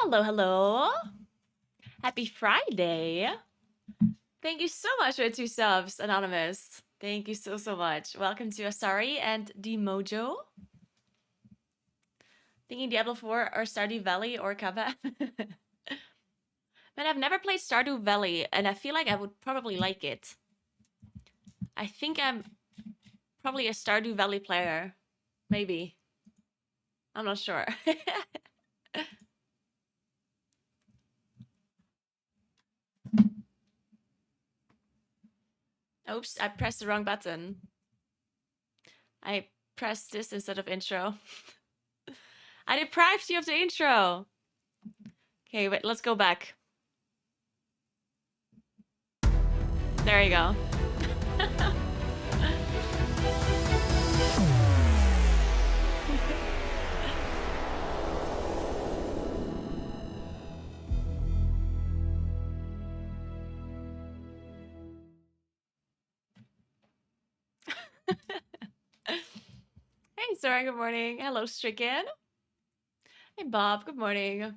Hello, hello. Happy Friday. Thank you so much for the 2 subs, Anonymous. Thank you so much. Welcome to Asari and Mojo. Thinking Diablo 4 or Stardew Valley or Kava. Man, I've never played Stardew Valley, and I feel like I would probably like it. I think I'm probably a Stardew Valley player. Maybe. I'm not sure. Oops, I pressed the wrong button. I pressed this instead of intro. I deprived you of the intro. Okay, wait, let's go back. There you go. Hey, Sarah, good morning. Hello, Stricken. Hey, Bob, good morning.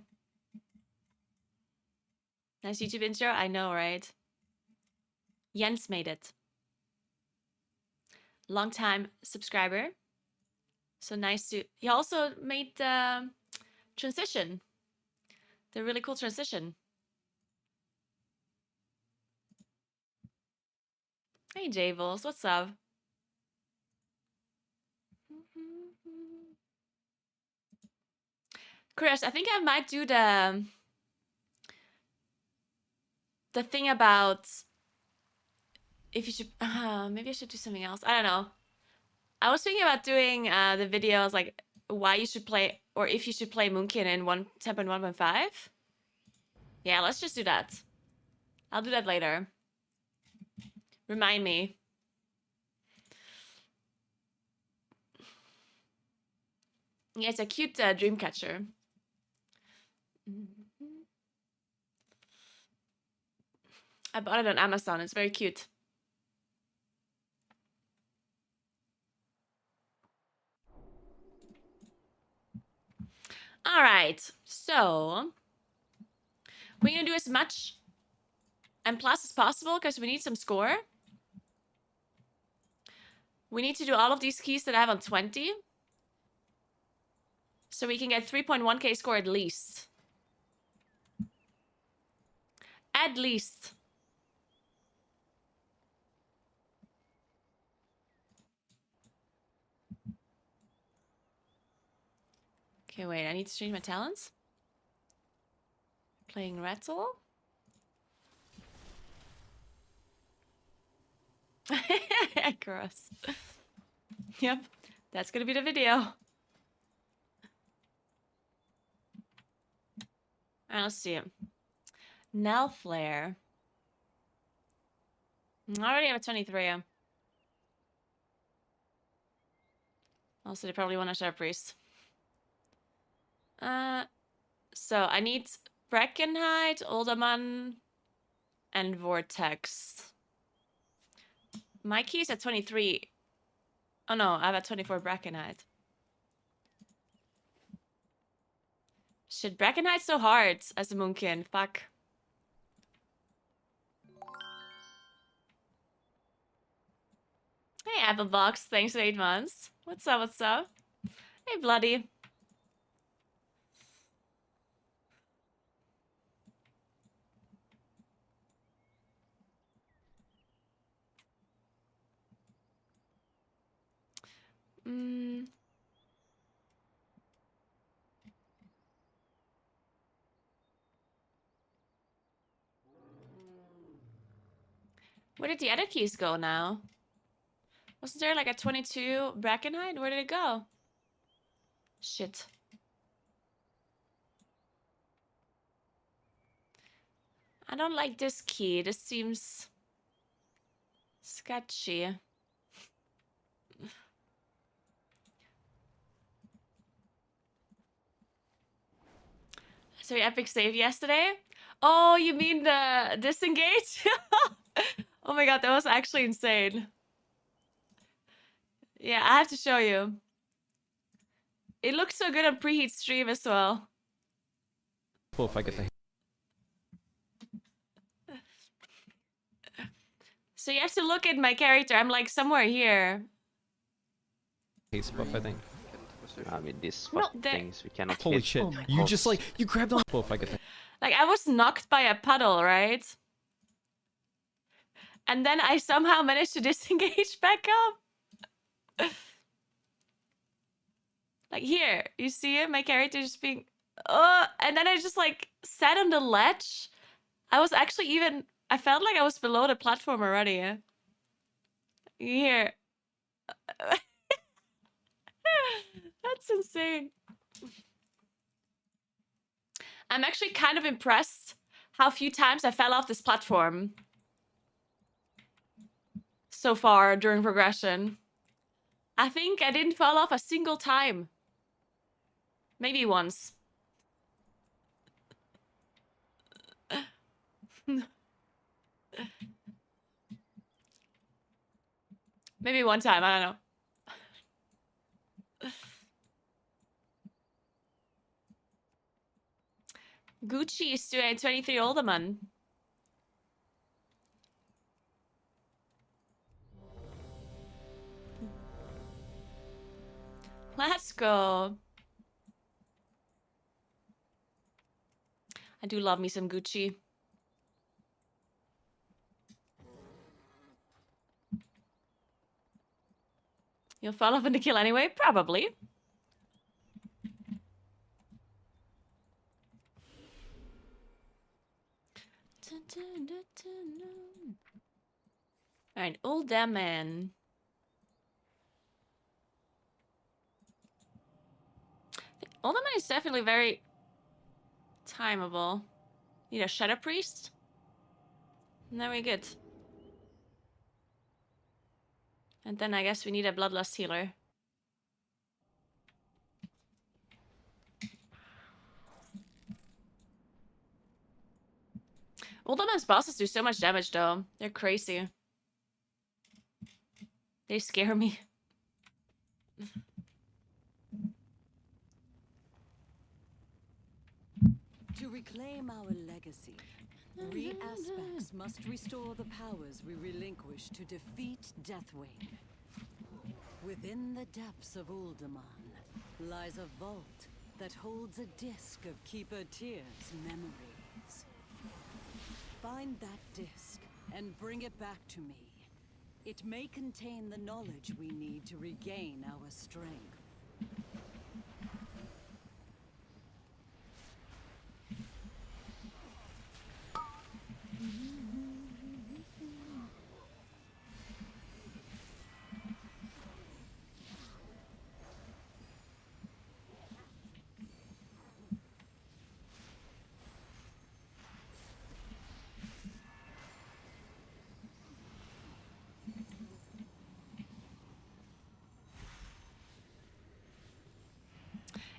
Nice YouTube intro. I know, right? Jens made it. Long time subscriber. So nice to... He also made the transition. The really cool transition. Hey, Jables, what's up? Chris, I think I might do the thing about if you should... maybe I should do something else. I don't know. I was thinking about doing the videos like why you should play or if you should play Moonkin in 10.1.5. Yeah, let's just do that. I'll do that later. Remind me. Yeah, it's a cute dream catcher. I bought it on Amazon. It's very cute. All right, so we're gonna do as much and plus as possible because we need some score. We need to do all of these keys that I have on 20. So we can get 3.1k score at least. At least. Okay, wait, I need to change my talents. Playing Rattle. Gross. Yep, that's gonna be the video. Alright, let's see it. Nell Flare. I already have a 23. Also, they probably want a Sharp Priest. So I need Breckenhide, Olderman, and Vortex. My key's at 23. Oh no, I have a 24 Breckenhide. Shit, Breckenhide's so hard as a Moonkin. Fuck. Hey, Applebox. Thanks for 8 months. What's up, what's up? Hey, Bloody. Where did the other keys go now? Wasn't there like a 22 Brackenhide? Where did it go? Shit. I don't like this key. This seems sketchy. So your epic save yesterday? Oh, you mean the disengage? Oh my god, that was actually insane. Yeah, I have to show you. It looked so good on preheat stream as well. If I get the So you have to look at my character. I'm like somewhere here. haste buff, I think. I mean, these No, fucking things we cannot Holy hit. shit! Oh my You God. just like you grabbed on. If I get the Like I was knocked by a puddle, right? And then I somehow managed to disengage back up. Like here, you see it? My character just being, and then I just like sat on the ledge. I was actually even, I felt like I was below the platform already. Here. That's insane. I'm actually kind of impressed how few times I fell off this platform so far during progression. I think I didn't fall off a single time. Maybe once. Maybe one time, I don't know. Gucci is doing 23 Alderman. Let's go. I do love me some Gucci. You'll fall off in the kill anyway? Probably. Alright, old damn man. Old damn man is definitely very timeable. Need a Shadow Priest? Very good. And then I guess we need a Bloodlust healer. Old damn man's bosses do so much damage though. They're crazy. They scare me. To reclaim our legacy, we aspects must restore the powers we relinquished to defeat Deathwing. Within the depths of Uldaman lies a vault that holds a disc of Keeper Tyr's memories. Find that disc and bring it back to me. It may contain the knowledge we need to regain our strength.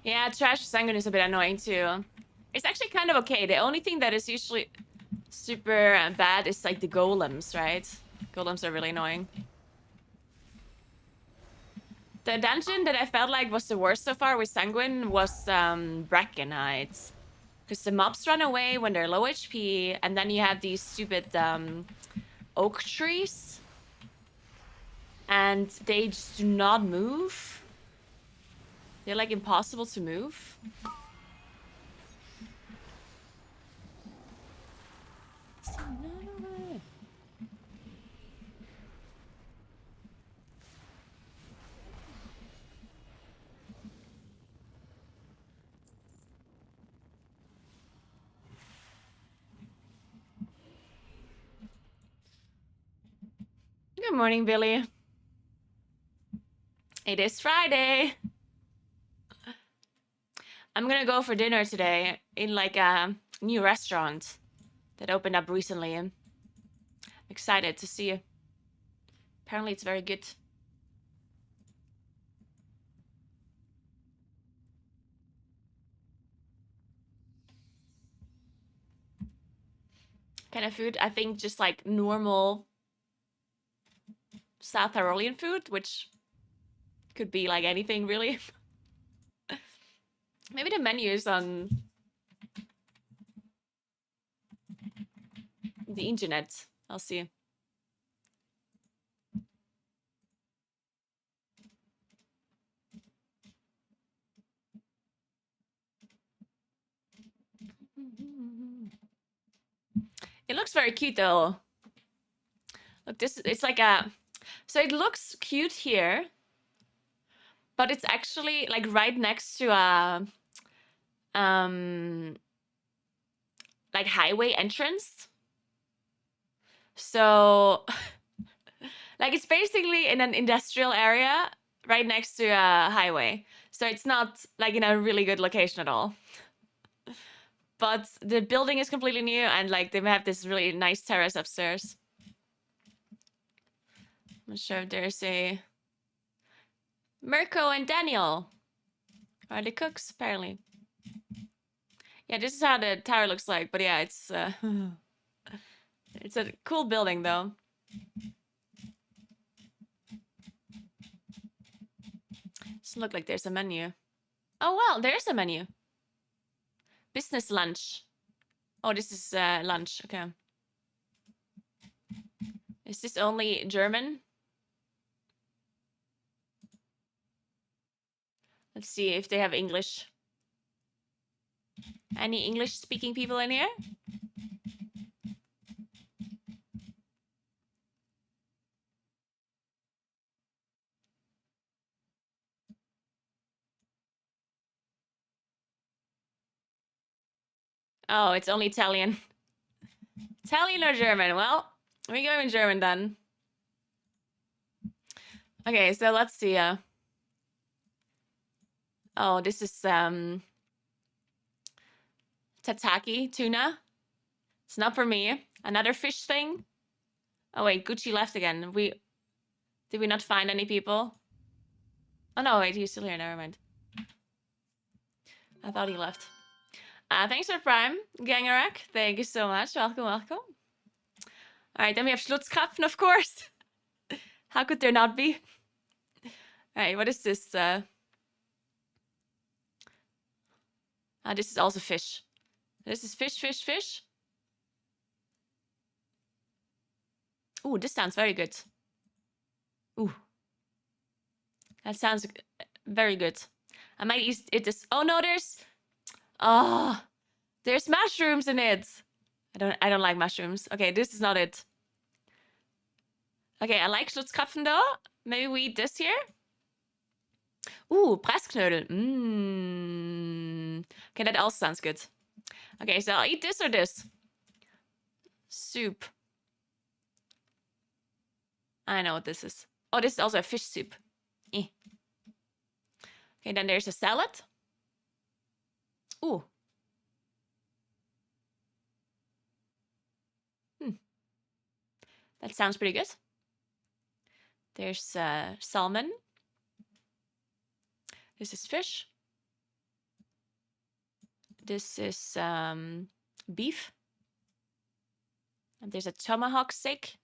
Yeah, Trash Sanguine is a bit annoying too. It's actually kind of okay. The only thing that is usually super bad is like the golems, right? Golems are really annoying. The dungeon that I felt like was the worst so far with Sanguine was Bracken Heights. Because the mobs run away when they're low HP, and then you have these stupid oak trees. And they just do not move. They're like impossible to move. Good morning, Billy. It is Friday. I'm gonna go for dinner today in like a new restaurant that opened up recently. I'm excited to see it. Apparently it's very good. Kind of food, I think just like normal South Tyrolean food, which could be like anything really. Maybe the menu is on the internet. I'll see. It looks very cute though. Look, this it's like a so it looks cute here, but it's actually like right next to a like highway entrance. So like it's basically in an industrial area right next to a highway. So it's not like in a really good location at all. But the building is completely new and like they have this really nice terrace upstairs. I'm not sure if there's a Mirko and Daniel are the cooks apparently. Yeah, this is how the tower looks like, but yeah, it's it's a cool building though. Doesn't look like there's a menu. Oh well, there's a menu. Business lunch. Oh, this is lunch. Okay. Is this only German? Let's see if they have English. Any English-speaking people in here? Oh, it's only Italian. Italian or German? Well, we go in German then. Okay, so let's see. Oh, this is tataki tuna. It's not for me. Another fish thing. Oh wait, Gucci left again. Did we not find any people? Oh no, wait, he's still here. Never mind. I thought he left. Thanks for Prime, Gangarak. Thank you so much. Welcome, welcome. All right, then we have Schlutzkrapfen, of course. How could there not be? All right, what is this? This is also fish. This is fish, fish, fish. Ooh, this sounds very good. Ooh. That sounds very good. I might eat this. Oh no, there's mushrooms in it. I don't like mushrooms. Okay, this is not it. Okay, I like Schlutzkrapfen though. Maybe we eat this here. Ooh, Pressknödel. Okay, that also sounds good. Okay, so I'll eat this or this. Soup. I know what this is. Oh, this is also a fish soup. Eh. Okay, then there's a salad. Ooh. That sounds pretty good. There's salmon. This is fish. This is beef. And there's a tomahawk steak.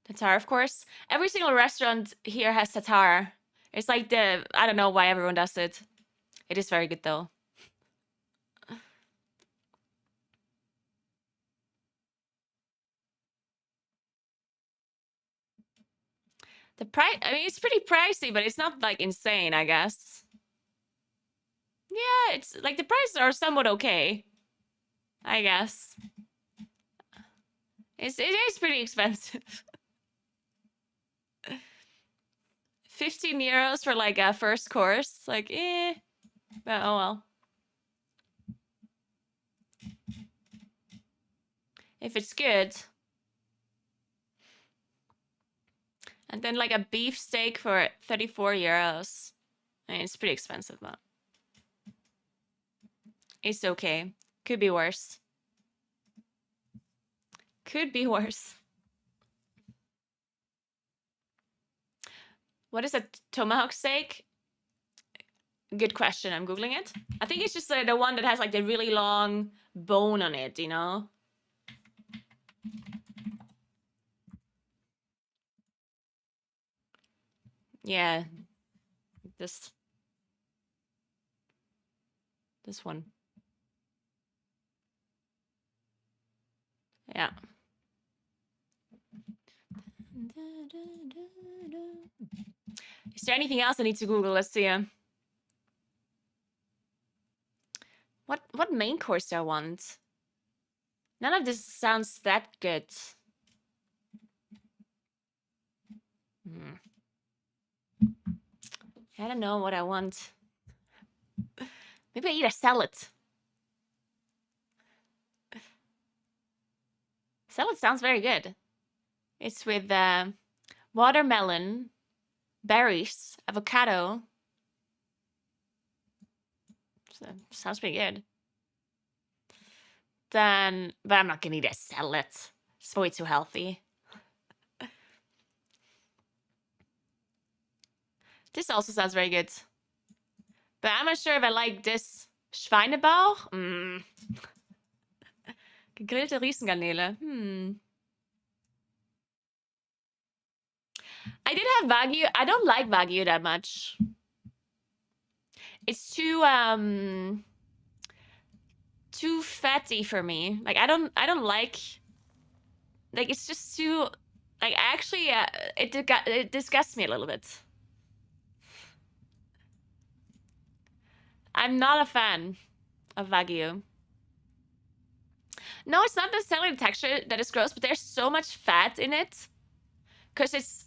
Tatar, of course. Every single restaurant here has tatar. It's like I don't know why everyone does it. It is very good though. The price, I mean, it's pretty pricey, but it's not like insane, I guess. Yeah, it's like the prices are somewhat okay, I guess. It is pretty expensive. 15 euros for like a first course, like but oh well. If it's good. And then like a beef steak for 34 euros. I mean, it's pretty expensive, but it's okay. Could be worse. Could be worse. What is a tomahawk steak? Good question. I'm Googling it. I think it's just the one that has like the really long bone on it, you know? Yeah. This. This one. Yeah. Is there anything else I need to Google? Let's see. What main course do I want? None of this sounds that good. I don't know what I want. Maybe I eat a salad. Salad sounds very good. It's with watermelon, berries, avocado. So, sounds pretty good. Then, but I'm not gonna eat a salad. It's way too healthy. This also sounds very good. But I'm not sure if I like this Schweinebauch. Gegrillte Riesengarnele. I did have Wagyu. I don't like Wagyu that much. It's too fatty for me. Like I don't like it's just too like actually it disgusts me a little bit. I'm not a fan of Wagyu. No, it's not necessarily the texture that is gross, but there's so much fat in it. Because it's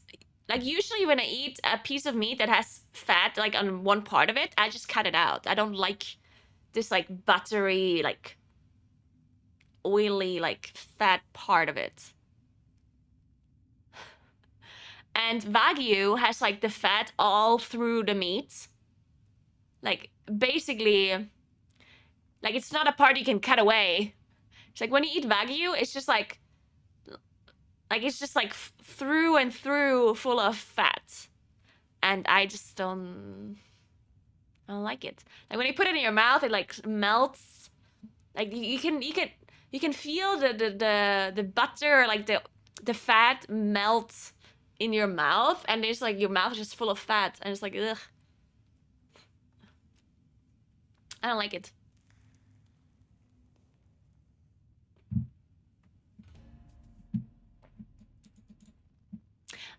like usually when I eat a piece of meat that has fat like on one part of it, I just cut it out. I don't like this like buttery, like oily, like fat part of it. And Wagyu has like the fat all through the meat. Like basically, like it's not a part you can cut away. It's like when you eat Wagyu, it's just like it's just like through and through full of fat. And I just don't like it. Like when you put it in your mouth, it like melts. Like you can feel the butter, like the fat melt in your mouth, and it's like your mouth is just full of fat, and it's like ugh. I don't like it.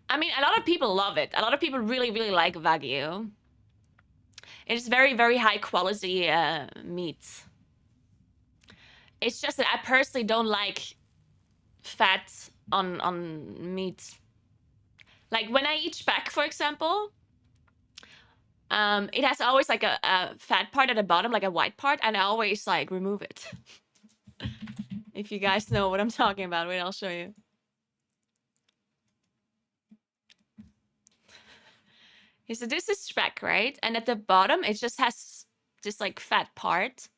I mean, a lot of people love it. A lot of people really, really like Wagyu. It's very, very high quality meat. It's just that I personally don't like fat on meat. Like when I eat speck, for example, it has always like a fat part at the bottom, like a white part, and I always like remove it. If you guys know what I'm talking about, wait, I'll show you. Okay, so this is speck, right? And at the bottom, it just has this like fat part.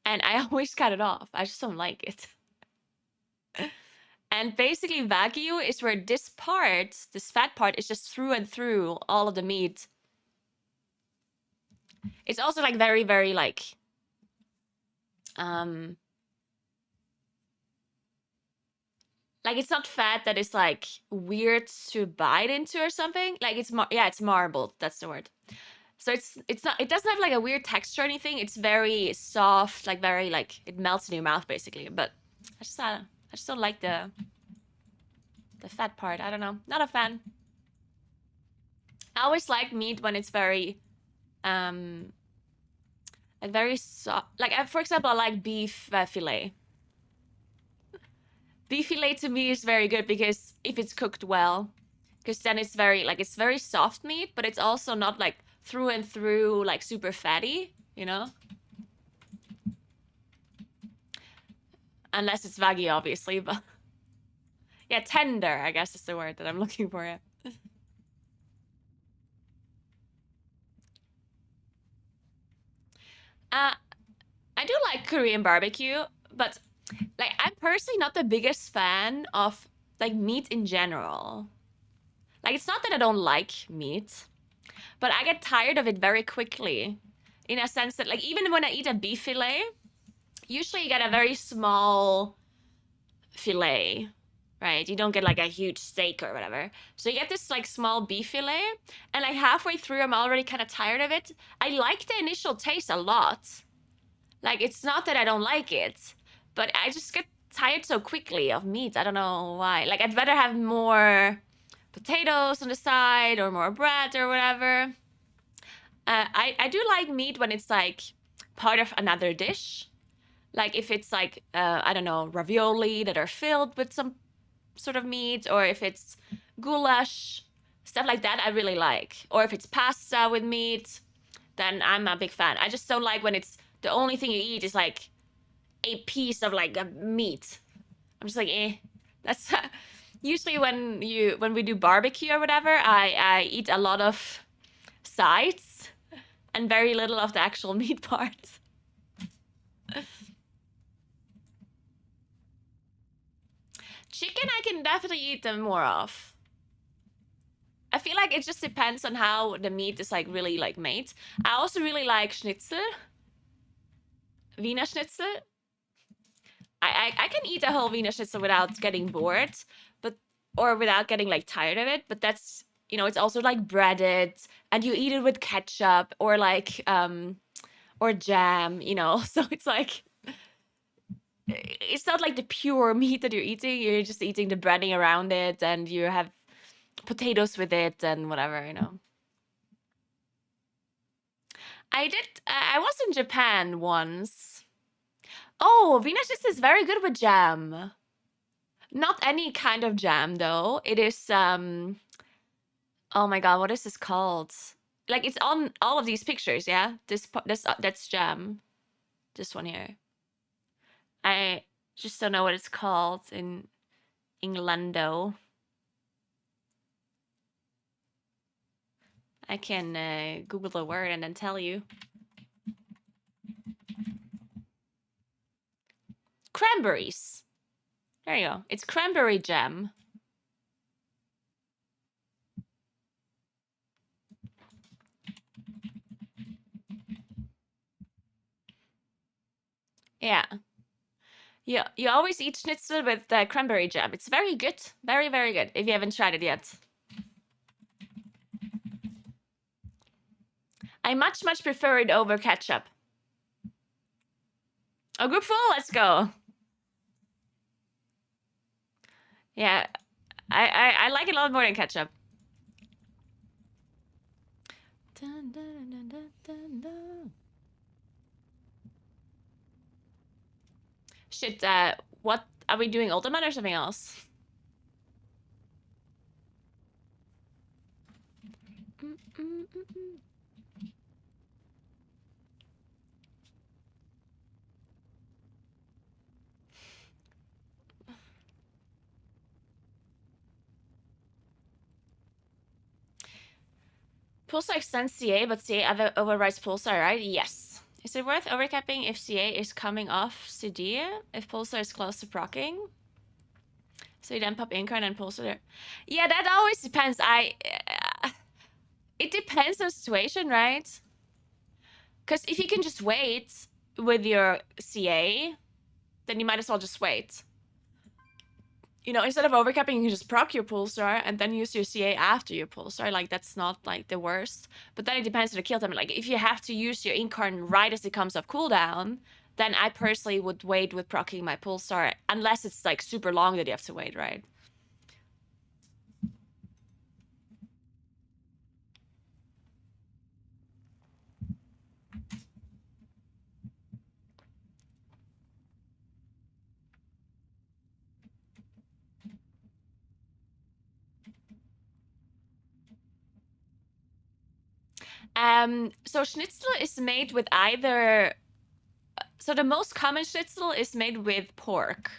And I always cut it off. I just don't like it. And basically Wagyu is where this part, this fat part, is just through and through all of the meat. It's also like very, very like, like it's not fat that is like weird to bite into or something. Like it's it's marbled. That's the word. So it's not, it doesn't have like a weird texture or anything. It's very soft, like very like it melts in your mouth basically. But I just don't like the fat part. I don't know. Not a fan. I always like meat when it's very like very soft. Like for example, I like beef fillet. Beef fillet to me is very good because if it's cooked well, because then it's very like it's very soft meat, but it's also not like through and through like super fatty, you know? Unless it's Wagyu, obviously, but yeah, tender, I guess is the word that I'm looking for. Yeah. I do like Korean barbecue, but like I'm personally not the biggest fan of like meat in general. Like it's not that I don't like meat, but I get tired of it very quickly. In a sense that like even when I eat a beef fillet, usually you get a very small fillet. right? You don't get like a huge steak or whatever. So you get this like small beef fillet, and like halfway through, I'm already kind of tired of it. I like the initial taste a lot. Like, it's not that I don't like it, but I just get tired so quickly of meat. I don't know why. Like, I'd rather have more potatoes on the side or more bread or whatever. I do like meat when it's like part of another dish. Like if it's like, I don't know, ravioli that are filled with some sort of meat, or if it's goulash, stuff like that I really like. Or if it's pasta with meat, then I'm a big fan. I just don't like when it's the only thing you eat is like a piece of like a meat. I'm just like, eh. That's usually when we do barbecue or whatever, I eat a lot of sides and very little of the actual meat parts. Chicken I can definitely eat them more of. I feel like it just depends on how the meat is like really like made. I also really like schnitzel. Wiener Schnitzel. I can eat a whole Wiener Schnitzel without getting bored, or without getting like tired of it, but that's, you know, it's also like breaded and you eat it with ketchup or like or jam, you know. So it's like, it's not like the pure meat that you're eating. You're just eating the breading around it, and you have potatoes with it and whatever, you know. I was in Japan once. Oh, Wiener Schnitzel is very good with jam. Not any kind of jam though. It is oh my god, what is this called? Like, it's on all of these pictures, yeah? That's jam. This one here. I just don't know what it's called in Englando. I can Google the word and then tell you. Cranberries. There you go. It's cranberry jam. Yeah. You always eat schnitzel with cranberry jam. It's very good. Very, very good, if you haven't tried it yet. I much, much prefer it over ketchup. A group full? Let's go. Yeah, I like it a lot more than ketchup. Dun, dun, dun, dun, dun, dun. Shit, what are we doing? Ultimate or something else? Pulsar extends CA, but CA overrides Pulsar, right? Yes. Is it worth overcapping if CA is coming off CD? If Pulsar is close to proccing? So you then pop Incarn and Pulsar? Yeah, that always depends. It depends on the situation, right? Because if you can just wait with your CA, then you might as well just wait. You know, instead of overcapping, you can just proc your Pulsar and then use your CA after your Pulsar. Like, that's not, like, the worst. But then it depends on the kill time. Like, if you have to use your Incarn right as it comes off cooldown, then I personally would wait with proccing my Pulsar, unless it's, like, super long that you have to wait, right? So schnitzel is made with either... So the most common schnitzel is made with pork.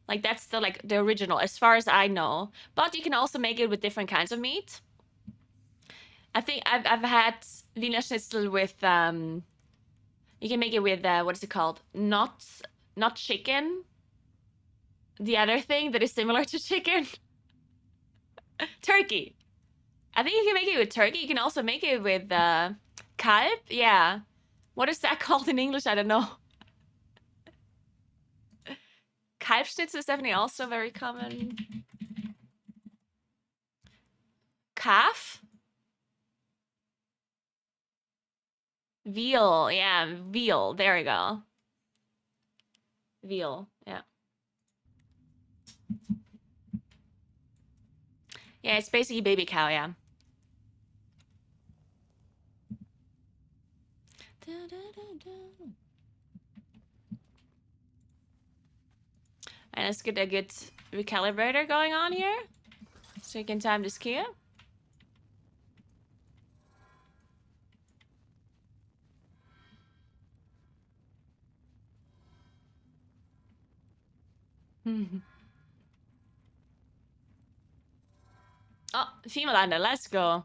Like, that's the original, as far as I know. But you can also make it with different kinds of meat. I think I've had Wiener Schnitzel with, you can make it with, what is it called? Not chicken. The other thing that is similar to chicken. Turkey. I think you can make it with turkey. You can also make it with kalb. Yeah. What is that called in English? I don't know. Kalbschnitzel is definitely also very common. Calf? Veal, yeah, veal. There we go. Veal, yeah. Yeah, it's basically baby cow, yeah. And let's get a good recalibrator going on here. So you can time this key. Oh, female under, let's go.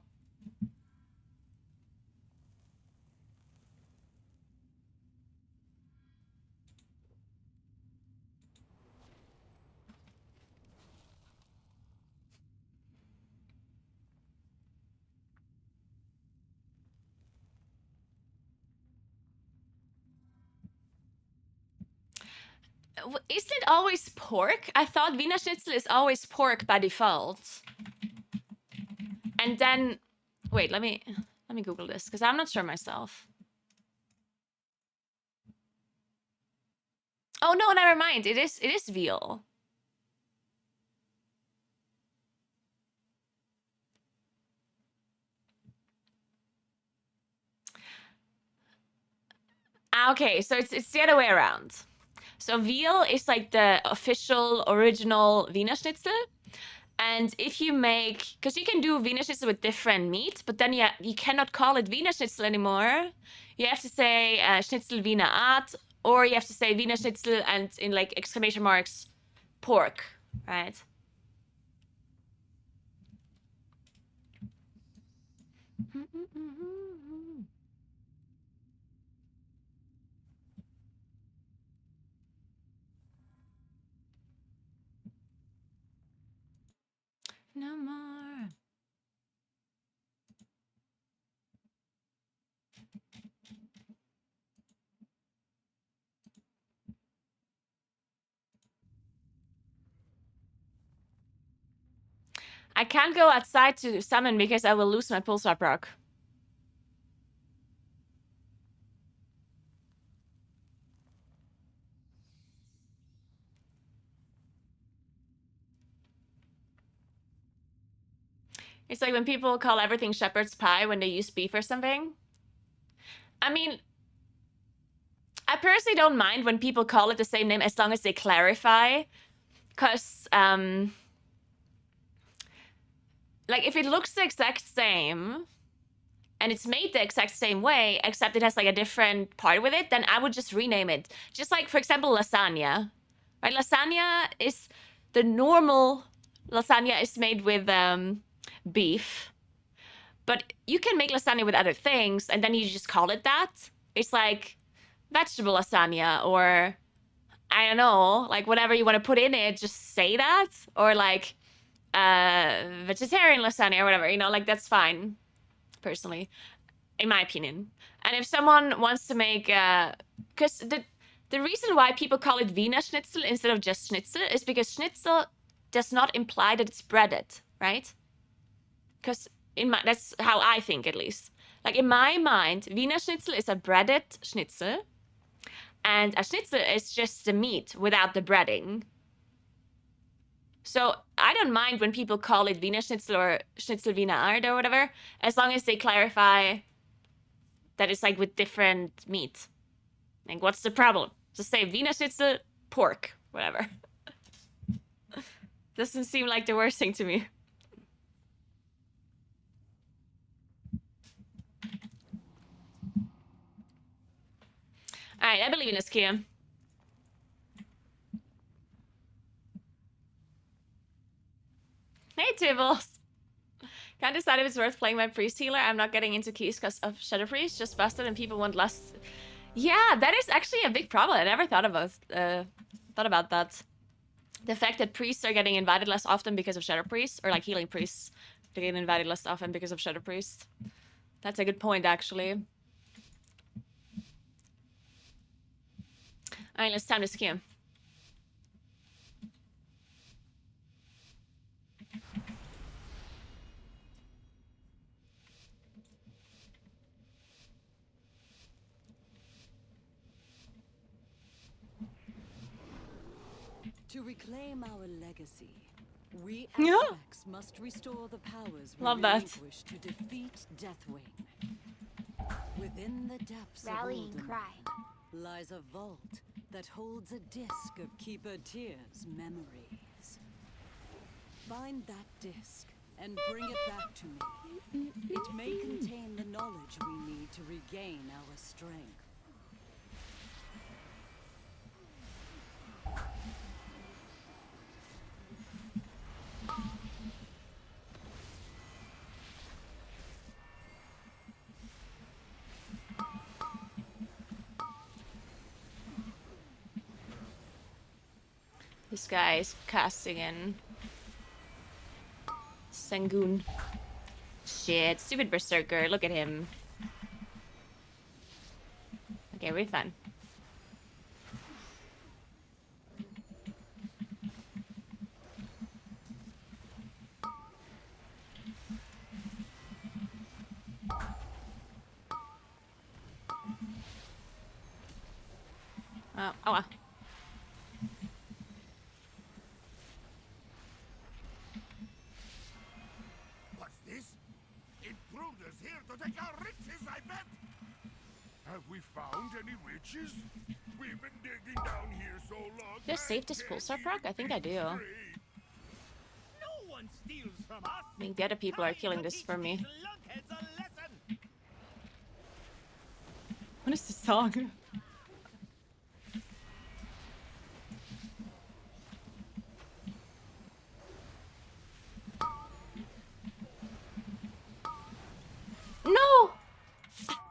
Isn't it always pork? I thought Wiener Schnitzel is always pork by default. And then, wait, let me Google this because I'm not sure myself. Oh no, never mind. It is veal. Okay, so it's the other way around. So veal is like the official original Wiener Schnitzel. And if you make, because you can do Wiener Schnitzel with different meat, but then you cannot call it Wiener Schnitzel anymore. You have to say Schnitzel Wiener Art, or you have to say Wiener Schnitzel and in like exclamation marks, pork, right? No more. I can't go outside to summon because I will lose my pulsar proc. It's like when people call everything shepherd's pie when they use beef or something. I mean, I personally don't mind when people call it the same name as long as they clarify. Because, like, if it looks the exact same and it's made the exact same way, except it has like a different part with it, then I would just rename it. Just like, for example, lasagna. Right? Lasagna is the normal lasagna is made with beef. But you can make lasagna with other things, and then you just call it that. It's like vegetable lasagna, or I don't know, like whatever you want to put in it, just say that. Or like vegetarian lasagna or whatever, you know, like that's fine, personally, in my opinion. And if someone wants to make, because the reason why people call it Wiener Schnitzel instead of just Schnitzel is because Schnitzel does not imply that it's breaded, right? Because that's how I think, at least. Like in my mind, Wiener Schnitzel is a breaded schnitzel, and a schnitzel is just the meat without the breading. So I don't mind when people call it Wiener Schnitzel or Schnitzel Wiener Art or whatever, as long as they clarify that it's like with different meat. Like, what's the problem? Just say Wiener Schnitzel, pork, whatever. Doesn't seem like the worst thing to me. All right, I believe in this, Kia. Hey, Tibbles. Can't decide if it's worth playing my priest healer. I'm not getting into keys because of Shadow Priest. Just busted and people want less. Yeah, that is actually a big problem. I never thought about that. The fact that priests are getting invited less often because of Shadow Priests, or like healing priests, they get invited less often because of Shadow Priests. That's a good point, actually. Alright, let's time this game. To reclaim our legacy, we Yeah. aspects must restore the powers we Love that. relinquish to defeat Deathwing. Within the depths Rallying of Ulden cry. lies a vault that holds a disc of Keeper Tyr's memories. Find that disc and bring it back to me. It may contain the knowledge we need to regain our strength. This guy is casting in Sangoon. Shit, stupid berserker. Look at him. Okay, we're fine. Oh well. What's this? Intruders here to take our riches, I bet! Have we found any witches? We've been digging down here so long. Did I save this pulsar proc? I think I do. No one steals from us. I think the other people are killing this for me. Lunkheads a lesson. What is this song? No! Fuck.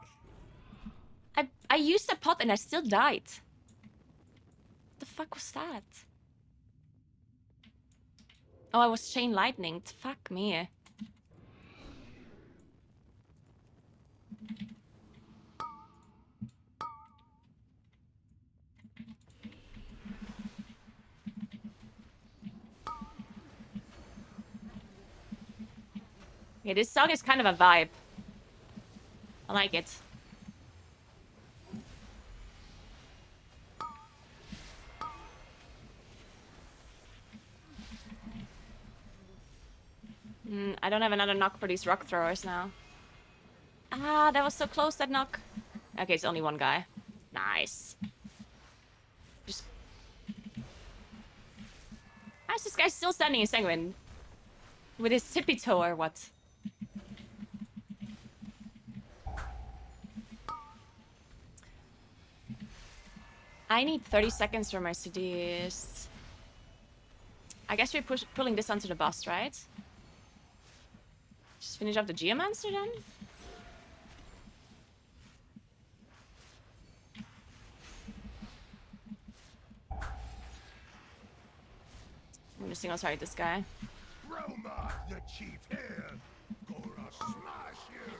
I used a pot and I still died. What the fuck was that? Oh, I was chain lightning. Fuck me. Yeah, this song is kind of a vibe. I like it. I don't have another knock for these rock throwers now. Ah, that was so close, that knock. Okay, it's only one guy. Nice. Just... How is this guy still standing in Sanguine? With his tippy toe or what? I need 30 seconds for my CDs. I guess we're pulling this onto the boss, right? Just finish off the Geomancer then? I'm gonna single target this guy. Roma, the chief here. Gonna smash you.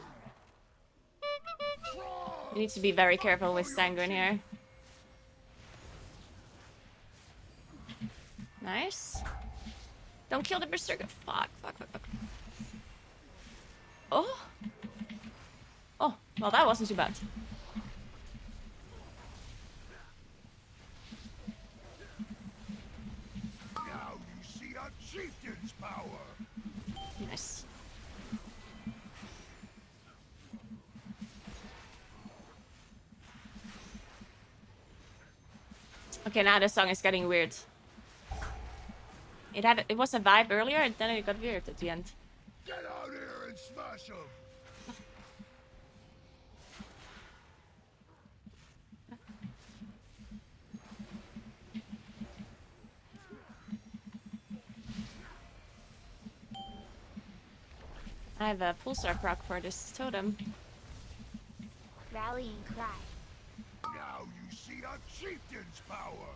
You need to be very careful with Sanguine here. Nice. Don't kill the berserker. Fuck. Oh. Oh, well that wasn't too bad. Now you see a chieftain's power. Nice. Okay, now this song is getting weird. It was a vibe earlier and then it got weird at the end. Get out here and smash him. I have a pulsar proc for this totem. Rallying cry. Now you see a chieftain's power.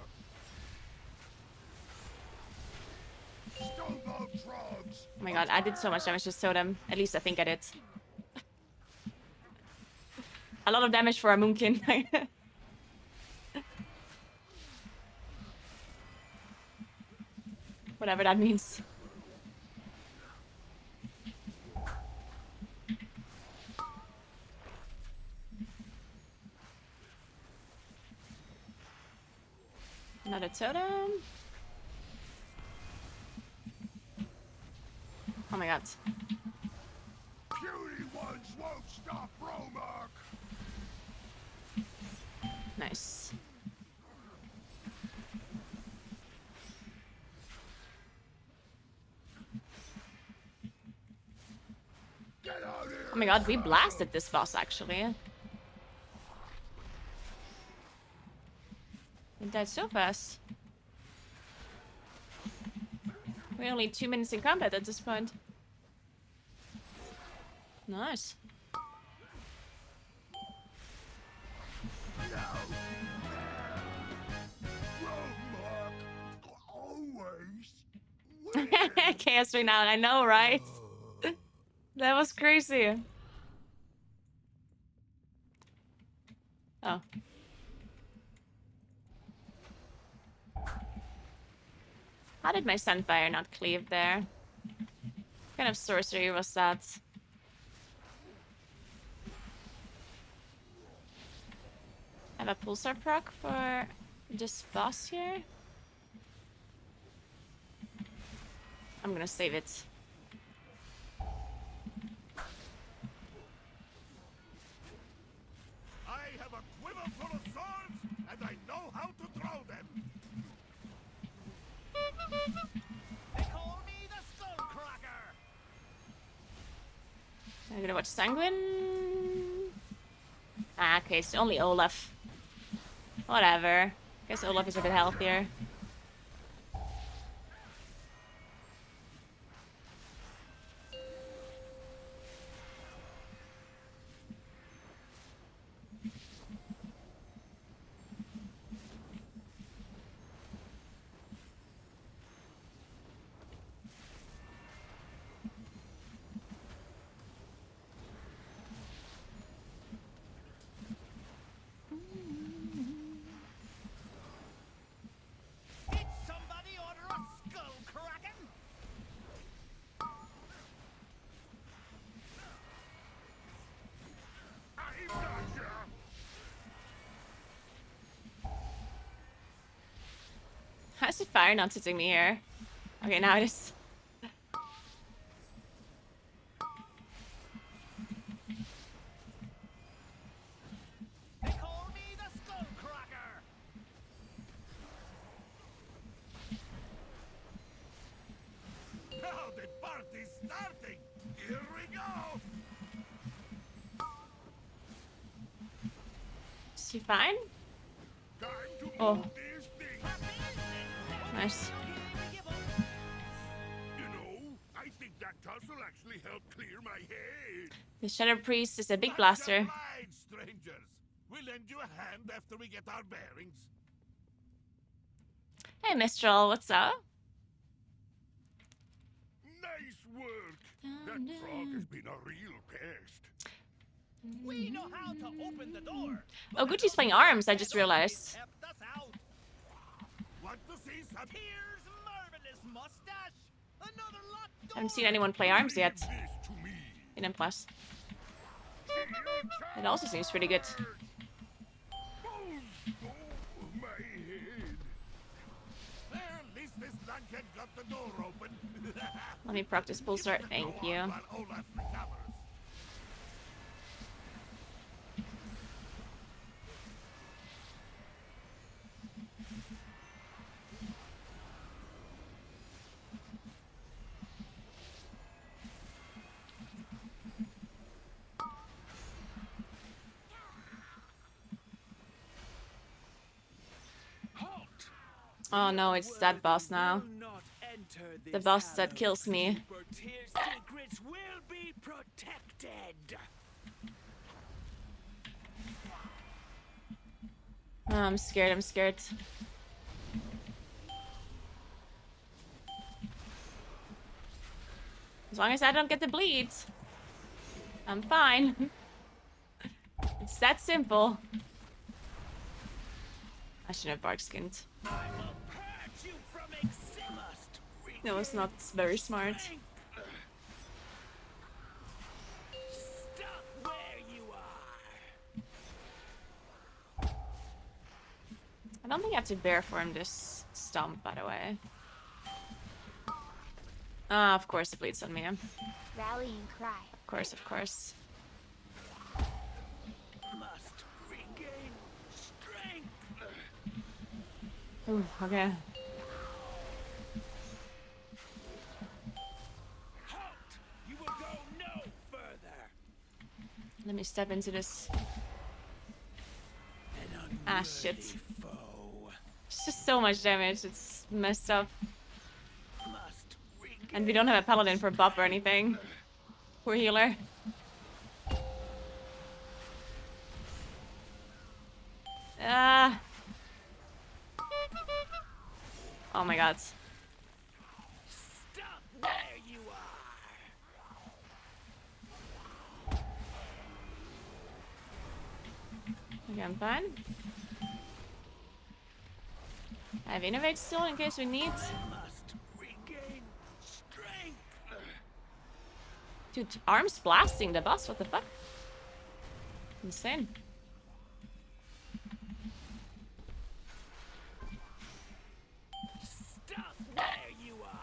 Stonebolt frogs. Oh my god, I did so much damage to this totem. At least I think I did. A lot of damage for a moonkin. Whatever that means. Another totem. god. Puny ones won't stop Romark. Nice. Get out here. Oh my god, we blasted this boss actually. It died so fast. We're only 2 minutes in combat at this point. Nice. Romark always wins. Chaos right now, I know, right? That was crazy. Oh. How did my Sunfire not cleave there? What kind of sorcery was that? I have a pulsar proc for this boss here. I'm gonna save it. I have a quiver full of swords, and I know how to throw them. They call me the Skullcracker. I'm gonna watch Sanguine. Ah, okay, it's only Olaf. Whatever. Guess Olaf is a bit healthier. Did somebody order a Skullcracker? I'm gotcha. How's the fire not hitting me here? Okay, now it is. They call me the Skullcracker. Now the party's starting. Here we go. Is he fine? Time to Oh. move these things. Nice. You know, I think that tussle actually helped clear my head. The Shadow Priest is a big Much blaster. obliged, strangers. We'll lend you a hand after we get our bearings. Hey, Mistral, what's up? Nice work. That frog has been a real pest. We know how to open the door. Oh, Gucci's playing arms, I just realized. Helped us out. Want to see some? Here's marvelous mustache. Another locked door. I haven't seen anyone play arms yet This to me. in M+. It also seems pretty good. Boom! Oh, my head. Well, at least this lunkhead got the door open. Let me practice pulsar. Thank Go on you. while Olaf recovers. Oh no, it's that boss now. The boss that kills me. Secrets will be protected. Oh, I'm scared, I'm scared. As long as I don't get the bleeds, I'm fine. It's that simple. I should have bark skinned. I will purge you from eczema. That was not very smart. Stop where you are. I don't think I have to bear form this stomp, by the way. Ah, of course it bleeds on me. Of Rally and cry. course, of course. Must regain strength. Ooh, okay. Halt! You will go no further. Let me step into this. An Ah, shit. unworthy foe It's just so much damage. It's messed up. must regain. And we don't have a paladin for buff or anything. Poor healer. Ah. Oh my god. Stop where you are. Okay, I'm fine. I have innovate still in case we need. Must regain strength. Dude, arms blasting the boss. What the fuck? Insane. Stop where you are.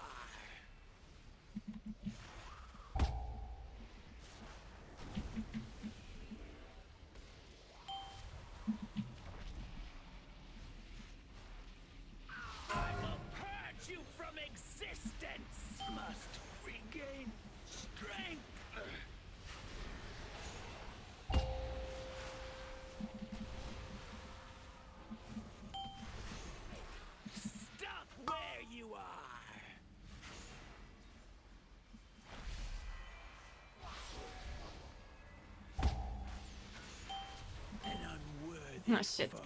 I will purge you from existence. Must regain strength. Stop where you are. An unworthy Oh shit. foe.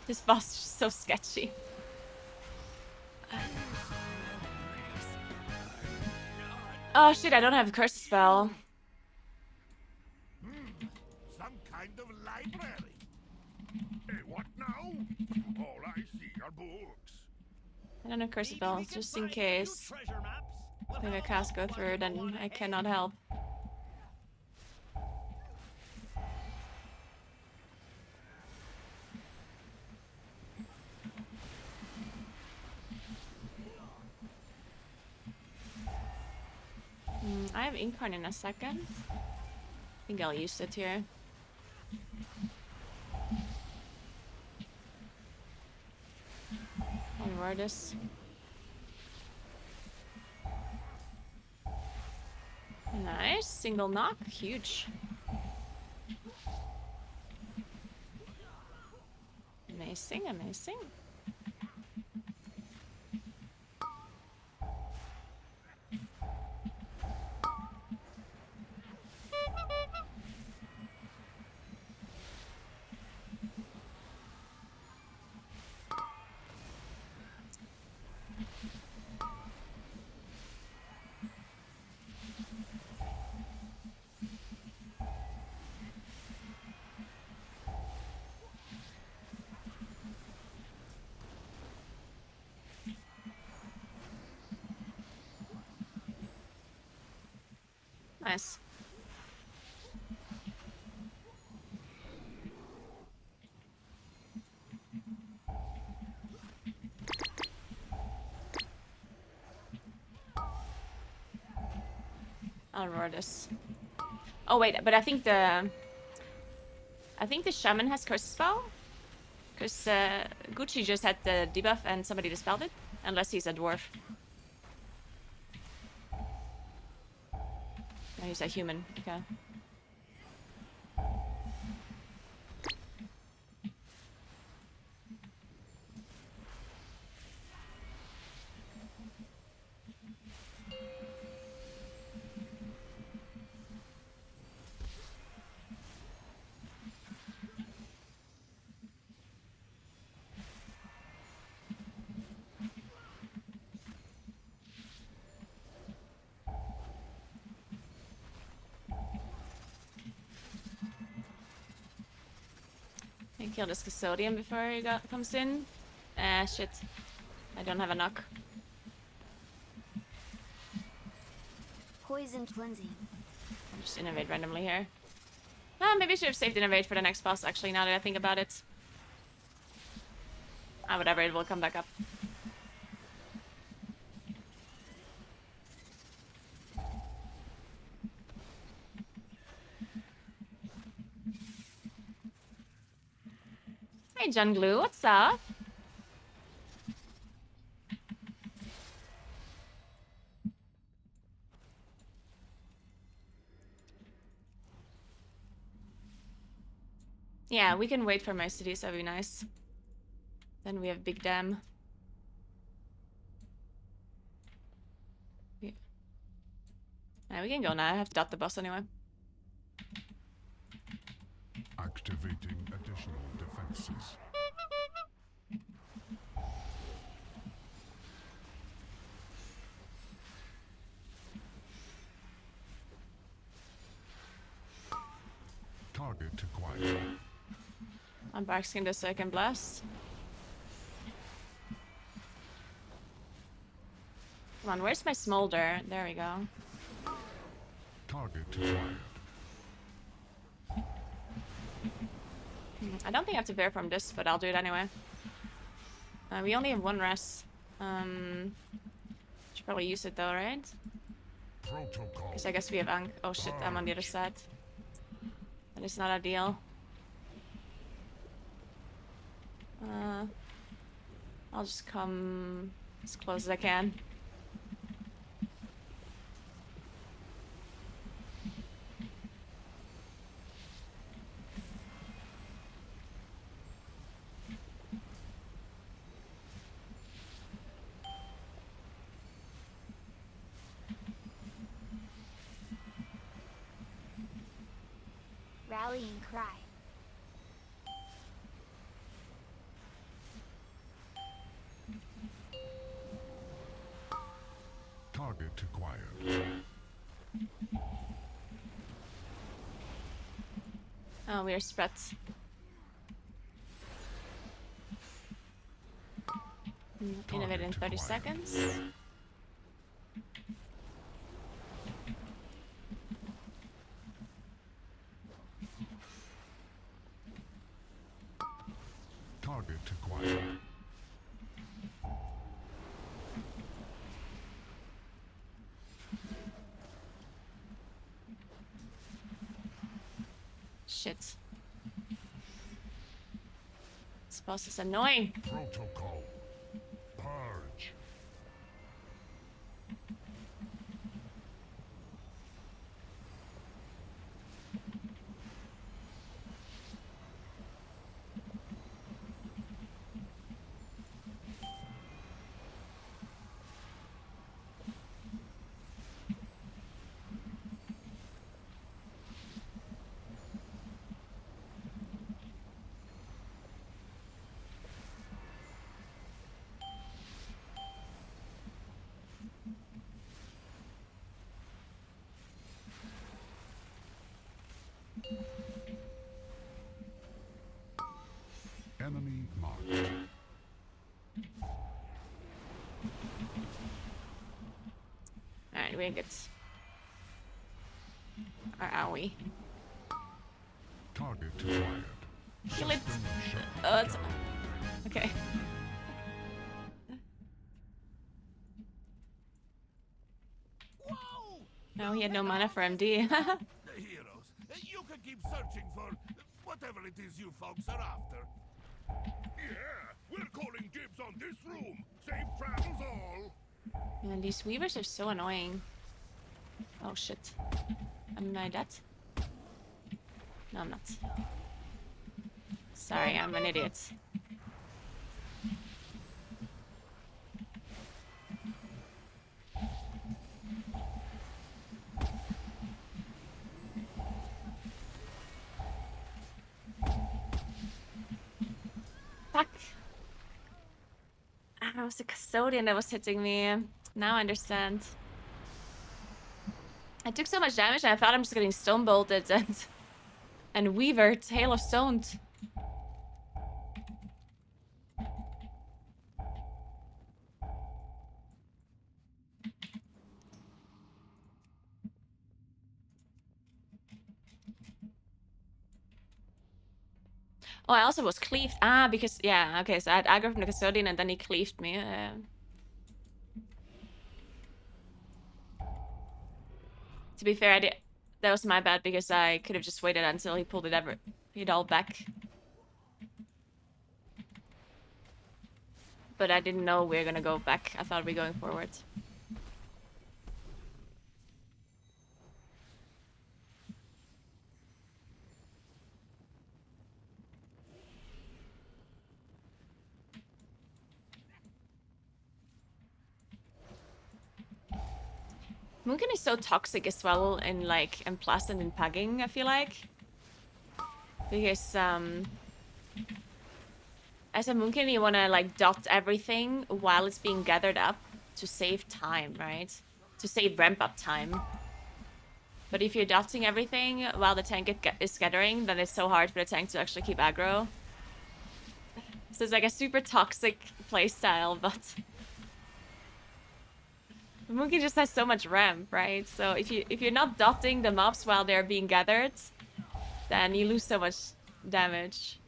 This boss is so sketchy. Oh shit, I don't have a curse spell. Some kind of library. Hey, what now? All I see are books. I don't have curse Maybe we spells, can just in find new case. treasure maps. We'll If a have cast go look through, while you then go on I ahead. cannot help. I have Incarn in a second. I think I'll use it here. I'll wear this. Nice. Single knock. Huge. Amazing, amazing. Nice. I'll roar this. Oh wait, but I think the shaman has curse spell. Because Gucci just had the debuff and somebody dispelled it. Unless he's a dwarf. No, he's a human. Okay. I kill this custodian before he comes in. Ah, shit. I don't have a knock. Poison cleansing. I'll just innovate randomly here. Ah, maybe I should have saved innovate for the next boss, actually, now that I think about it. Ah, whatever, it will come back up. Hey, John Glue, what's up? Yeah, we can wait for my cities, that'd be nice. Then we have Big Dam. Yeah. We can go now, I have to dot the boss anyway. Activating additional defenses. Target acquired. I'm boxing the second blast. Come on, where's my smolder? There we go. Target acquired. I don't think I have to bear from this, but I'll do it anyway. We only have one rest. Should probably use it though, right? Protocol. Because I guess we have Ankh. Oh shit, I'm on the other side. That is not ideal. I'll just come as close as I can. Rallying cry. Target acquired. Oh, we are spread. Innovate in 30 seconds. Target acquired. Shit. This boss is annoying. Protocol. Purge. Enemy marked. Alright, we're good. Or are we? Target acquired. Kill it! Shot. Oh, it's... Okay. Whoa! No, he had no mana for MD. The heroes. You can keep searching for whatever it is you folks are after. Yeah, we're calling dibs on this room. Safe travels all. Man, these weavers are so annoying. Oh shit. Am I dead? No, I'm not. Sorry, I'm an idiot. Fuck. Ah, it was the custodian that was hitting me. Now I understand. I took so much damage and I thought I'm just getting stone bolted and weavered, hail of stoned. Oh, I also was cleaved. Ah, because, yeah, okay, so I had aggro from the custodian and then he cleaved me. To be fair, that was my bad because I could have just waited until he pulled it all back. but I didn't know we were gonna go back. I thought we were going forward. Munkin is so toxic as well in like unpleasant in pegging, I feel like. Because as a Munkin you wanna like dot everything while it's being gathered up to save time, right? To save ramp up time. But if you're dotting everything while the tank is scattering, then it's so hard for the tank to actually keep aggro. So it's like a super toxic playstyle, but Monkey just has so much ramp, right? So if you're not dotting the mobs while they're being gathered, then you lose so much damage.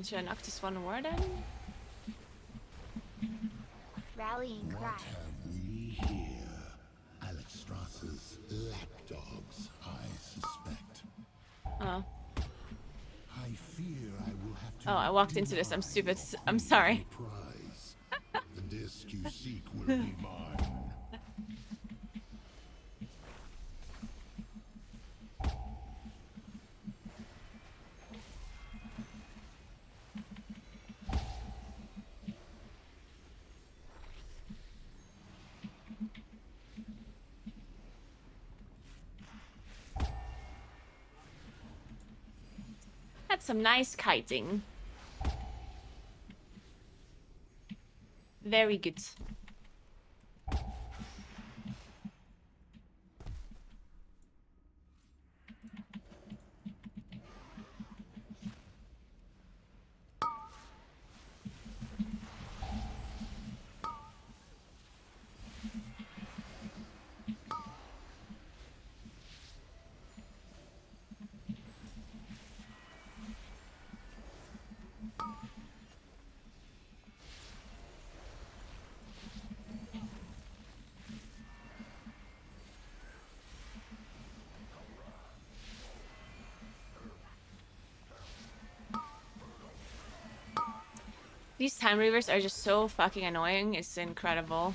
Should I knock this one more then? Rallying cry. What have we here? Alexstrasza's lapdogs, I suspect. Oh. I fear I will have to. Oh, I walked into this. I'm stupid. I'm sorry. Prize. The disc you seek will be mine. That's some nice kiting. Very good. These time reavers are just so fucking annoying. It's incredible.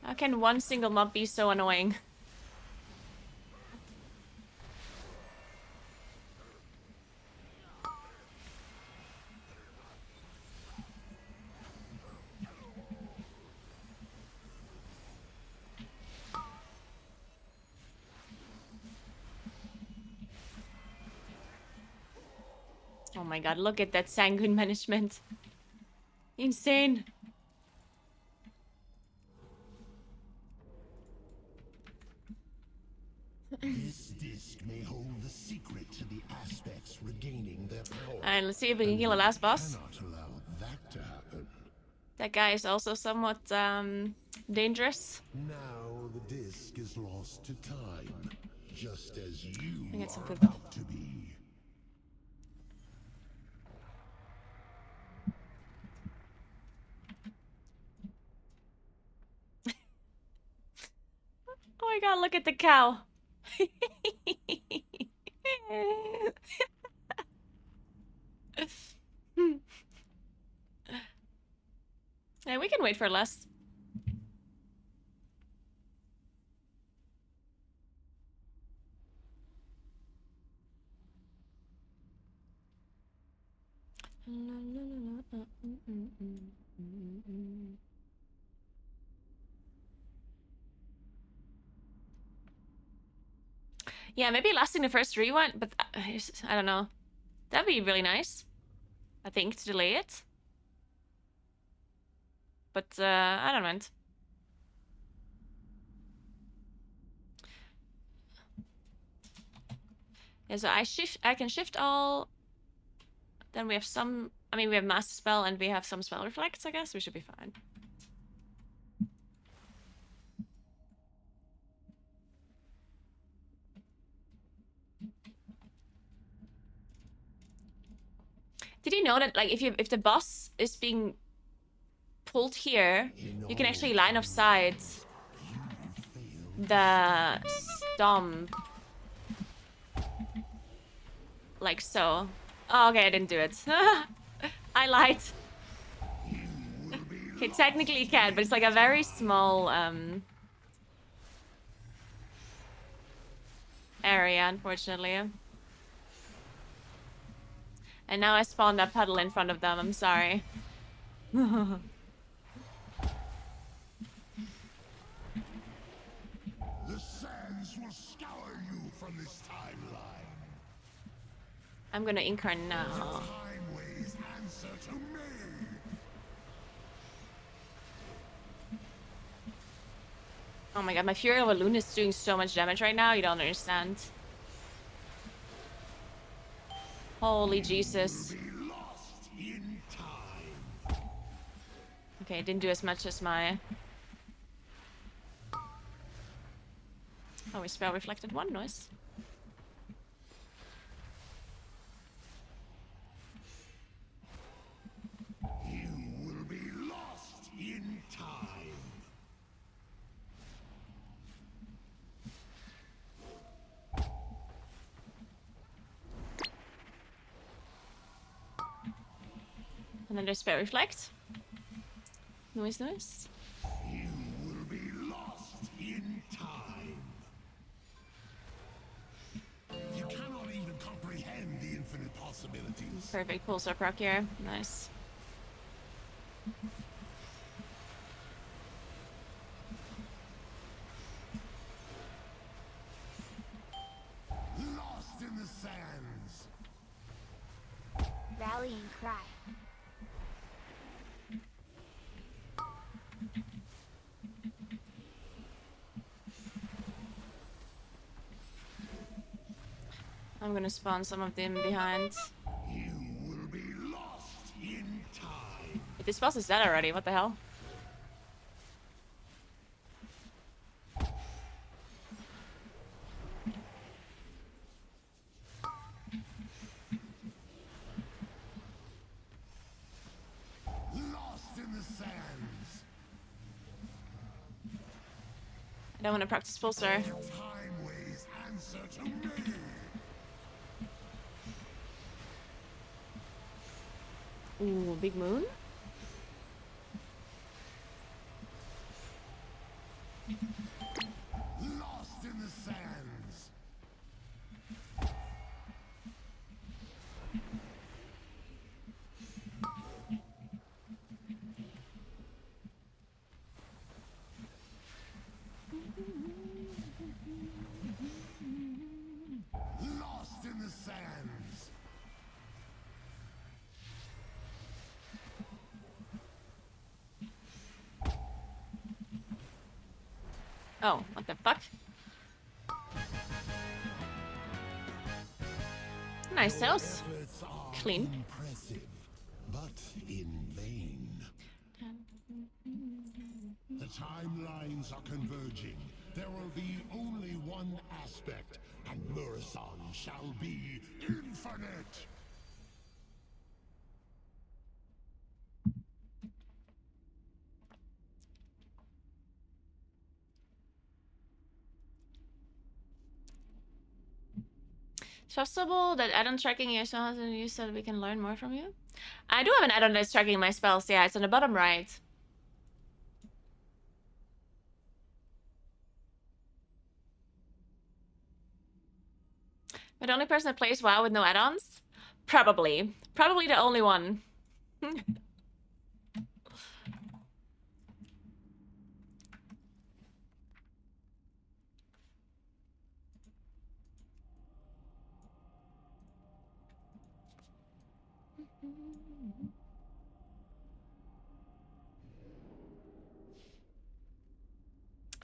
How can one single mob be so annoying? Oh my god, look at that Sanguine management. Insane. This disc may hold the secret to the aspects regaining their power. And let's see if we can kill the last boss. Cannot allow that to happen. That guy is also somewhat dangerous. Now the disc is lost to time, just as you I get some are food. about to be. Oh my god, look at the cow. Yeah, we can wait for less. Yeah, maybe lasting the first rewind, but I don't know. That'd be really nice, I think, to delay it. But I don't mind. Yeah, so I can shift all. Then we have some, I mean, we have Master Spell and we have some Spell Reflects, I guess. We should be fine. Did you know that, like, if the boss is being pulled here, you can actually line of sight the stomp. Like so. Oh, okay, I didn't do it. I lied. Okay, technically you can, but it's like a very small area, unfortunately. And now I spawned that puddle in front of them. I'm sorry. The sands will scour you from this timeline. I'm gonna incarn now. Timeways answer to me. Oh my god, my Fury of Loon is doing so much damage right now, you don't understand. Holy Jesus. Be lost in time. Okay, it didn't do as much as my... Oh, we spell reflected one noise. You will be lost in time. And then there's spell reflect. Noise, noise. You will be lost in time. You cannot even comprehend the infinite possibilities. Perfect pulsar proc here. Nice. Lost in the sands. Rallying cry. I'm gonna spawn some of them behind. You will be lost in time. But this boss is dead already, what the hell? Lost in the sands. I don't want to practice pulsar. Timeways answer to me. Ooh, big moon? Lost in the sands. Lost in the sands. Oh, what the fuck? Nice house. Efforts are Clean. impressive, but in vain. The timelines are converging. There will be only one aspect, and Murison shall be infinite. It's possible that add-on tracking your spells and you said we can learn more from you? I do have an add-on that's tracking my spells, yeah, it's on the bottom right. But the only person that plays WoW with no add-ons? Probably. Probably the only one.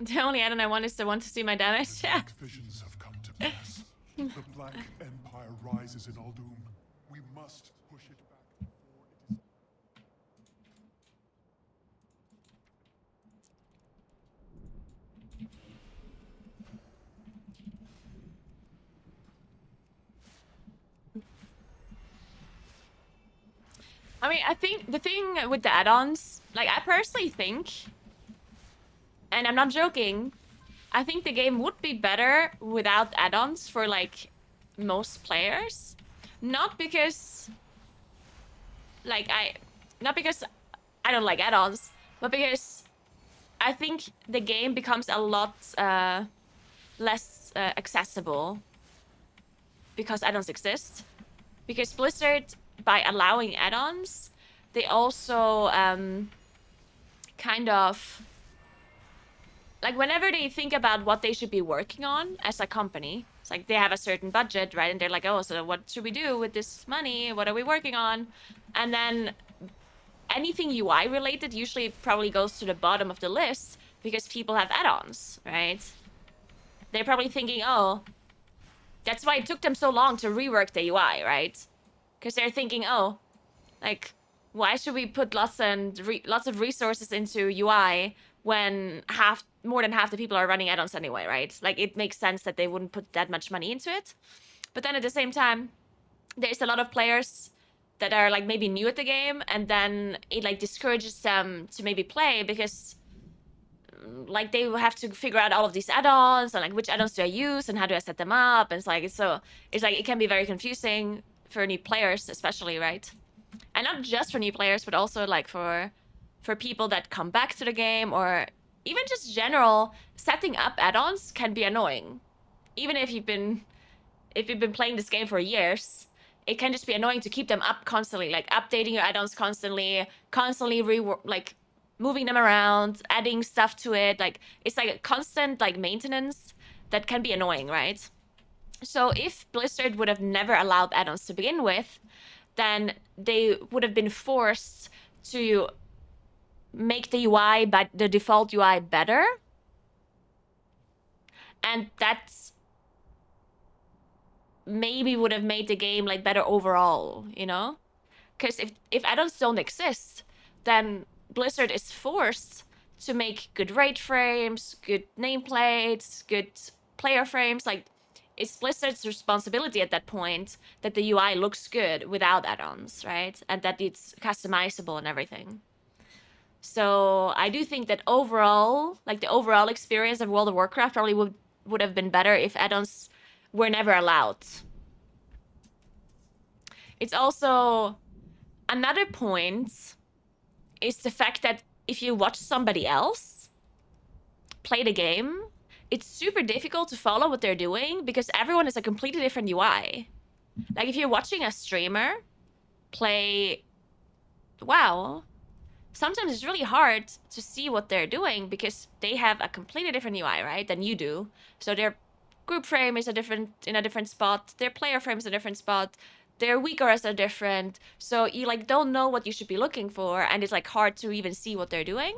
The only add-on I want is the one to see my damage. The dark visions have come to pass. The Black Empire rises in Aldum. We must push it back before it is. I mean, I think the thing with the add-ons, like, I personally think, and I'm not joking, I think the game would be better without add-ons for, like, most players. Not because, like, not because I don't like add-ons, but because I think the game becomes a lot less accessible because add-ons exist. Because Blizzard, by allowing add-ons, they also kind of, like, whenever they think about what they should be working on as a company, it's like they have a certain budget, right? And they're like, oh, so what should we do with this money? What are we working on? And then anything UI related usually probably goes to the bottom of the list because people have add-ons, right? They're probably thinking, oh, that's why it took them so long to rework the UI, right? Because they're thinking, oh, like, why should we put lots of resources into UI when more than half the people are running add-ons anyway, right? Like, it makes sense that they wouldn't put that much money into it. But then at the same time, there's a lot of players that are, like, maybe new at the game, and then it, like, discourages them to maybe play because, like, they have to figure out all of these add-ons and, like, which add-ons do I use and how do I set them up? And it's like it can be very confusing for new players, especially, right? And not just for new players, but also, like, for people that come back to the game, or even just general setting up add-ons can be annoying. Even if you've been playing this game for years, it can just be annoying to keep them up constantly, like updating your add-ons constantly like moving them around, adding stuff to it. Like, it's like a constant, like, maintenance that can be annoying, right? So if Blizzard would have never allowed add-ons to begin with, then they would have been forced to make the UI, but the default UI better. And that's maybe would have made the game, like, better overall, you know? Because if add-ons don't exist, then Blizzard is forced to make good raid frames, good nameplates, good player frames. Like, it's Blizzard's responsibility at that point that the UI looks good without add-ons, right? And that it's customizable and everything. So I do think that overall, like, the overall experience of World of Warcraft probably would have been better if add-ons were never allowed. It's also another point is the fact that if you watch somebody else play the game, it's super difficult to follow what they're doing because everyone is a completely different UI. Like, if you're watching a streamer play WoW, sometimes it's really hard to see what they're doing because they have a completely different UI, right, than you do. So their group frame is in a different spot. Their player frame is a different spot. Their weak auras are different. So you, like, don't know what you should be looking for, and it's, like, hard to even see what they're doing.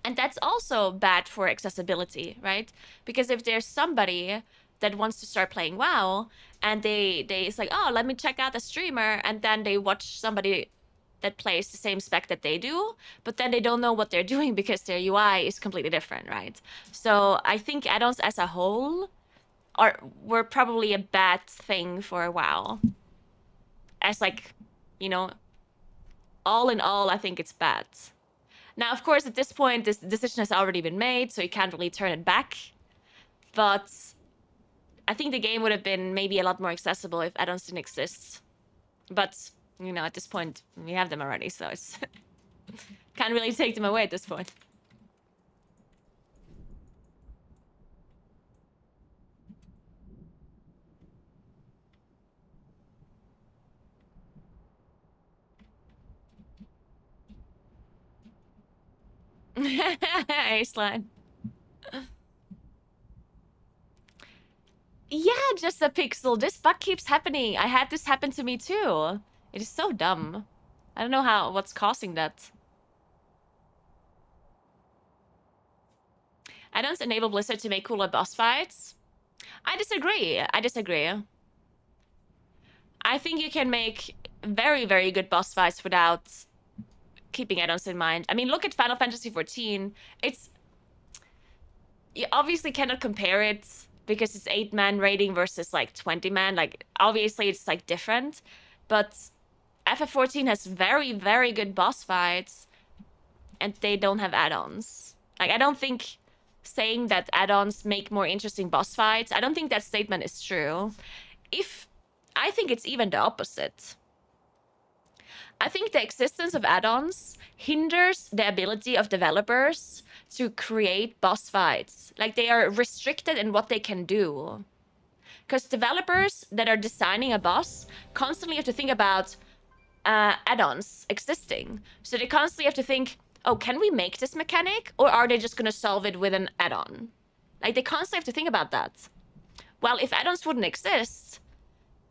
And that's also bad for accessibility, right? Because if there's somebody that wants to start playing WoW, and it's like, oh, let me check out a streamer, and then they watch somebody that plays the same spec that they do, but then they don't know what they're doing because their UI is completely different, right? So I think add-ons as a whole were probably a bad thing for WoW. As, like, you know, all in all, I think it's bad. Now, of course, at this point, this decision has already been made, so you can't really turn it back. But I think the game would have been maybe a lot more accessible if add-ons didn't exist. But, you know, at this point, we have them already, so it's can't really take them away at this point. Aceline. Yeah, just a pixel. This bug keeps happening. I had this happen to me too. It is so dumb. I don't know what's causing that. Add-ons enable Blizzard to make cooler boss fights. I disagree. I think you can make very, very good boss fights without keeping add-ons in mind. I mean, look at Final Fantasy XIV. You obviously cannot compare it because it's 8-man raiding versus like 20-man. Like, obviously it's like different, but FF14 has very, very good boss fights and they don't have add-ons. Like, I don't think saying that add-ons make more interesting boss fights, I don't think that statement is true. I think it's even the opposite. I think the existence of add-ons hinders the ability of developers to create boss fights. Like, they are restricted in what they can do. Because developers that are designing a boss constantly have to think about add-ons existing. So they constantly have to think, oh, can we make this mechanic? Or are they just going to solve it with an add-on? Like, they constantly have to think about that. Well, if add-ons wouldn't exist,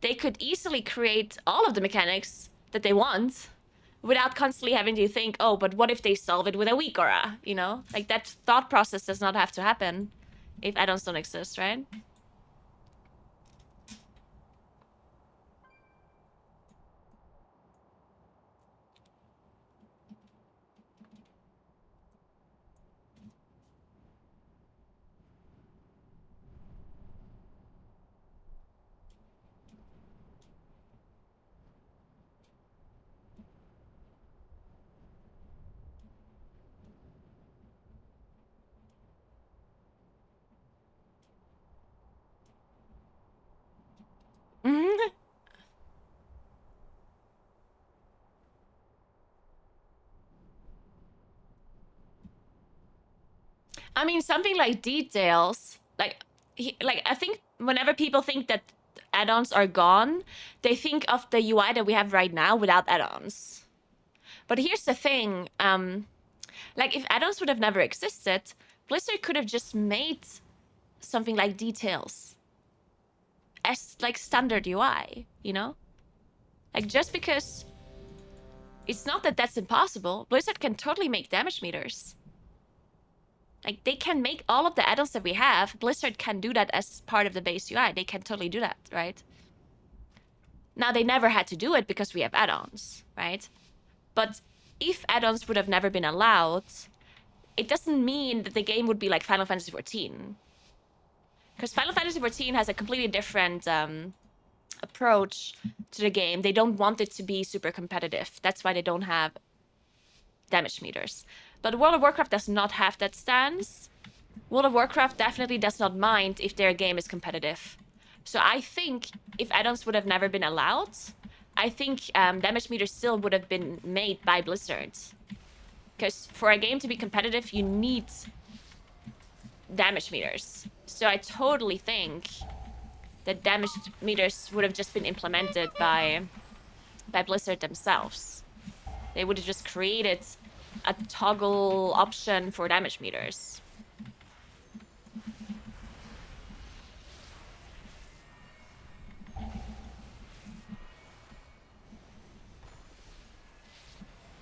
they could easily create all of the mechanics that they want without constantly having to think, oh, but what if they solve it with a weak aura, you know? Like, that thought process does not have to happen if add-ons don't exist, right? I mean, something like details, like I think whenever people think that add-ons are gone, they think of the UI that we have right now without add-ons. But here's the thing, like, if add-ons would have never existed, Blizzard could have just made something like details as, like, standard UI, you know? Like, just because it's not that that's impossible, Blizzard can totally make damage meters. Like, they can make all of the add-ons that we have. Blizzard can do that as part of the base UI. They can totally do that, right? Now, they never had to do it because we have add-ons, right? But if add-ons would have never been allowed, it doesn't mean that the game would be like Final Fantasy XIV. Because Final Fantasy XIV has a completely different approach to the game. They don't want it to be super competitive. That's why they don't have damage meters. But World of Warcraft does not have that stance. World of Warcraft definitely does not mind if their game is competitive. So I think if add-ons would have never been allowed, I think damage meters still would have been made by Blizzard. Because for a game to be competitive, you need damage meters. So I totally think that damage meters would have just been implemented by Blizzard themselves. They would have just created a toggle option for damage meters.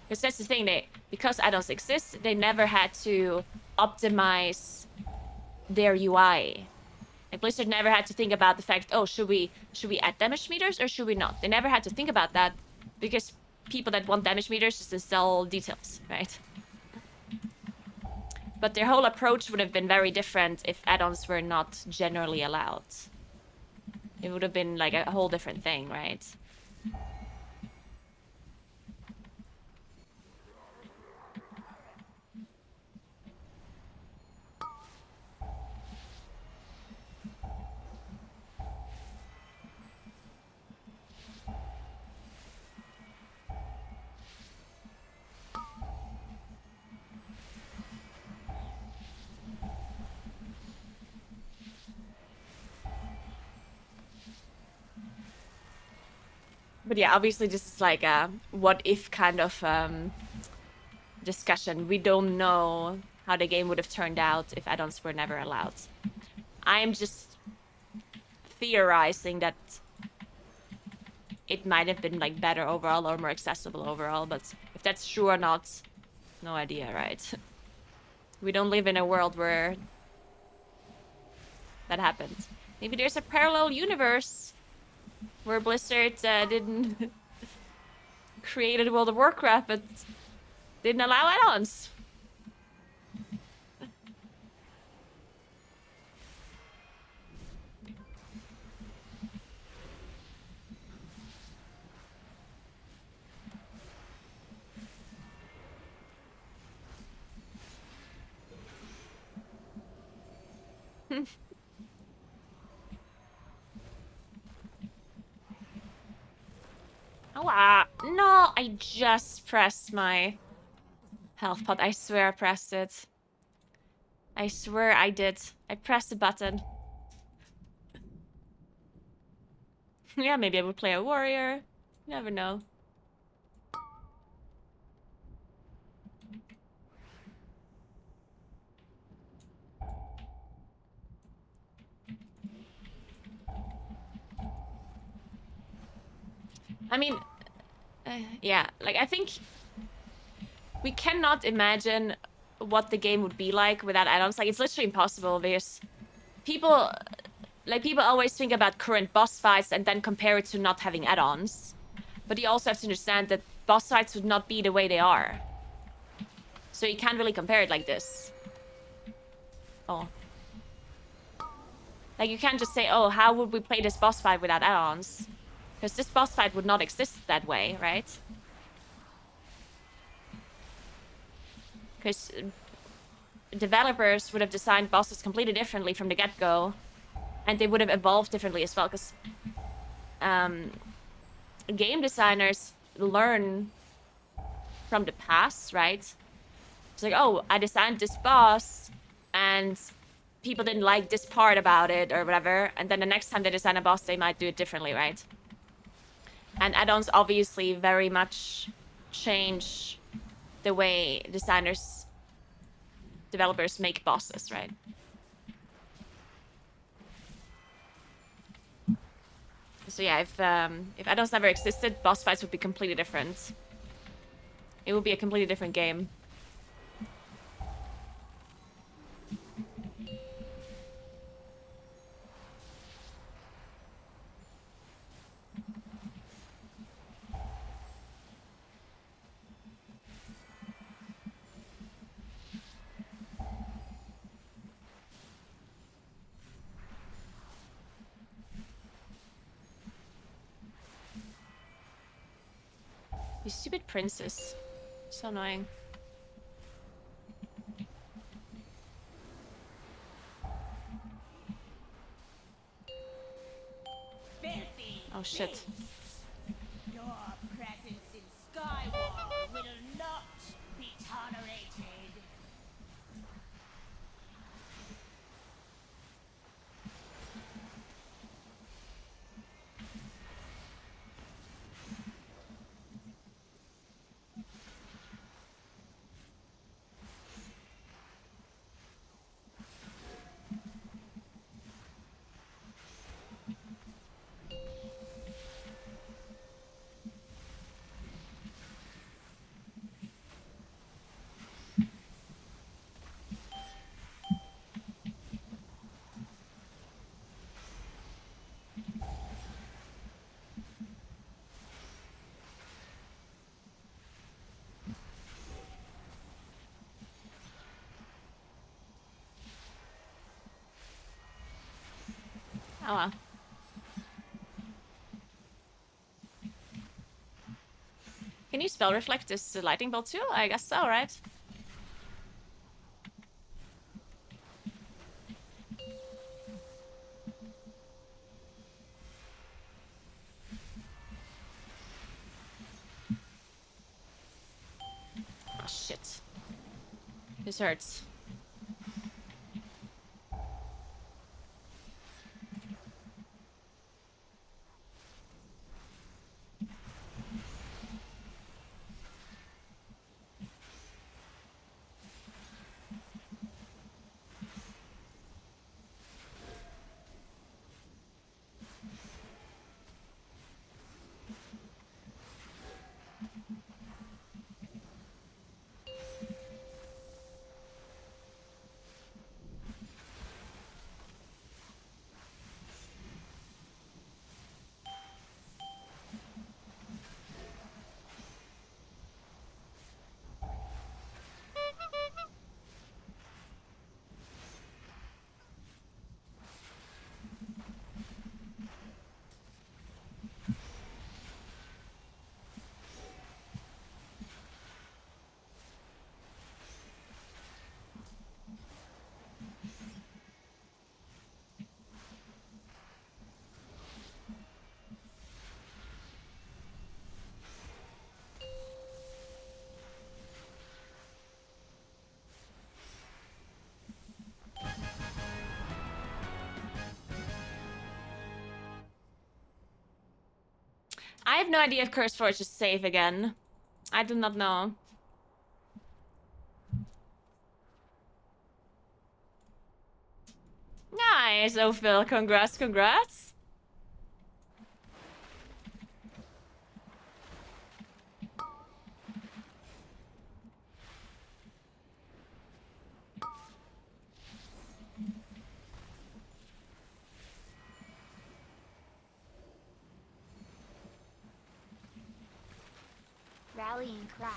Because that's the thing, because add-ons exist, they never had to optimize their UI. Like, Blizzard never had to think about the fact, oh, should we add damage meters or should we not? They never had to think about that because people that want damage meters just install details, right? But their whole approach would have been very different if add-ons were not generally allowed. It would have been like a whole different thing, right? But yeah, obviously this is like a what if kind of discussion. We don't know how the game would have turned out if add-ons were never allowed. I'm just theorizing that it might have been like better overall or more accessible overall, but if that's true or not, no idea, right? We don't live in a world where that happens. Maybe there's a parallel universe where Blizzard didn't created World of Warcraft but didn't allow add-ons. Oh, no, I just pressed my health pot. I swear I pressed it. I swear I did. I pressed the button. Yeah, maybe I would play a warrior. You never know. I mean, yeah, like I think we cannot imagine what the game would be like without add-ons. Like it's literally impossible because people always think about current boss fights and then compare it to not having add-ons. But you also have to understand that boss fights would not be the way they are. So you can't really compare it like this. Oh. Like you can't just say, oh, how would we play this boss fight without add-ons? Because this boss fight would not exist that way, right? Because developers would have designed bosses completely differently from the get-go. And they would have evolved differently as well. Because game designers learn from the past, right? It's like, oh, I designed this boss and people didn't like this part about it or whatever. And then the next time they design a boss, they might do it differently, right? And add-ons obviously very much change the way developers make bosses, right? So yeah, if add-ons never existed, boss fights would be completely different. It would be a completely different game. You stupid princess. So annoying. Oh shit. Your presence in Skyward will not be tolerated. Oh well. Can you spell reflect this lightning bolt too? I guess so, right? Oh shit. This hurts. have no idea if Curse Forge is safe again. I do not know. Nice, Ophil. Congrats, congrats. Rallying cry.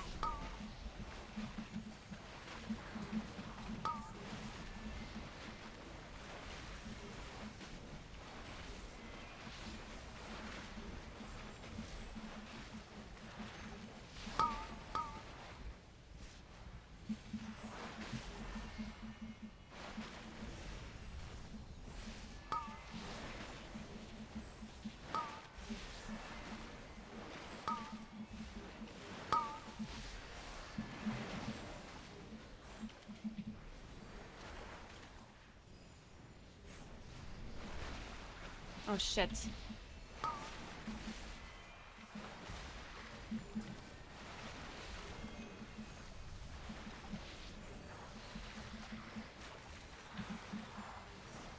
Oh shit.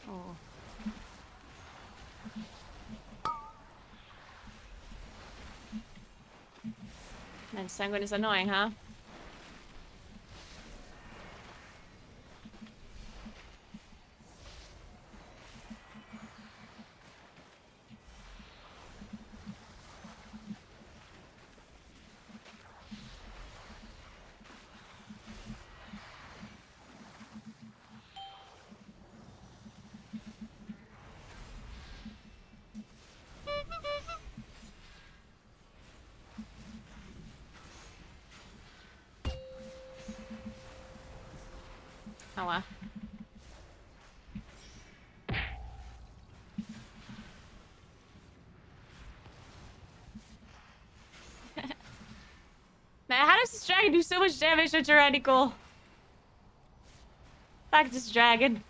Oh. Man, Sanguine is annoying, huh? Oh well. Man, how does this dragon do so much damage to Tyrannical? Fuck this dragon.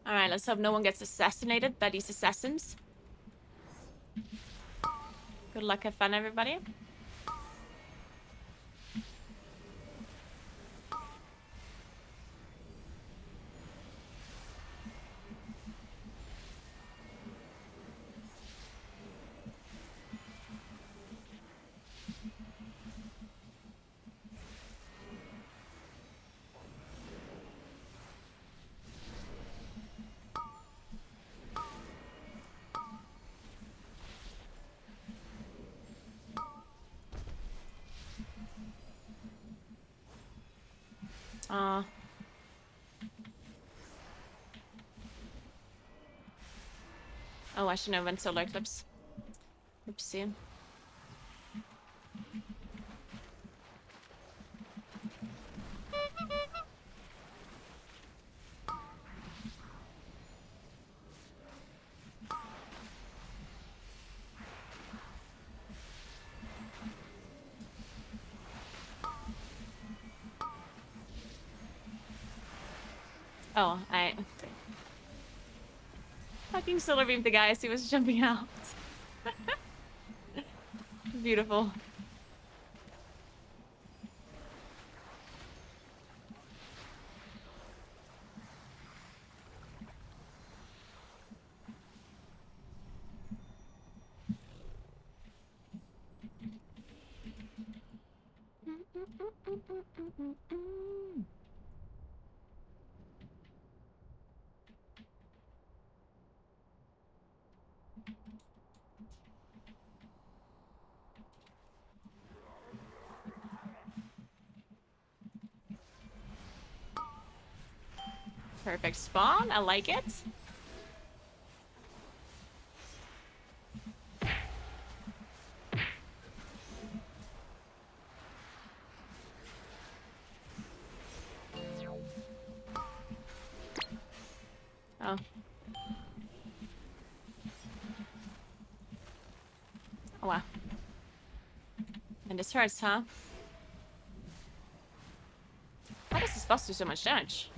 Alright, let's hope no one gets assassinated by these assassins. Good luck, have fun, everybody. Aw. Oh, I shouldn't have went solar eclipse. Oopsie. Oh, I fucking solar beamed the guy as he was jumping out. Beautiful. Perfect spawn. I like it. Oh. Oh wow. And this hurts, huh? How does this boss do so much damage?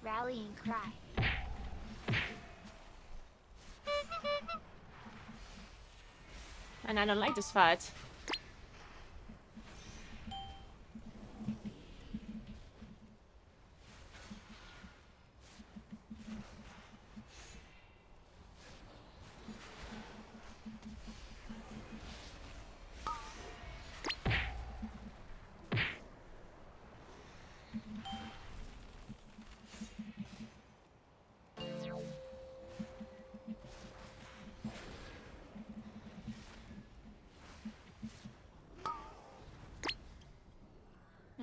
Rallying cry. And I don't like this fight.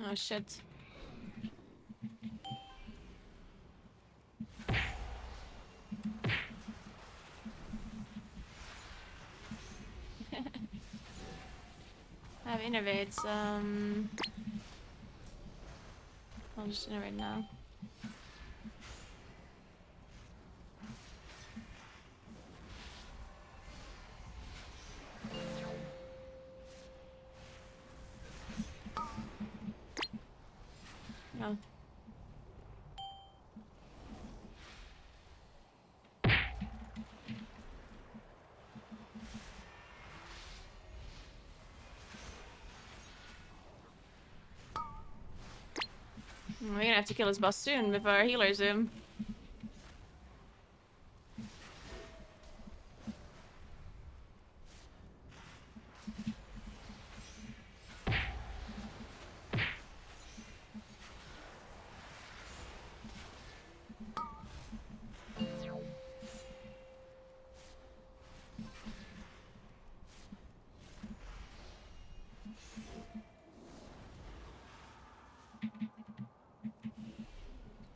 Oh shit. I have innervates. I'll just innervate now. No. We're gonna have to kill this boss soon before our healers zoom.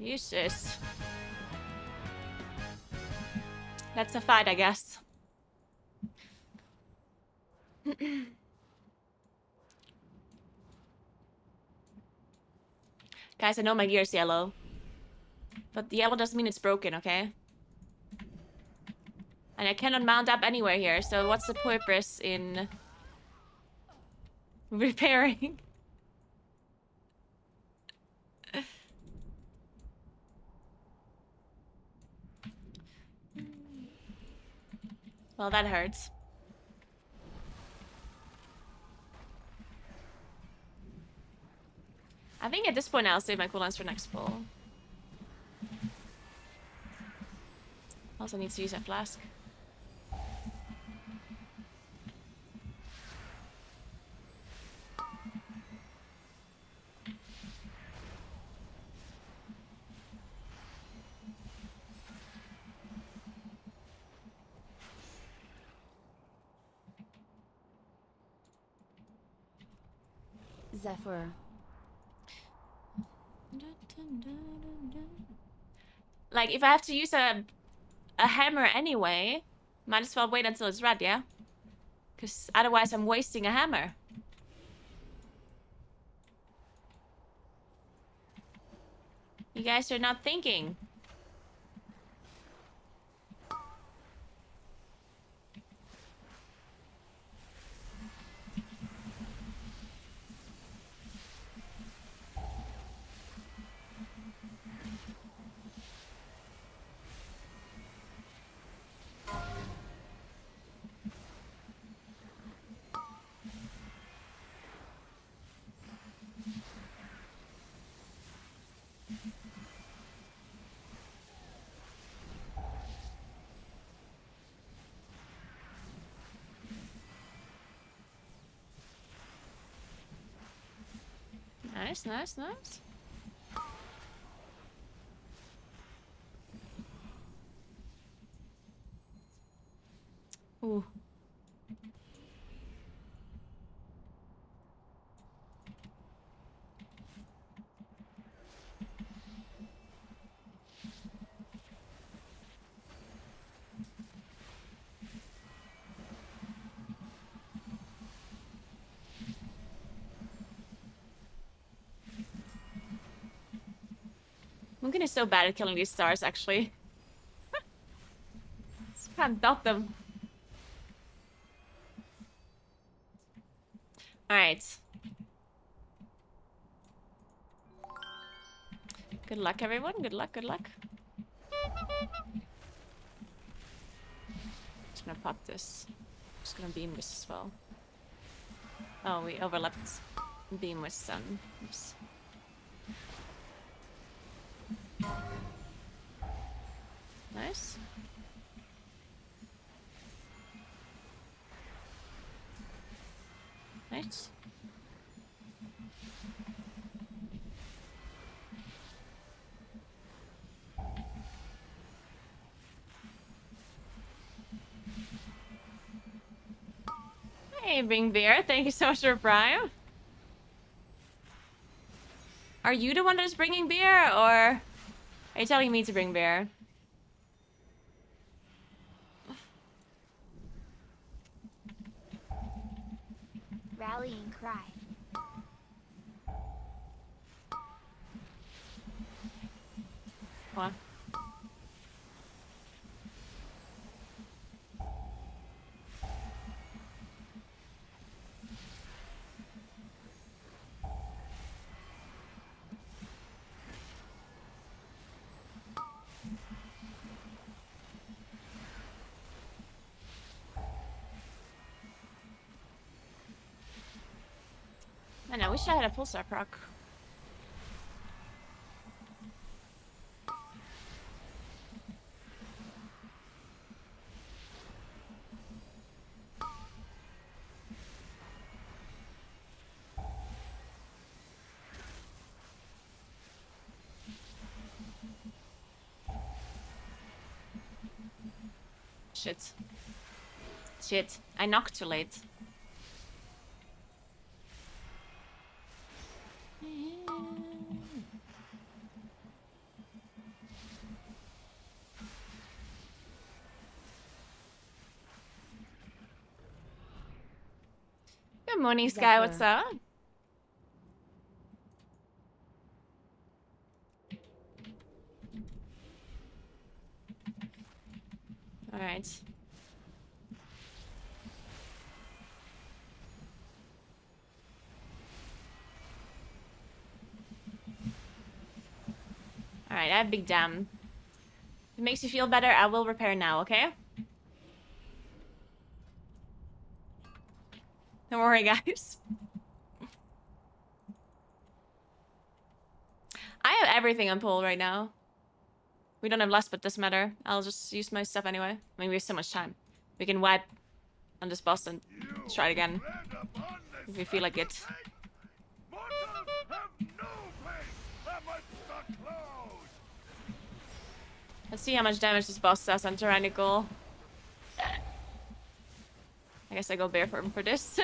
Jesus. That's a fight, I guess. Guys, I know my gear's yellow. But the yellow doesn't mean it's broken, okay? And I cannot mount up anywhere here, so what's the purpose in repairing? Well, that hurts. I think at this point I'll save my cooldowns for next pull. Also needs to use a flask. Zephyr. Like, if I have to use a hammer anyway, might as well wait until it's red, yeah? Because otherwise I'm wasting a hammer. You guys are not thinking. Nice, nice, nice. Ooh. Munkin is so bad at killing these stars, actually. Just can't dot them. Alright. Good luck, everyone. Good luck, good luck. Just gonna pop this. Just gonna beam this as well. Oh, we overlapped beam with sun. Oops. Nice. Nice. Hey, Bring Beer. Thank you so much for Prime. Are you the one that's bringing beer, or are you telling me to bring beer? Rallying cry. What? Man, I wish I had a pulsar proc. Shit. Shit. I knocked too late. Good morning, Sky. What's up? All right. All right, I have big dam. If it makes you feel better, I will repair now, okay? Don't worry, guys. I have everything on pull right now. We don't have less, but doesn't matter. I'll just use my stuff anyway. I mean, we have so much time. We can wipe on this boss and try it again if we feel like it. Let's see how much damage this boss does on Tyrannical. I guess I go bare for him for this.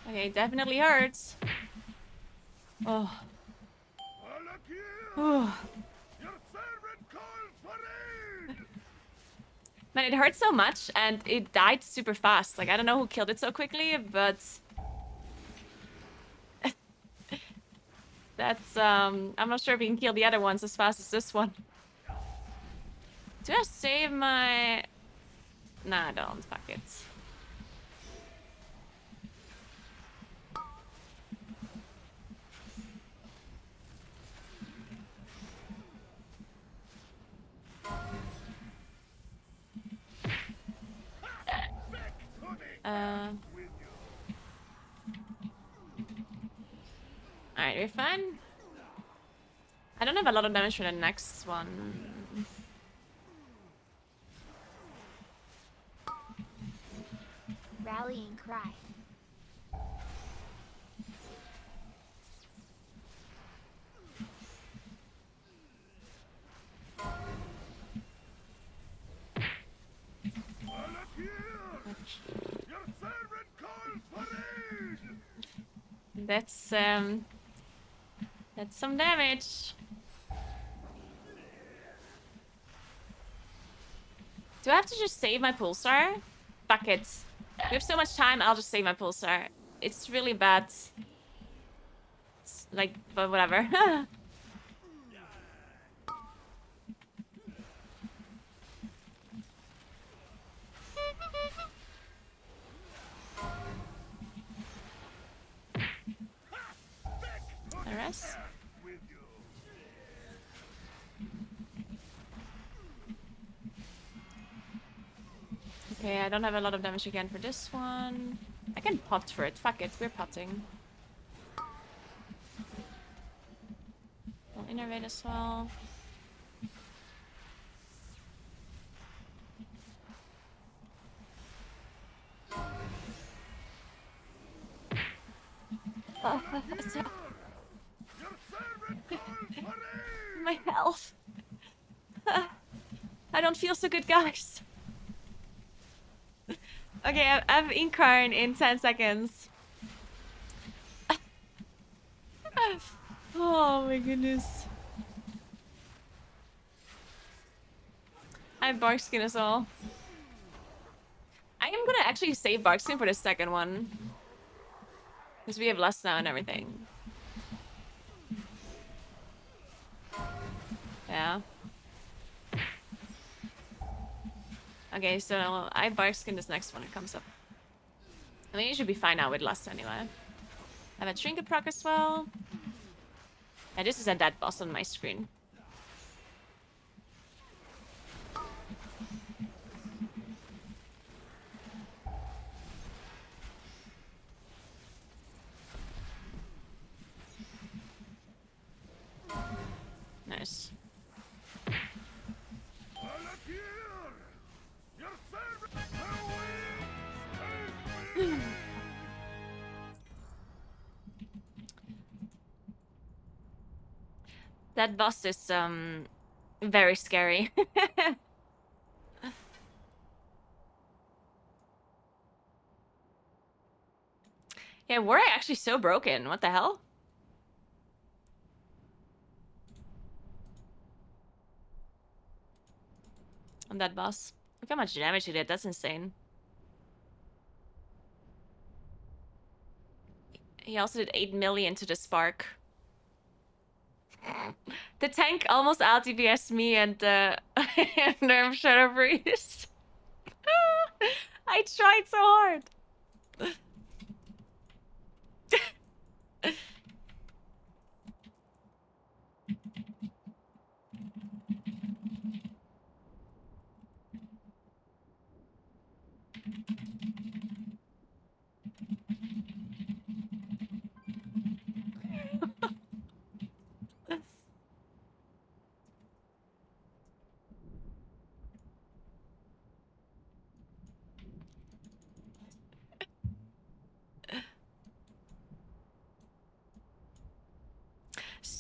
Okay, definitely hurts. Oh. Man, it hurts so much, and it died super fast. Like, I don't know who killed it so quickly, but... that's, I'm not sure if you can kill the other ones as fast as this one. Do I save my... Nah, I don't. Fuck it. Alright, we're fine. I don't have a lot of damage for the next one. rallying cry. Your servant calls for aid! That's some damage. Do I have to just save my pulsar? Fuck it. We have so much time, I'll just save my pulsar. It's really bad. It's like, but whatever. The rest? Okay, I don't have a lot of damage again for this one. I can pot for it. Fuck it, we're potting. I'll innervate as well. Oh, my health. I don't feel so good, guys. Okay, I have Incarn in 10 seconds. Oh my goodness. I have Barkskin as well. I am gonna actually save Barkskin for the second one. Because we have less now and everything. Yeah. Okay, so I Barkskin this next one. It comes up. I mean, you should be fine now with less anyway. I have a Trinket proc as well. Yeah, this is a dead boss on my screen. Nice. That boss is very scary. Yeah, we're actually so broken. What the hell? On that boss. Look how much damage he did. That's insane. He also did 8 million to the spark. The tank almost out DPS me and Nerf Shadow Priest. I tried so hard.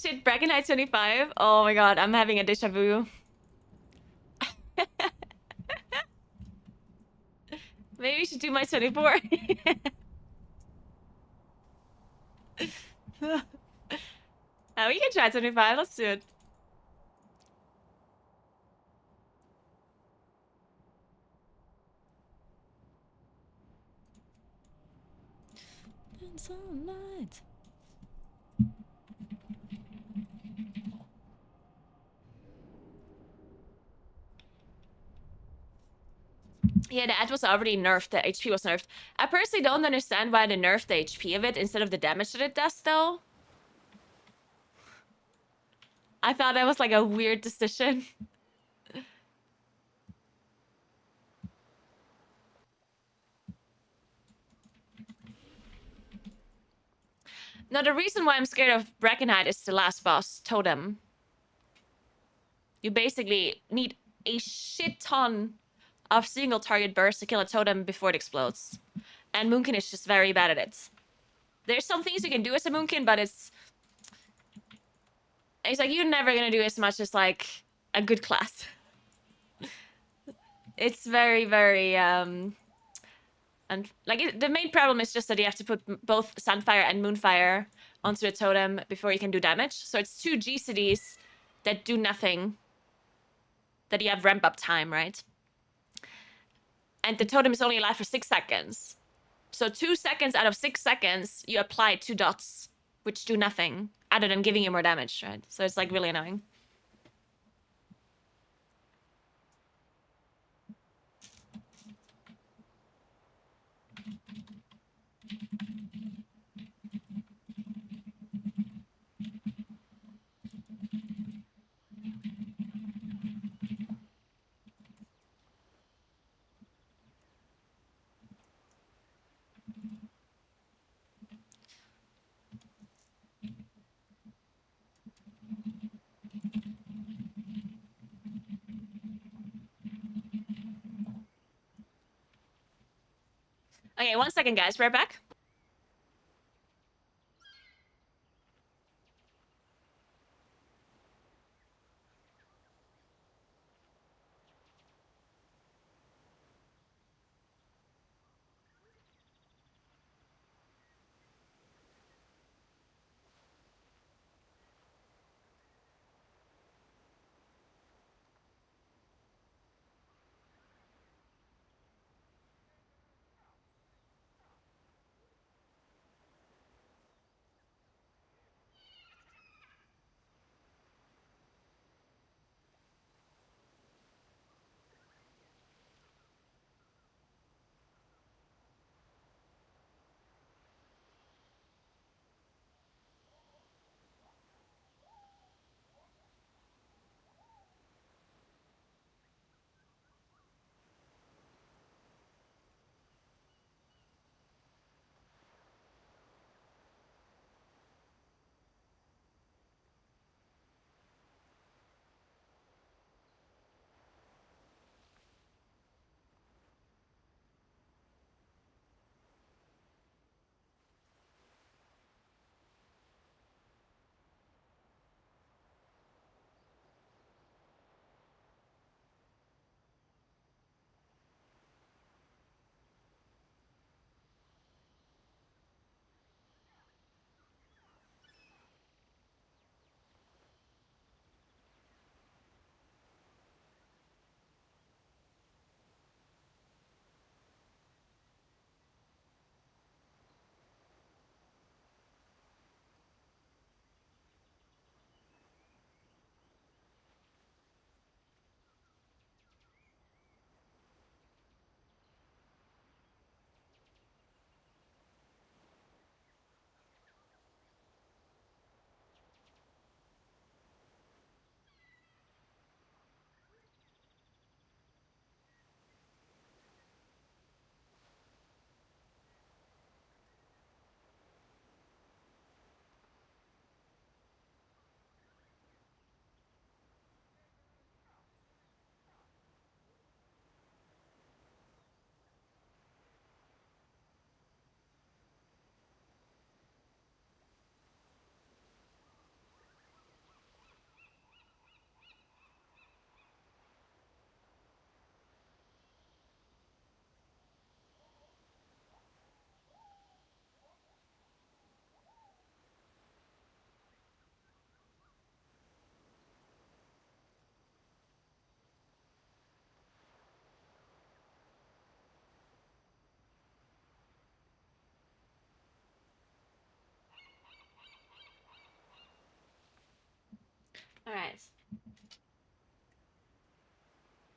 Shit, Bracken Knight 25? Oh my god, I'm having a deja vu. Maybe we should do my 24. We can try 25, let's do it. It's all night. Yeah, the ad was already nerfed. The HP was nerfed. I personally don't understand why they nerfed the HP of it instead of the damage that it does, though. I thought that was like a weird decision. No, the reason why I'm scared of Brackenhide is the last boss, Totem. You basically need a shit ton of single target bursts to kill a totem before it explodes. And Moonkin is just very bad at it. There's some things you can do as a Moonkin, but it's like you're never gonna do as much as like a good class. It's very, very and like the main problem is just that you have to put both Sunfire and Moonfire onto a totem before you can do damage. So it's 2 GCDs that do nothing. That you have ramp up time, right? And the totem is only alive for 6 seconds. So 2 seconds out of 6 seconds, you apply 2 dots, which do nothing other than giving you more damage, right? So it's like really annoying. Okay, 1 second, guys. Right back. All right.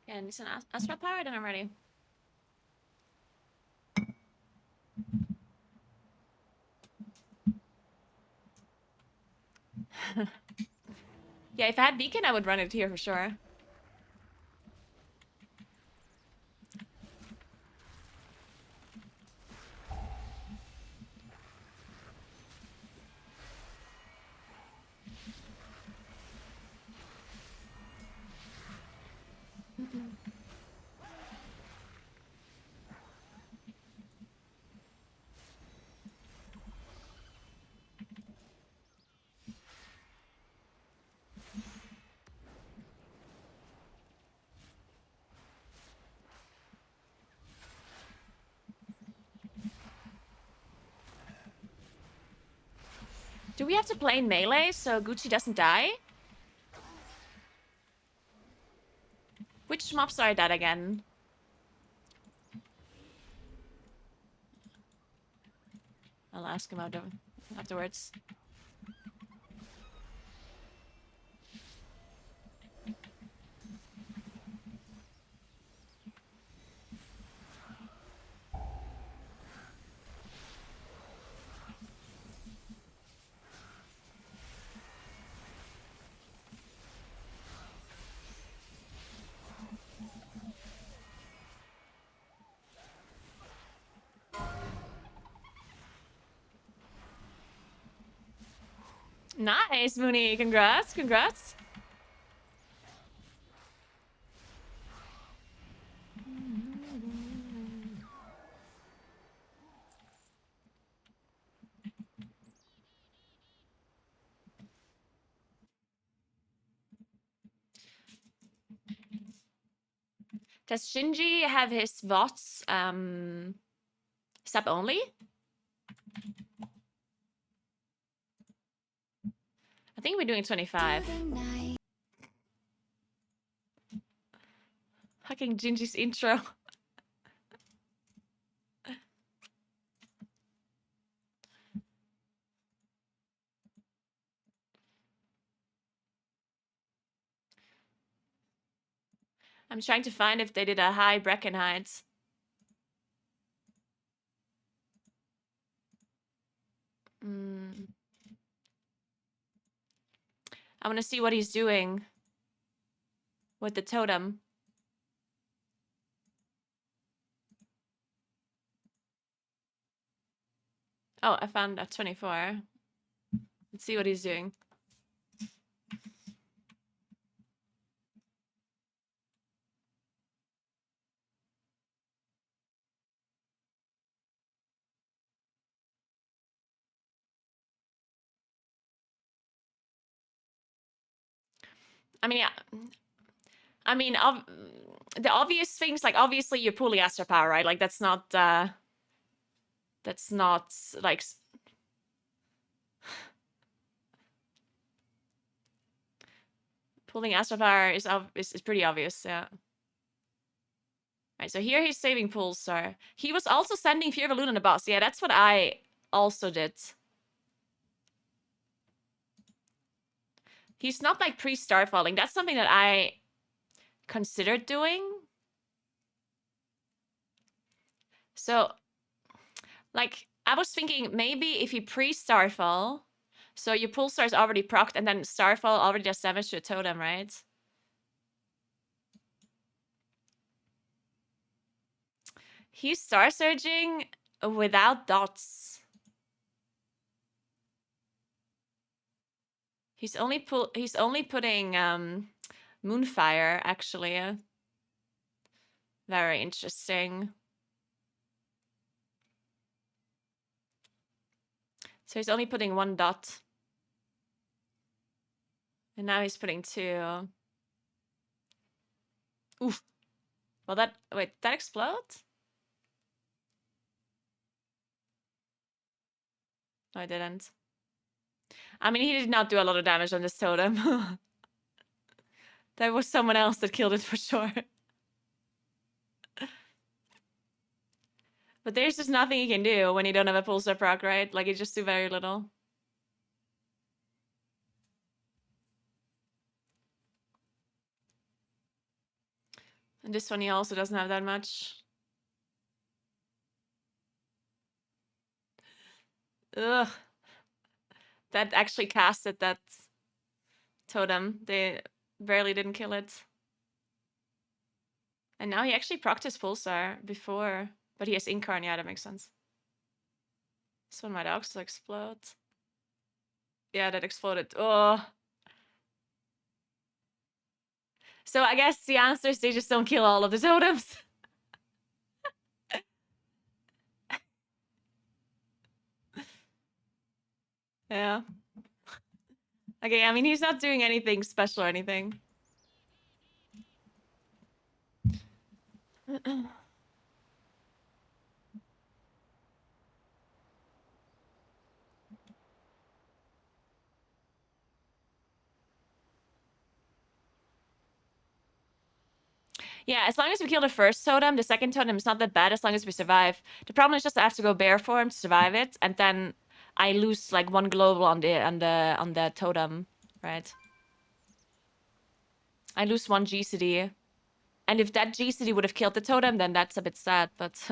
Yeah, and it's an astral power, then I'm ready. Yeah, if I had beacon, I would run it here for sure. Do we have to play in melee so Gucci doesn't die? Which mobs are that again? I'll ask him afterwards. Nice, Mooney. Congrats, congrats. Does Shinji have his VODs sub only? I think we're doing 25. Fucking Shinji's intro. I'm trying to find if they did a high Breckenheids. I want to see what he's doing with the totem. Oh, I found a 24. Let's see what he's doing. I mean, yeah. I mean, the obvious things, like, obviously you're pulling Astro Power, right? Like, that's not, like... Pulling Astro Power is pretty obvious, yeah. Right, so here he's saving Pulsar. He was also sending Fear of Elune on the boss. Yeah, that's what I also did. He's not, like, pre-starfalling. That's something that I considered doing. So, like, I was thinking maybe if you pre-starfall, so your Pulsar is already procced, and then starfall already does damage to a totem, right? He's Star Surging without dots. He's only putting Moonfire, actually. Very interesting. So he's only putting 1 dot. And now he's putting 2. Oof. Well, wait, that explode? No, it didn't. I mean, he did not do a lot of damage on this totem. There was someone else that killed it for sure. But there's just nothing you can do when you don't have a pulsar proc, right? Like, you just do very little. And this one he also doesn't have that much. Ugh. That actually casted that totem. They barely didn't kill it. And now he actually procced his pulsar before. But he has Incarn, yeah, that makes sense. This one might also explode. Yeah, that exploded. Oh. So I guess the answer is they just don't kill all of the totems. Yeah. Okay, I mean, he's not doing anything special or anything. Yeah, as long as we kill the first totem, the second totem is not that bad as long as we survive. The problem is just I have to go bear form to survive it, and then I lose like 1 global on the totem, right? I lose 1 GCD. And if that GCD would have killed the totem, then that's a bit sad, but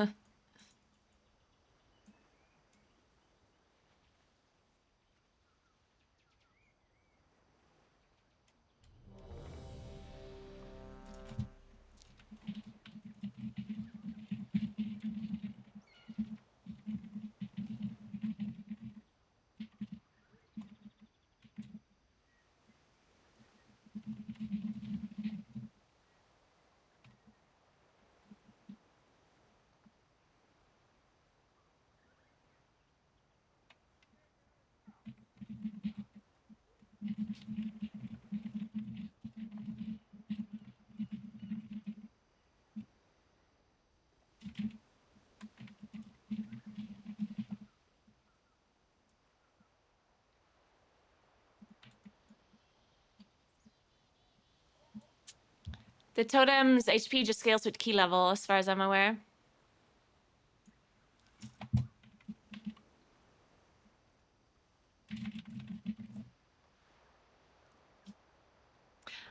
the totem's HP just scales with key level, as far as I'm aware.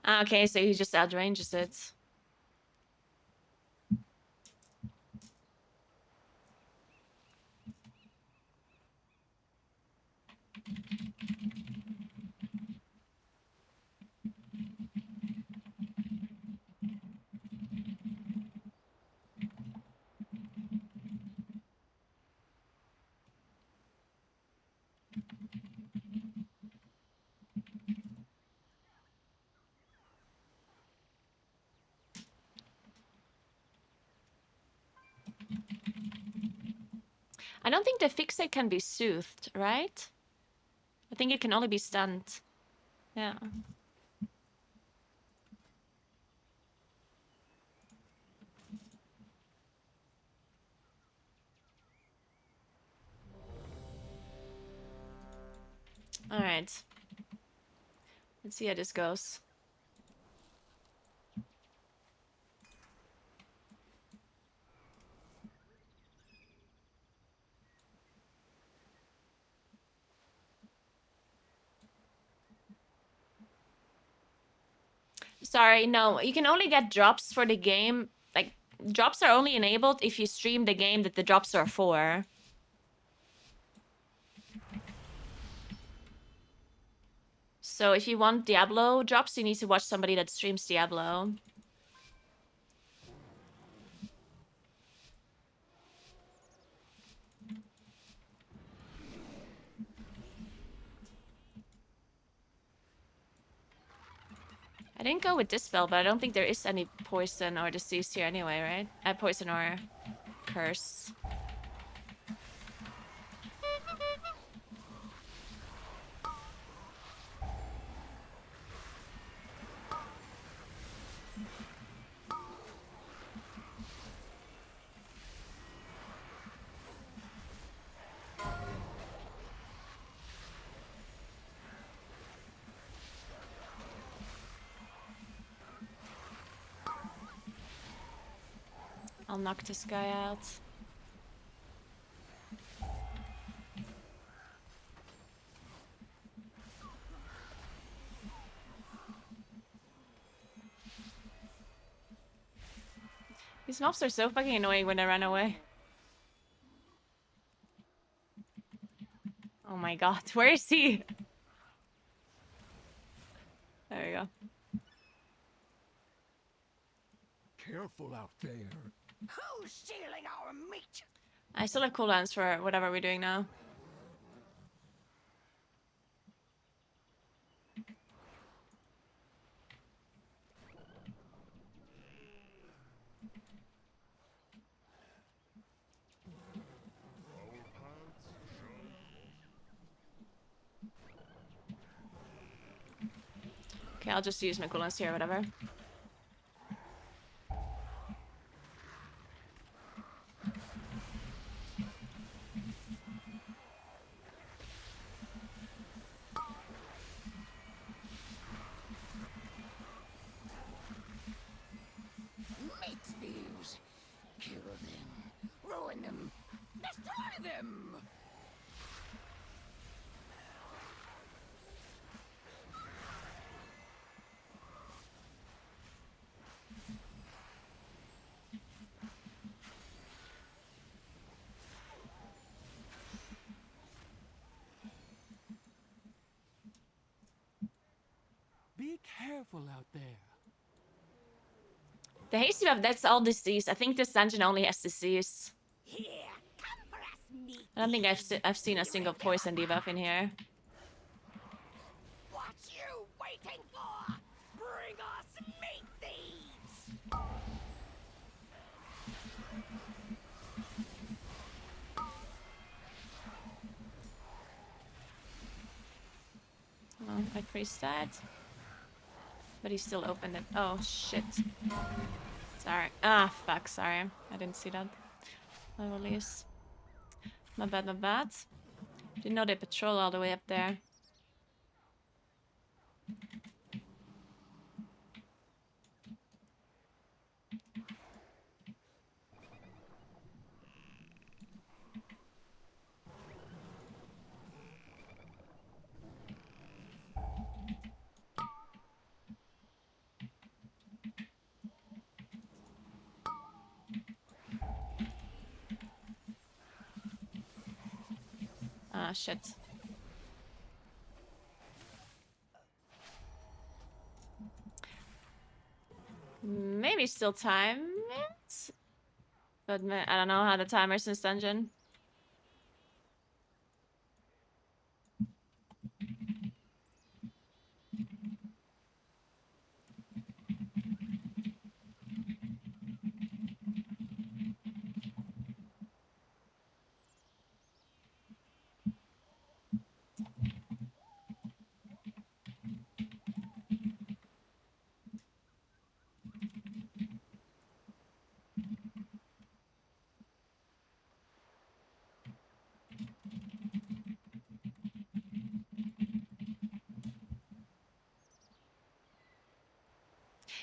Ah, okay, so he just outranges it. I don't think the fixate can be soothed, right? I think it can only be stunned. Yeah. Alright. Let's see how this goes. Sorry, no. You can only get drops for the game. Like, drops are only enabled if you stream the game that the drops are for. So if you want Diablo drops, you need to watch somebody that streams Diablo. I didn't go with Dispel, but I don't think there is any poison or disease here anyway, right? Poison or curse. I'll knock this guy out. These mobs are so fucking annoying when they run away. Oh my god, where is he? There we go. Careful out there. Who's stealing our meat? I still have cooldowns for whatever we're doing now. Okay, I'll just use my cooldowns here or whatever. Be careful out there. The hasty buff, that's all disease. I think this dungeon only has disease. Here, come for us, meat. I don't think I've seen a single poison debuff in here. What you waiting for? Bring us meat thieves. Oh, my priest died. But he still opened it. Oh, shit. Sorry. Ah, fuck, sorry. I didn't see that. I release. My bad, my bad. Didn't know they patrol all the way up there. Ah, shit. Maybe still time it? But I don't know how the timer's in this dungeon.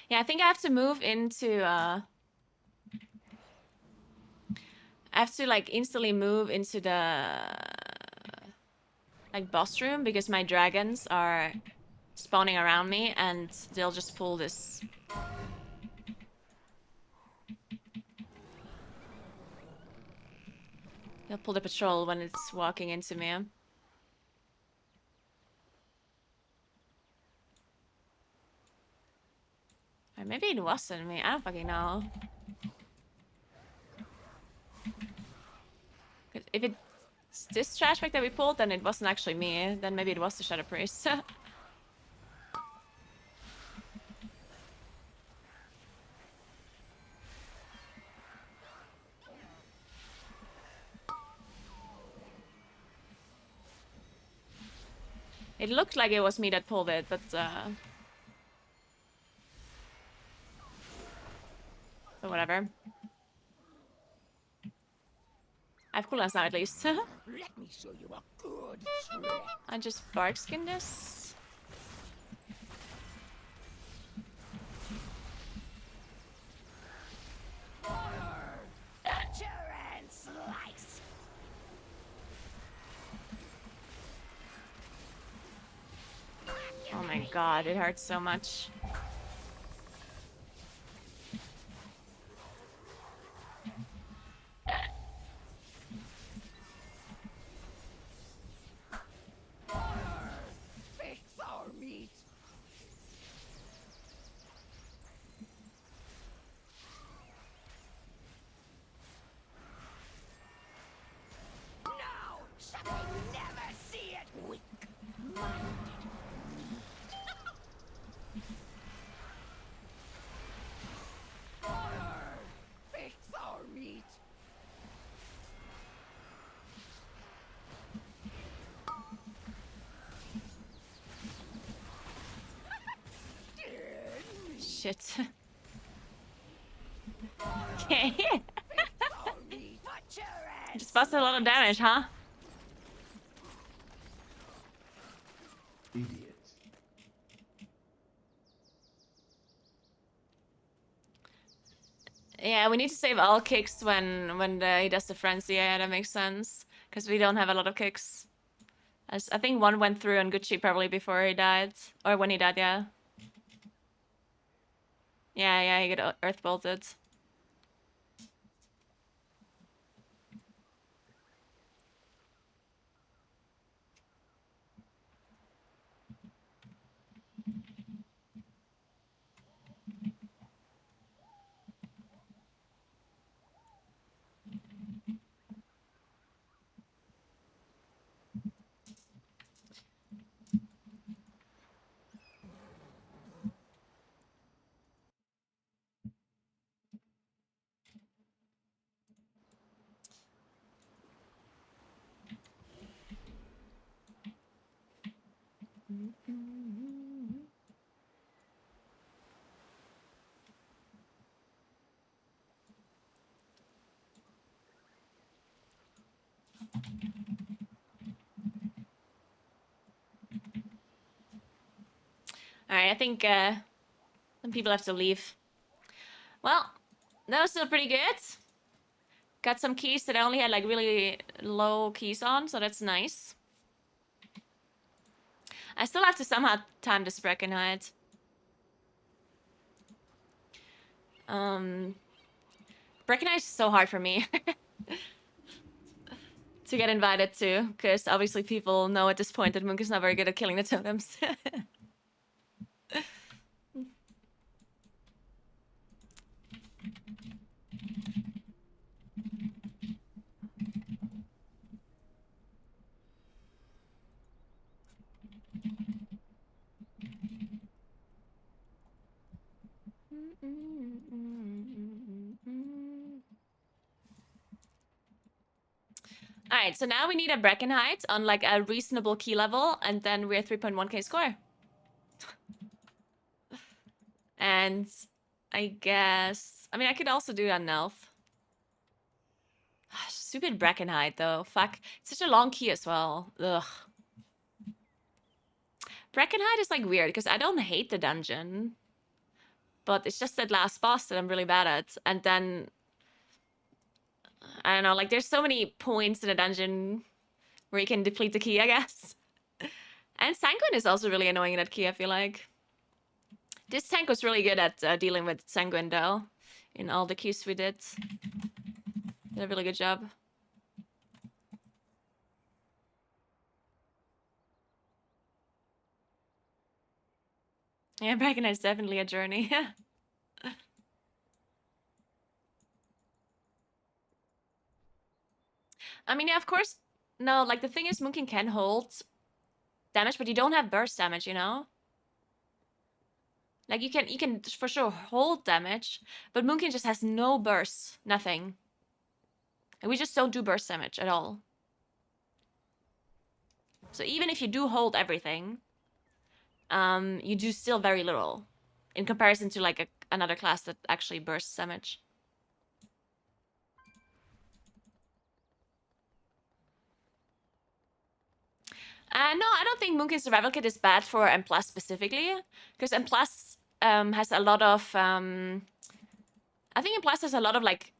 Yeah, I think I have to move into, I have to, like, instantly move into the, like, boss room because my dragons are spawning around me and they'll just pull this. They'll pull the patrol when it's walking into me. Or maybe it wasn't me. I don't fucking know. If it's this trash bag that we pulled, then it wasn't actually me. Then maybe it was the Shadow Priest. It looked like it was me that pulled it, but whatever. I have cooldowns now at least. Let me show you a good trick. I just bark skin this. Butcher and slice. Oh my god, it hurts so much. Fix our meat. No, shall they never see it. Weak-minded. Fix our meat. Shit. Okay. Just busted a lot of damage, huh? Yeah, we need to save all kicks when he does the frenzy. Yeah, that makes sense. Because we don't have a lot of kicks. I think one went through on Gucci probably before he died. Or when he died, yeah. Yeah, he got earth bolted. Alright, I think some people have to leave. Well, that was still pretty good. Got some keys that I only had like really low keys on, so that's nice. I still have to somehow time this Breckenhead. Breckenhead is so hard for me to get invited to, because obviously people know at this point that Moonk is not very good at killing the totems. Alright, so now we need a Breckenhead on like a reasonable key level, and then we're 3.1k score. And I guess... I mean, I could also do a Nelf. Stupid Breckenhead, though. Fuck. It's such a long key as well. Ugh. Breckenhead is like weird, because I don't hate the dungeon. But it's just that last boss that I'm really bad at. And then... I don't know, like there's so many points in a dungeon where you can deplete the key, I guess. And Sanguine is also really annoying in that key, I feel like. This tank was really good at dealing with Sanguine, though. In all the keys we did. Did a really good job. Yeah, Breckenhead is definitely a journey. I mean, yeah, of course. No, like the thing is, Moonkin can hold damage, but you don't have burst damage, you know? Like you can for sure hold damage, but Moonkin just has no burst, nothing. And we just don't do burst damage at all. So even if you do hold everything, you do still very little in comparison to like another class that actually bursts damage. No, I don't think Moonkin Survival Kit is bad for M+ specifically, because M+ has a lot of... I think M+ has a lot of, like,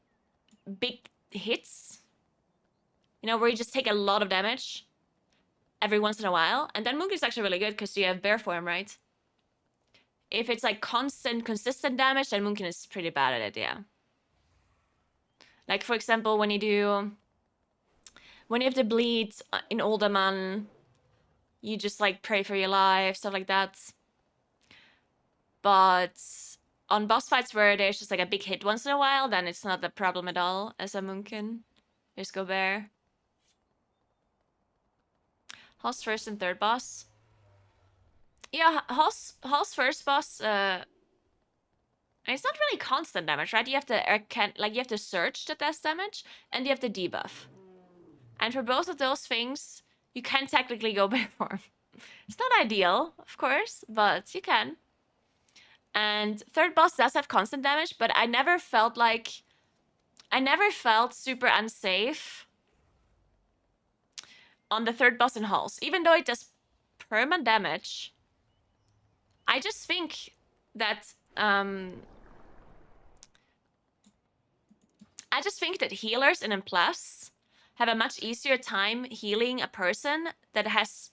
big hits. You know, where you just take a lot of damage every once in a while. And then Moonkin is actually really good, because you have Bear Form, right? If it's, like, consistent damage, then Moonkin is pretty bad at it, yeah. Like, for example, when you have to bleed in Olderman... You just, like, pray for your life, stuff like that. But on boss fights where there's just, like, a big hit once in a while, then it's not a problem at all as a Moonkin. Just go Bear. Hoss first and third boss. Yeah, Hoss first boss, and it's not really constant damage, right? You have to, you have to search that does damage, and you have to debuff. And for both of those things... You can technically go Bear Form. It's not ideal, of course, but you can. And third boss does have constant damage, but I never felt super unsafe on the third boss in Halls. Even though it does perma damage, I just think that healers in M+ have a much easier time healing a person that has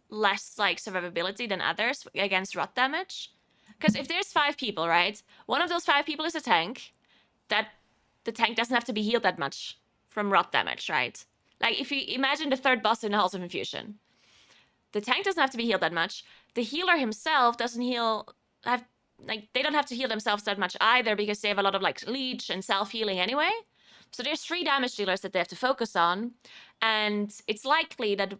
less, like, survivability than others against rot damage. Because if there's 5 people, right? One of those 5 people is a tank. That the tank doesn't have to be healed that much from rot damage, right? Like, if you imagine the third boss in the Halls of Infusion. The tank doesn't have to be healed that much. The healer himself doesn't they don't have to heal themselves that much either, because they have a lot of, like, leech and self-healing anyway. So there's 3 damage dealers that they have to focus on, and it's likely that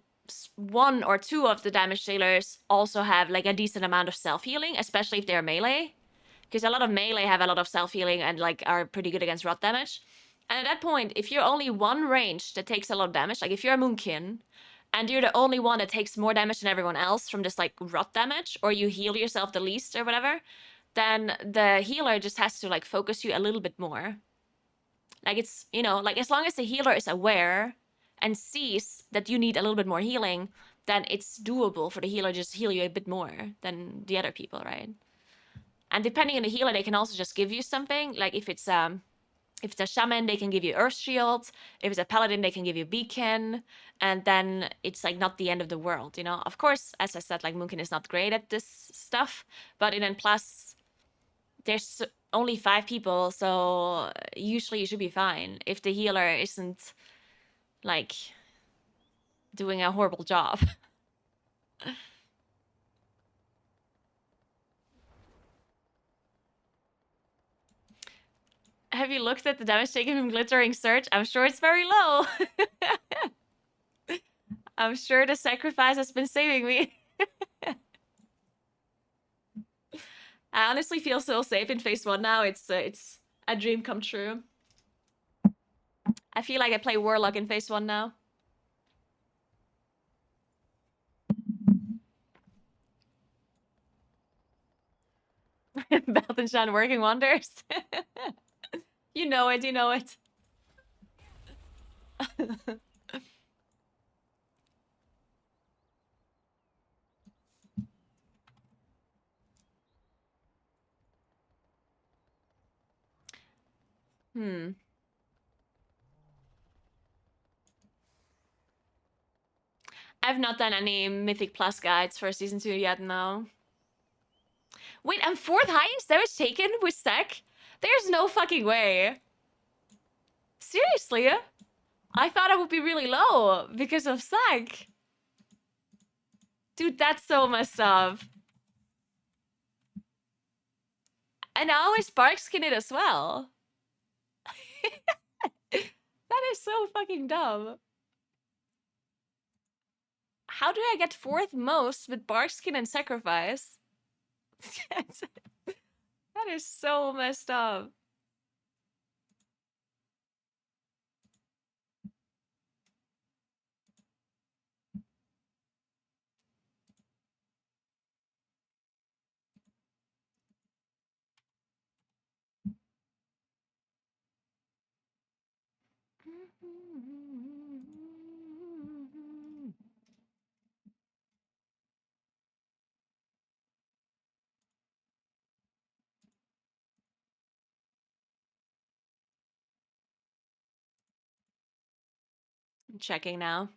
1 or 2 of the damage dealers also have, like, a decent amount of self-healing, especially if they're melee. Because a lot of melee have a lot of self-healing and, like, are pretty good against rot damage. And at that point, if you're only one range that takes a lot of damage, like if you're a Moonkin, and you're the only one that takes more damage than everyone else from just like rot damage, or you heal yourself the least or whatever, then the healer just has to like focus you a little bit more. Like it's, you know, like as long as the healer is aware and sees that you need a little bit more healing, then it's doable for the healer to just heal you a bit more than the other people, right? And depending on the healer, they can also just give you something. Like if it's a shaman, they can give you Earth Shield. If it's a paladin, they can give you Beacon. And then it's like not the end of the world, you know? Of course, as I said, like Moonkin is not great at this stuff. But in N+, there's only 5 people, so usually you should be fine. If the healer isn't, like, doing a horrible job. Have you looked at the damage taken from Glittering Surge? I'm sure it's very low. I'm sure the sacrifice has been saving me. I honestly feel so safe in phase 1 now. It's a dream come true. I feel like I play Warlock in phase 1 now. Beltenshan working wonders. You know it, you know it. I've not done any Mythic Plus guides for Season 2 yet, no. Wait, I'm 4th highest damage taken with Sec? There's no fucking way. Seriously? I thought I would be really low because of Sec. Dude, that's so messed up. And I always bark skin it as well. That is so fucking dumb. How do I get 4th most with Barkskin and Sacrifice? That is so messed up. I'm checking now.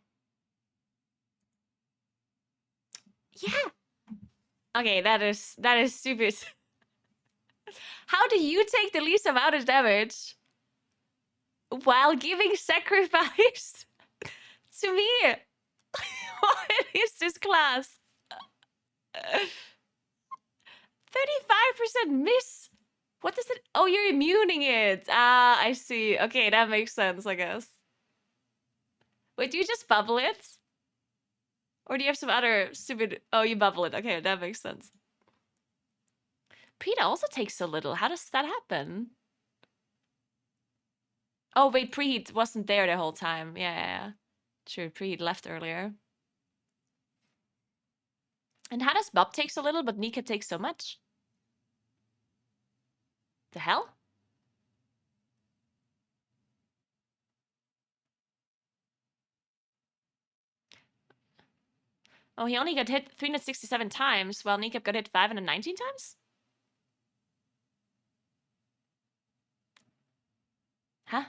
Yeah. Okay, that is stupid. How do you take the least amount of damage while giving sacrifice to me? What is this class? 35% miss. What is it? Oh, you're immuning it. Ah, I see. Okay, that makes sense, I guess. Wait, do you just bubble it? Or do you have some other stupid... Oh, you bubble it. Okay, that makes sense. Preheat also takes so little. How does that happen? Oh, wait, Preheat wasn't there the whole time. Yeah. True, Preheat left earlier. And how does Bob take so little, but Nika takes so much? The hell? Oh, he only got hit 367 times, while Nika got hit 519 times? Huh?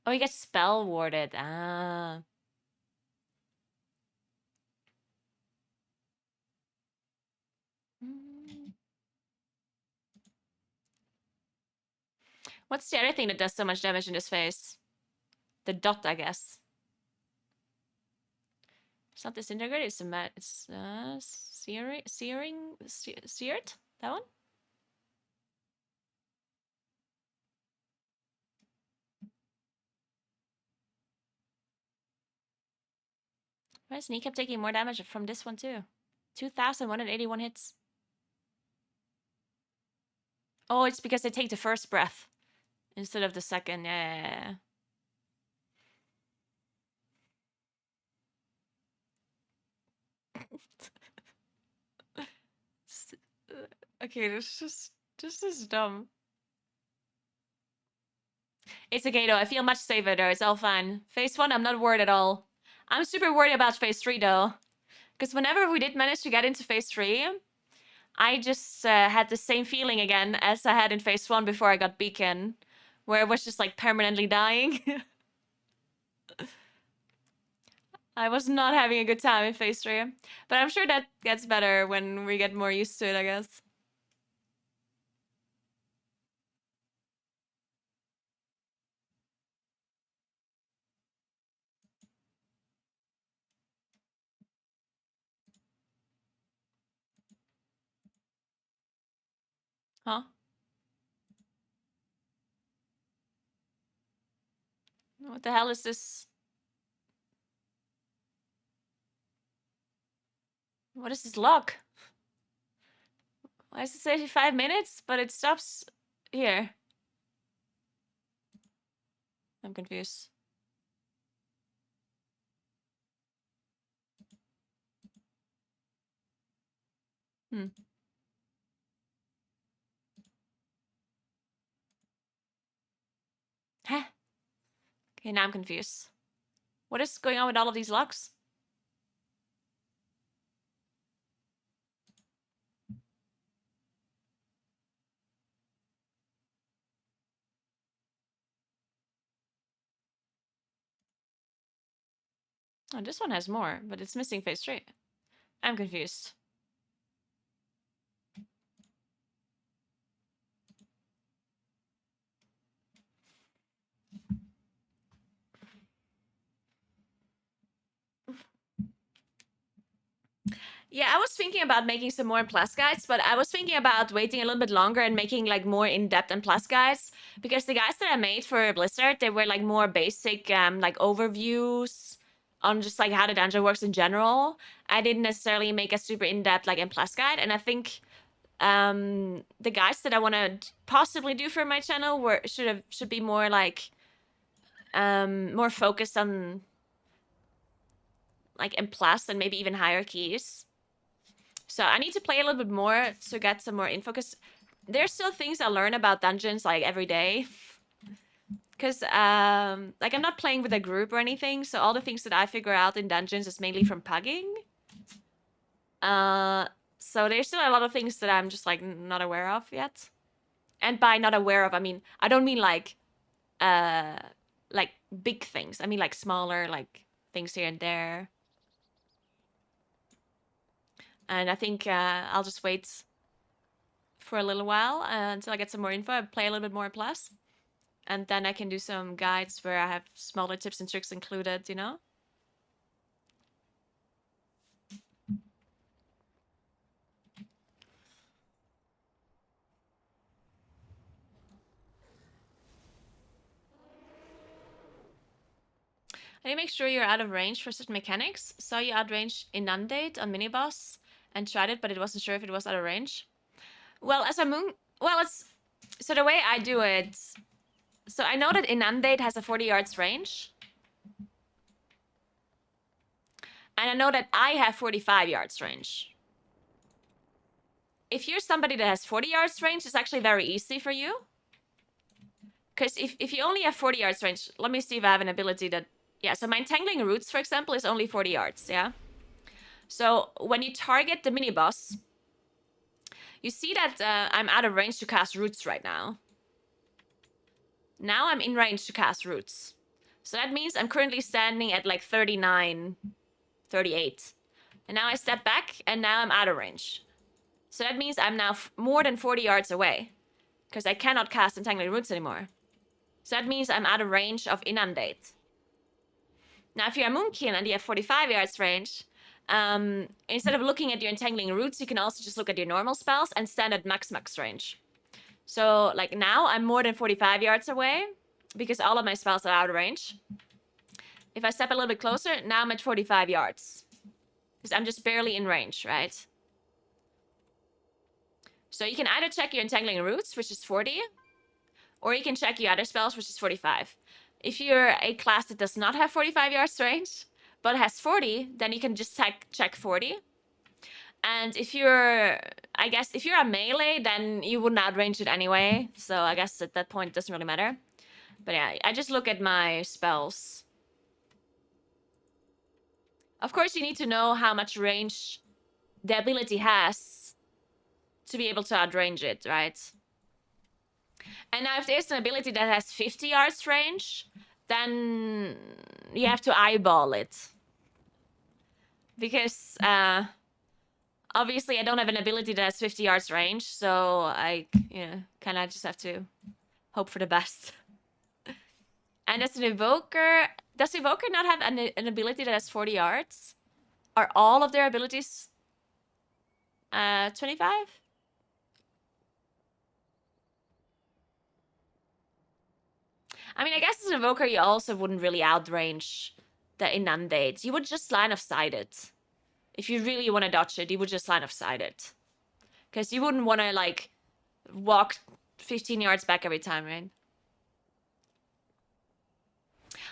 Oh, he gets spell warded. Ah. What's the other thing that does so much damage in this phase? The dot, I guess. It's not disintegrate, it's seared? That one? Why is Nika taking more damage from this one too? 2,181 hits. Oh, it's because they take the first breath instead of the second. Yeah. Okay, this is dumb. It's okay though. I feel much safer though. It's all fine. Phase 1, I'm not worried at all. I'm super worried about phase 3 though. Because whenever we did manage to get into phase 3, I just had the same feeling again as I had in phase 1 before I got Beacon. Where I was just like permanently dying. I was not having a good time in phase 3. But I'm sure that gets better when we get more used to it, I guess. Huh? What the hell is this? What is this lock? Why does it say 5 minutes? But it stops here. I'm confused. Hmm. Huh? Okay, now I'm confused. What is going on with all of these locks? Oh, this one has more, but it's missing phase 3. I'm confused. Yeah, I was thinking about making some more plus guides, but I was thinking about waiting a little bit longer and making like more in-depth and plus guides, because the guides that I made for Blizzard, they were like more basic like overviews on just like how the dungeon works in general. I didn't necessarily make a super in-depth like M plus guide, and I think the guides that I want to possibly do for my channel should be more like more focused on like M plus and maybe even higher keys. So I need to play a little bit more to get some more info, because there's still things I learn about dungeons like every day. Because like I'm not playing with a group or anything, so all the things that I figure out in dungeons is mainly from pugging. So there's still a lot of things that I'm just like not aware of yet. And by not aware of, I mean I don't mean like big things. I mean like smaller like things here and there. And I think I'll just wait for a little while until I get some more info. I play a little bit more plus. And then I can do some guides where I have smaller tips and tricks included, you know? I need to make sure you're out of range for certain mechanics. Saw you outrange Inundate on Miniboss and tried it, but it wasn't sure if it was out of range. Well, as a moon... Well, it's... So the way I do it... So I know that Inundate has a 40 yards range. And I know that I have 45 yards range. If you're somebody that has 40 yards range, it's actually very easy for you. Because if you only have 40 yards range... Let me see if I have an ability that... Yeah, so my Entangling Roots, for example, is only 40 yards, yeah? So when you target the mini-boss, you see that I'm out of range to cast Roots right now. Now I'm in range to cast Roots. So that means I'm currently standing at like 39, 38. And now I step back, and now I'm out of range. So that means I'm now more than 40 yards away, because I cannot cast Entangling Roots anymore. So that means I'm out of range of Inundate. Now, if you're a Moonkin and you have 45 yards range, instead of looking at your Entangling Roots, you can also just look at your normal spells and stand at max range. So, like now, I'm more than 45 yards away, because all of my spells are out of range. If I step a little bit closer, now I'm at 45 yards. Because I'm just barely in range, right? So you can either check your Entangling Roots, which is 40, or you can check your other spells, which is 45. If you're a class that does not have 45 yards range, but has 40, then you can just check 40. And if you're, I guess, if you're a melee, then you wouldn't outrange it anyway. So I guess at that point, it doesn't really matter. But yeah, I just look at my spells. Of course, you need to know how much range the ability has to be able to outrange it, right? And now if there's an ability that has 50 yards range, then you have to eyeball it. Because obviously I don't have an ability that has 50 yards range, so I, kind of just have to hope for the best. And as an evoker, does evoker not have an ability that has 40 yards? Are all of their abilities 25? I mean, I guess as an evoker, you also wouldn't really outrange the inundate. You would just line of sight it. If you really want to dodge it, you would just line of sight it. Because you wouldn't want to, like, walk 15 yards back every time, right?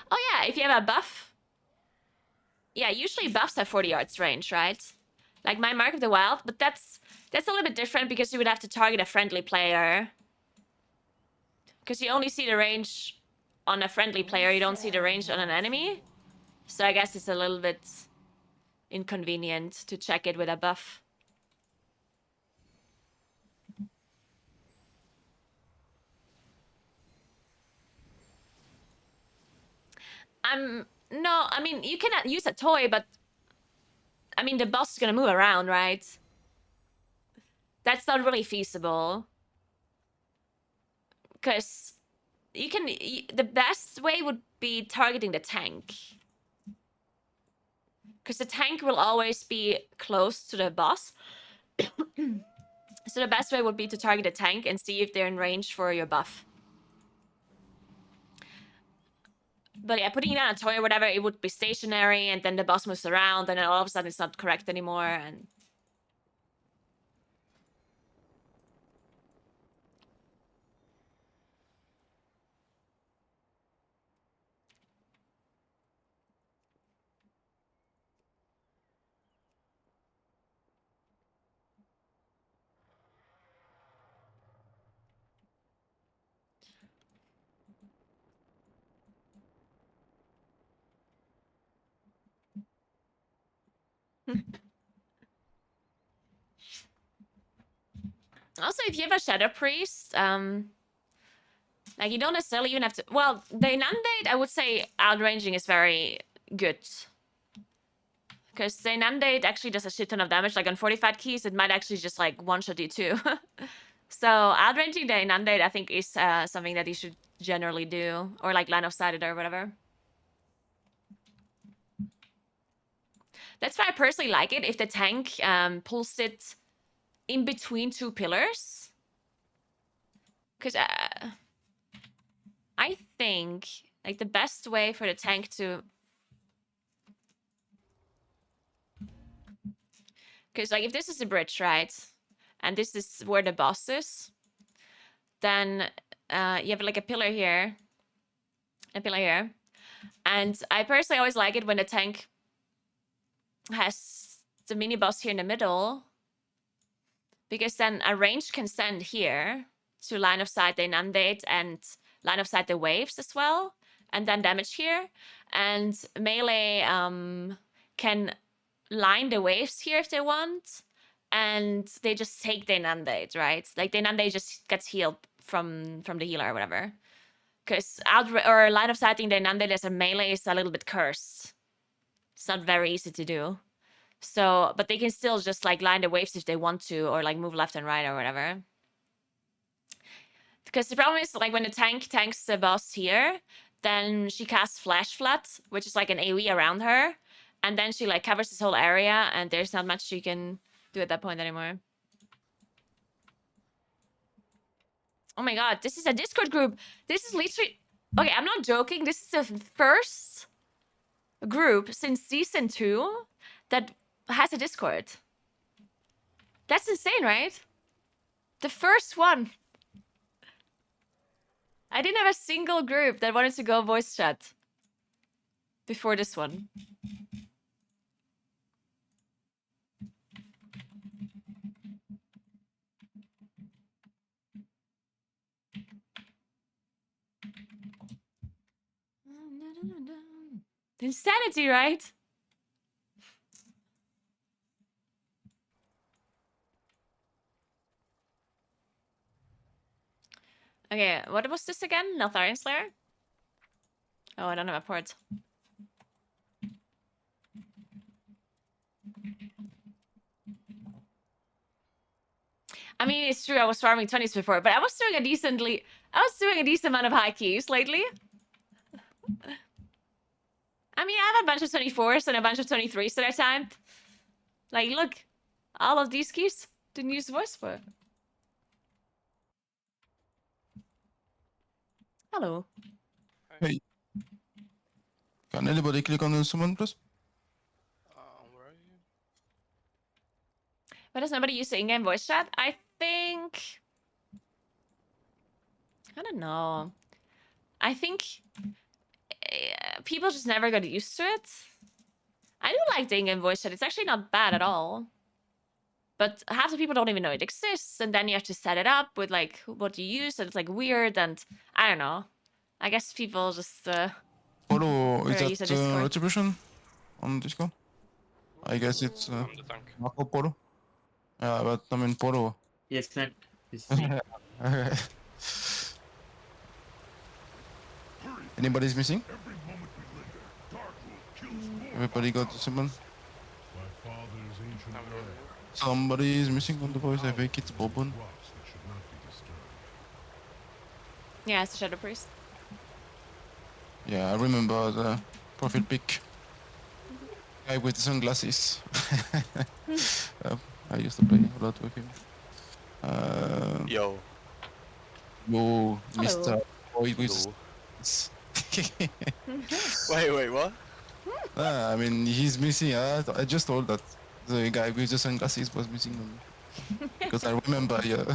Oh yeah, if you have a buff. Yeah, usually buffs have 40 yards range, right? Like my Mark of the Wild, but that's a little bit different because you would have to target a friendly player. Because you only see the range on a friendly player, you don't see the range on an enemy. So I guess it's a little bit inconvenient to check it with a buff. No, I mean, you cannot use a toy, but I mean, the boss is gonna move around, right? That's not really feasible. Because the best way would be targeting the tank. Because the tank will always be close to the boss. So the best way would be to target the tank and see if they're in range for your buff. But yeah, putting it on a toy or whatever, it would be stationary, and then the boss moves around, and then all of a sudden it's not correct anymore, and... Also, if you have a Shadow Priest, like, you don't necessarily even have to... Well, the Inundate, I would say outranging is very good. Because the Inundate actually does a shit ton of damage. Like, on 45 keys, it might actually just, like, one-shot you too. So, outranging the Inundate, I think, is something that you should generally do. Or, like, line of sight it or whatever. That's why I personally like it, if the tank pulls it in between two pillars. Because I think, like, the best way for the tank to... Because, like, if this is the bridge, right? And this is where the boss is. Then you have, like, a pillar here. A pillar here. And I personally always like it when the tank has the mini-boss here in the middle. Because then a range can stand here to line of sight the inundate and line of sight the waves as well. And then damage here. And melee can line the waves here if they want. And they just take the inundate, right? Like, the inundate just gets healed from the healer or whatever. Because line of sighting the inundate as a melee is a little bit cursed. It's not very easy to do. So, but they can still just, like, line the waves if they want to, or, like, move left and right or whatever. Because the problem is, like, when the tank tanks the boss here, then she casts Flash Flood, which is like an AoE around her. And then she, like, covers this whole area, and there's not much she can do at that point anymore. Oh my god, this is a Discord group. This is literally... Okay, I'm not joking. This is the first group since Season 2 that has a Discord. That's insane, right? The first one. I didn't have a single group that wanted to go voice chat before this one. Insanity, right? Okay, what was this again? Neltharion Slayer? Oh, I don't have a port. I mean, it's true I was farming 20s before, but I was doing a decent amount of high keys lately. I mean, I have a bunch of 24s and a bunch of 23s that I timed. Like, look, all of these keys didn't use voice for. Hello. Hey. Can anybody click on the summon, please? Where are you? But does nobody use the in-game voice chat? I think... I don't know. I think people just never got used to it. I do like the in-game voice chat. It's actually not bad at all. But half the people don't even know it exists, and then you have to set it up with like what you use, and it's like weird, and I don't know. I guess people just Poro, use is a that Discord. Retribution on Discord? I guess it's I'm the tank. Marco Poro. Yeah, but I mean Poro. Yes, man. It's me. Anybody's missing? Every moment we linger, dark rule kills more. Everybody got the summon? My father's ancient I'm lair. Somebody is missing on the voice. I think it's Bobon. Rocks that should not be disturbed. Yeah, it's the Shadow Priest. Yeah, I remember the profile pic. Guy with sunglasses. I used to play a lot with him. Yo. Yo, Hello. Mr. Boy with Hello. s- Wait, what? I mean, he's missing. I just told that the guy with the sunglasses was missing on me. Because I remember your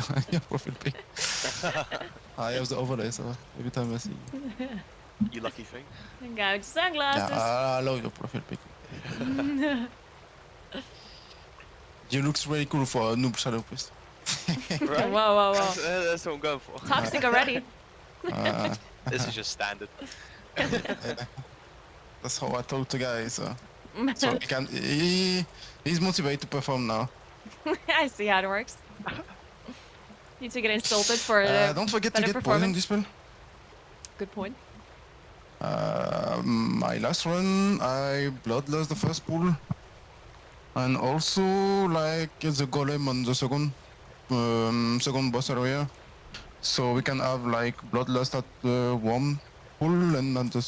profile pic. I have the overlay, so every time I see you. You lucky thing. Guy with sunglasses. Yeah, I love your profile pic. You looks really cool for a noob shadow priest. Right? Whoa. That's what I'm going for. Toxic already. This is just standard. That's how I talk to guys. So he's motivated to perform now. I see how it works. Need to get insulted for Don't forget to better get poison performance. dispel. Good point. My last run, I bloodlust the first pool, and also like the golem on the second boss area, so we can have like bloodlust at the one pool and at the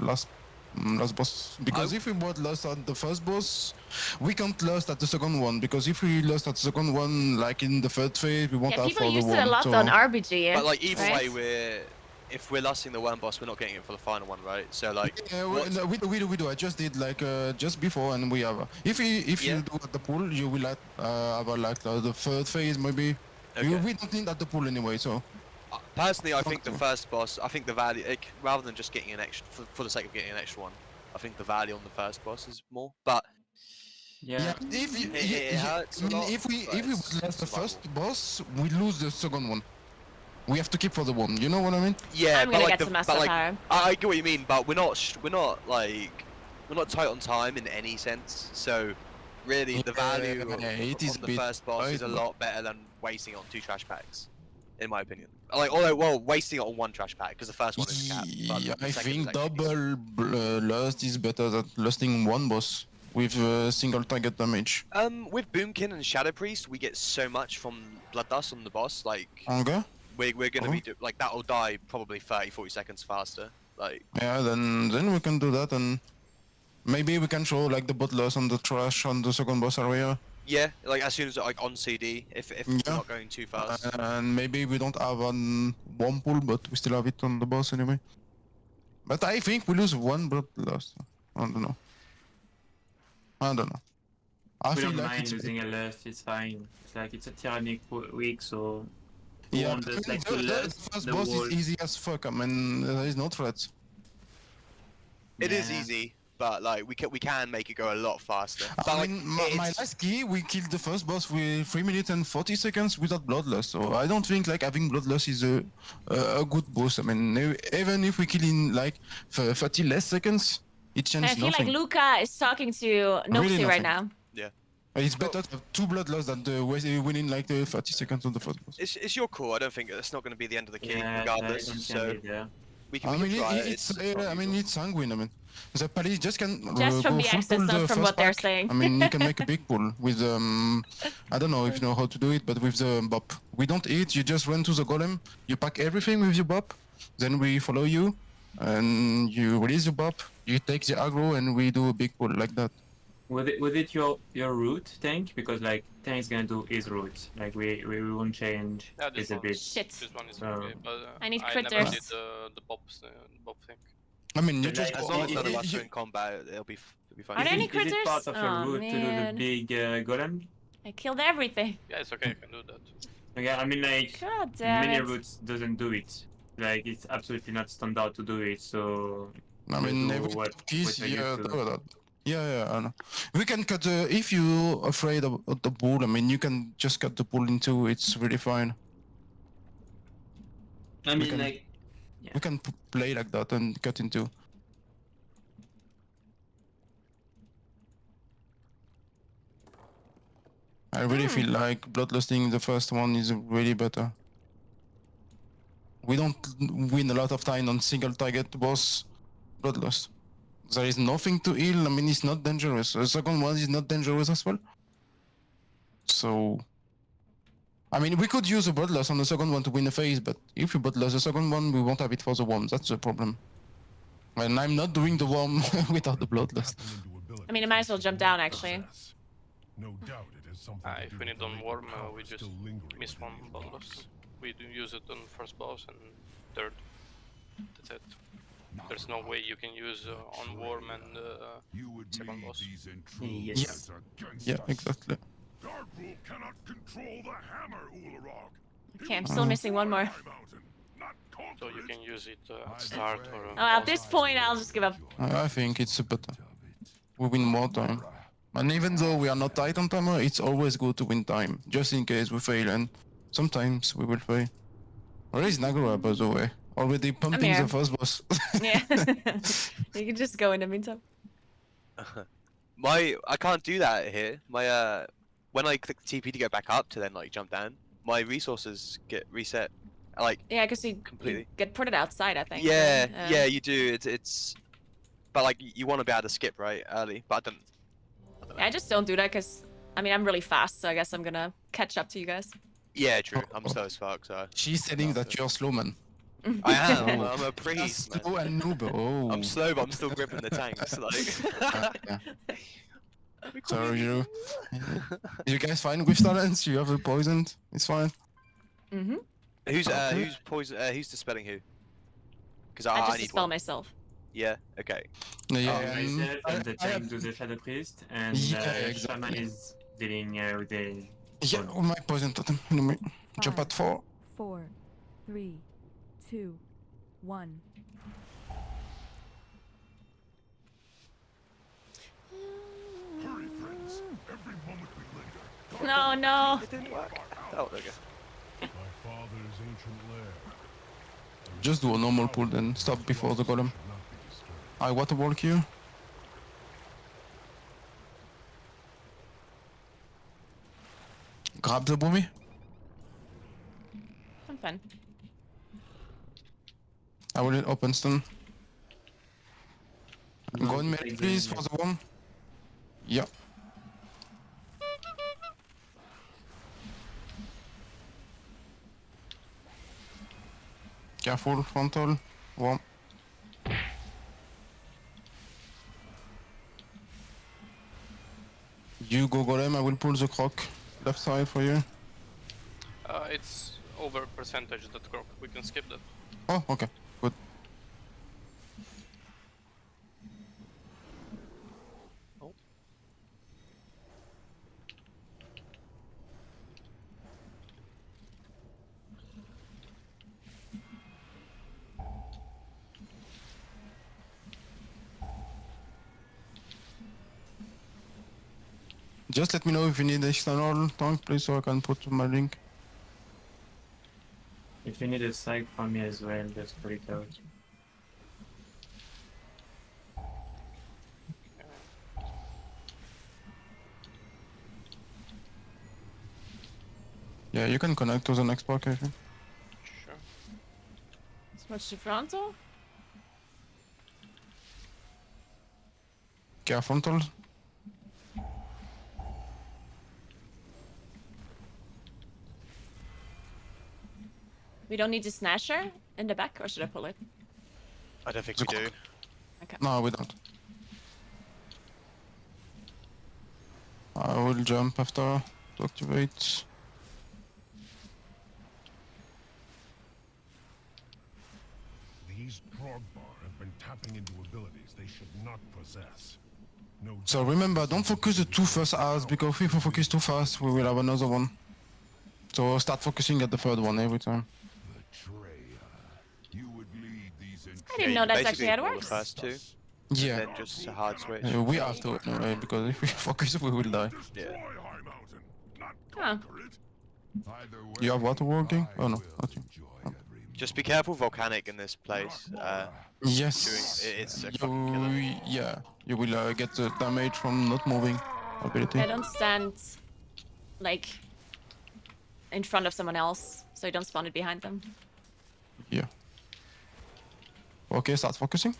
last boss. Because if we bloodlust at the first boss, we can't lust at the second one. Because if we lust at the second one, like in the third phase, we won't Yeah, have people for the use one. it a lot on RBG. But like either right? way, if we're lusting the one boss, we're not getting it for the final one, right? So like, Yeah, we do. I just did like just before, and we have. If you do at the pool, you will have like the third phase maybe. Okay. We don't need at the pool anyway, so. Personally, I think the first boss, I think the value, rather than just getting an extra, for the sake of getting an extra one, I think the value on the first boss is more. But Yeah. If you, it hurts a lot, if we but it's lose the survivable. first boss, we lose the second one. We have to keep for the one. You know what I mean? yeah, I'm but gonna like get the, some but muscle like, power. I get what you mean, but we're not tight on time in any sense. So really, the value it is of a the bit first boss is a tight, lot better than wasting it on 2 trash packs, in my opinion. Like, although wasting it on 1 trash pack because the first one is capped. But Yeah, the I second is think actually double lust is better than lusting one boss with single target damage. with Boomkin and Shadow Priest, we get so much from Bloodlust on the boss. Like, Okay. we're gonna be like that'll die probably 30-40 seconds faster. Like, Yeah, then we can do that, and maybe we can show like the butlers on the trash on the second boss area. yeah, like as soon as like on CD, if we're Yeah. not going too fast. And maybe we don't have one pool, but we still have it on the boss anyway. But I think we lose one bloodlust. I don't know. I We feel don't like mind it's losing a lust, it's fine. It's like it's a tyrannic week, so yeah. one just like to The lust first the boss wall. is easy as fuck. I mean, there is no threats. It is Yeah. easy, but like we can make it go a lot faster. But I like, mean, my last key, we killed the first boss with 3 minutes and 40 seconds without bloodlust. So I don't think like having bloodlust is a good boost. I mean, even if we kill in like 30 less seconds, It And I changed feel like nothing. Luca is talking to Noxy right nothing. now. Yeah. It's better to have 2 bloodlust than the winning like the 30 seconds on the first boss. It's your call. I don't think it's not going to be the end of the key, Yeah, regardless. don't So be there. we I can mean, try it. it's not I mean, usual. it's sanguine. I mean, the pally just can Just from go the full accents, pull not the from first what they're pack. saying. I mean, you can make a big pull with I don't know if you know how to do it, but with the bop. We don't eat. You just run to the golem. You pack everything with your bop. Then we follow you, and you release your bop. You take the aggro, and we do a big pull like that. Was it your root tank? Because like tank is gonna do his root. Like we won't change Yeah, his this one. ability. Shit. This one is So- okay, but I need never critters. did the bob thing. I mean, you But just like, As long as it- none of it- us you- are in combat, it'll be fine. Are there any Is it part critters? of your Oh, route to do the man. big golem? I killed everything. Yeah, it's okay. I can do that. Okay, I mean like God damn many it. routes doesn't do it. Like it's absolutely not standard to do it. So I mean, do every keys, what you're yeah, used to. do that. Yeah, I know. We can cut the. If you afraid of the bull, I mean, you can just cut the bull in two. It's really fine. I We mean can- like We can play like that and cut in two. I really feel like bloodlusting the first one is really better. We don't win a lot of time on single target boss bloodlust. There is nothing to heal. I mean, it's not dangerous. The second one is not dangerous as well. So, I mean, we could use a bloodlust on the second one to win a phase, but if we bloodlust the second one, we won't have it for the worm. That's the problem. And I'm not doing the worm without the bloodlust. I mean, I might as well jump down, actually. No doubt it has something to If do we with need on the worm, power we just still lingering miss one within bonus. We do use it on first boss and third. That's it. There's no way you can use on worm and You would second lead boss. these Yes. intruders against Yeah, us. exactly. Darkroot cannot control the hammer, Ularog. Okay, I'm still missing one more. So you can use it at start or. Oh, at this point, I'll just give up. I think it's better. We win more time. And even though we are not tight on timer, it's always good to win time, just in case we fail, and sometimes we will fail. Where is Naguura, by the way? Already pumping here. the first boss. Yeah. You can just go in the meantime. I can't do that here. My when I click TP to go back up to then like jump down, my resources get reset. Like Yeah, because you completely. get put it outside, I think. Yeah, right? yeah, you do. It's but like you want to be able to skip right early, but I don't. Yeah, I just don't do that because, I mean, I'm really fast, so I guess I'm gonna catch up to you guys. Yeah, true. I'm slow as fuck, so. She's saying that you're slow, man. I am. I'm a priest, man. Slow and noob. Oh. I'm slow, but I'm still gripping the tanks. Like. Yeah. So you guys fine with talents? You have a poisoned? It's fine. Mm-hmm. Who's poison? Who's dispelling who? Because I I just need dispel one. myself. Yeah. Okay. Yeah, Myself and the I tank to the Shadow Priest, and Yeah, Shaman exactly. is dealing with the. Yeah, oh, my poison totem. Let me jump at 4. 4, 3, 2, 1. Hurry, friends. Every moment we linger. No, no. It didn't work. Oh, there you go. My father's ancient lair. Just do a normal pull, then stop before the golem. Should not be disturbed. I water walk you. Grab the boomy. I'm fine. I will open stun. No, Go in take melee, the- please, for the worm. Yeah. Careful, frontal. Worm. You go golem, I will pull the croc. Left side for you. It's over percentage that croc. We can skip that. Oh, okay. Good. Just let me know if you need external tank, please, so I can put my link. If you need a psych from me as well, just put it out. Yeah, you can connect to the next block, I think. Sure. Switch to frontal. Care frontal. We don't need to snatch her in the back, or should I pull it? I don't think we do. Okay. No, we don't. I will jump after to activate. These Trogbar have been tapping into abilities they should not possess. No. So remember, don't focus the two first hours, because if we focus too fast, we will have another one. So start focusing at the third one every time. You would lead these I didn't know that's basically actually how it ignore works. the first two. Yeah. And then just a hard switch. We have to anyway, because if we focus, we will die. Yeah. Huh. You have water working? Oh no, not you. Just be careful volcanic in this place. Yes. It's a fucking killer. Yeah, you will get the damage from not moving ability. I don't stand like in front of someone else, so you don't spawn it behind them. Yeah. Okay, start focusing.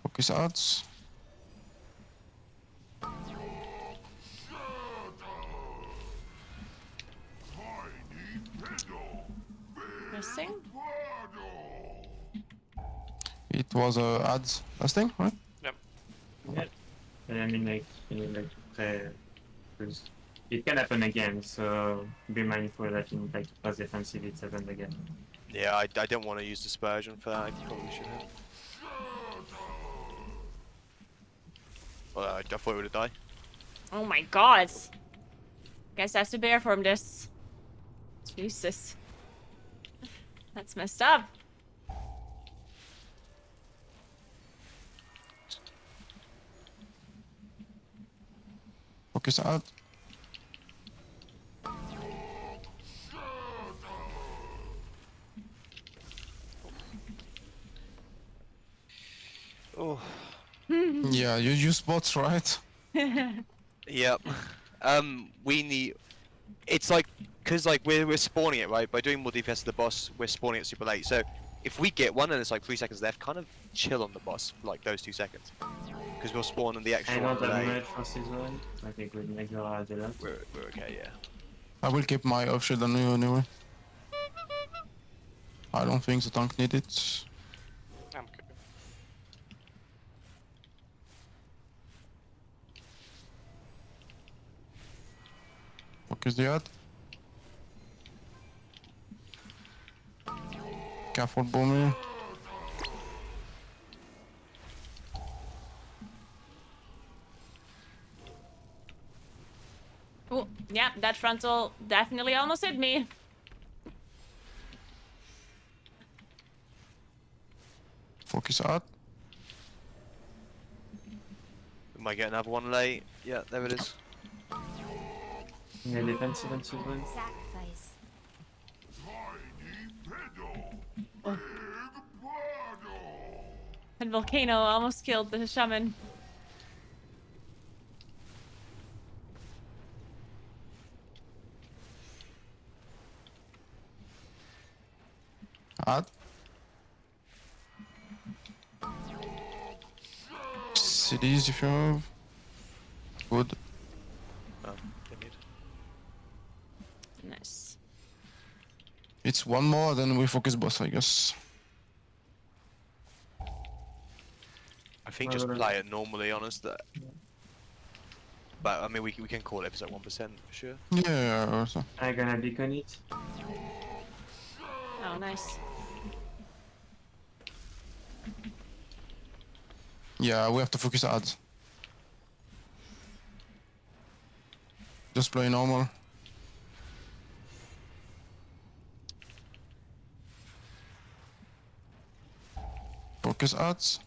Focus arts. Missing? It was ads last thing, right? Yep. Yeah. And I mean, like, you know, like, because it can happen again, so be mindful that you need like to pass defensive it's happened again. Yeah, I don't want to use dispersion for that. I probably shouldn't. Well, I thought it would have died. Oh my god! Guess I have to bear from this. Jesus. That's messed up. Focus out. Oh. Yeah, you use bots, right? Yep. We need. It's like, cause like we're spawning it right by doing more DPS to the boss. We're spawning it super late. So if we get one and it's like 3 seconds left, kind of chill on the boss for like those 2 seconds, because we'll spawn in the extra I one don't have delay. much for season. I think we make your a lot. We're okay, yeah. I will keep my off shield on you anyway. I don't think the tank need it. I'm good. Focus the ad. Careful, Boomy. Oh, yeah, that frontal definitely almost hit me. Focus out. We might get another one late. Yeah, there it is. Yeah, defensive and season. Sacrifice. Oh. And Volcano almost killed the shaman. Add. Cities if you have. Good. Nice. It's one more, then we focus boss, I guess. I think just play it normally, honest. But I mean, we can call it if it's at 1% for sure. Yeah, also. I'm gonna beacon it. Oh, nice. Yeah, we have to focus ads. Just play normal. focus arts.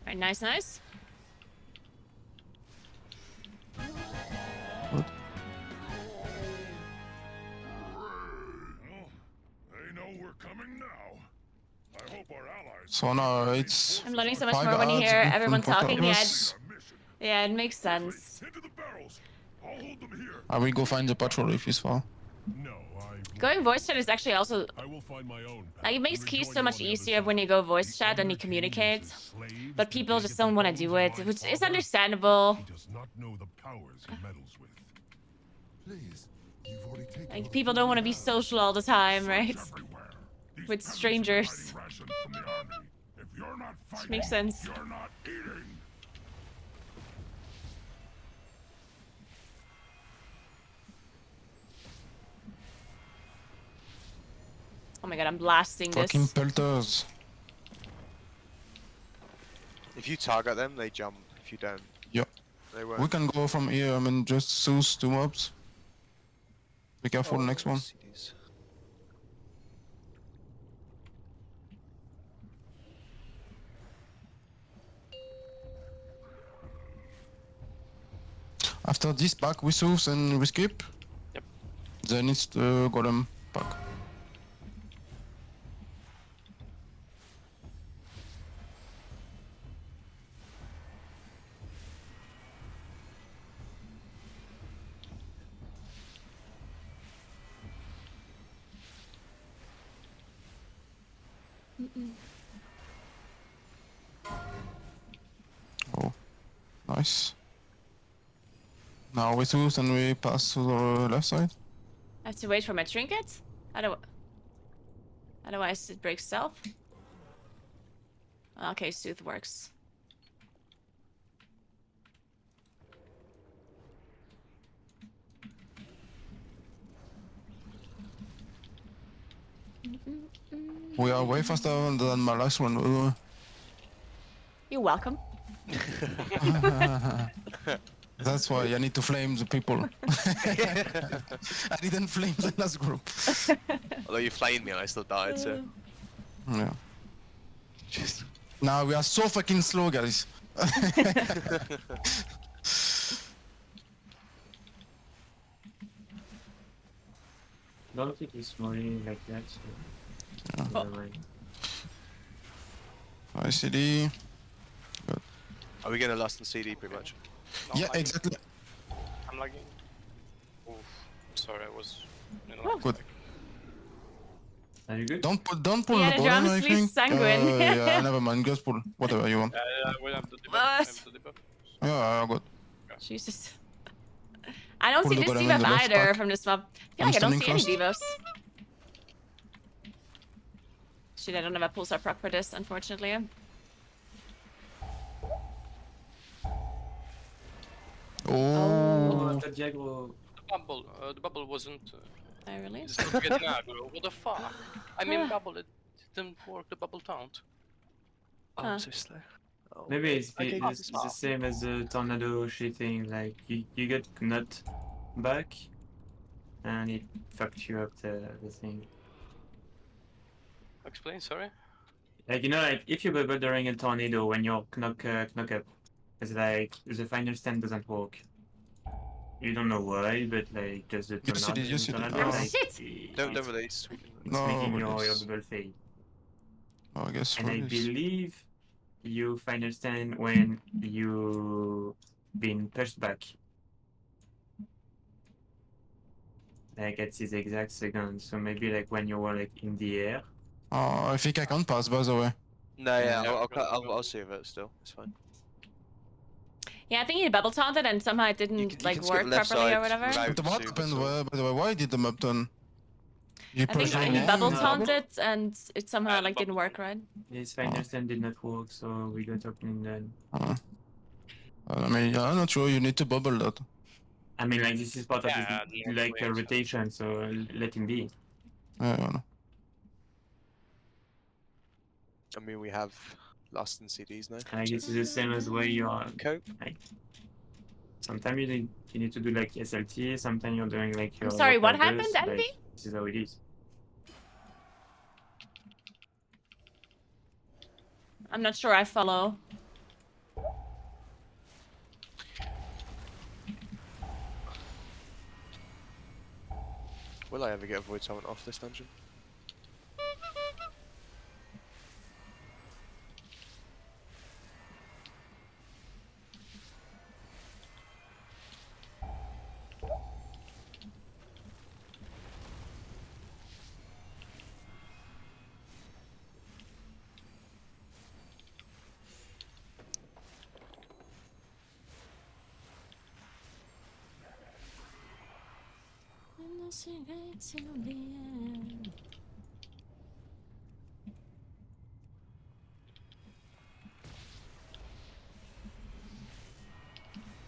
Alright, nice. Good. They know we're coming now. I hope our allies. So now it's I'm learning so much 5 more when you ads, hear different everyone talking. Yeah, portals. yeah, it makes sense. Into the barrels. I'll hold them here. I will go find the patrol if he's far. No, Going voice chat is actually also I will find my own path like it makes and keys rejoin so you much on the other easier side. when you go voice chat and you communicate. But people just don't want to do it, which is understandable. He does not know the powers he meddles with. Please, you've already taken. Like people don't want to be social all the time, right? With strangers. Rations from the army. If you're not Which fighting, makes sense. you're not eating. Oh my god, I'm blasting Fucking this. pelters. If you target them, they jump. If you don't, Yeah. they won't. We can go from here, I mean, just Zeus 2 mobs. Be careful, next one. CDs. After this back we Zeus and we skip. Yep. Then it's the golem back. Oh, nice. Now we Zeus and we pass to the left side. I have to wait for my trinket? Otherwise it breaks stealth. Okay, Sooth works. We are way faster than my last one, by the way. You're welcome. That's why I need to flame the people. I didn't flame the last group. Although you flamed me and I still died, so. Yeah. Just. Now we are so fucking slow, guys. Don't think he's smiling like that. So Yeah. never mind. Nice CD. Are we gonna last in CD pretty much? No, Yeah, I'm- exactly. I'm lagging. Oof. Sorry, I was. Good. Are you good? Don't pull Yeah, the the bottom, drums I leave think. sanguine. Yeah, never mind. Just pull whatever you want. We have the debuff. I have the debuff. Yeah, good. Jesus. I don't Pull see the this golem in the debuff left either back. from this mob. I feel I'm like I don't stunning see any first. debuffs. Shit, I don't have a pulsar proc for this, unfortunately. Oh. The Diagro. The bubble wasn't. I really? It's not get Naguura. What the fuck? I mean, bubble. It didn't work. The bubble taunt. Oh, Huh. I'm so slow. Oh, Maybe it's, okay, it's the same as the tornado shitting. Like you get nut back, and it fucked you up the thing. Explain. Sorry. Like like if you bubble during a tornado when you're knock up, it's like the final stand doesn't work. You don't know why, but like just the Yes, it is, yes, it is. tornado, Oh. like, Shit! Don't it's release. No, making your release. bubble fade. Oh, I guess And I release. believe you final stand when you been pushed back. Like at this exact second, so maybe like when you were like in the air. Oh, I think I can pass, by the way. No, yeah, Yeah, I'll save it still. It's fine. Yeah, I think he double taunted and somehow it didn't you like can skip work left properly or side whatever. without- But what super happened? slow. By the way, why did the map turn? You I think pressed he wrong double one? taunted and it somehow And like didn't bubble work right. His final stand did not work, so we got opening then. I mean, yeah, I'm not sure. You need to bubble that. I mean, like this is part Yeah, of the his like wings. rotation, so let him be. Yeah, I know. I mean, we have last in CDs now. And I guess it's the same as where you are. Cope. Like, sometimes you need to do like SLT. Sometimes you're doing like your. I'm sorry, what work happened, orders, Envy? Like, this is how it is. I'm not sure I follow. Will I ever get a void summon off this dungeon?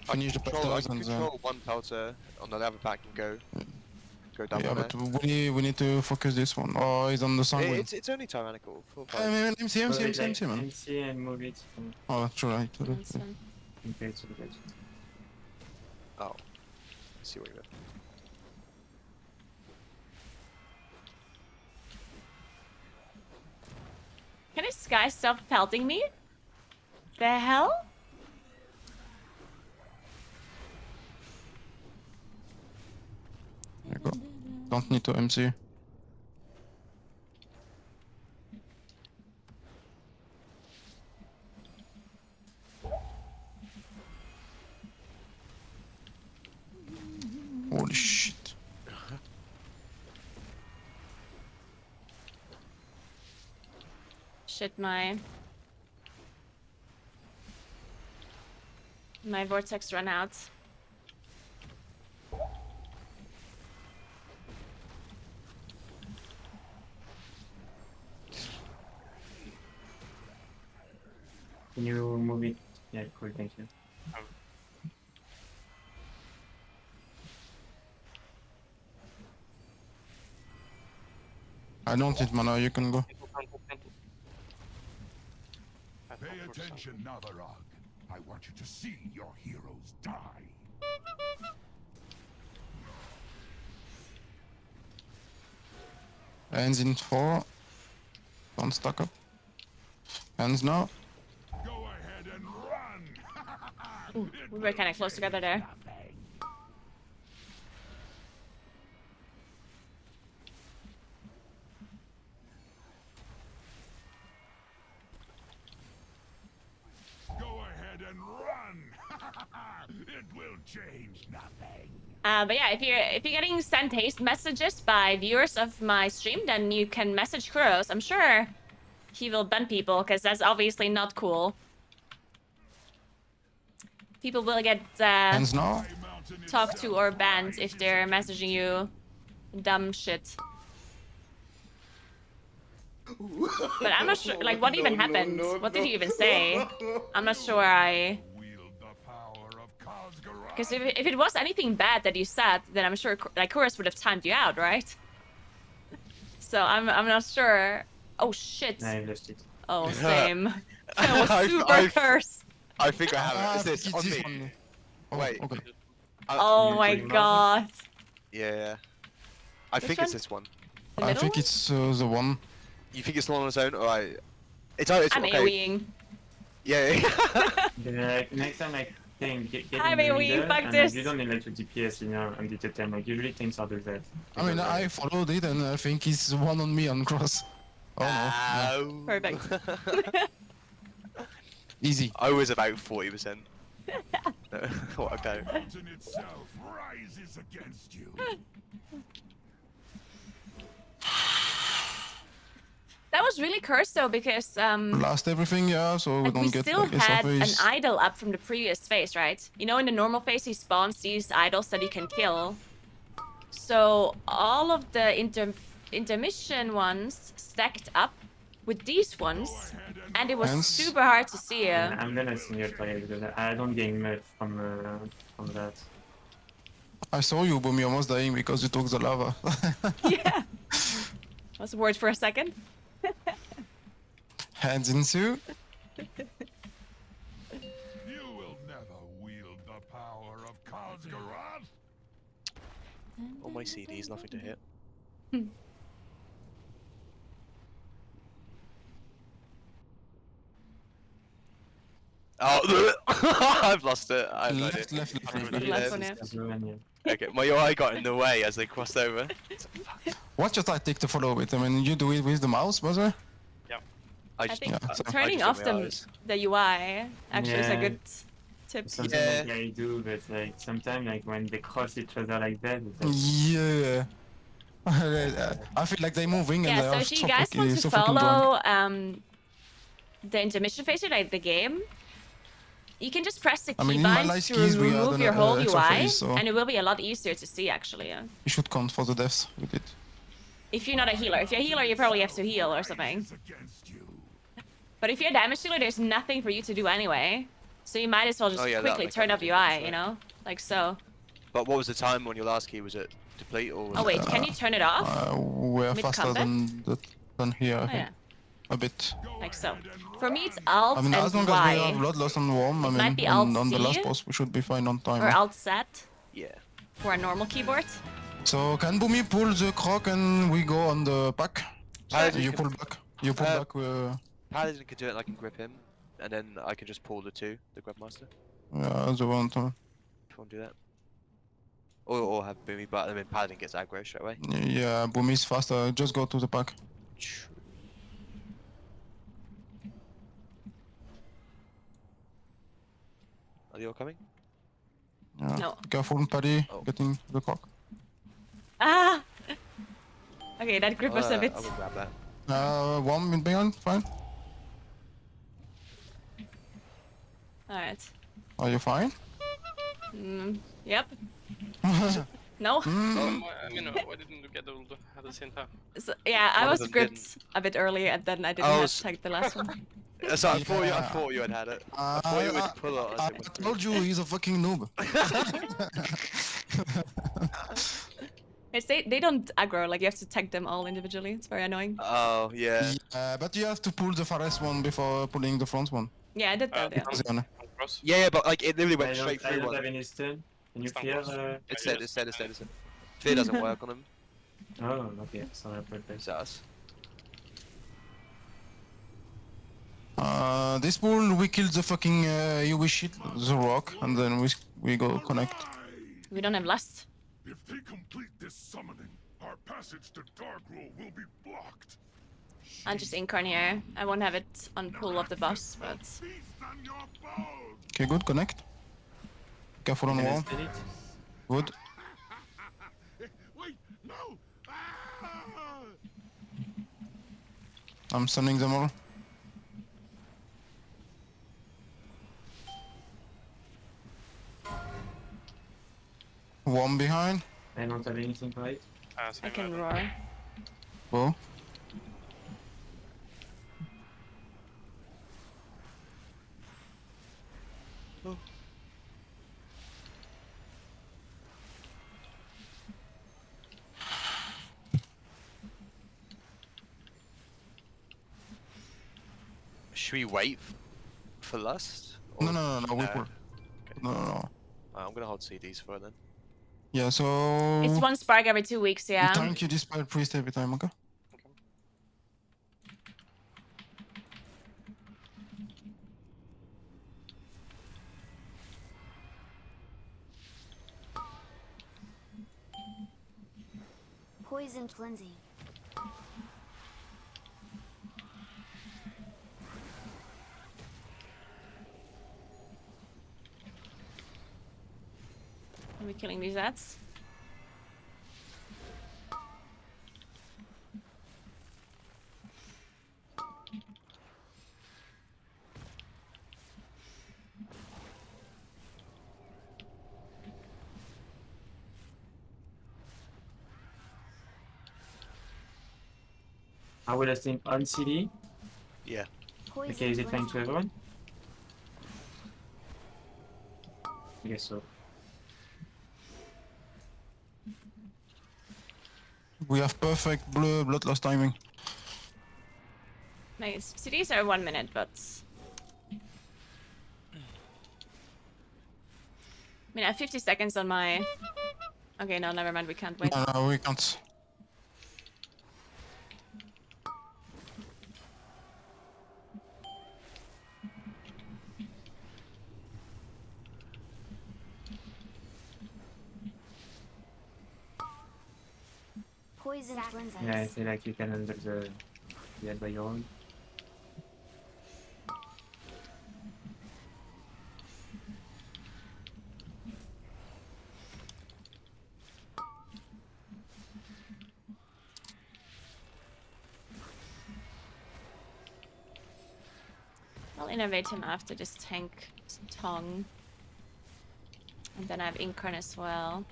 Finish the I petals can and control one pelter on the leather pack and go down yeah, there. but we need to focus this one. Oh, he's on the sanguine. It's only tyrannical. I mean, MC, Move man. MC and move it. Oh, that's right. That's fine. Okay, so good. Oh, I see what you meant. Can this guy stop pelting me? The hell? There you go. Don't need to MC. Holy shit. Shit, my vortex ran out. Can you move it? Yeah, cool, thank you. I don't need mana, you can go. Pay attention, Naguura. I want you to see your heroes die. Hands in 4. Don't stack up. Hands now. Go ahead and run. Ooh, we were kind of close together there. Go ahead and run. It will change nothing. But yeah, if you're getting sent haste messages by viewers of my stream, then you can message Kuros. I'm sure he will ban people, because that's obviously not cool. People will get Hands now. talked to or banned if they're messaging you dumb shit. But I'm not sure, like, what even happened? What did you even say? I'm not sure I... Because if it was anything bad that you said, then I'm sure, like, Kuros would have timed you out, right? So I'm not sure. Oh, shit. I lost it. Oh, same. That was super cursed. I think I have it. Is this on me? One. Oh, Wait. okay. Oh my god. Yeah. I think one? it's this one. The I middle think one? it's the one. You think it's the one on its own? Alright. It's I'm okay. AoEing. Yeah. Like, next time, like, get I'm in the AoEing, middle, fuck and this. you don't need like to DPS in your undated time. Like, usually things are do that. I mean, I followed it and I think it's one on me on cross. Oh no. Perfect. Easy. I was about 40%. What a go. The mountain itself rises against you. That was really cursed though, because Blast everything, yeah, so we like, don't we get still like had an SFAs. idol up from the previous phase, right? You know, in the normal phase, he spawns these idols that he can kill. So all of the intermission ones stacked up with these ones, and it was Hence- super hard to see. I'm gonna send you a player because I don't gain much from that. I saw you, Boom, you almost dying because you took the lava. Yeah. I was worried for a second. Hands into. You will never wield the power of Khazgarath. All my CDs, nothing to hit. Oh, I've lost it. I have no idea. Last one, yeah. Okay, my UI got in the way as they crossed over. What's your tactic to follow it? I mean, you do it with the mouse, was it? Yeah. I think yeah, so- turning off the UI actually is a Yeah. good tip. Something like I do, but like sometimes like when they cross each other like that, it's like, Yeah. I feel like they're moving and Yeah, they so are if you so guys quickly, want to so freaking drunk. follow the intermission phase, like the game, you can just press the I mean, in my keybinds light to keys, we had remove an your whole extra UI, phase, so and it will be a lot easier to see actually. Yeah. you should count for the deaths with it. If you're not a healer. If you're a healer, you probably have to heal or something. But if you're a damage dealer, there's nothing for you to do anyway. So you might as well just Oh, yeah, that quickly makes turn off sense, UI, right. you know? Like so. But what was the time on your last key? Was it deplete or was Oh it... wait, can you turn it off? We're faster Mid-combat? than here, I Oh, think. yeah. A bit. Like so. For me, it's Alt I mean, and as long as we have Y. Bloodlust and Worm, I It mean, might be on Alt the last C boss, we should be fine on time. or Alt Z Yeah. for a normal keyboard. So, can Boomy pull the croc and we go on the pack? Paladin You can- pull back. You pull back. Paladin can do it and I can grip him. And then I can just pull the two, the Grabmaster. Yeah, the one. If you want to do that. Or have Boomy, but I mean Paladin gets aggro straight away. Yeah, Boomy's faster. Just go to the pack. Are they all coming? Yeah. No. Be careful, Paddy, getting the croc. Ah! Okay, that grip was a bit... I will grab that. Worm in behind, fine. Alright. Are you fine? Yep. No? I mean, why didn't you get all at the same time? So, yeah, I One of was them gripped a bit early and then I didn't Oh, have s- to take the last one. So I thought you had it. I thought you would pull it. I told you he's a fucking noob. It's they don't aggro, like you have to tag them all individually. It's very annoying. Oh, yeah. But you have to pull the farthest one before pulling the front one. Yeah, I did that, yeah. Yeah, but like it literally went I straight don't through have one. any stun. Can you fear? It's dead. Fear doesn't work on him. Oh, okay. Sorry, I put this. Us. This pool, we killed the fucking UV shit, the rock, and then we go connect. We don't have lust. If they complete this summoning, our passage to Darkrow will be blocked. I'm just incarn here. I won't have it on pull of the boss, but... Okay, good, connect. Careful on wall. Good. Wait, no! I'm stunning them all. One behind. I don't have anything right. I can roar. Go. Should we wait for lust? No, we pull. No. I'm gonna hold CDs for it then. Yeah, so... It's one spark every 2 weeks, yeah. Thank you, dispel priest every time, okay? Poison cleansing. Are we killing these ads? I will think on CD. Yeah. Okay, is it fine to everyone? I guess so. We have perfect bloodlust timing. Nice. CDs are 1 minute, but mean, I have 50 seconds on my... Okay, no, never mind. We can't wait. No, we can't. Poison cleansing. Yeah, I feel like you can handle the ad by your own. I'll innovate him after this tank tongue. And then I have Incarn as well.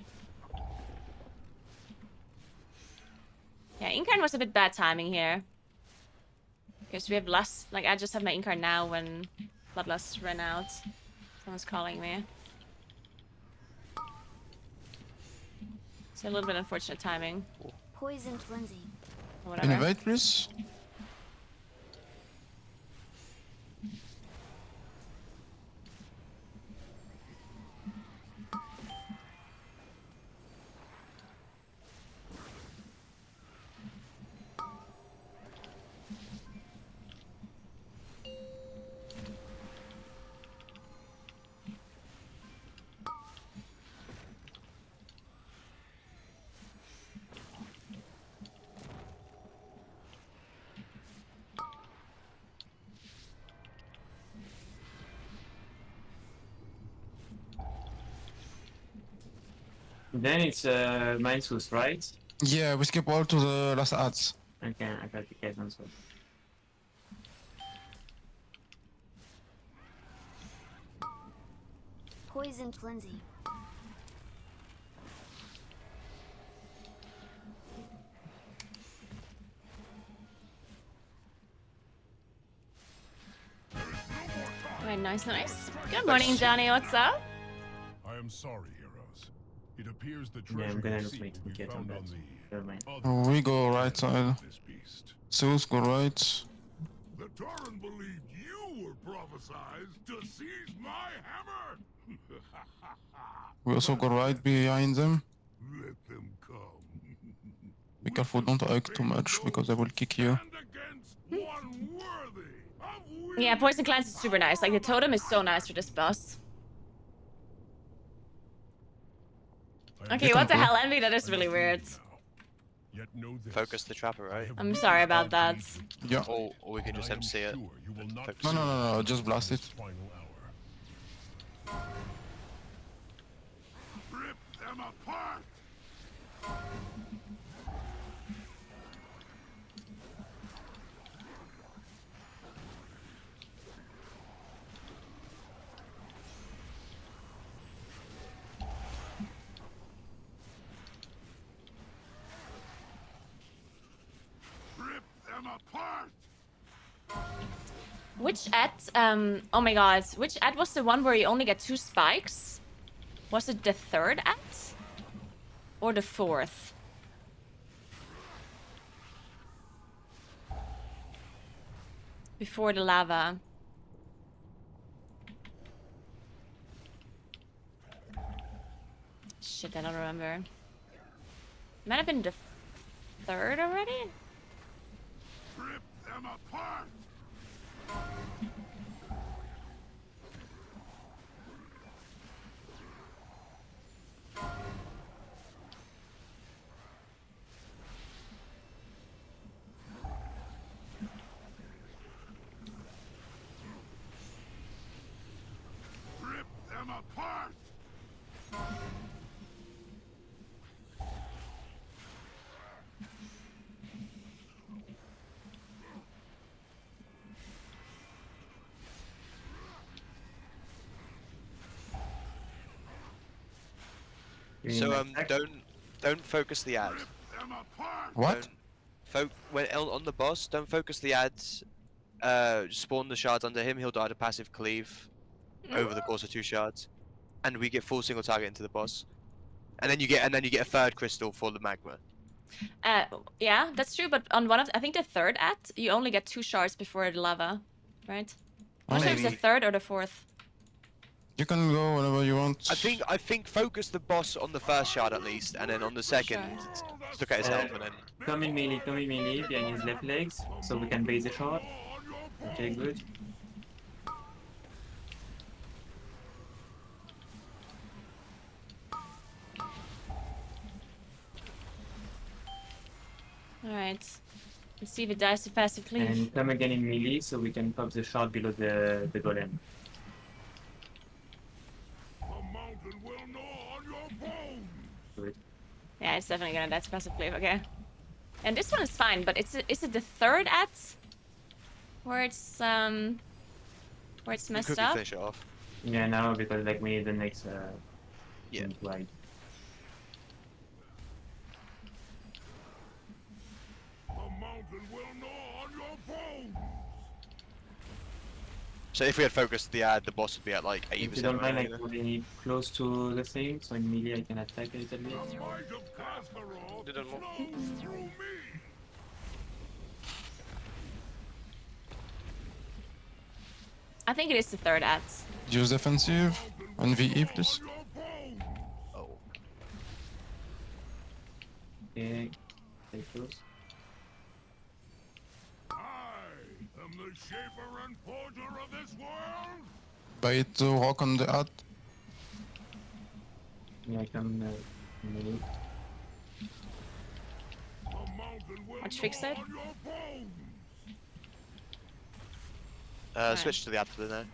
Yeah, Incarn was a bit bad timing here. Because we have less... Like, I just have my Incarn now when Bloodlust ran out. Someone's calling me. It's a little bit unfortunate timing. Poison cleansing. Or whatever. Innovate, please. Then it's Mindsus, right? Yeah, we skip all to the last ads. Okay, I got the case answer. Poison cleansing. Alright, nice. Good morning, Johnny. What's up? I am sorry, heroes. It appears the Yeah, I'm treasure gonna you lose seek my will be ticket on found that. on the Never mind. other We go right side. this beast. Zeus go right. The Tauren believed you were prophesized to seize my hammer. We also go right behind them. Let them come. Be careful, don't oik too much because they will kick you. And against one worthy of Yeah, Poison Cleanse is super nice. Like, the totem is so nice for this boss. Okay, what the hell, Envy? That is really weird. Yet know this. Focus the trapper, right? I'm sorry about that. Yeah. Or we can just I am MC it. sure you will not Focus. No, just blast it. final hour. rip them apart. Rip them apart. Which ad, oh my god, which ad was the one where you only get 2 spikes? Was it the 3rd ad? Or the 4th? Before the lava. Shit, I don't remember. Might have been the 3rd already? Rip them apart. Rip them apart. So don't focus the ad. Rip them apart. What? When on the boss, don't focus the ads. Spawn the shards under him. He'll die to passive cleave over the course of 2 shards, and we get full single target into the boss. And then you get a 3rd crystal for the magma. Yeah, that's true, but on one of, I think the 3rd act, you only get 2 shards before the lava, right? I'm not sure if it's the 3rd or the 4th. You can go whenever you want. I think focus the boss on the first shard at least, and then on the second, look at his health, and then. Come in melee behind his left legs, so we can base the shot. Okay, good. Alright. Let's see if it dies to passive cleave. And come again in melee, so we can pop the shard below the golem. Good. Yeah, it's definitely gonna die to passive cleave, okay. And this one is fine, but is it the third at? Where it's messed up? Finish it off. Yeah, now because like we need the next Yeah. wide. So if we had focused the ad, the boss would be at like 80%. If you don't mind, right? like really close to the thing, so in melee I can attack a little bit. Didn't move. I think it is the third at. Use defensive on VE, please. Oh. Okay, stay close. I'm the shaper and forger of this world. Bait the rock on the ad. Yeah, I come melee. Watch fix it. Switch to the ad for the now.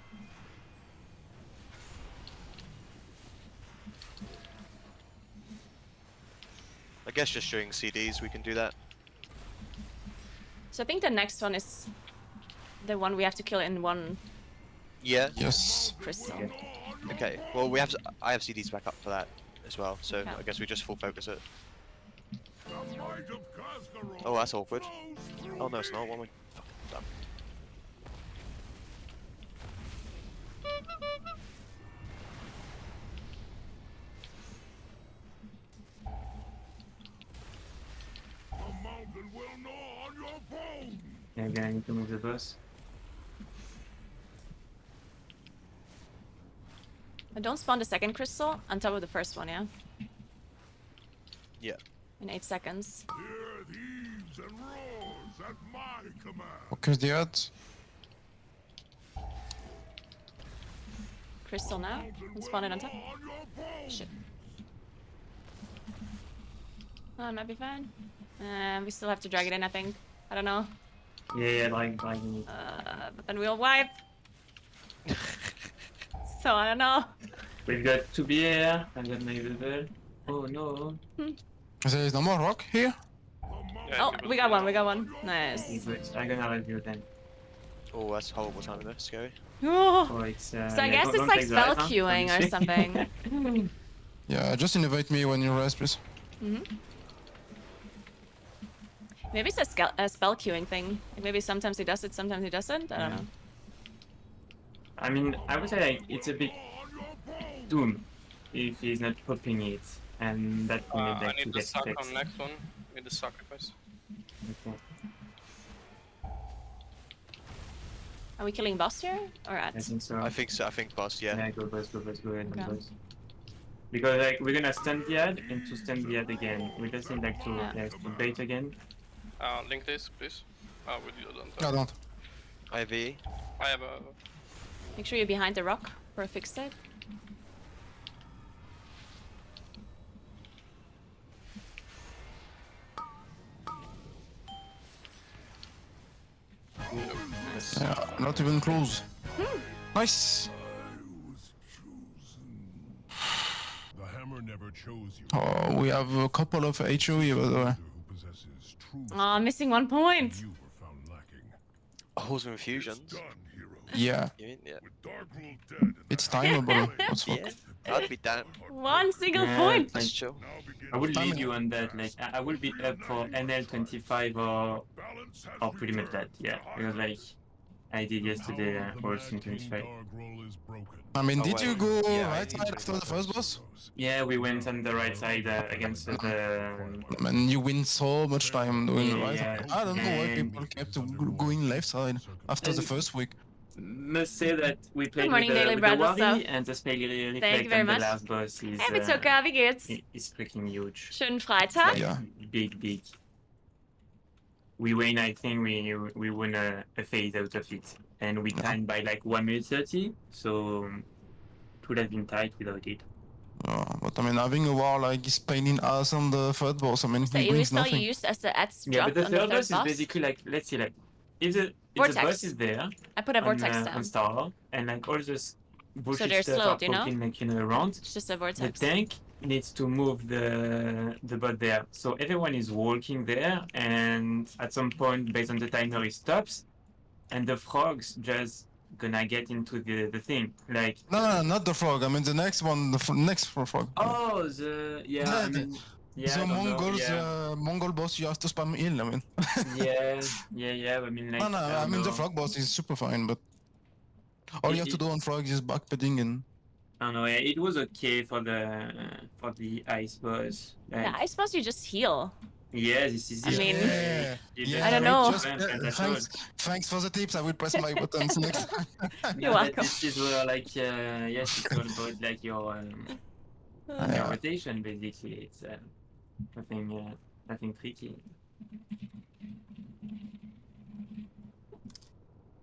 I guess just showing CDs, we can do that. So I think the next one is the one we have to kill in one Yeah. Yes. crystal. Okay. Well, I have CDs back up for that as well, so I guess we just full focus it. Oh, that's awkward. Oh no, it's not. What am I? Fuck, done. Yeah, again, I need to move the boss. I don't spawn the second crystal on top of the first one, yeah? Yeah. In 8 seconds. Okay, the ad. Crystal now. And spawn it on top. Shit. Oh, it might be fine. We still have to drag it in, I think. I don't know. Yeah, like you But then we'll wipe. So I don't know. We've got 2 beer, I've got my river. Oh no. There is no more rock here. Oh, we got one. Nice. I'm gonna review then. Oh, that's horrible timing there, scary. Oh, Oh, it's, so I yeah, guess it's don't like take spell that, huh? queuing or something. Yeah, just invite me when you rest, please. Maybe it's a spell queuing thing. Like maybe sometimes he does it, sometimes he doesn't. I don't know. I mean, I would say like, it's a bit doom if he's not popping it, and that will need I like to need the get suck fixed. on next one. Need the sacrifice. Okay. Are we killing boss here or at? I think so. I think so. I think boss. Yeah. Yeah, go ahead, Okay. boss. Because like we're gonna stand the ad and to stand the ad again. We just need like to, to bait again. Link this, please. With you don't. I don't. IV. I have a. Make sure you're behind the rock for a fixed it. Yeah, not even close. Nice. The hammer never chose you. Oh, we have a couple of HOE by the way. Who possesses true Aw, missing 1 point. you were found lacking. Holes and infusions. Done, hero. Yeah, You mean, yeah. With Dark Rule dead and it's timeable. What's fuck? Yeah. I'd be down. 1 single Yeah, point. That's chill. now begin I would Timing. lead you on that. Like I will be up for NL25 balance has or pretty much that. returned. Yeah, because like I did yesterday Horse in 25. Dark Rule is broken. I mean, Oh, did you wait. go Yeah, right I side after the first boss? Yeah, we went on the right side against the. Man, you win so much time doing the right Yeah, side. I don't know why yeah. people kept going left side after the first week. must say that we played morning, with Daily the Bread, what's Wari, up? and the spell reflect Thank you very on the much. last boss is Hey, Mitsuka, wie geht's? is freaking huge. Schönen It's Freitag. like big. We win, I think we won a phase out of it, and we timed by like 1 minute 30, so it would have been tight without it. But I mean, having a war like is pain in ass on the third boss. I mean, So he you brings still nothing. used as the ads Yeah, drop but the on the third third boss is boss? basically like, let's see, like if the Vortex. boss is there, I put a on, vortex on down. Star, and like all this bullshit they're stuff slowed, are you know? poking like around. It's just a The vortex. tank needs to move the bot there, so everyone is walking there, and at some point, based on the timer, it stops, and the frogs just gonna get into the thing, like. No, not the frog. I mean, the next one, the next frog. Oh, I mean, yeah, the I don't Mongols, know, Mongol boss, you have to spam heal. I mean. yeah. I mean, like, No, I mean the frog boss is super fine, but all you have to do on frog is backpedding and. I don't know. It was okay for the ice boss. Like, Yeah, I suppose you just heal. Yeah, this is. I mean, yeah, I don't know. Thanks for the tips. I will press my buttons next time. You're welcome. This is where, like, yes, it's all about like your rotation. Basically, it's nothing tricky.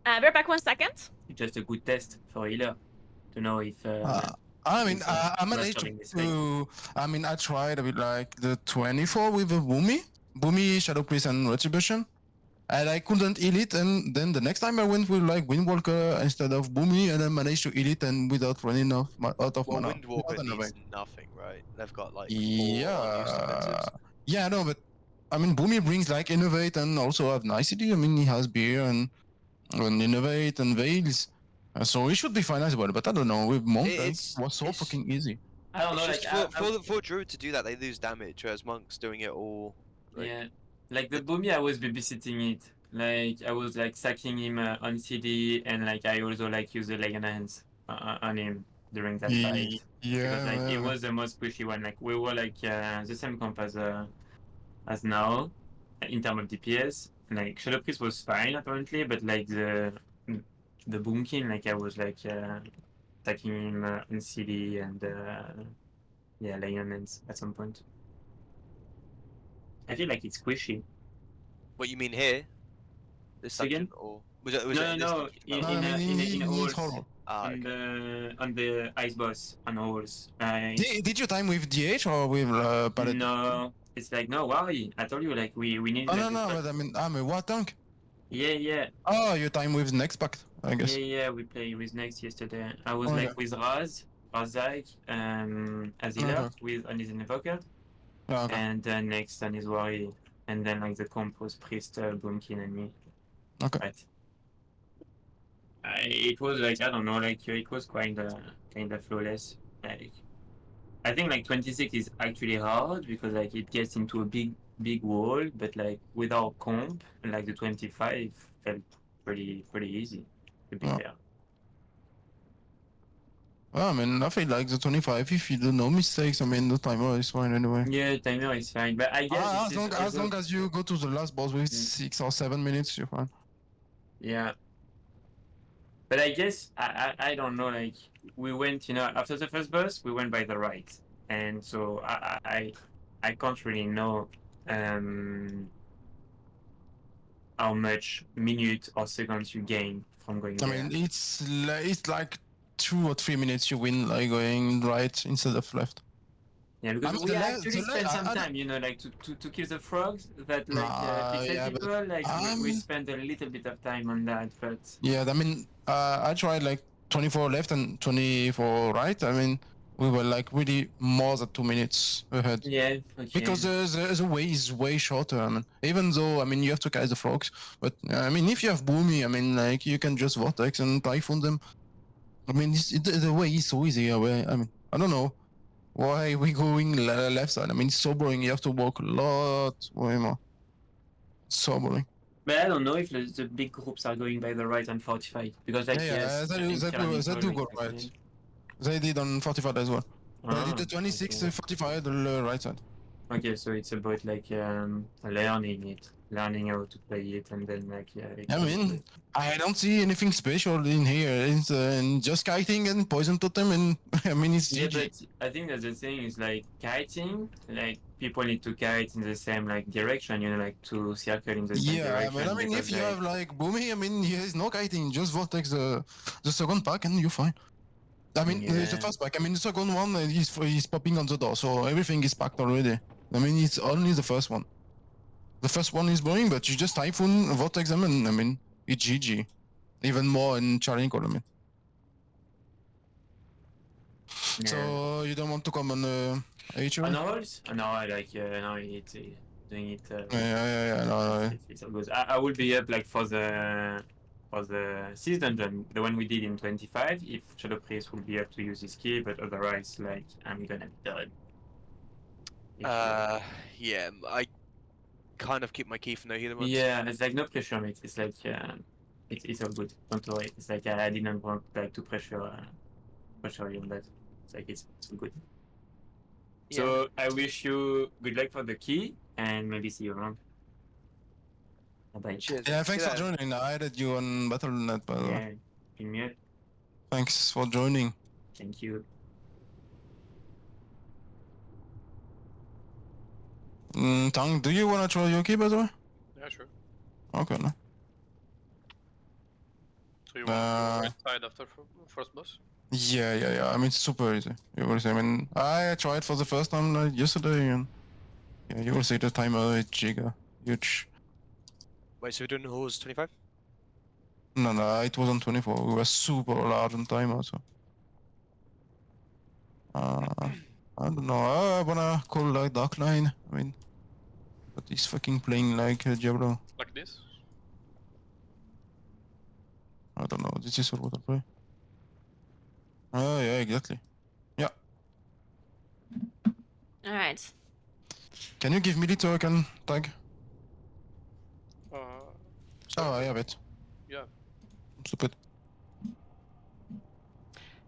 We're back 1 second. It's just a good test for healer to know if. I mean, I managed to. I mean, I tried a bit like the 24 with a Boomy, Shadow Priest, and Retribution, and I couldn't heal it. And then the next time I went with like Windwalker instead of Boomy, and I managed to heal it and without running out of mana. Windwalker needs nothing, right? They've got like 4 yeah, no, but I mean, Boomy brings like Innovate and also have Nicety. I mean, he has Beer and Innovate and Veils. So it should be fine as well, but I don't know. With Monk, it was so fucking easy. I don't know. Like, for Druid to do that, they lose damage, whereas Monk's doing it all. Like, yeah, like the Boomy, I was babysitting it. Like I was like sacking him on CD, and like I also like use the Lion Hands on him during that fight. Because like it was the most pushy one. Like we were like the same comp as now in terms of DPS. Like Shadow Priest was fine apparently, but like the Boomkin, like I was like attacking him on CD and Lion Hands at some point. I feel like it's squishy. What you mean here? This dungeon, or was it in Halls. On the ice boss on Halls. Did you time with DH or with Palette? No, it's like no worry. I told you like we need. Oh no, but I mean I'm a what tank? Yeah. Oh, you time with Next Pact, I guess. Yeah, we played with Next yesterday. I was like with Razak, Azila with on his Invoker, and then Next on his Worry, and then like the comp was Priest, Boomkin, and me. Okay. Right. It was like I don't know, like it was kinda flawless. Like I think like 26 is actually hard because like it gets into a big wall, but like without comp, like the 25 felt pretty easy to be fair. Well, I mean, I feel like the 25, if you do no mistakes, I mean, the timer is fine anyway. Yeah, timer is fine, but I guess as long as you go to the last boss with 6 or 7 minutes, you're fine. Yeah. But I guess, I don't know, like, we went, after the first boss, we went by the right. And so I can't really know how much minutes or seconds you gain from going there. I mean, it's like 2 or 3 minutes you win, like going right instead of left. Yeah, because we actually spent some time, like to kill the frogs that like pixel people. Like we spent a little bit of time on that, but yeah, I mean, I tried like 24 left and 24 right. I mean, we were like really more than 2 minutes ahead. Yeah, okay. Because the way is way shorter. I mean, even though you have to catch the frogs, but I mean, if you have Boomy, I mean, like you can just vortex and typhoon them. I mean, the way is so easy. I mean, I don't know. Why are we going left side? I mean, it's so boring. You have to walk a lot way more. It's so boring. But I don't know if the big groups are going by the right on 45 because like they do go right. They did on 45 as well. They did the 26, 45 the right side. Okay, so it's about like learning it. learning how to play it, and then like yeah. I mean, I don't see anything special in here. It's just kiting and poison totem, and I mean it's Yeah, GG. but I think that the thing is like kiting, like people need to kite in the same like direction, you know, like to circle in the same Yeah, direction. but I mean, if because, you like, have like Boomy, I mean, he has no kiting. Just vortex the second pack, and you're fine. I mean, it's the Yeah. first pack. I mean, the second one he's popping on the door, so everything is packed already. I mean, it's only the first one. The first one is boring, but you just Typhoon, Vortex them, and I mean, it's GG. Even more in Charlie Call, I mean. Yeah. So you don't want to come on HO? On rolls? No, I like no, it's doing it. Yeah, no. It's all good. I will be up like for the Seas dungeon, the one we did in 25. If Shadow Priest will be up to use his key, but otherwise, like I'm gonna be done. Yeah, I kind of keep my key for no healing ones. Yeah, it's like no pressure on it. It's like it's all good. Don't worry. It's like I didn't want like to pressure you on that. It's like it's all good. So I wish you good luck for the key, and maybe see you around. Bye. Cheers. Yeah, thanks for joining. I added you on Battle.net, by the way. Yeah, mute. Thanks for joining. Thank you. Tang, do you wanna try your key, by the way? Yeah, sure. Okay, no. So you want to go right side after first boss? Yeah. I mean, it's super easy. You will see. I mean, I tried for the first time yesterday, and yeah, you will see the timer is giga huge. Wait, so we're doing halls 25? No, it wasn't 24. We were super large on timer, so. I don't know. I wanna call like Dark Line. I mean, but he's fucking playing like Diablo. Like this? I don't know. This is what I play. Oh yeah, exactly. Yeah. All right. Can you give me the token tag? Oh, I have it. Yeah. Stupid.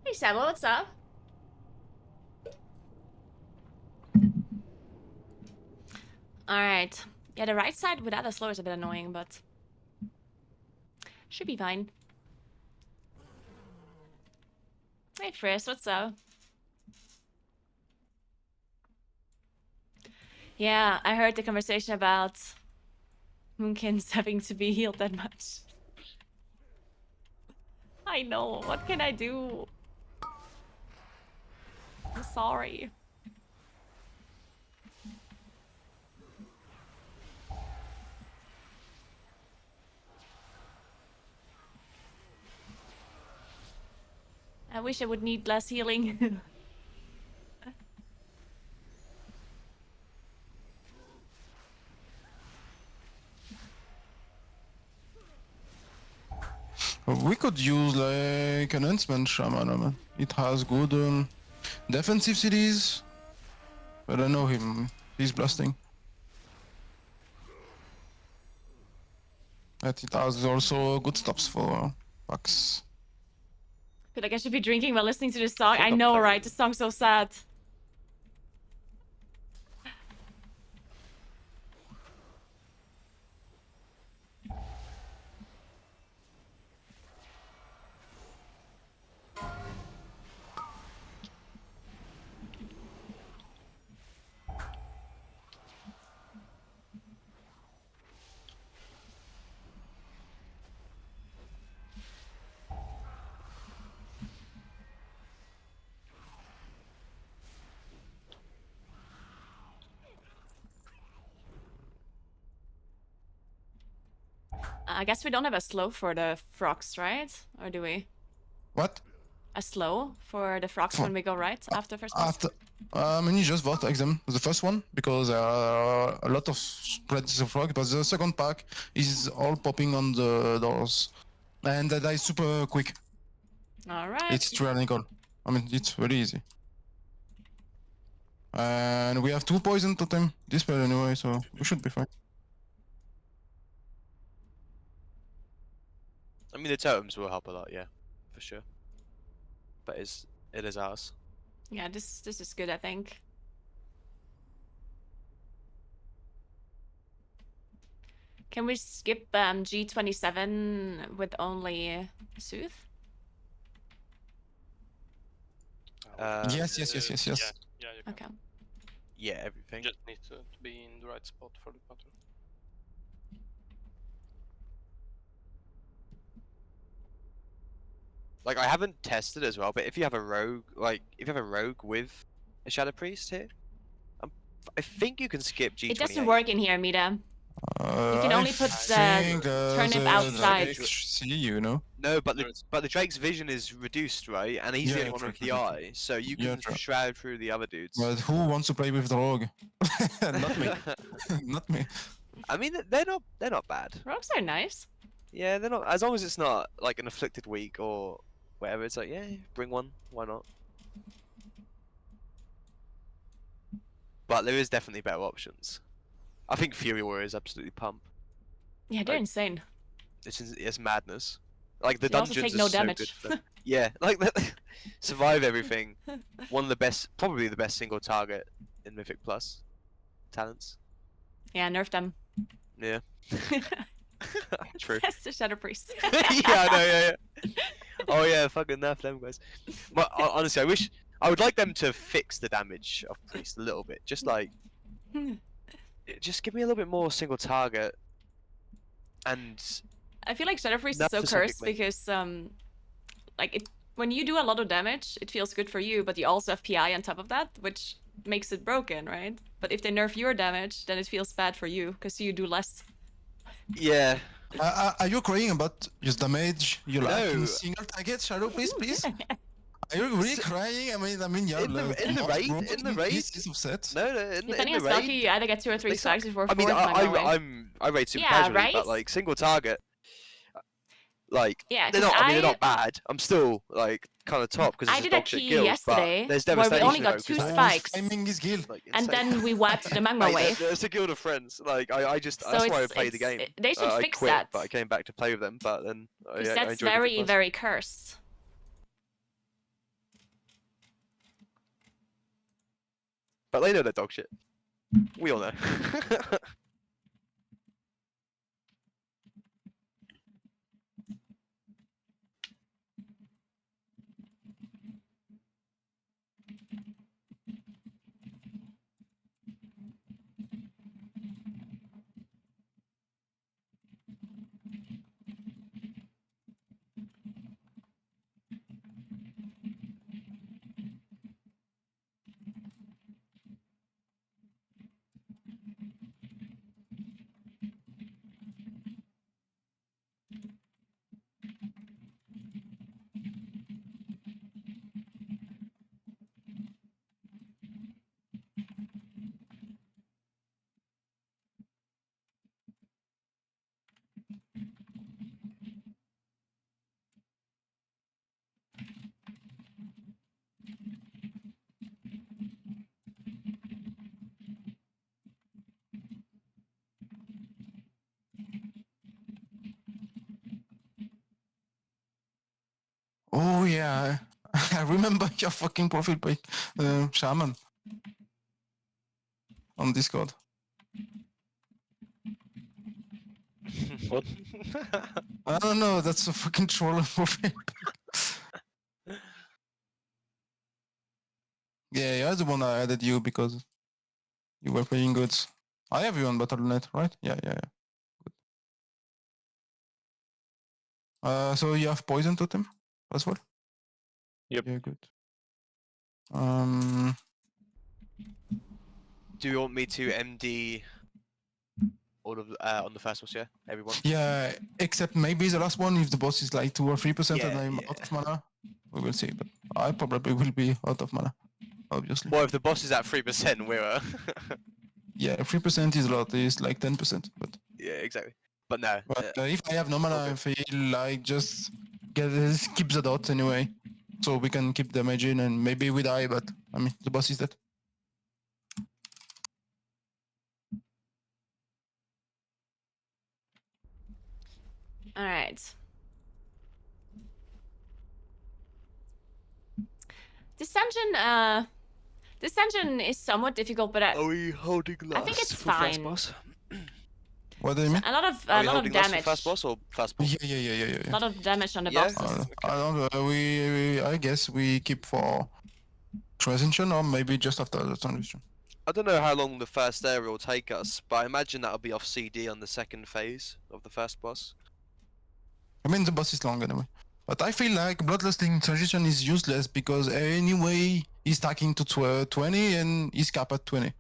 Hey, Samuel, what's up? All right. Yeah, the right side without a slow is a bit annoying, but should be fine. Hey, Frisk, what's up? Yeah, I heard the conversation about Moonkins having to be healed that much. I know. What can I do? I'm sorry. I wish I would need less healing. We could use like an enhancement shaman. I mean, it has good defensive CDs. But I know him. He's blasting. But it has also good stops for packs. I feel like I should be drinking while listening to this song. I know, right? This song's so sad. I guess we don't have a slow for the frogs, right? Or do we? What? A slow for the frogs when we go right after first boss? After, I mean, you just vortex them. The first one, because there are a lot of spreads of frog, but the second pack is all popping on the doors. And that is super quick. Alright. It's tyrannical. I mean, it's very easy. And we have 2 poison totem dispel anyway, so we should be fine. I mean, the totems will help a lot, yeah, for sure. But it is ours. Yeah, this is good, I think. Can we skip G27 with only Soothe? Yes. Yeah, yeah, you can. Okay. Yeah, everything. Just need to be in the right spot for the pattern. Like, I haven't tested as well, but if you have a rogue, with a Shadow Priest here, I think you can skip G28. It doesn't work in here, Mida. You can I only put think turnip outside. see you know. No, but the Drake's vision is reduced, right? And he's the only one with the eye, so you can shroud through the other dudes. But who wants to play with the rogue? Not me. Not me. I mean, they're not bad. Rogues are nice. Yeah, they're not. As long as it's not like an afflicted week or whatever, it's like, yeah, bring one. Why not? But there is definitely better options. I think Fury Warrior is absolutely pump. Yeah, they're insane. It's madness. Like the They also dungeons take no are so damage. good for them. Yeah, like survive everything. One of the best, probably the best single target in Mythic Plus talents. Yeah, nerf them. Yeah. True. That's the Shadow Priest. Yeah, I know. Yeah. Oh yeah, fucking nerf them guys. But honestly, I would like them to fix the damage of Priest a little bit. Just like, just give me a little bit more single target. And I feel like Shadow Priest is Not so cursed specifically. because when you do a lot of damage, it feels good for you, but you also have PI on top of that, which makes it broken, right? But if they nerf your damage, then it feels bad for you because you do less. yeah. Are you crying about your damage you like No. in single target, Shadow, please? Are you really crying? I mean, yeah. In the raid. This is upset. No, Depending in on the Stalky, raid. you either get 2 or 3 They suck. strikes before I mean, 4th might go away. I raid super Yeah, casually, right? but like single target, like Yeah, they're 'cause not. I mean, they're not bad. I'm still like kind of top because I it's did a a dog shit key guild. yesterday But there's where we devastation. only got though, 2 'cause spikes, Flaming his guild. like, and insane. then we wiped the magma Like, wave. it's a guild of friends. Like I just So that's why I it's- played the it's- game. they should I fix quit, that. but I came back to play with them. But then I Because that's enjoyed very, Mythic Plus. very cursed. But they know they're dog shit. We all know. Oh yeah, I remember your fucking profile pic, Shaman, on Discord. What? I don't know, that's a fucking troll profile pic. Yeah, you're the one I added you because you were playing good. I have you on Battle.net, right? Yeah. Good. So you have poison totem as well? Yep. Yeah, good. Do you want me to MD all of on the first boss? Yeah, everyone. Yeah, except maybe the last one if the boss is like 2 or 3% Yeah, and I'm yeah. out of mana. We will see, but I probably will be out of mana, obviously. Well, if the boss is at 3%, we're. Yeah, 3% is a lot. It's like 10%, but. Yeah, exactly. But no. But if I have no mana, I feel like just keep the dot anyway, so we can keep damage in and maybe we die. But I mean, the boss is dead. All right. This dungeon is somewhat difficult, but Are we holding last I think it's for first fine. boss? What do you mean? A lot of Are we a lot of holding loss for damage. first boss or first boss? Yeah. A lot of damage on the Yeah? bosses. I don't. I guess we keep for transition or maybe just after the transition. I don't know how long the first area will take us, but I imagine that'll be off CD on the second phase of the first boss. I mean, the boss is long anyway. But I feel like Bloodlusting transition is useless because anyway he's stacking to 20 and he's capped at 20.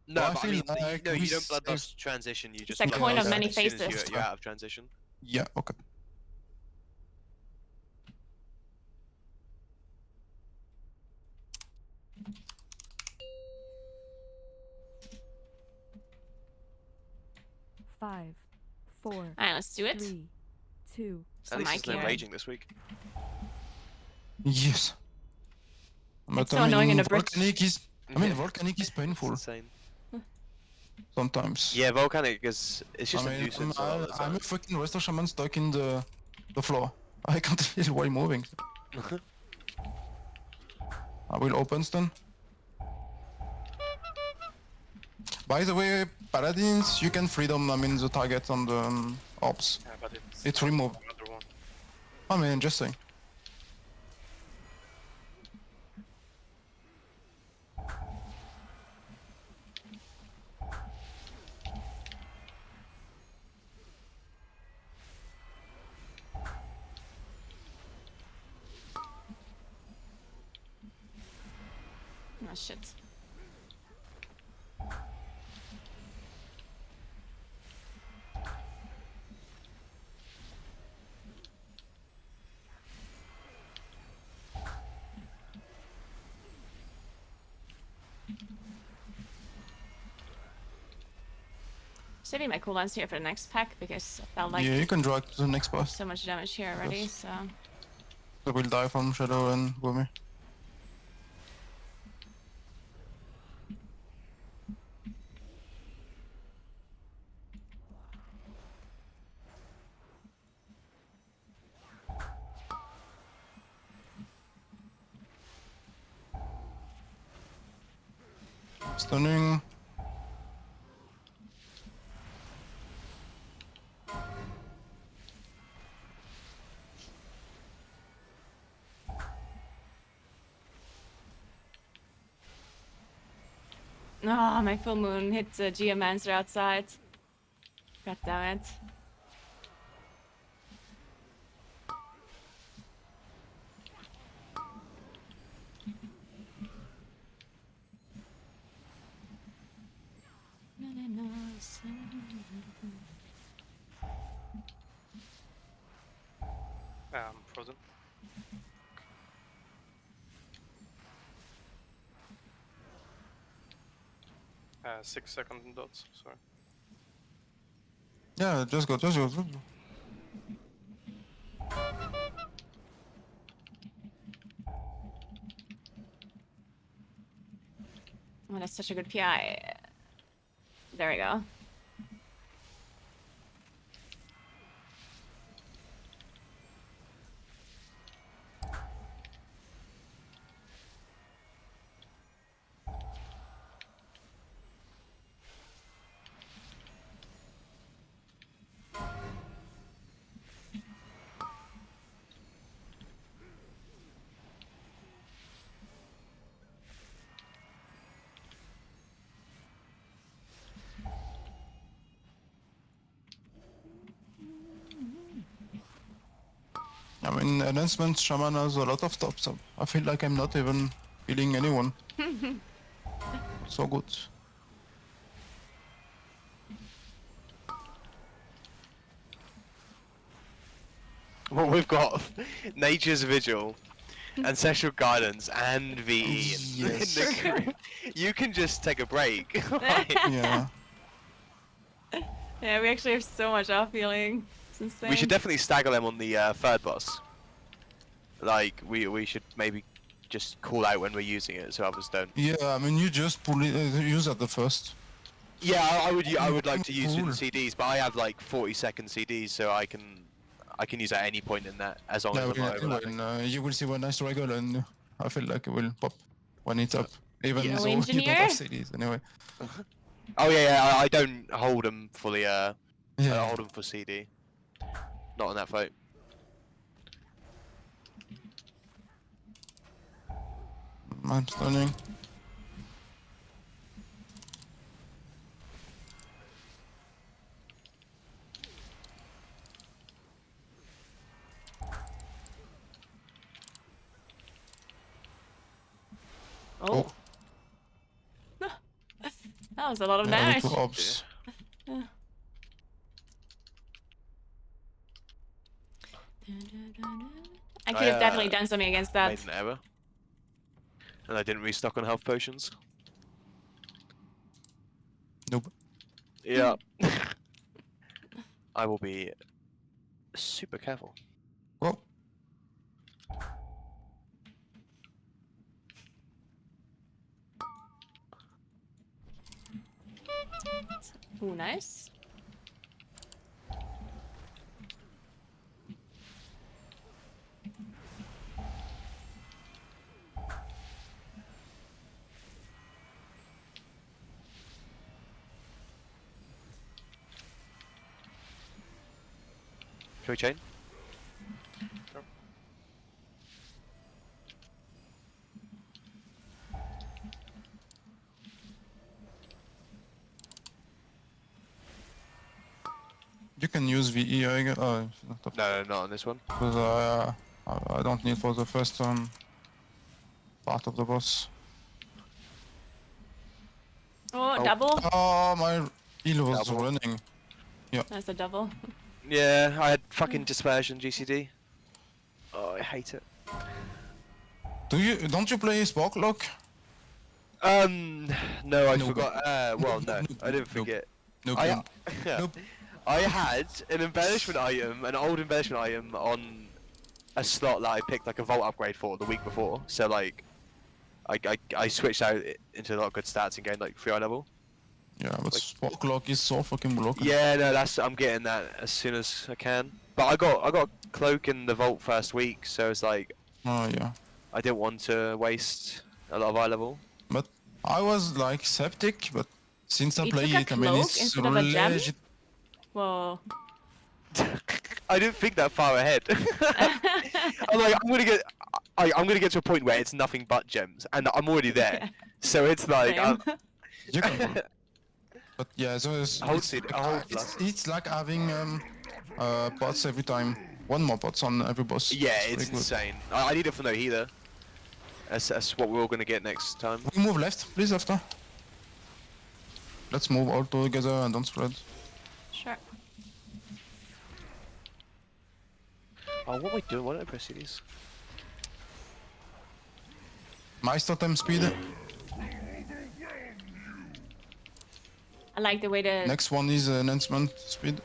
No, So I but I feel mean, like no, we you don't save- bloodlust transition. You just a coin of bloodlust many as soon as faces. you're out of transition. Yeah, okay. Five, four. Alright, let's do it. 3, 2. At least Mike there's no here. raging this week. Yes. But It's so annoying in a bridge. volcanic is. I mean, Yeah. volcanic is painful It's insane. sometimes. Yeah, volcanic is it's just I a mean, nuisance a lot of the I'm time. a fucking Resto Shaman stuck in the floor. I can't feel while moving. I will open stun. By the way, paladins, you can freedom. I mean, the target on the orbs. Yeah, but It's removed. another one. I mean, just saying. Oh shit. Saving my cooldowns here for the next pack because I felt like Yeah, you can drag to the next boss. so much damage here already, Yes. so I will die from Shadow and Gumi. Stunning. oh, my full moon hit the Geomancer outside. God damn it. Frozen. Uh, 6-second dots, sorry. Yeah, just go. Oh, that's such a good PI. There we go. I mean, enhancement shaman has a lot of stuff, so I feel like I'm not even healing anyone. So good. Well, we've got Nature's Vigil, Ancestral Guidance, and VE in Yes. the group. You can just take a break. Yeah. Yeah, we actually have so much off healing. It's insane. We should definitely stagger them on the third boss. Like, we should maybe just call out when we're using it so others don't. Yeah, I mean, you just pull it, use at the first. Yeah, I would like to use Cool. the CDs, but I have like 40-second CDs, so I can use at any point in that as long Yeah, as I'm not anyway, overlapping. you will see when I struggle, and I feel like it will pop when it's up. Even Yeah. though Oh, you don't engineer? have CDs, anyway. Oh yeah, I don't hold them fully Yeah. hold him for CD. Not in that fight. I'm stunning. Oh. That was a lot of Yeah, damage. with ops. Yeah. I could have definitely done something against that. Made an error. And I didn't restock on health potions. Nope. Yeah. I will be super careful. Whoa. Ooh, nice. Can we chain? Sure. You can use VE, I guess. Oh, it's not up. No, not on this one. Because I don't need for the first part of the boss. Oh, double. Oh, my heal was Double. running. Yeah. That's a double. Yeah, I had fucking dispersion GCD. Oh, I hate it. Don't you play Sparklock? No, I Nope. forgot. Well, no, I didn't forget. Nope. I, Nope. I had an embellishment item, an old embellishment item on a slot that I picked like a vault upgrade for the week before. So like, I switched out into a lot of good stats and gained like 3 eye level. Yeah, but Sparklock is so fucking broken. Yeah, no, I'm getting that as soon as I can. But I got cloak in the vault first week, so it's like. Oh yeah. I didn't want to waste a lot of eye level. But I was like septic, but since I You play took a it, I mean cloak it's instead of a gem? legit. Whoa. I didn't think that far ahead. I'm like, I'm gonna get to a point where it's nothing but gems, and I'm already there. Yeah. So it's like, You can. But yeah, so it's like having pots every time. One more pots on every boss. yeah, pretty it's good. insane. I need it for no healer. That's what we're all gonna get next time. We move left, please, after. Let's move all together and don't spread. Sure. Oh, what am I doing? Why don't I press these? Meister time speed. I like the way the Next one is enhancement speed.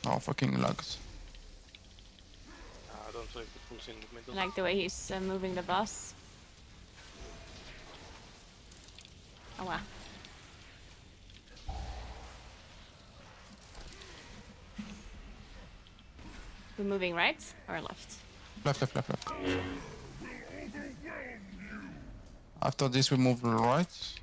Oh, fucking lags. I don't know if it pulls in the middle. I like the way he's moving the boss. Oh wow. We're moving right or left? Left. After this, we move right.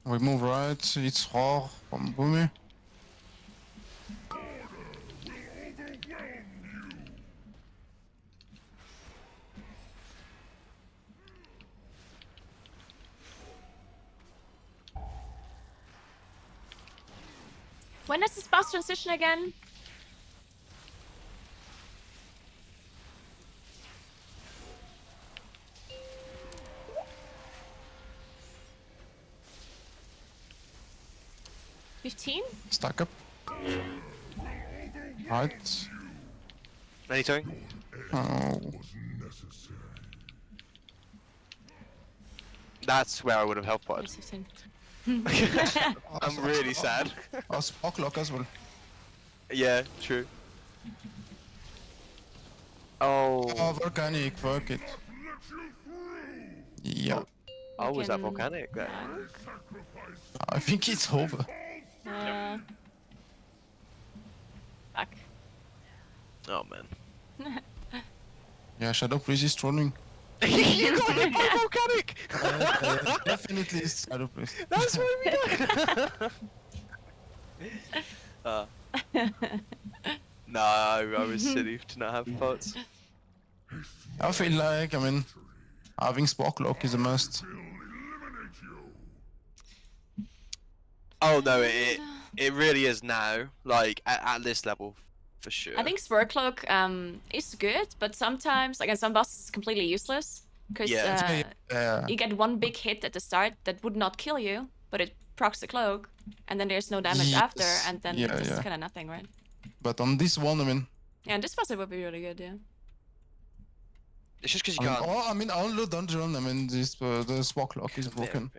We move right, it's Roar from Boomy. When does this boss transition again? $15? Stack up. Right. Anything? Oh. That's where I would have health potted. 15. I'm really sad. Oh, Sparklock as well. Yeah, true. Oh. Oh, volcanic, fuck it. Yeah. Oh, was that can- volcanic there? I think it's over. Fuck. Oh man. Yeah, Shadow Priest is trolling. You got hit by volcanic! Definitely is Shadow Priest. That's what we know! No, I was silly to not have pots. I feel like, I mean, having Sparklock is a must. Oh no, it really is now. Like at this level, for sure. I think Spur Cloak is good, but sometimes, like on some bosses, it's completely useless. Because you get one big hit at the start that would not kill you, but it procs the cloak, and then there's no damage after, and then it's just kind of nothing, right? But on this one, I mean... Yeah, this boss it would be really good, yeah. It's just because you can't... I mean, on the dungeon, I mean, this the Sparklock is broken.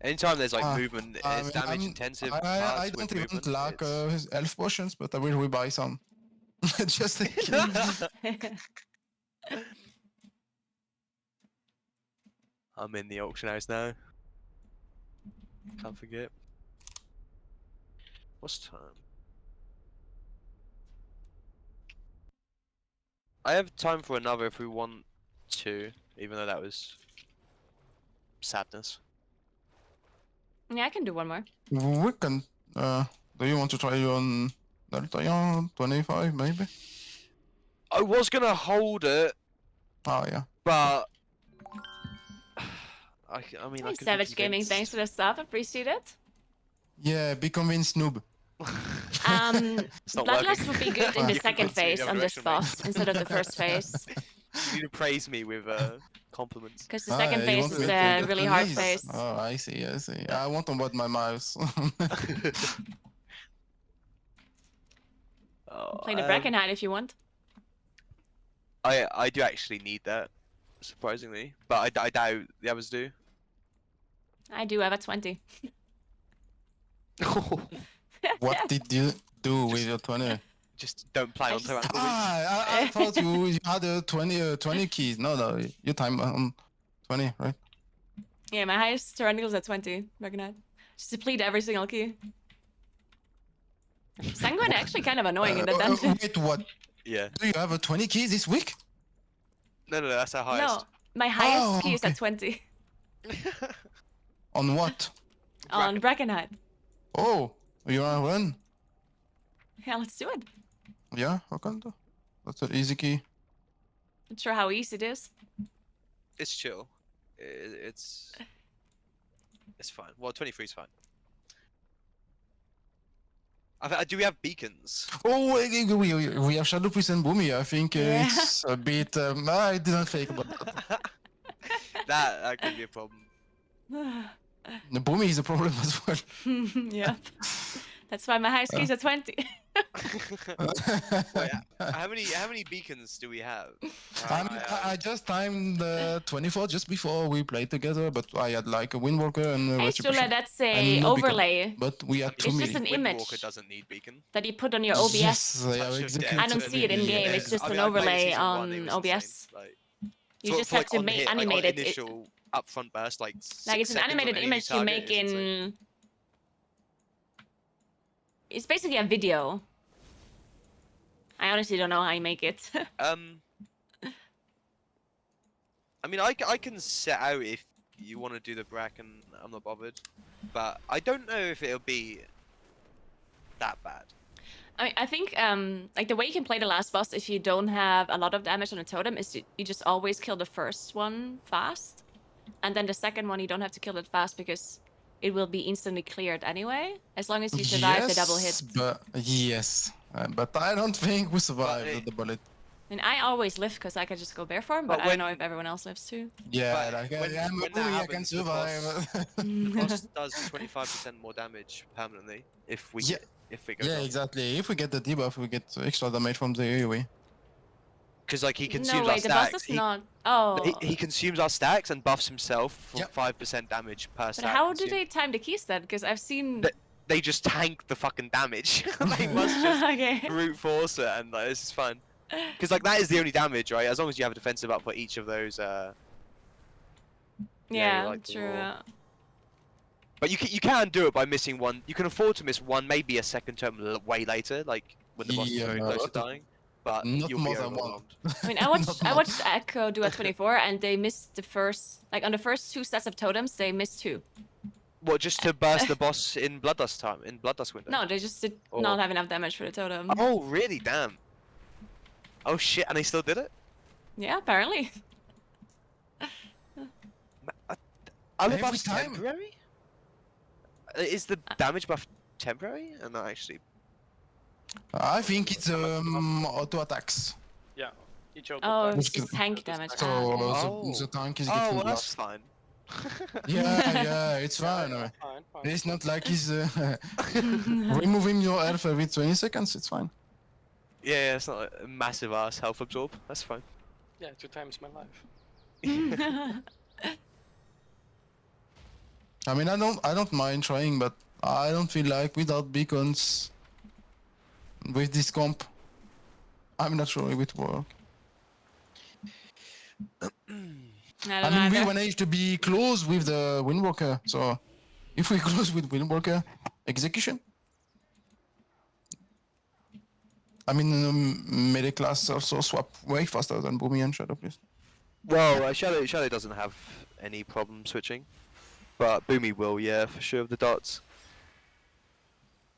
Anytime there's like movement, it's mean, damage intensive. I don't even lack his elf potions, but I will rebuy some. Just in case. I'm in the auction house now. Can't forget. What's time? I have time for another if we want to, even though that was sadness. Yeah, I can do one more. We can. Do you want to try on Delta 25 maybe? I was gonna hold it. Oh yeah. But I mean, Hey, Savage Gaming, thanks for the stuff. Appreciate it. Yeah, be convinced, noob. Bloodlust would be good in the second phase on this boss instead of the first phase. You need to praise me with compliments. Because the second phase is a really hard phase. Oh, I see. I want to bud my mouse. Play the Brackenhide if you want. I do actually need that, surprisingly, but I doubt the others do. I do have a 20. What did you do with your 20? Just don't play on Tyrannical. I thought you had a 20 keys. No, you time on 20, right? Yeah, my highest Tyrannical is at 20. Brackenhide. Just deplete every single key. Sanguine actually kind of annoying in the dungeon. Wait, what? Yeah. Do you have a 20 keys this week? No, that's our highest. No, my highest key is at 20. On what? On Brackenhide. Oh, you wanna run? Yeah, let's do it. Yeah, okay. That's an easy key. Not sure how easy it is. It's chill. It's fine. Well, 23 is fine. Do we have beacons? Oh, we have Shadow Priest and Boomy. I think it's a bit. I didn't think about that. that could be a problem. The Boomy is a problem as well. Yep. That's why my highest key is at 20. Wait, how many beacons do we have? I just timed 24 just before we played together, but I had like a Windwalker and a Hey, Stula, that's a overlay. But we had too It's many. just an image Windwalker doesn't need beacon. that you put on your OBS. Yes, yeah, exactly. I don't see it in game. It's just an overlay on OBS. You just have to animate it. Initial upfront burst, like it's an animated image you make in. It's basically a video. I honestly don't know how you make it. I mean, I can set out if you want to do the Bracken. I'm not bothered, but I don't know if it'll be that bad. I think like the way you can play the last boss if you don't have a lot of damage on a totem is you just always kill the first one fast, and then the second one you don't have to kill it fast because it will be instantly cleared anyway, as long as you survive the double hit. But I don't think we survived the bullet. And I always live because I can just go bare form, but I don't know if everyone else lives too. Yeah, like, I can survive. The boss does 25% more damage permanently if we go down. Exactly. If we get the debuff, we get extra damage from the AoE. Because like he consumes no, our wait, the boss stacks. does not. Oh. He consumes our stacks and buffs himself for 5% damage per But stack. how do they time the keys then? Because I've seen. they just tank the fucking damage. They must just Okay. brute force it, and like, this is fine. Because like that is the only damage, right? As long as you have a defensive up for each of those. Yeah, like, true. But you can do it by missing one. You can afford to miss one, maybe a second term way later, like when the boss is very close to dying. But not you'll more be than one. overwhelmed. I mean, I watched Echo do a 24, and they missed the first, like on the first 2 sets of totems, they missed 2. What, just to burst the boss in Bloodlust time, in Bloodlust window? No, they just did Or- not have enough damage for the totem. Oh, really? Damn. Oh shit, and they still did it? Yeah, apparently. Are the Every buffs time. temporary? Is the damage buff temporary? And not actually. I think it's auto attacks. Yeah, each auto Oh, attack it's is tank damage. So Okay. the tank is Oh, getting well, that's lost. fine. Yeah, it's fine. fine. It's not like he's removing your health every 20 seconds. It's fine. Yeah, it's not a massive ass health absorb. That's fine. Yeah, 2 times my life. I mean, I don't mind trying, but I don't feel like without beacons, with this comp, I'm not sure it would work. I I don't know mean, we either. managed to be close with the Windwalker, so if we close with Windwalker, execution. I mean, melee class also swap way faster than Boomy and Shadow Priest. Well, Shadow doesn't have any problem switching, but Boomy will, yeah, for sure, with the dots.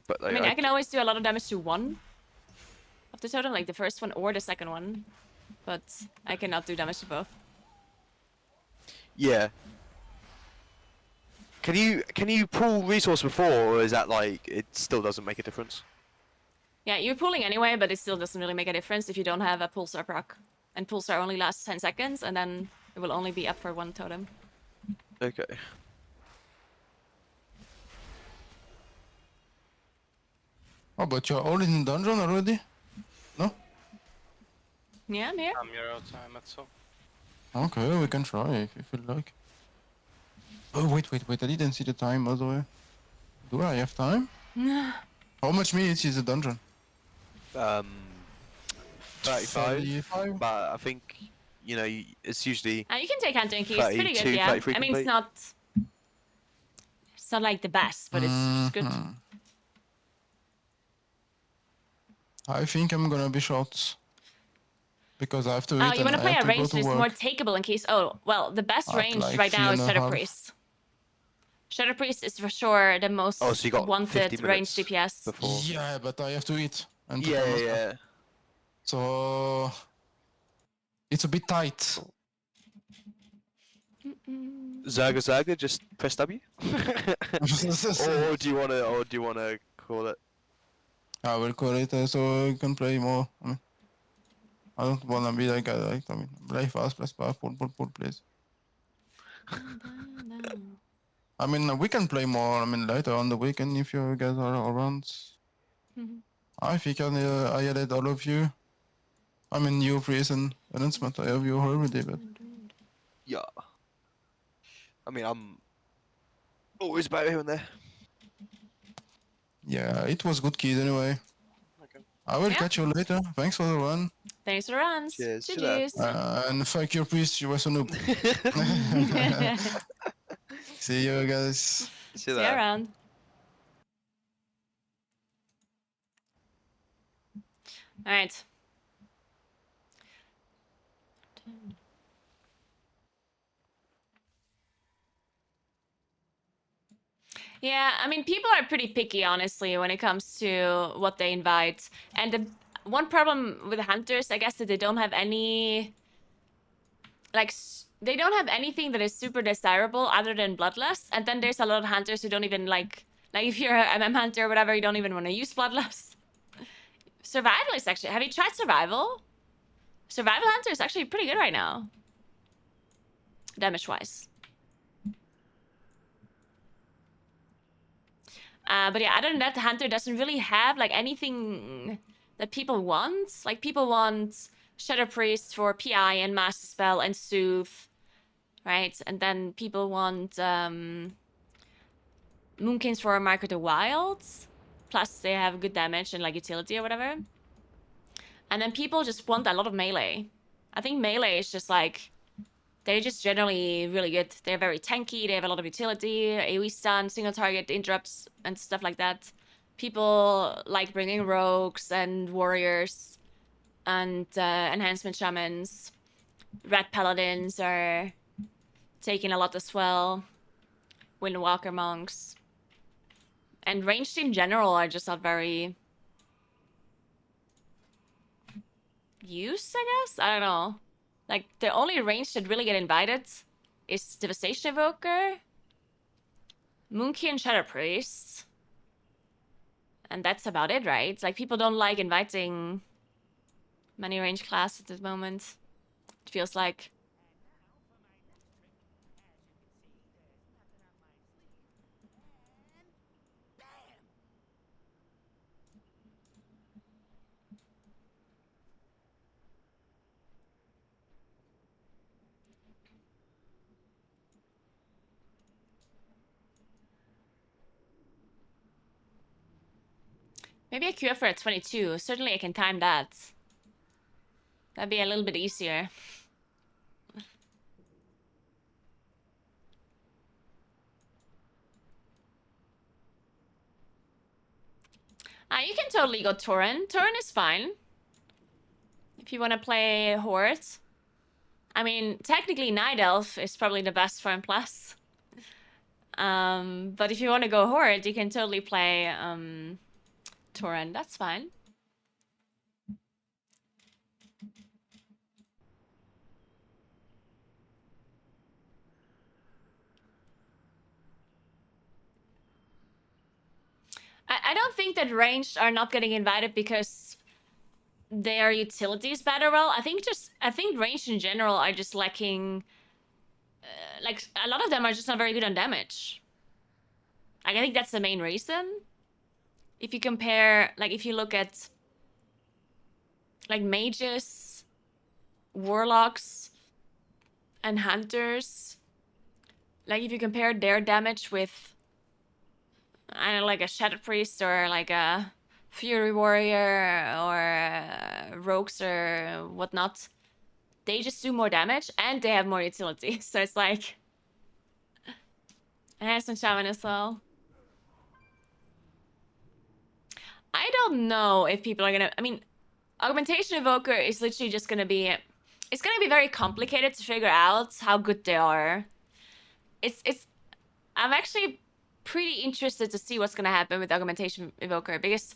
But I like, mean, I can always do a lot of damage to one of the totem, like the first one or the second one. But I cannot do damage to both. yeah. Can you pull resource before, or is that like it still doesn't make a difference? Yeah, you're pulling anyway, but it still doesn't really make a difference if you don't have a pulsar proc. And pulsar only lasts 10 seconds, and then it will only be up for one totem. Okay. Oh, but you're all in dungeon already? No? Yeah, I'm here. I'm here outside, so. Okay, we can try if you feel like. Oh, wait, I didn't see the time, by the way. Do I have time? How much minutes is the dungeon? 35. 35? But I think, you know, it's usually. You can take hunting keys. It's pretty good, 32, yeah. 33 I mean, it's complete. not like the best, but it's good. I think I'm gonna be short. Because I have to eat Oh, you and want to I play have a to go range to that's work. more takeable in case. Oh, well, the best At range like right now is 3.5. Shadow Priest. Shadow Priest is for sure the most Oh, so you got 50 wanted range minutes DPS. before. Yeah, but I have to eat. And to Yeah, do my yeah. stuff. So it's a bit tight. Zaga, just press W. or do you wanna call it? I will call it so you can play more. I mean, I don't wanna be like I mean, play fast, press power, pull, please. I mean, we can play more. I mean, later on the weekend if you guys are around. I think I added all of you. I mean, you, Priest, and announcement. I have you already, but Yeah. I mean, I'm always about here and there. yeah, it was good kid anyway. Okay. I will Yeah. catch you later. Thanks for the run. Thanks for runs. Cheers. GG's. And fuck your Priest, you was a noob. See you guys. See you around. Alright. Yeah, I mean, people are pretty picky, honestly, when it comes to what they invite. And the one problem with the hunters, I guess, that they don't have any... Like, they don't have anything that is super desirable other than Bloodlust. And then there's a lot of hunters who don't even, like if you're a MM hunter or whatever, you don't even want to use Bloodlust. Survival is actually... Have you tried Survival? Survival Hunter is actually pretty good right now. Damage-wise. But yeah, other than that, the Hunter doesn't really have, like, anything that people want. Like, people want Shadow Priest for PI and Master Spell and Soothe, right? And then people want, Moonkins for Mark of the Wilds. Plus they have good damage and like utility or whatever. And then people just want a lot of melee. I think melee is just like, they're just generally really good. They're very tanky, they have a lot of utility, AoE stun, single target interrupts, and stuff like that. People like bringing rogues and warriors and enhancement shamans. Red paladins are taking a lot as well. Windwalker monks. And ranged in general are just not very used, I guess? I don't know. Like, the only range that really get invited is Devastation Evoker, Moonki and Shadow Priest. And that's about it, right? Like, people don't like inviting many range classes at the moment. It feels like. Maybe a queue for a 22. Certainly I can time that. That'd be a little bit easier. You can totally go Tauren. Tauren is fine. If you want to play Horde. I mean, technically Night Elf is probably the best for M+. But if you want to go Horde, you can totally play Tauren. That's fine. I don't think that ranged are not getting invited because their utility is better. Well, I think ranged in general are just lacking. Like, a lot of them are just not very good on damage. Like, I think that's the main reason. If you compare, like, if you look at, like, mages, warlocks, and hunters, like, if you compare their damage with, I don't know, like a Shadow Priest or like a Fury Warrior or rogues or whatnot, they just do more damage and they have more utility. So it's like, Enhancement Shaman as well. I don't know if people are gonna, I mean, Augmentation Evoker is literally just gonna be, it's gonna be very complicated to figure out how good they are. I'm actually pretty interested to see what's gonna happen with Augmentation Evoker, because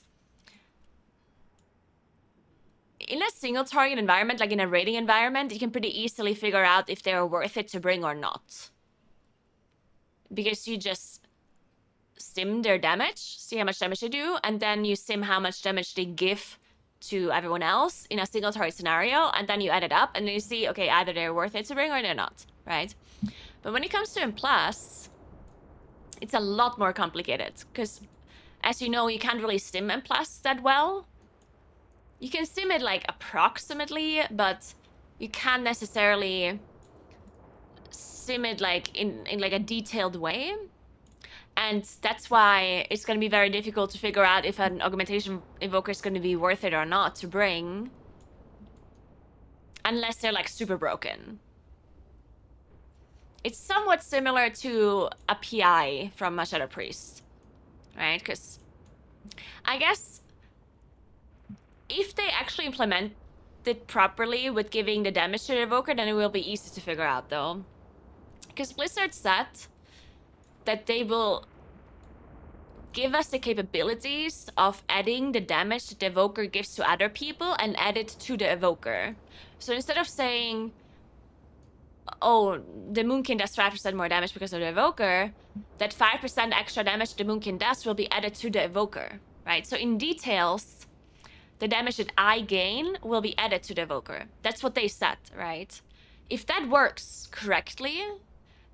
in a single target environment, like in a raiding environment, you can pretty easily figure out if they're worth it to bring or not. Because you just sim their damage, see how much damage they do, and then you sim how much damage they give to everyone else in a single target scenario, and then you add it up, and then you see, okay, either they're worth it to bring or they're not, right? But when it comes to M+, it's a lot more complicated, because as you know, you can't really sim M+ that well. You can sim it like approximately, but you can't necessarily sim it like in like a detailed way. And that's why it's going to be very difficult to figure out if an Augmentation Evoker is going to be worth it or not to bring. Unless they're like super broken. It's somewhat similar to a PI from a Shadow Priest. Right? Because I guess if they actually implement it properly with giving the damage to the Evoker, then it will be easy to figure out though. Because Blizzard said that they will give us the capabilities of adding the damage that the Evoker gives to other people and add it to the Evoker. So instead of saying, oh, the Moonkin does 5% more damage because of the Evoker, that 5% extra damage the Moonkin does will be added to the Evoker, right? So in details, the damage that I gain will be added to the Evoker. That's what they said, right? If that works correctly,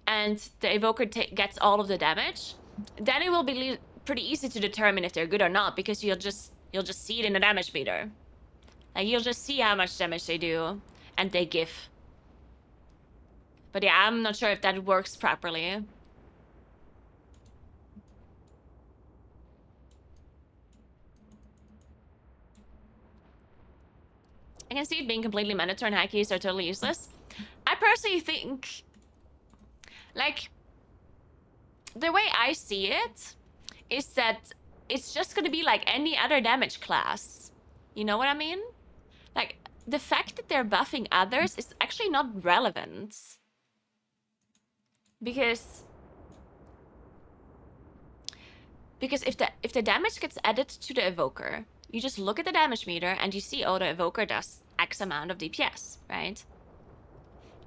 and the Evoker gets all of the damage, then it will be pretty easy to determine if they're good or not, because you'll just see it in the damage meter. Like, you'll just see how much damage they do, and they give. But yeah, I'm not sure if that works properly. I can see it being completely mandatory and high keys are totally useless. I personally think, like, the way I see it is that it's just gonna be like any other damage class. You know what I mean? Like, the fact that they're buffing others is actually not relevant. Because if the damage gets added to the evoker, you just look at the damage meter and you see, oh, the evoker does X amount of DPS, right?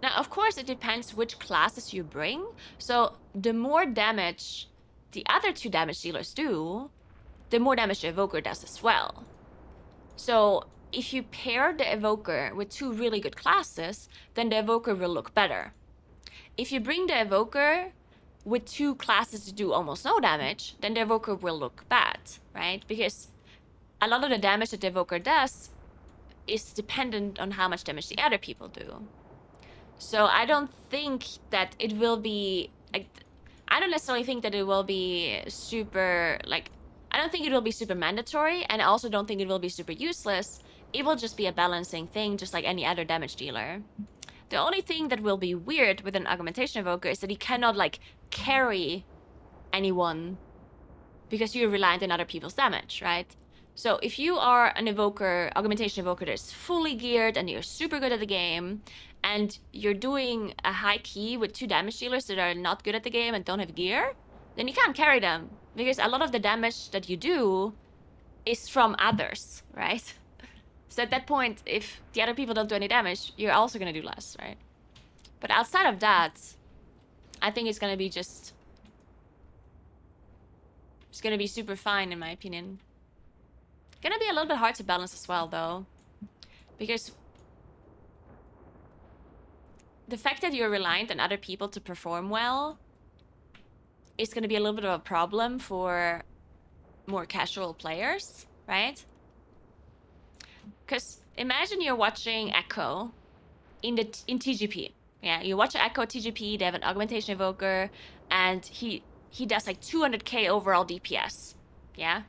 Now, of course, it depends which classes you bring. So the more damage the other two damage dealers do, the more damage the evoker does as well. So if you pair the evoker with two really good classes, then the evoker will look better. If you bring the evoker with two classes to do almost no damage, then the evoker will look bad, right? Because a lot of the damage that the evoker does is dependent on how much damage the other people do. So I don't think that it will be, like, I don't necessarily think that it will be super, like, I don't think it will be super mandatory, and I also don't think it will be super useless. It will just be a balancing thing, just like any other damage dealer. The only thing that will be weird with an augmentation evoker is that he cannot, like, carry anyone because you're reliant on other people's damage, right? So if you are an evoker, augmentation evoker that is fully geared and you're super good at the game, and you're doing a high key with two damage dealers that are not good at the game and don't have gear, then you can't carry them, because a lot of the damage that you do is from others, right? So at that point, if the other people don't do any damage, you're also gonna do less, right? But outside of that, I think it's gonna be just... It's gonna be super fine, in my opinion. Gonna be a little bit hard to balance as well, though. Because the fact that you're reliant on other people to perform well is gonna be a little bit of a problem for more casual players, right? Because imagine you're watching Echo in TGP. Yeah, you watch Echo TGP, they have an augmentation evoker, and he does like 200k overall DPS. Yeah?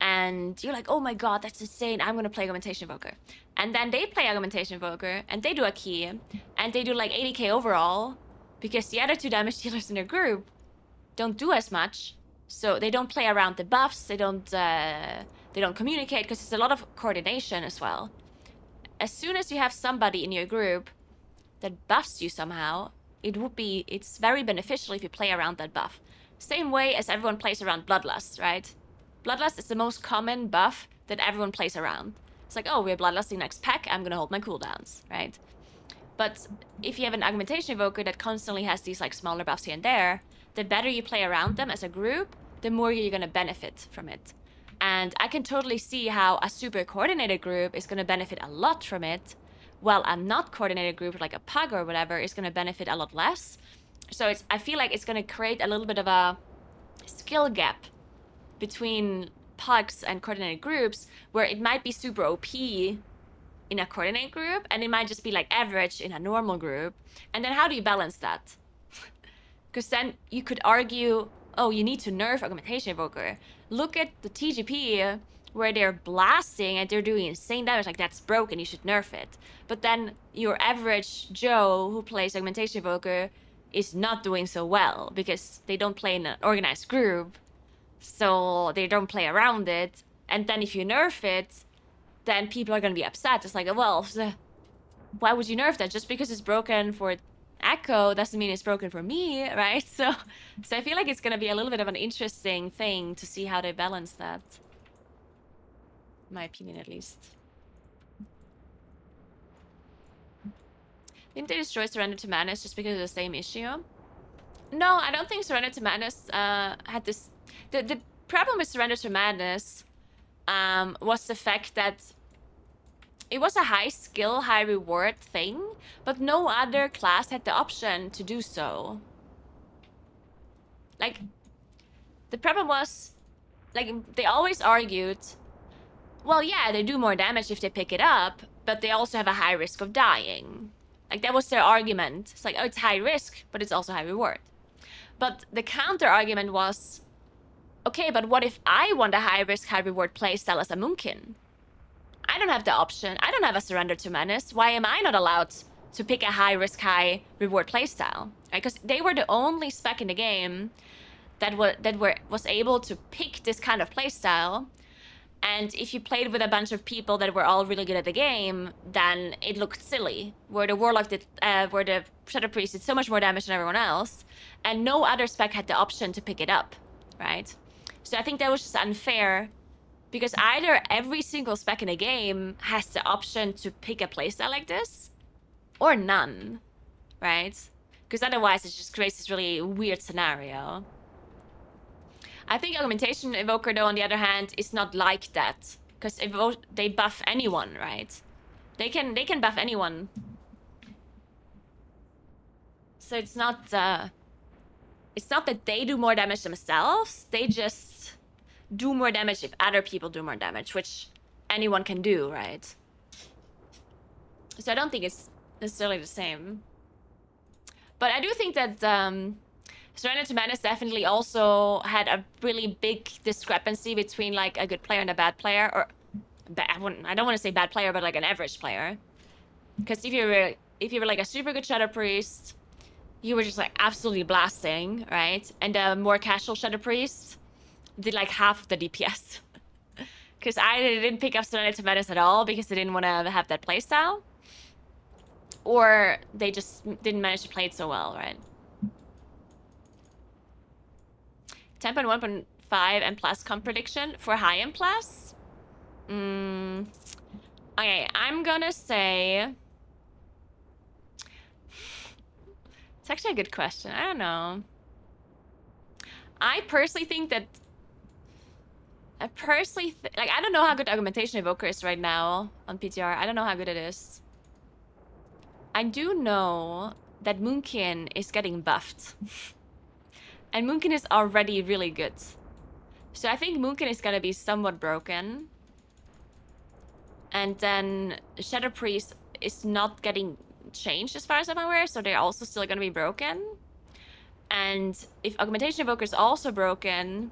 And you're like, oh my god, that's insane, I'm gonna play augmentation evoker. And then they play augmentation evoker, and they do a key, and they do like 80k overall, because the other two damage dealers in their group don't do as much, so they don't play around the buffs, they don't communicate, because it's a lot of coordination as well. As soon as you have somebody in your group that buffs you somehow, it's very beneficial if you play around that buff. Same way as everyone plays around Bloodlust, right? Bloodlust is the most common buff that everyone plays around. It's like, oh, we're Bloodlusting next pack, I'm gonna hold my cooldowns, right? But if you have an augmentation evoker that constantly has these like smaller buffs here and there, the better you play around them as a group, the more you're gonna benefit from it. And I can totally see how a super coordinated group is gonna benefit a lot from it, while a not coordinated group like a pug or whatever is gonna benefit a lot less. So I feel like it's gonna create a little bit of a skill gap between pugs and coordinated groups, where it might be super OP in a coordinated group, and it might just be like average in a normal group. And then how do you balance that? Because then you could argue, oh, you need to nerf augmentation evoker. Look at the TGP where they're blasting and they're doing insane damage, like that's broken, you should nerf it. But then your average Joe who plays augmentation evoker is not doing so well because they don't play in an organized group, so they don't play around it. And then if you nerf it, then people are gonna be upset. It's like, well, why would you nerf that? Just because it's broken for Echo doesn't mean it's broken for me, right? So I feel like it's gonna be a little bit of an interesting thing to see how they balance that. In my opinion, at least. Didn't they destroy Surrender to Madness just because of the same issue? No, I don't think Surrender to Madness had this... The problem with Surrender to Madness was the fact that it was a high skill, high reward thing, but no other class had the option to do so. Like, the problem was, like, they always argued, well, yeah, they do more damage if they pick it up, but they also have a high risk of dying. Like, that was their argument. It's like, oh, it's high risk, but it's also high reward. But the counter argument was, okay, but what if I want a high risk, high reward playstyle as a Moonkin? I don't have the option. I don't have a surrender to menace. Why am I not allowed to pick a high risk, high reward playstyle? Because they were the only spec in the game that was able to pick this kind of playstyle. And if you played with a bunch of people that were all really good at the game, then it looked silly. Where the Warlock did, where the Shadow Priest did so much more damage than everyone else, and no other spec had the option to pick it up, right? So I think that was just unfair, because either every single spec in a game has the option to pick a playstyle like this, or none, right? Because otherwise it just creates this really weird scenario. I think Augmentation Evoker, though, on the other hand, is not like that. Because they buff anyone, right? They can buff anyone. So it's not that they do more damage themselves. They just do more damage if other people do more damage, which anyone can do, right? So I don't think it's necessarily the same. But I do think that Surrender to Madness definitely also had a really big discrepancy between like a good player and a bad player, or I don't want to say bad player, but like an average player. Because if you were like a super good Shadow Priest, you were just like absolutely blasting, right? And a more casual Shadow Priest did like half the DPS. Because I didn't pick up Surrender to Madness at all because they didn't want to have that playstyle, or they just didn't manage to play it so well, right? 10.1.5 and plus comp prediction for high and plus. Okay, I'm gonna say. It's actually a good question. I don't know. I personally think that. Like, I don't know how good Augmentation Evoker is right now on PTR. I don't know how good it is. I do know that Moonkin is getting buffed. And Moonkin is already really good. So I think Moonkin is gonna be somewhat broken. And then Shadow Priest is not getting changed as far as I'm aware, so they're also still gonna be broken. And if Augmentation Evoker is also broken,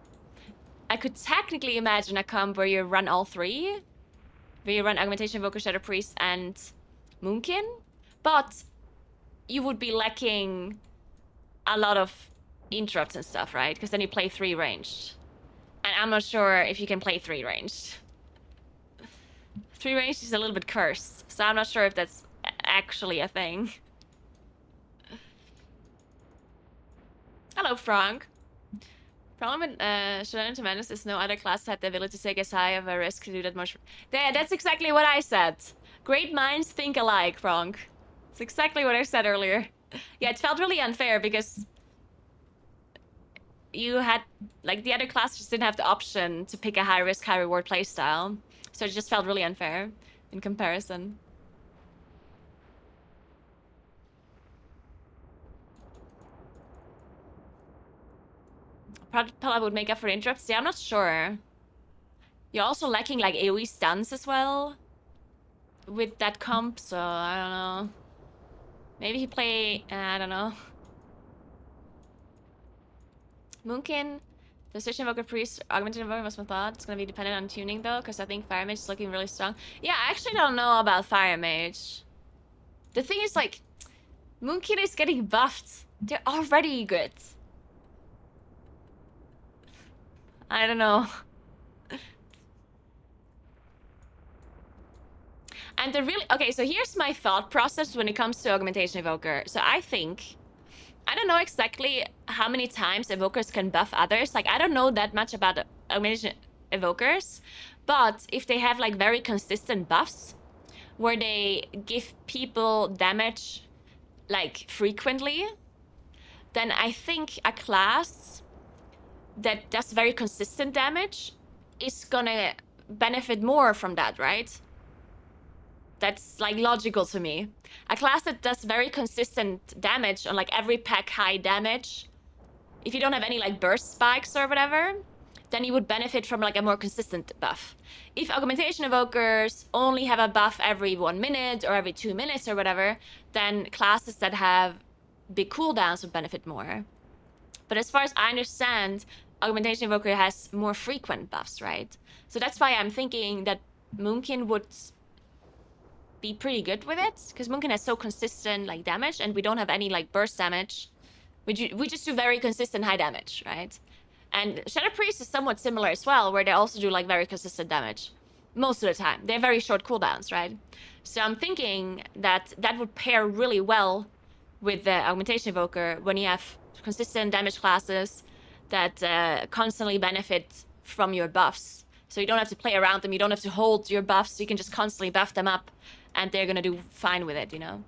I could technically imagine a comp where you run all three. Where you run Augmentation Evoker, Shadow Priest, and Moonkin. But you would be lacking a lot of interrupts and stuff, right? Because then you play 3 ranged. And I'm not sure if you can play 3 ranged. 3 ranged is a little bit cursed, so I'm not sure if that's actually a thing. Hello, Frank. Problem with Surrender to Madness is no other class had the ability to take as high of a risk to do that much. That's exactly what I said. Great minds think alike, Frank. It's exactly what I said earlier. Yeah, it felt really unfair because you had, like, the other class just didn't have the option to pick a high risk, high reward playstyle. So it just felt really unfair in comparison. Pella would make up for interrupts. Yeah, I'm not sure. You're also lacking, like, AoE stuns as well with that comp, so I don't know. Maybe he play, I don't know. Moonkin, Precision Invoker Priest, Augmented Invoker was my thought. It's gonna be dependent on tuning though, because I think Fire Mage is looking really strong. Yeah, I actually don't know about Fire Mage. The thing is, like, Moonkin is getting buffed. They're already good. I don't know. And the really... Okay, so here's my thought process when it comes to Augmentation Evoker. So I think... I don't know exactly how many times Evokers can buff others. Like, I don't know that much about Augmentation Evokers. But if they have, like, very consistent buffs, where they give people damage, like, frequently, then I think a class that does very consistent damage is gonna benefit more from that, right? That's, like, logical to me. A class that does very consistent damage on, like, every pack high damage, if you don't have any, like, burst spikes or whatever, then you would benefit from, like, a more consistent buff. If Augmentation Evokers only have a buff every 1 minute or every 2 minutes or whatever, then classes that have big cooldowns would benefit more. But as far as I understand, Augmentation Evoker has more frequent buffs, right? So that's why I'm thinking that Moonkin would be pretty good with it, because Moonkin has so consistent like damage, and we don't have any like burst damage. We just do very consistent high damage, right? And Shadow Priest is somewhat similar as well, where they also do like very consistent damage most of the time. They have very short cooldowns, right? So I'm thinking that that would pair really well with the Augmentation Evoker when you have consistent damage classes that constantly benefit from your buffs. So you don't have to play around them, you don't have to hold your buffs, you can just constantly buff them up and they're gonna do fine with it, you know?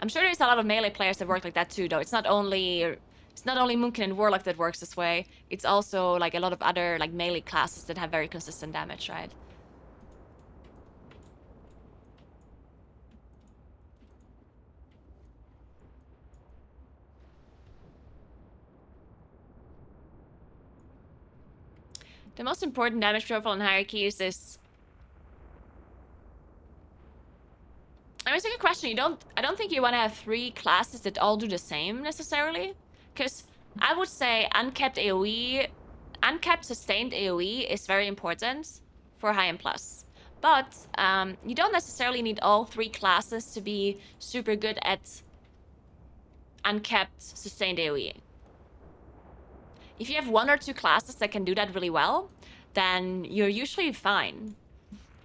I'm sure there's a lot of melee players that work like that too, though. It's not only Moonkin and Warlock that works this way. It's also like a lot of other like melee classes that have very consistent damage, right? The most important damage profile in hierarchies is... I mean, it's a good question. I don't think you want to have 3 classes that all do the same necessarily. Because I would say uncapped AoE, uncapped sustained AoE is very important for high and plus. But you don't necessarily need all 3 classes to be super good at uncapped sustained AoE. If you have 1 or 2 classes that can do that really well, then you're usually fine.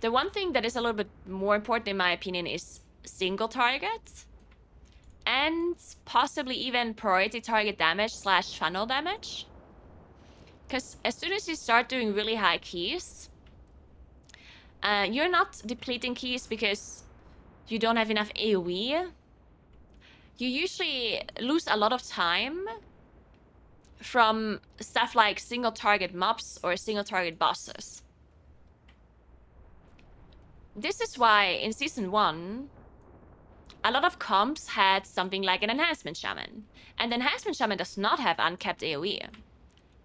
The one thing that is a little bit more important in my opinion is single target and possibly even priority target damage / funnel damage. Because as soon as you start doing really high keys, you're not depleting keys because you don't have enough AoE. You usually lose a lot of time from stuff like single target mobs or single target bosses. This is why in Season 1, a lot of comps had something like an Enhancement Shaman. And the Enhancement Shaman does not have uncapped AoE.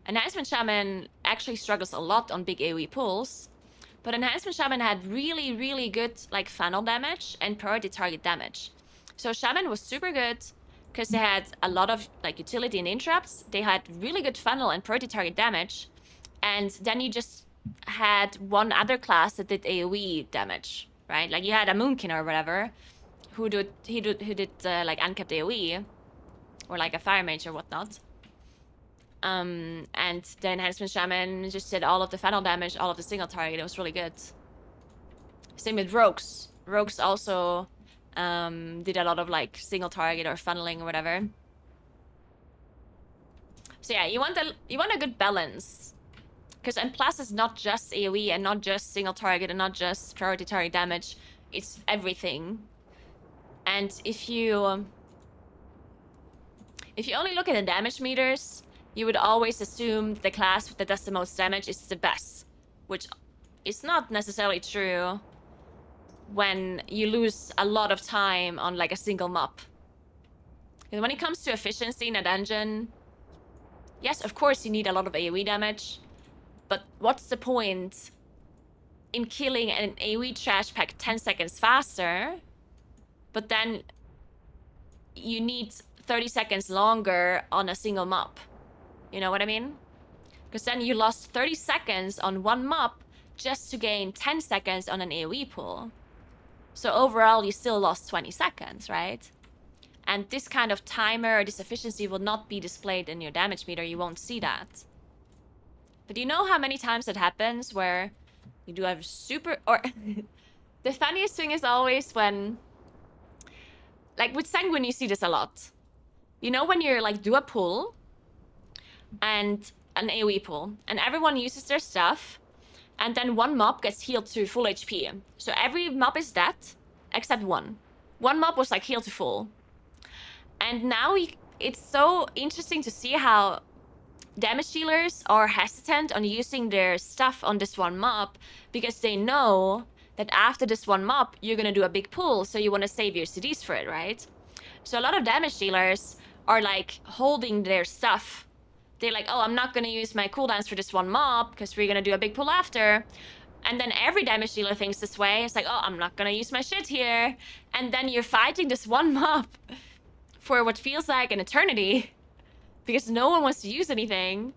Enhancement Shaman actually struggles a lot on big AoE pulls, but Enhancement Shaman had really, really good like funnel damage and priority target damage. So Shaman was super good because they had a lot of like utility and interrupts. They had really good funnel and priority target damage. And then you just had one other class that did AoE damage, right? Like you had a Moonkin or whatever who did like uncapped AoE or like a Fire Mage or whatnot. And the Enhancement Shaman just did all of the funnel damage, all of the single target. It was really good. Same with Rogues. Rogues also did a lot of like single target or funneling or whatever. So yeah, you want a good balance. Because M plus is not just AoE and not just single target and not just priority target damage. It's everything. And if you only look at the damage meters, you would always assume the class that does the most damage is the best, which is not necessarily true when you lose a lot of time on like a single mob. And when it comes to efficiency in a dungeon, yes, of course you need a lot of AoE damage, but what's the point in killing an AoE trash pack 10 seconds faster, but then you need 30 seconds longer on a single mob? You know what I mean? Because then you lost 30 seconds on one mob just to gain 10 seconds on an AoE pool. So overall, you still lost 20 seconds, right? And this kind of timer or this efficiency will not be displayed in your damage meter. You won't see that. But you know how many times it happens where you do have super... Or the funniest thing is always when... Like with Sanguine, you see this a lot. You know when you're like do a pull and an AoE pull and everyone uses their stuff and then one mob gets healed to full HP. So every mob is dead except one. One mob was like healed to full. And now it's so interesting to see how damage dealers are hesitant on using their stuff on this one mob because they know that after this one mob, you're going to do a big pull, so you want to save your CDs for it, right? So a lot of damage dealers are like holding their stuff. They're like, oh, I'm not going to use my cooldowns for this one mob because we're going to do a big pull after. And then every damage dealer thinks this way. It's like, oh, I'm not going to use my shit here. And then you're fighting this one mob for what feels like an eternity because no one wants to use anything.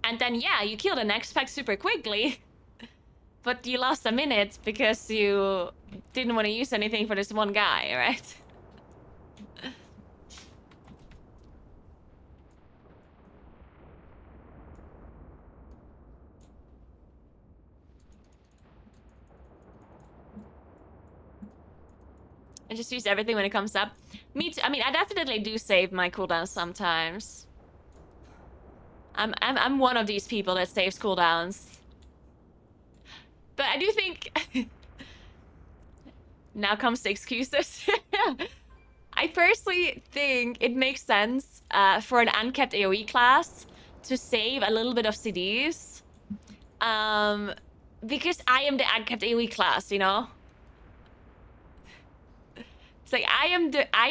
And then, yeah, you kill the next pack super quickly. But you lost a minute because you didn't want to use anything for this one guy, right? I just use everything when it comes up. Me too. I mean, I definitely do save my cooldowns sometimes. I'm one of these people that saves cooldowns. But I do think... Now comes the excuses. I personally think it makes sense for an uncapped AoE class to save a little bit of CDs. Because I am the uncapped AoE class, you know? It's like I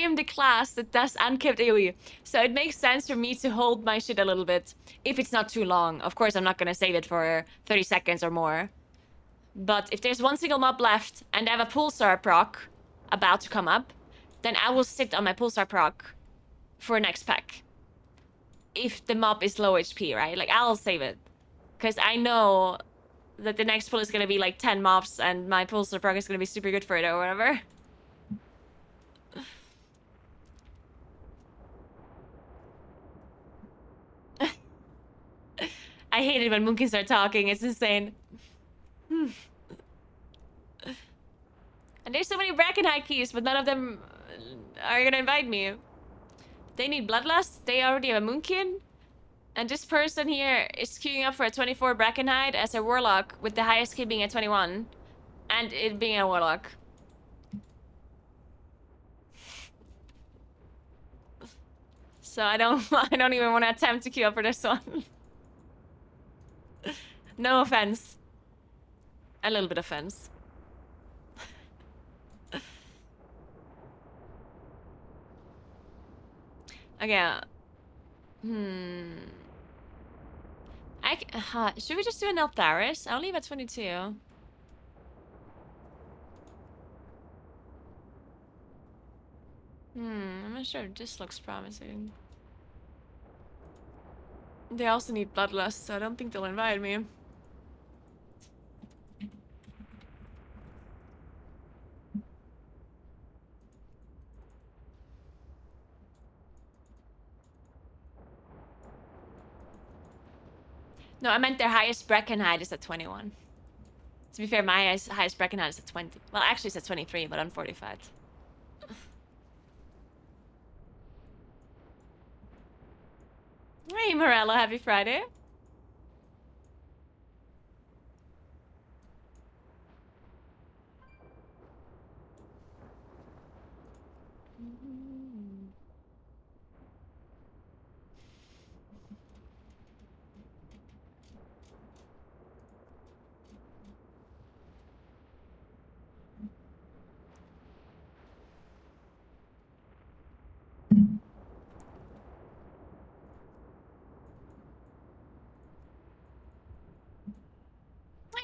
am the class that does uncapped AoE. So it makes sense for me to hold my shit a little bit. If it's not too long. Of course, I'm not gonna save it for 30 seconds or more. But if there's one single mob left and I have a pulsar proc about to come up, then I will sit on my pulsar proc for next pack. If the mob is low HP, right? Like, I'll save it. Because I know that the next pull is going to be like 10 mobs and my pulsar proc is going to be super good for it or whatever. I hate it when Moonkin start talking. It's insane. And there's so many Bracken High keys, but none of them are gonna invite me. They need Bloodlust. They already have a Moonkin. And this person here is queuing up for a 24 Brackenhide as a Warlock with the highest key being a 21. And it being a Warlock. So I don't even want to attempt to queue up for this one. No offense. A little bit of offense. Okay. Should we just do an Eltharis? I'll leave at 22. I'm not sure. This looks promising. They also need Bloodlust, so I don't think they'll invite me. No, I meant their highest Breckenhide is at 21. To be fair, my highest Breckenhide is at 20. Well, actually it's at 23, but I'm 45. Hey, Morella, happy Friday.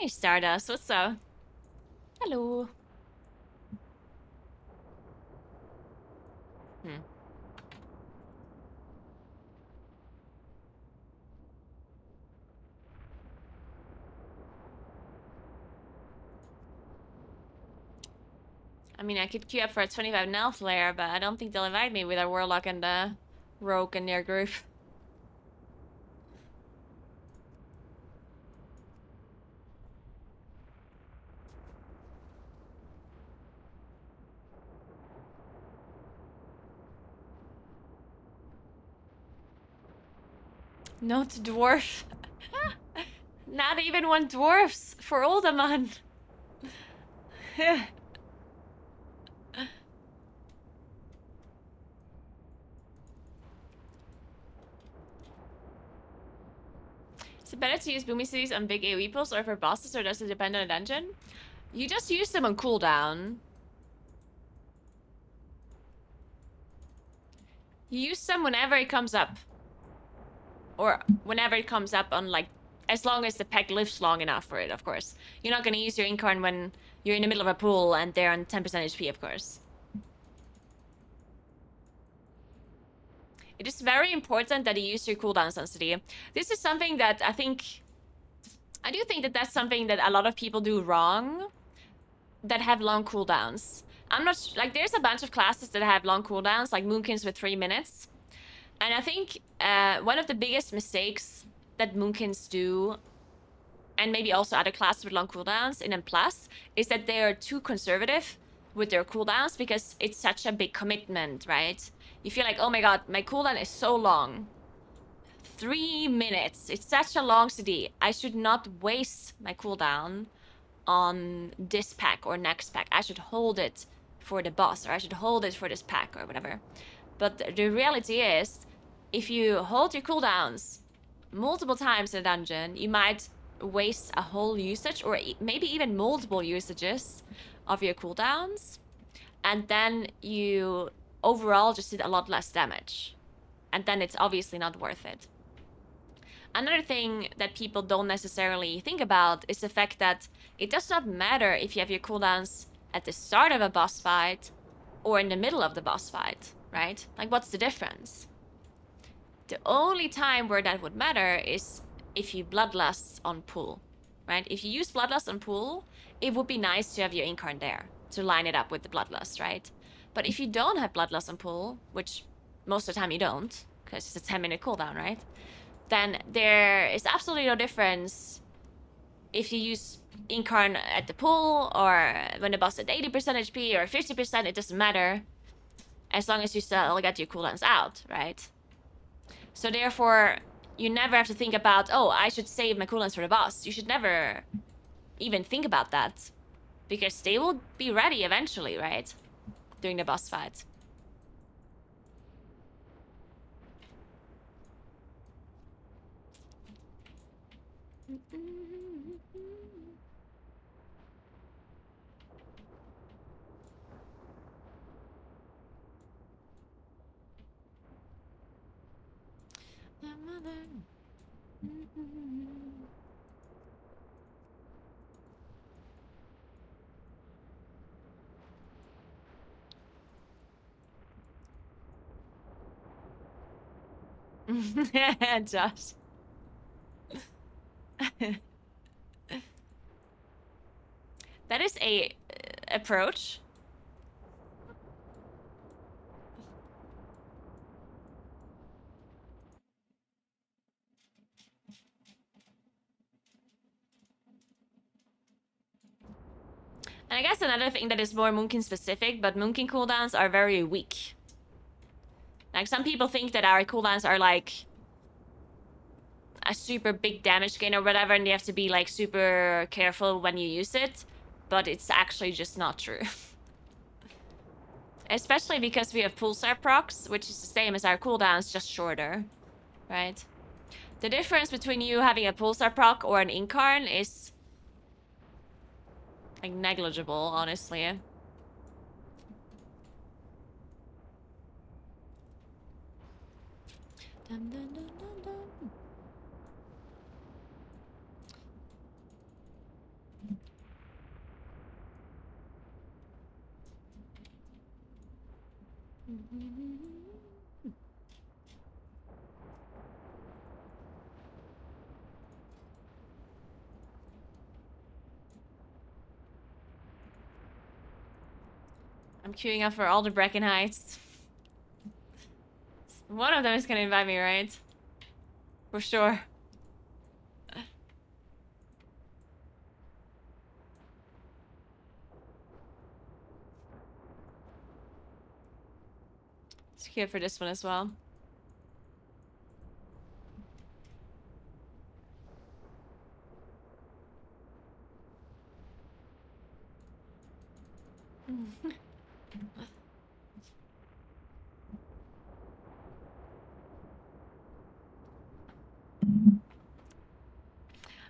Hey, Stardust, what's up? Hello. I mean, I could queue up for a 25 Nell Flare, but I don't think they'll invite me with a Warlock and a Rogue in their group. Not dwarf. Not even one dwarfs for Alderman. Is it better to use Boomy Cities on big AoE pulls or for bosses, or does it depend on a dungeon? You just use them on cooldown. You use them whenever it comes up. Or whenever it comes up on, like, as long as the peg lives long enough for it, of course. You're not gonna use your Incarn when you're in the middle of a pool and they're on 10% HP, of course. It is very important that you use your cooldown sensitivity. This is something that I think I do think that that's something that a lot of people do wrong that have long cooldowns. I'm not like there's a bunch of classes that have long cooldowns, like Moonkins with 3 minutes. And I think one of the biggest mistakes that Moonkins do, and maybe also other classes with long cooldowns in M+, is that they are too conservative with their cooldowns because it's such a big commitment, right? You feel like, oh my god, my cooldown is so long. 3 minutes. It's such a long CD. I should not waste my cooldown on this pack or next pack. I should hold it for the boss, or I should hold it for this pack or whatever. But the reality is, if you hold your cooldowns multiple times in a dungeon, you might waste a whole usage, or maybe even multiple usages of your cooldowns, and then you overall just did a lot less damage, and then it's obviously not worth it. Another thing that people don't necessarily think about is the fact that it does not matter if you have your cooldowns at the start of a boss fight or in the middle of the boss fight, right? Like, what's the difference? The only time where that would matter is if you bloodlust on pool, right? If you use bloodlust on pool, it would be nice to have your incarn there to line it up with the bloodlust, right? But if you don't have bloodlust on pool, which most of the time you don't, because it's a 10-minute cooldown, right? Then there is absolutely no difference if you use incarn at the pool or when the boss at 80% HP or 50%, it doesn't matter. As long as you still get your cooldowns out, right? So therefore, you never have to think about, oh, I should save my cooldowns for the boss. You should never even think about that. Because they will be ready eventually, right? During the boss fight. Josh. That is a approach. And I guess another thing that is more Moonkin specific, but Moonkin cooldowns are very weak. Like, some people think that our cooldowns are like a super big damage gain or whatever, and you have to be like super careful when you use it, but it's actually just not true. Especially because we have pulsar procs, which is the same as our cooldowns, just shorter, right? The difference between you having a pulsar proc or an incarn is like negligible, honestly. Dun, dun, dun, dun, dun. I'm queuing up for all the Brecken Heights. One of them is gonna invite me, right? For sure. Let's queue up for this one as well.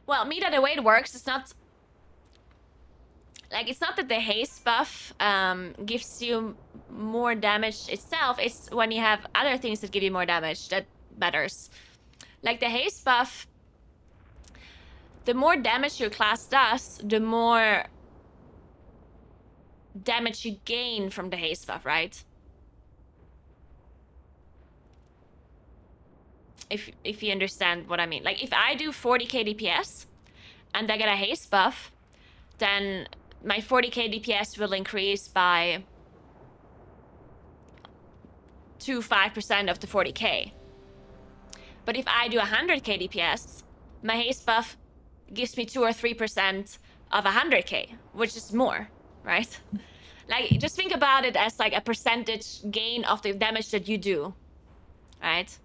Well, Mita, the way it works, it's not... Like, it's not that the haste buff gives you more damage itself. It's when you have other things that give you more damage that matters. Like, the haste buff... The more damage your class does, the more damage you gain from the haste buff, right? If you understand what I mean. Like, if I do 40k DPS, and I get a haste buff, then my 40k DPS will increase by 5% of the 40k. But if I do 100k DPS, my haste buff gives me 2 or 3% of 100k, which is more, right? Like, just think about it as like a percentage gain of the damage that you do, right?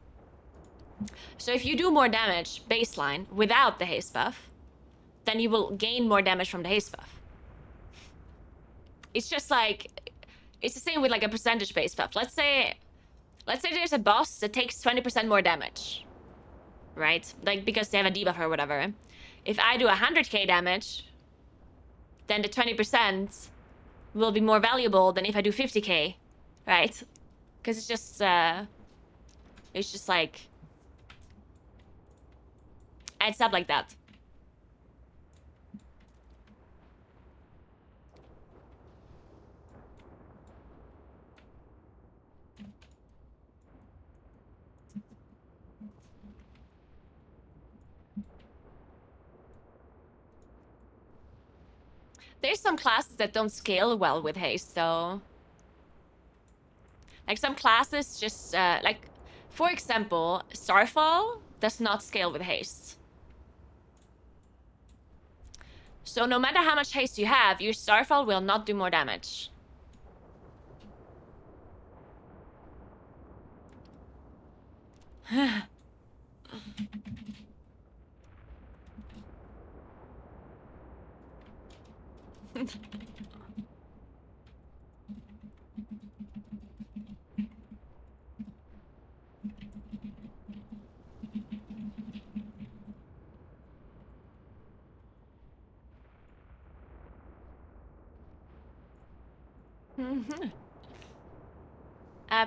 So if you do more damage baseline without the haste buff, then you will gain more damage from the haste buff. It's just like, it's the same with like a percentage based buff. Let's say there's a boss that takes 20% more damage, right? Like, because they have a debuff or whatever. If I do 100k damage, then the 20% will be more valuable than if I do 50k, right? Because it's just like, adds up like that. There's some classes that don't scale well with haste, though. Like, some classes just, like, for example, Starfall does not scale with haste. So no matter how much haste you have, your Starfall will not do more damage.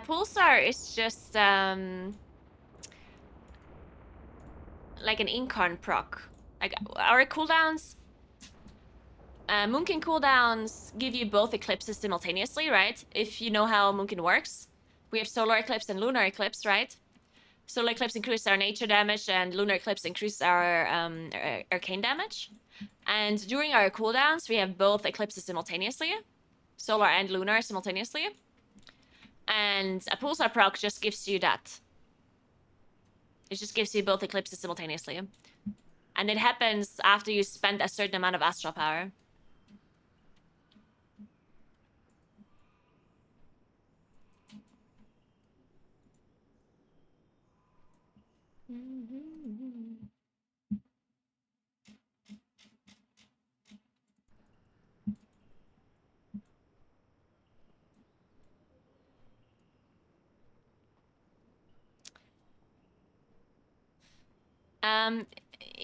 Pulsar is just like an incarn proc. Like, our cooldowns, Moonkin cooldowns give you both eclipses simultaneously, right? If you know how Moonkin works. We have solar eclipse and lunar eclipse, right? Solar eclipse increases our nature damage, and lunar eclipse increases our arcane damage. And during our cooldowns, we have both eclipses simultaneously, solar and lunar simultaneously. And a pulsar proc just gives you that. It just gives you both eclipses simultaneously. And it happens after you spend a certain amount of astral power.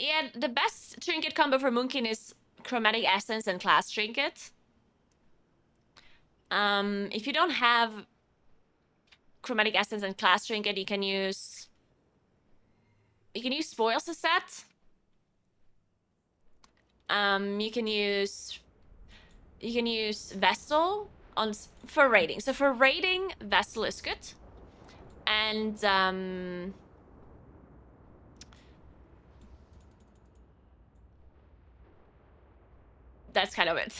Yeah, the best trinket combo for Moonkin is Chromatic Essence and Class Trinket. If you don't have Chromatic Essence and Class Trinket, you can use Spoils as set. You can use Vessel for raiding. So for raiding, Vessel is good. And that's kind of it.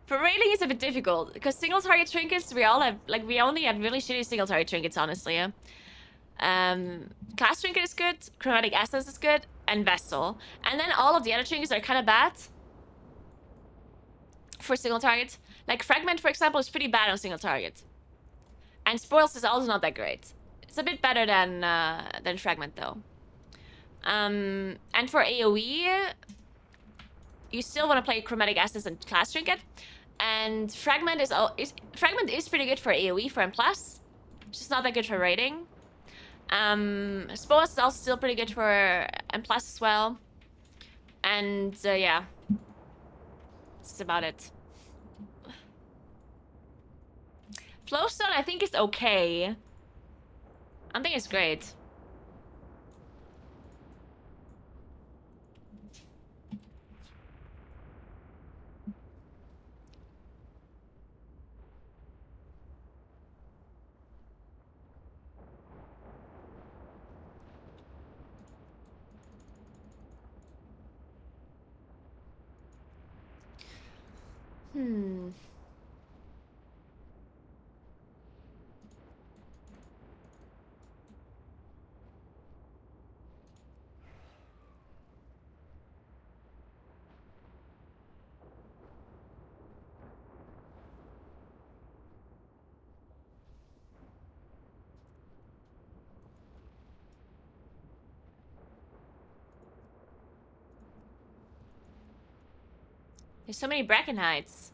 For raiding, it's a bit difficult because single target trinkets, we only have really shitty single target trinkets, honestly. Class trinket is good, Chromatic Essence is good, and Vessel. And then all of the other trinkets are kind of bad for single target. Like Fragment, for example, is pretty bad on single target. And Spoils is also not that great. It's a bit better than Fragment, though. And for AoE, you still want to play Chromatic Essence and Class Trinket. And Fragment is pretty good for AoE for M+. It's just not that good for raiding. Spoils is also still pretty good for M+ as well. And yeah. That's about it. Flowstone, I think, is okay. I don't think it's great. Hmm. There's so many Bracken Heights.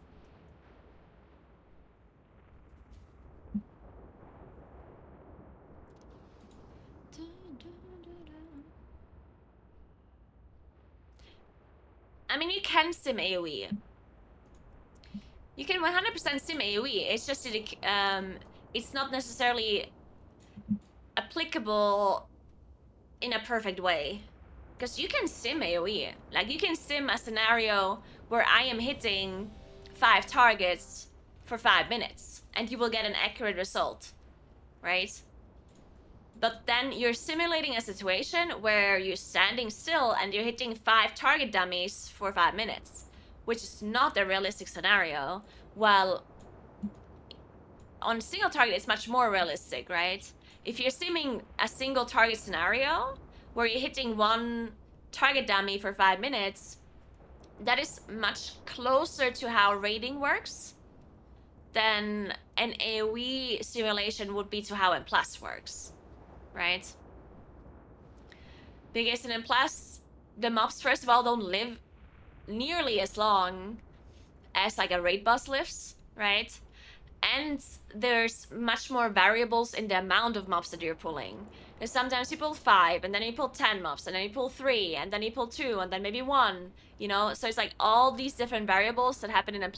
I mean, you can sim AoE. You can 100% sim AoE. It's just it's not necessarily applicable in a perfect way. Because you can sim AoE. Like, you can sim a scenario where I am hitting 5 targets for 5 minutes, and you will get an accurate result, right? But then you're simulating a situation where you're standing still and you're hitting 5 target dummies for 5 minutes, which is not a realistic scenario. While on single target, it's much more realistic, right? If you're simming a single target scenario where you're hitting 1 target dummy for 5 minutes, that is much closer to how raiding works than an AoE simulation would be to how M+ works, right? Because in M+, the mobs, first of all, don't live nearly as long as like a raid boss lives, right? And there's much more variables in the amount of mobs that you're pulling. Because sometimes you pull 5, and then you pull 10 mobs, and then you pull 3, and then you pull 2, and then maybe 1, you know? So it's like all these different variables that happen in M+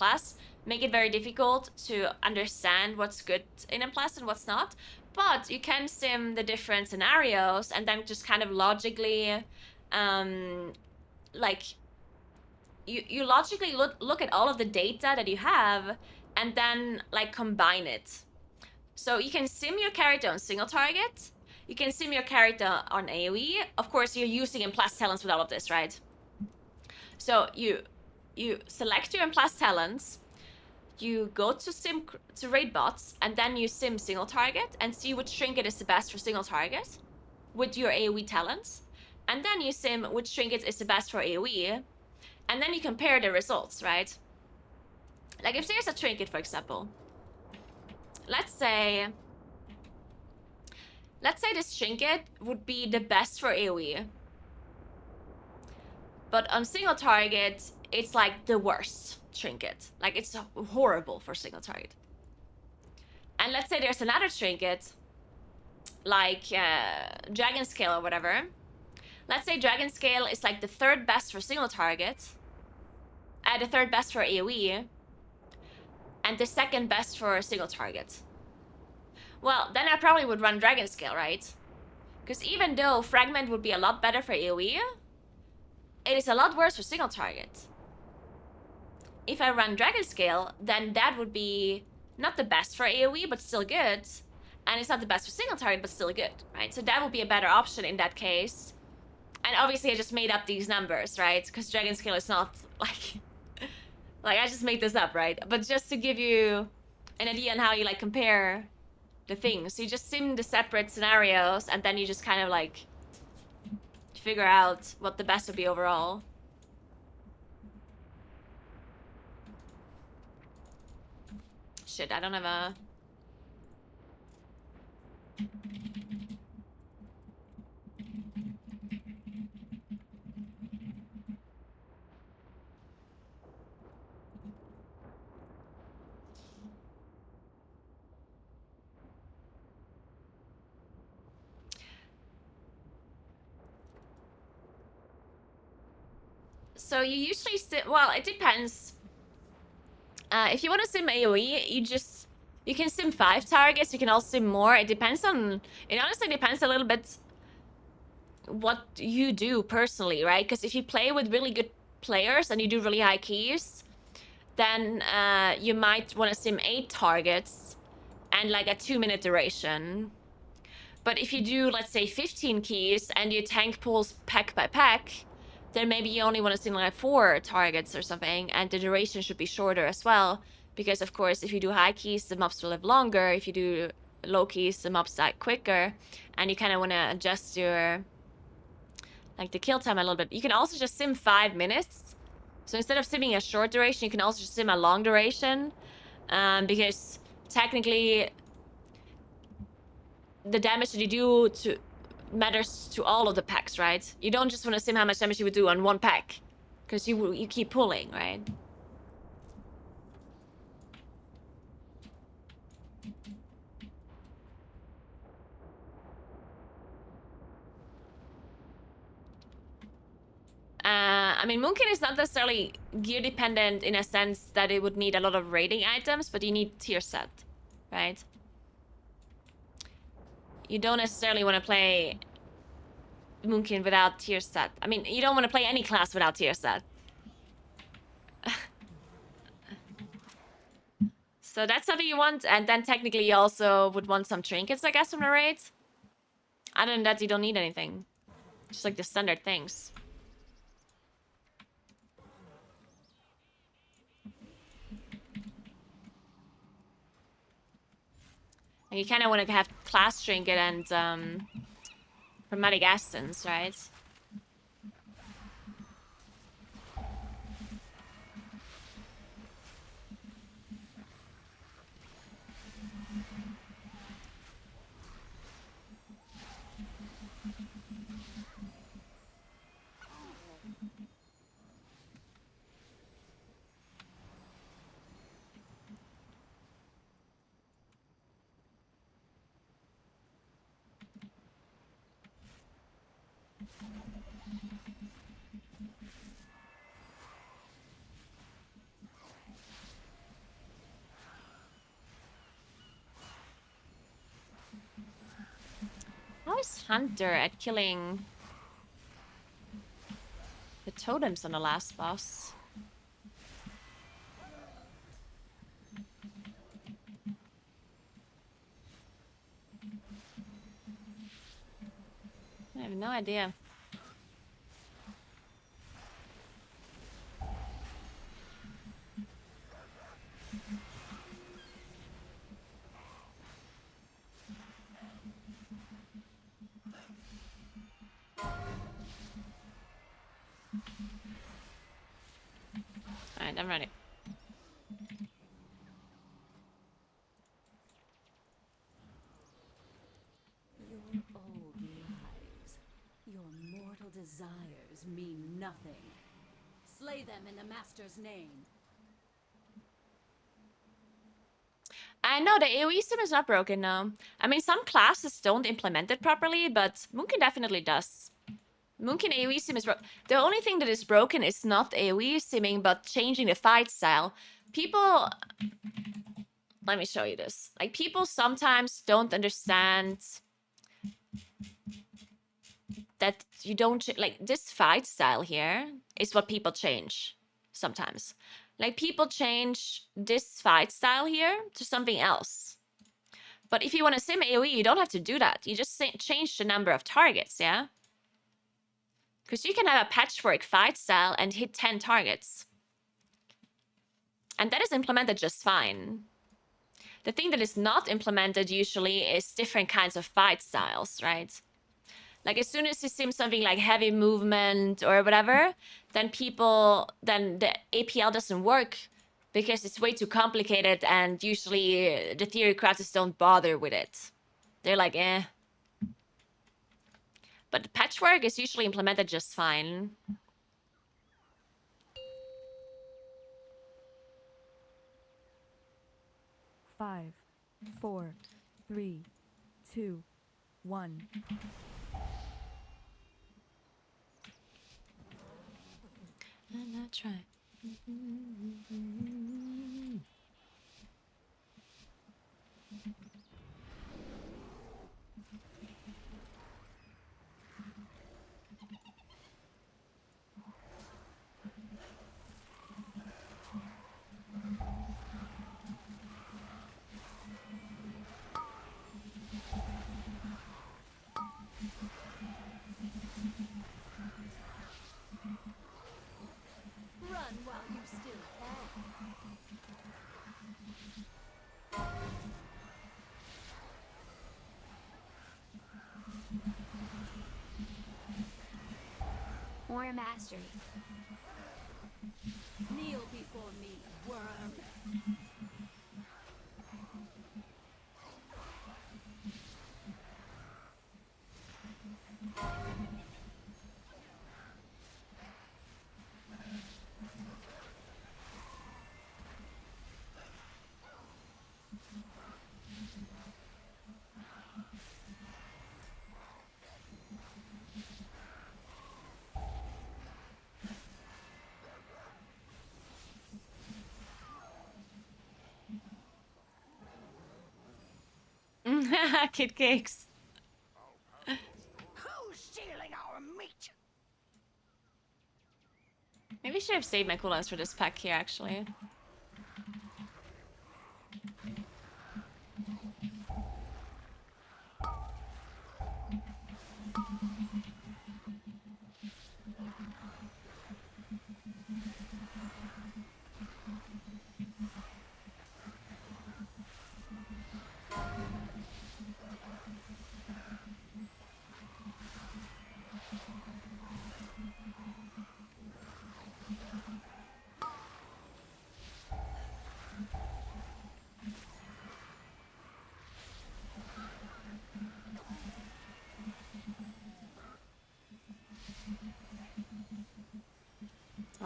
make it very difficult to understand what's good in M+ and what's not. But you can sim the different scenarios and then just kind of logically, like, you logically look at all of the data that you have and then, like, combine it. So you can sim your character on single target. You can sim your character on AoE. Of course, you're using M+ talents with all of this, right? So you select your M+ talents. You go to raid bots, and then you sim single target and see which trinket is the best for single target with your AoE talents. And then you sim which trinket is the best for AoE. And then you compare the results, right? Like, if there's a trinket, for example, let's say this trinket would be the best for AoE, but on single target, it's like the worst trinket. Like, it's horrible for single target. And let's say there's another trinket, like Dragon Scale or whatever. Let's say Dragon Scale is like the 3rd best for single target, the 3rd best for AoE, and the 2nd best for single target. Well, then I probably would run Dragon Scale, right? Because even though Fragment would be a lot better for AoE, it is a lot worse for single target. If I run Dragon Scale, then that would be not the best for AoE, but still good. And it's not the best for single target, but still good, right? So that would be a better option in that case. And obviously I just made up these numbers, right? Because Dragon Scale is not, like... like, I just made this up, right? But just to give you an idea on how you, like, compare the things. So you just sim the separate scenarios, and then you just kind of, like, figure out what the best would be overall. Shit, I don't have a... So you usually sim... Well, it depends. If you want to sim AoE, you can sim 5 targets. You can also sim more. It depends on... It honestly depends a little bit what you do personally, right? Because if you play with really good players and you do really high keys, then you might want to sim 8 targets and like a 2-minute duration. But if you do, let's say, 15 keys and you tank pulls pack by pack, then maybe you only want to sim like 4 targets or something, and the duration should be shorter as well. Because of course, if you do high keys, the mobs will live longer. If you do low keys, the mobs die quicker, and you kind of want to adjust your like the kill time a little bit. You can also just sim 5 minutes. So instead of simming a short duration, you can also just sim a long duration, because technically the damage that you do to matters to all of the packs, right? You don't just want to sim how much damage you would do on one pack, because you keep pulling, right? I mean, Moonkin is not necessarily gear dependent in a sense that it would need a lot of rating items, but you need tier set, right? You don't necessarily want to play Moonkin without tier set. I mean, you don't want to play any class without tier set. So that's something you want, and then technically you also would want some trinkets, I guess, from the raids. Other than that, you don't need anything. Just like the standard things. And you kind of want to have class trinket and chromatic essence, right? How is Hunter at killing the totems on the last boss? I have no idea. Alright, I'm ready. Your old lies, your mortal desires mean nothing. Slay them in the Master's name. I know the AoE sim is not broken now. I mean, some classes don't implement it properly, but Moonkin definitely does. Moonkin AoE sim is the only thing that is broken is not AoE simming, but changing the fight style. People... Let me show you this. Like, people sometimes don't understand that you don't... Like, this fight style here is what people change sometimes. Like, people change this fight style here to something else. But if you want to sim AoE, you don't have to do that. You just change the number of targets, yeah? Because you can have a patchwork fight style and hit 10 targets. And that is implemented just fine. The thing that is not implemented usually is different kinds of fight styles, right? Like, as soon as you sim something like heavy movement or whatever, then the APL doesn't work because it's way too complicated, and usually the theory crowds don't bother with it. They're like, eh. But the patchwork is usually implemented just fine. Five, 4, 3, 2, 1. And that's right. More mastery. Kneel before me, worm. Kid cakes. Who's stealing our meat? Maybe I should have saved my cooldowns for this pack here, actually.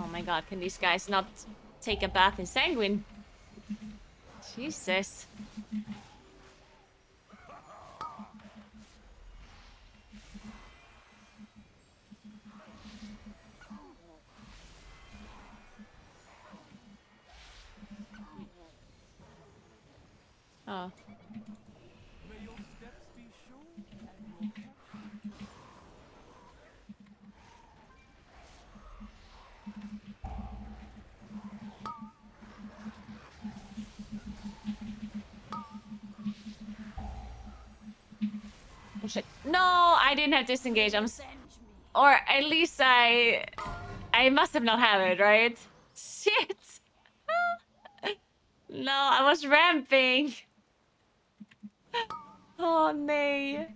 Oh my god, can these guys not take a bath in sanguine? Jesus. Oh. May your steps be sure and your Oh shit. No, I didn't have disengage. Or at least I must have not have it, right? Shit. No, I was ramping. Oh, nay.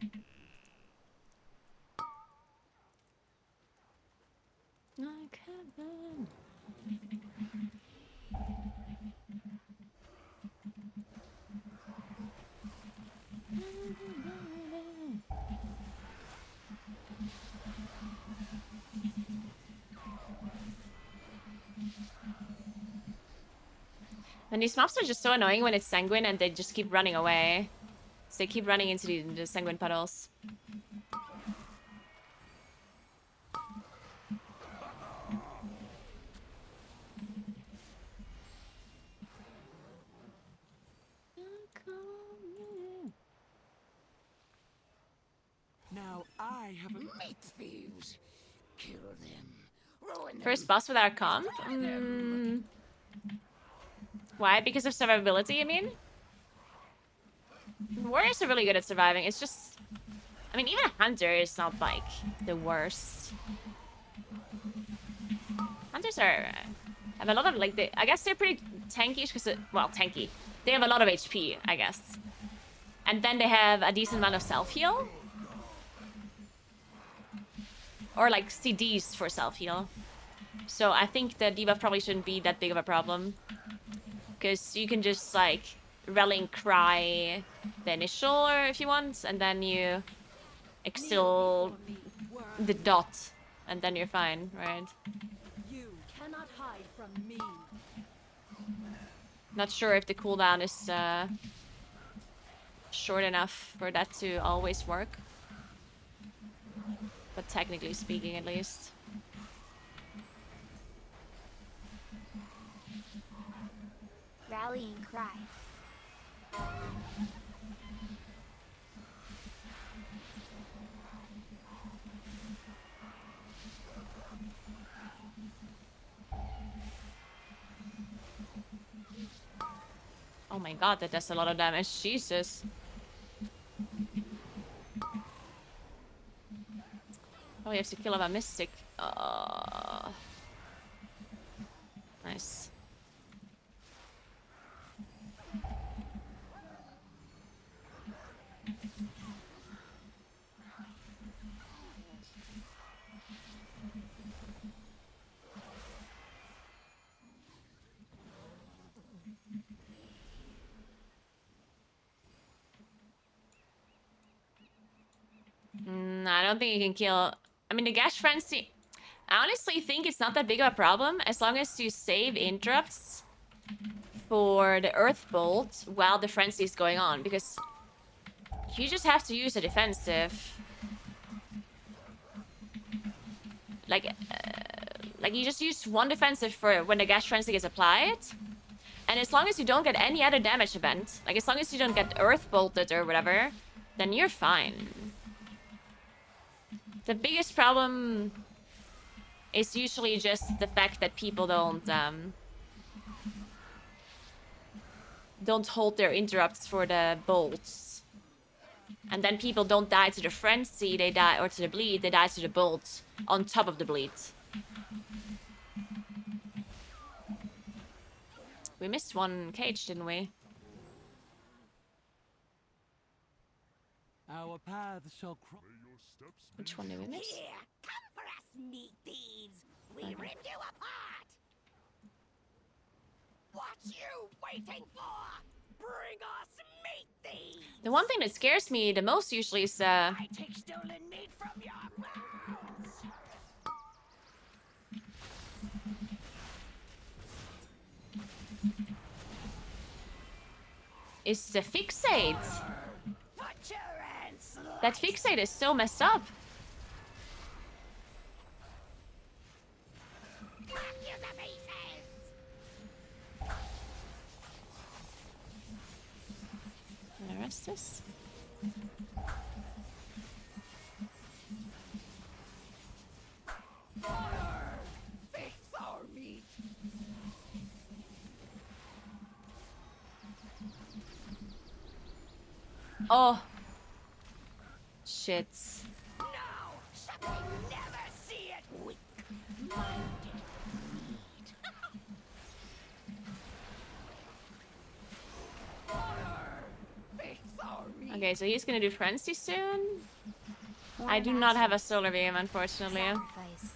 And these mobs are just so annoying when it's sanguine and they just keep running away. So they keep running into the sanguine puddles. Now I have a Meat thieves. Kill them. Ruin them. First boss without comp? Why? Because of survivability, you mean? Warriors are really good at surviving. It's just... I mean, even a hunter is not, like, the worst. Hunters are... have a lot of, like, I guess they're pretty tanky because... well, tanky. They have a lot of HP, I guess. And then they have a decent amount of self-heal. Or, like, CDs for self-heal. So I think the debuff probably shouldn't be that big of a problem. Because you can just, like, rallying cry the initial if you want, and then you exil the dot, and then you're fine, right? You cannot hide from me. Not sure if the cooldown is short enough for that to always work. But technically speaking, at least. Rallying cry. Oh my god, that does a lot of damage. Jesus. Oh, you have to kill off a mystic. Nice. don't think you can kill... I mean, the Gash Frenzy... I honestly think it's not that big of a problem as long as you save interrupts for the Earth Bolt while the Frenzy is going on, because you just have to use a defensive. Like you just use one defensive for when the Gash Frenzy is applied, and as long as you don't get any other damage event, like as long as you don't get Earth Bolted or whatever, then you're fine. The biggest problem is usually just the fact that people don't hold their interrupts for the bolts. And then people don't die to the frenzy, they die, or to the bleed, they die to the bolt on top of the bleed. We missed one cage, didn't we? Our paths shall cross. Which one did we miss? Here, come for us, meat thieves. We Okay. rip you apart. What you waiting for? Bring us meat thieves. The one thing that scares me the most usually is I take stolen meat from your mouths. the fixate. Butcher and slice. That fixate is so messed up. Knock you to pieces. Can I rest this? Fix our meat. Oh. Shit. No, something never see it weak-minded meat. Fix our meat. Okay, so he's gonna do frenzy soon. I do not have a solar beam, unfortunately. Sacrifice.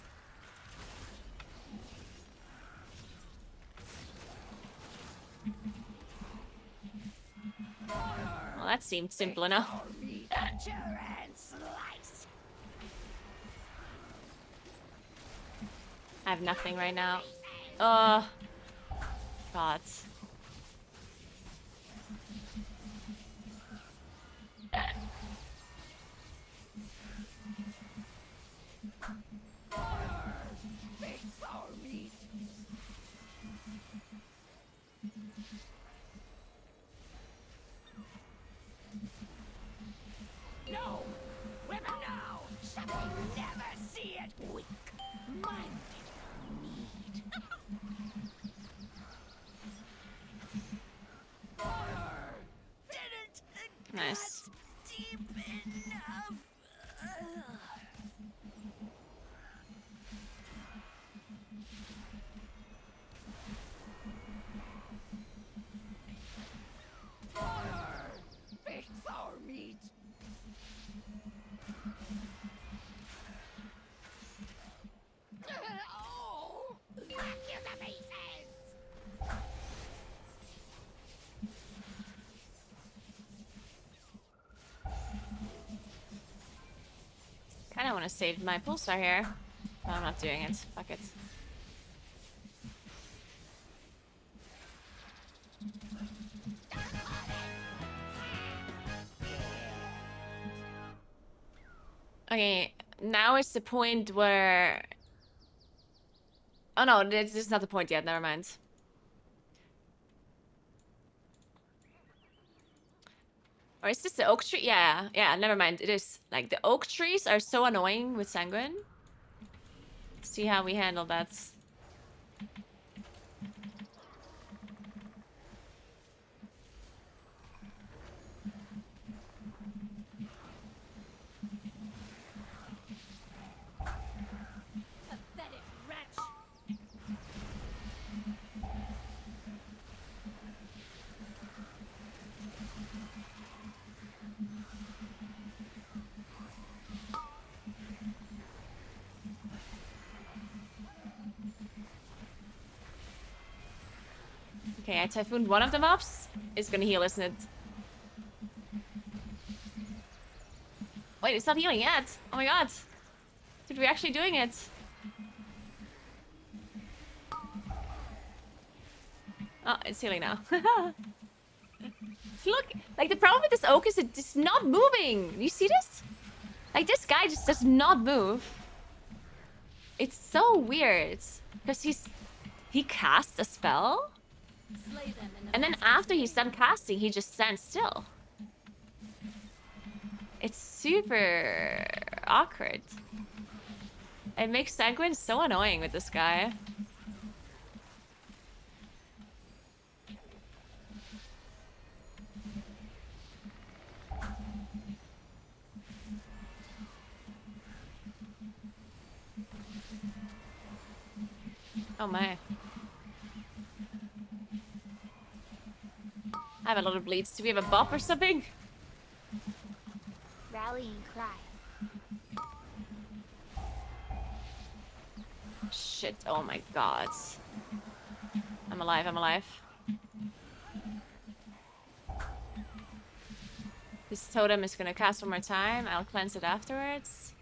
Well, that seemed simple enough. Butcher and slice. I have nothing right now. God. Fix our meat. No, women, no. Something never see it weak-minded meat. Didn't Nice. deep enough. Fix our meat. Oh! Knock you to pieces! Kinda wanna save my pulsar here. But I'm not doing it. Fuck it. Okay, now it's the point where... Oh no, this is not the point yet, never mind. Or is this the oak tree? Yeah, yeah, never mind, it is. Like, the oak trees are so annoying with Sanguine. Let's see how we handle that. Pathetic wretch! Okay, I typhooned one of the mobs. It's gonna heal, isn't it? Wait, it's not healing yet. Oh my god. Dude, we're actually doing it. Oh, it's healing now. Look, like the problem with this oak is it's not moving. You see this? Like this guy just does not move. It's so weird. Because he casts a spell. And then after he's done casting, he just stands still. It's super awkward. It makes Sanguine so annoying with this guy. Oh my. I have a lot of bleeds. Do we have a bop or something? Rallying cry. Shit, oh my god. I'm alive, I'm alive. This totem is gonna cast one more time. I'll cleanse it afterwards.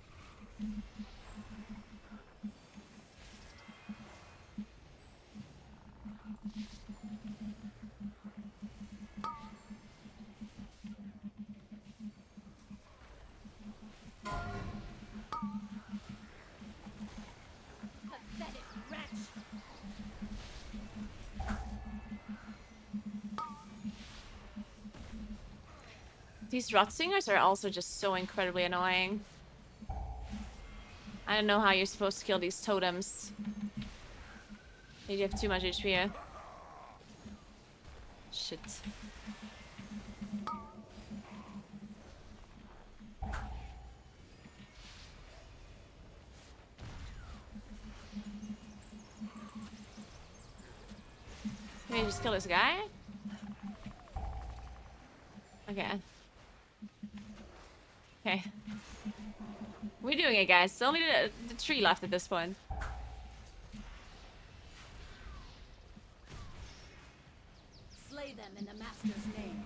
Pathetic wretch. These rot singers are also just so incredibly annoying. I don't know how you're supposed to kill these totems. They have too much HP. Shit. Can we just kill this guy? Okay. Okay. We're doing it, guys. It's only the tree left at this point. Slay them in the Master's name.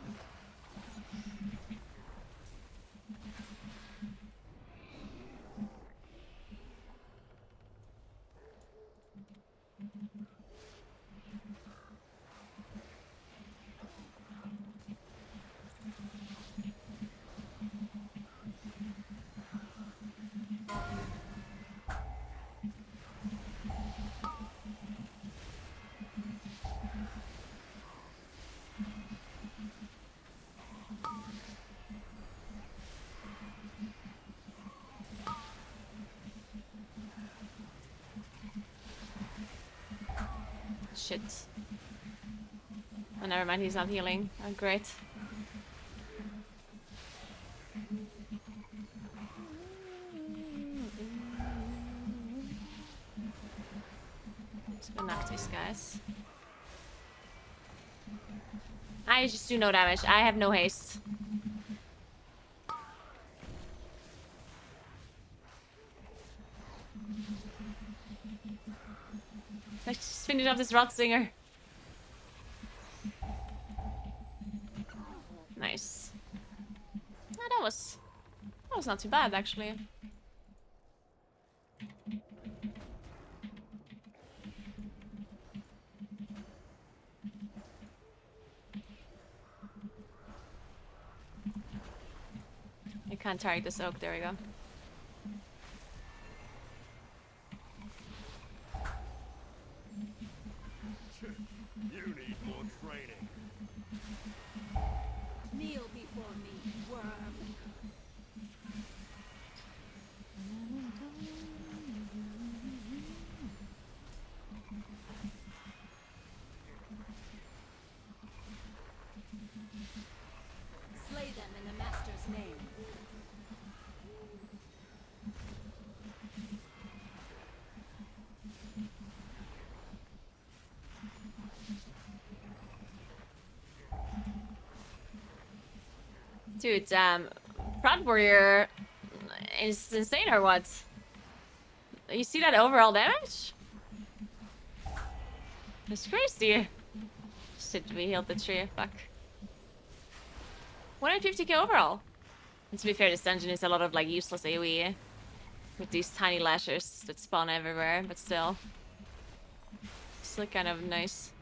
Shit. Oh, never mind. He's not healing. Oh, great. Just go knock these guys. I just do no damage. I have no haste. Let's just finish off this rot singer. Nice. Oh, that was not too bad actually. I can't target this oak. There we go. You need more training. Kneel before me, worm. Slay them in the Master's name. Dude, Front Warrior is insane or what? You see that overall damage? It's crazy. Shit, we healed the tree. Fuck. 150k overall. And to be fair, this dungeon is a lot of like useless AoE with these tiny lashers that spawn everywhere, but still kind of nice.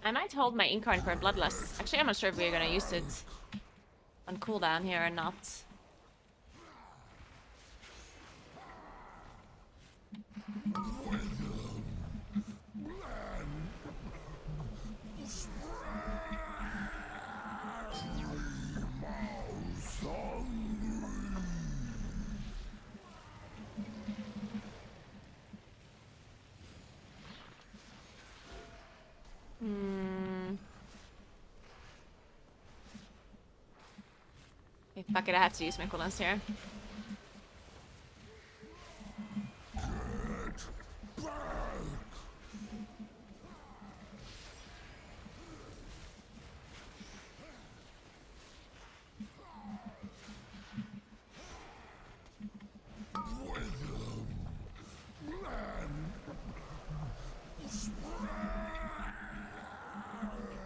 I might hold my Incarn for Bloodlust. Actually, I'm not sure if we're gonna use it on cooldown here or not. Okay, fuck it, I have to use my cooldowns here.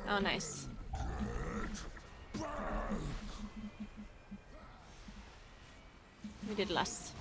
Oh, nice. We did less.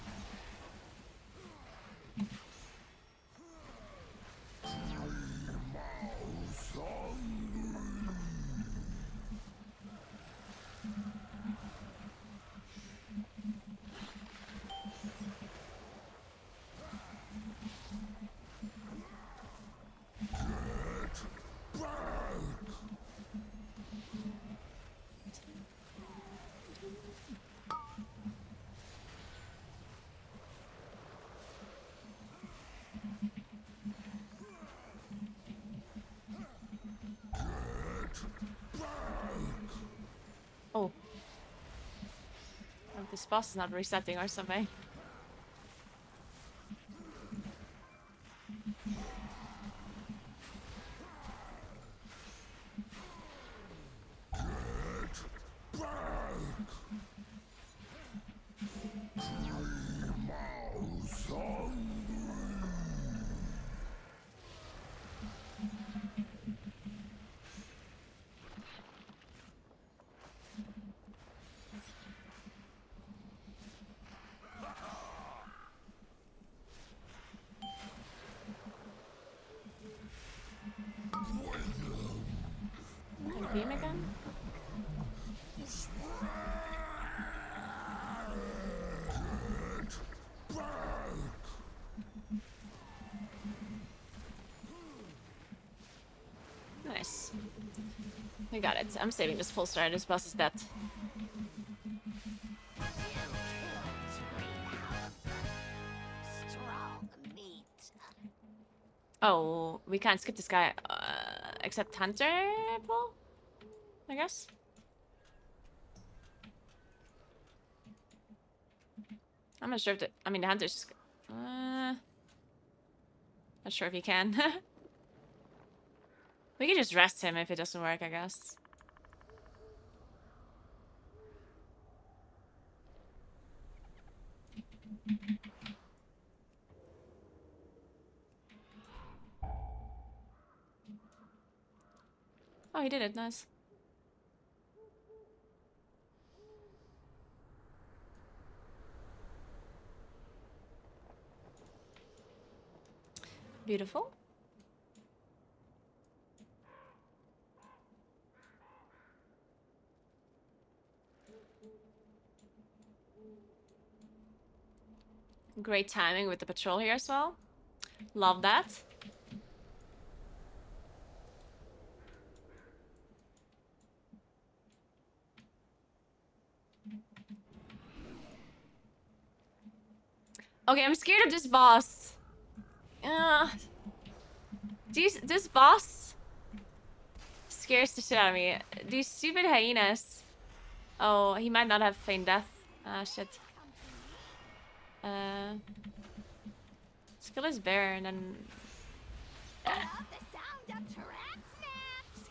Oh. Oh, this boss is not resetting or something. Beam again? Nice. We got it. I'm saving this full star. This boss is dead. Strong meat. Oh, we can't skip this guy. Except Hunter pull? I guess? I'm not sure if the... I mean, the Hunter's just... not sure if he can. We can just rest him if it doesn't work, I guess. Oh, he did it. Nice. Beautiful. Great timing with the patrol here as well. Love that. Okay, I'm scared of this boss. This boss scares the shit out of me. These stupid hyenas. Oh, he might not have feigned death. Ah, shit. Skill is bear, and then... Love the sound of trap snaps.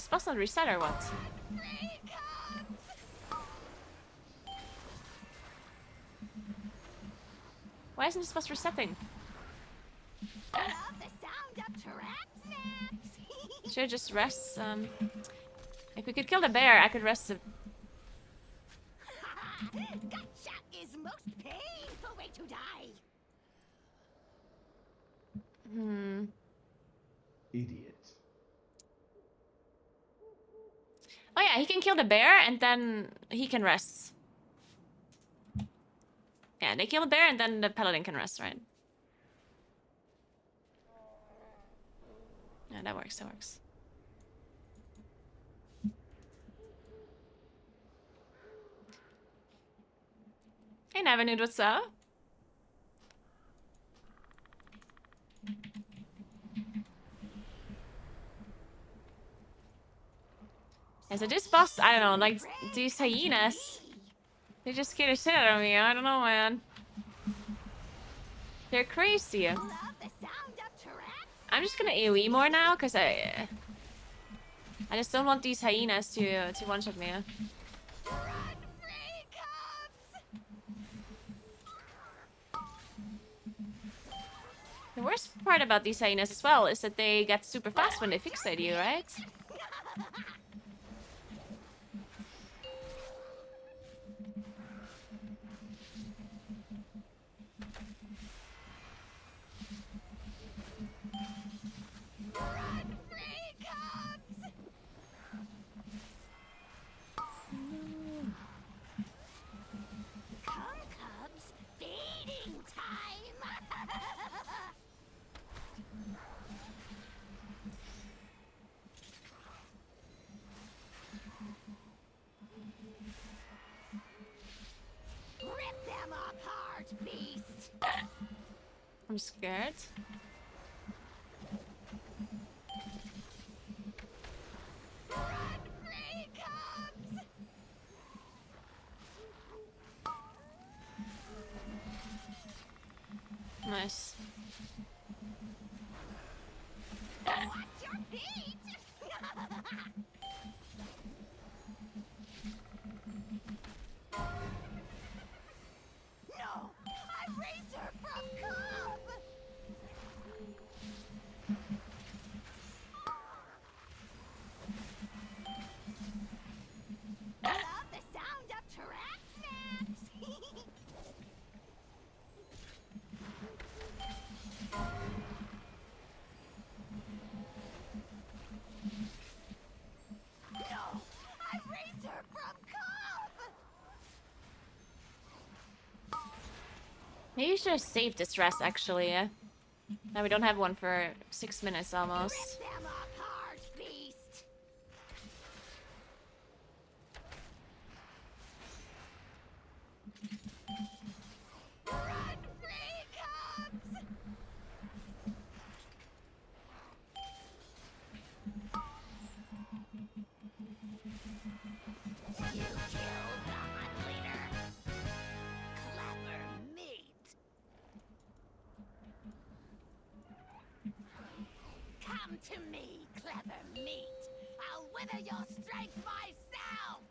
boss not reset or what? Why isn't this boss resetting? Should just rest. If we could kill the bear, I could rest the. Gotcha is most painful way to die. Idiot. Oh yeah, he can kill the bear and then he can rest. Yeah, they kill the bear and then the paladin can rest, right? Yeah, that works, that works. Hey Navinud, what's up? Yeah, so this boss, I don't know, like these hyenas, they just scare the shit out of me. I don't know, man. They're crazy. I'm just gonna AoE more now, cause I just don't want these hyenas to one-shot me. The worst part about these hyenas as well is that they get super fast when they fixate you, right? I'm scared. Nice. No, I raised her from cub. Love the sound of Tyrannosaurus. No, I raised her from cub. Maybe you should have saved this rest actually. Now we don't have one for 6 minutes almost. Them apart, beast. Run free, cubs. You killed the hunt leader. Clever meat. Come to me, clever meat. I'll wither your strength myself.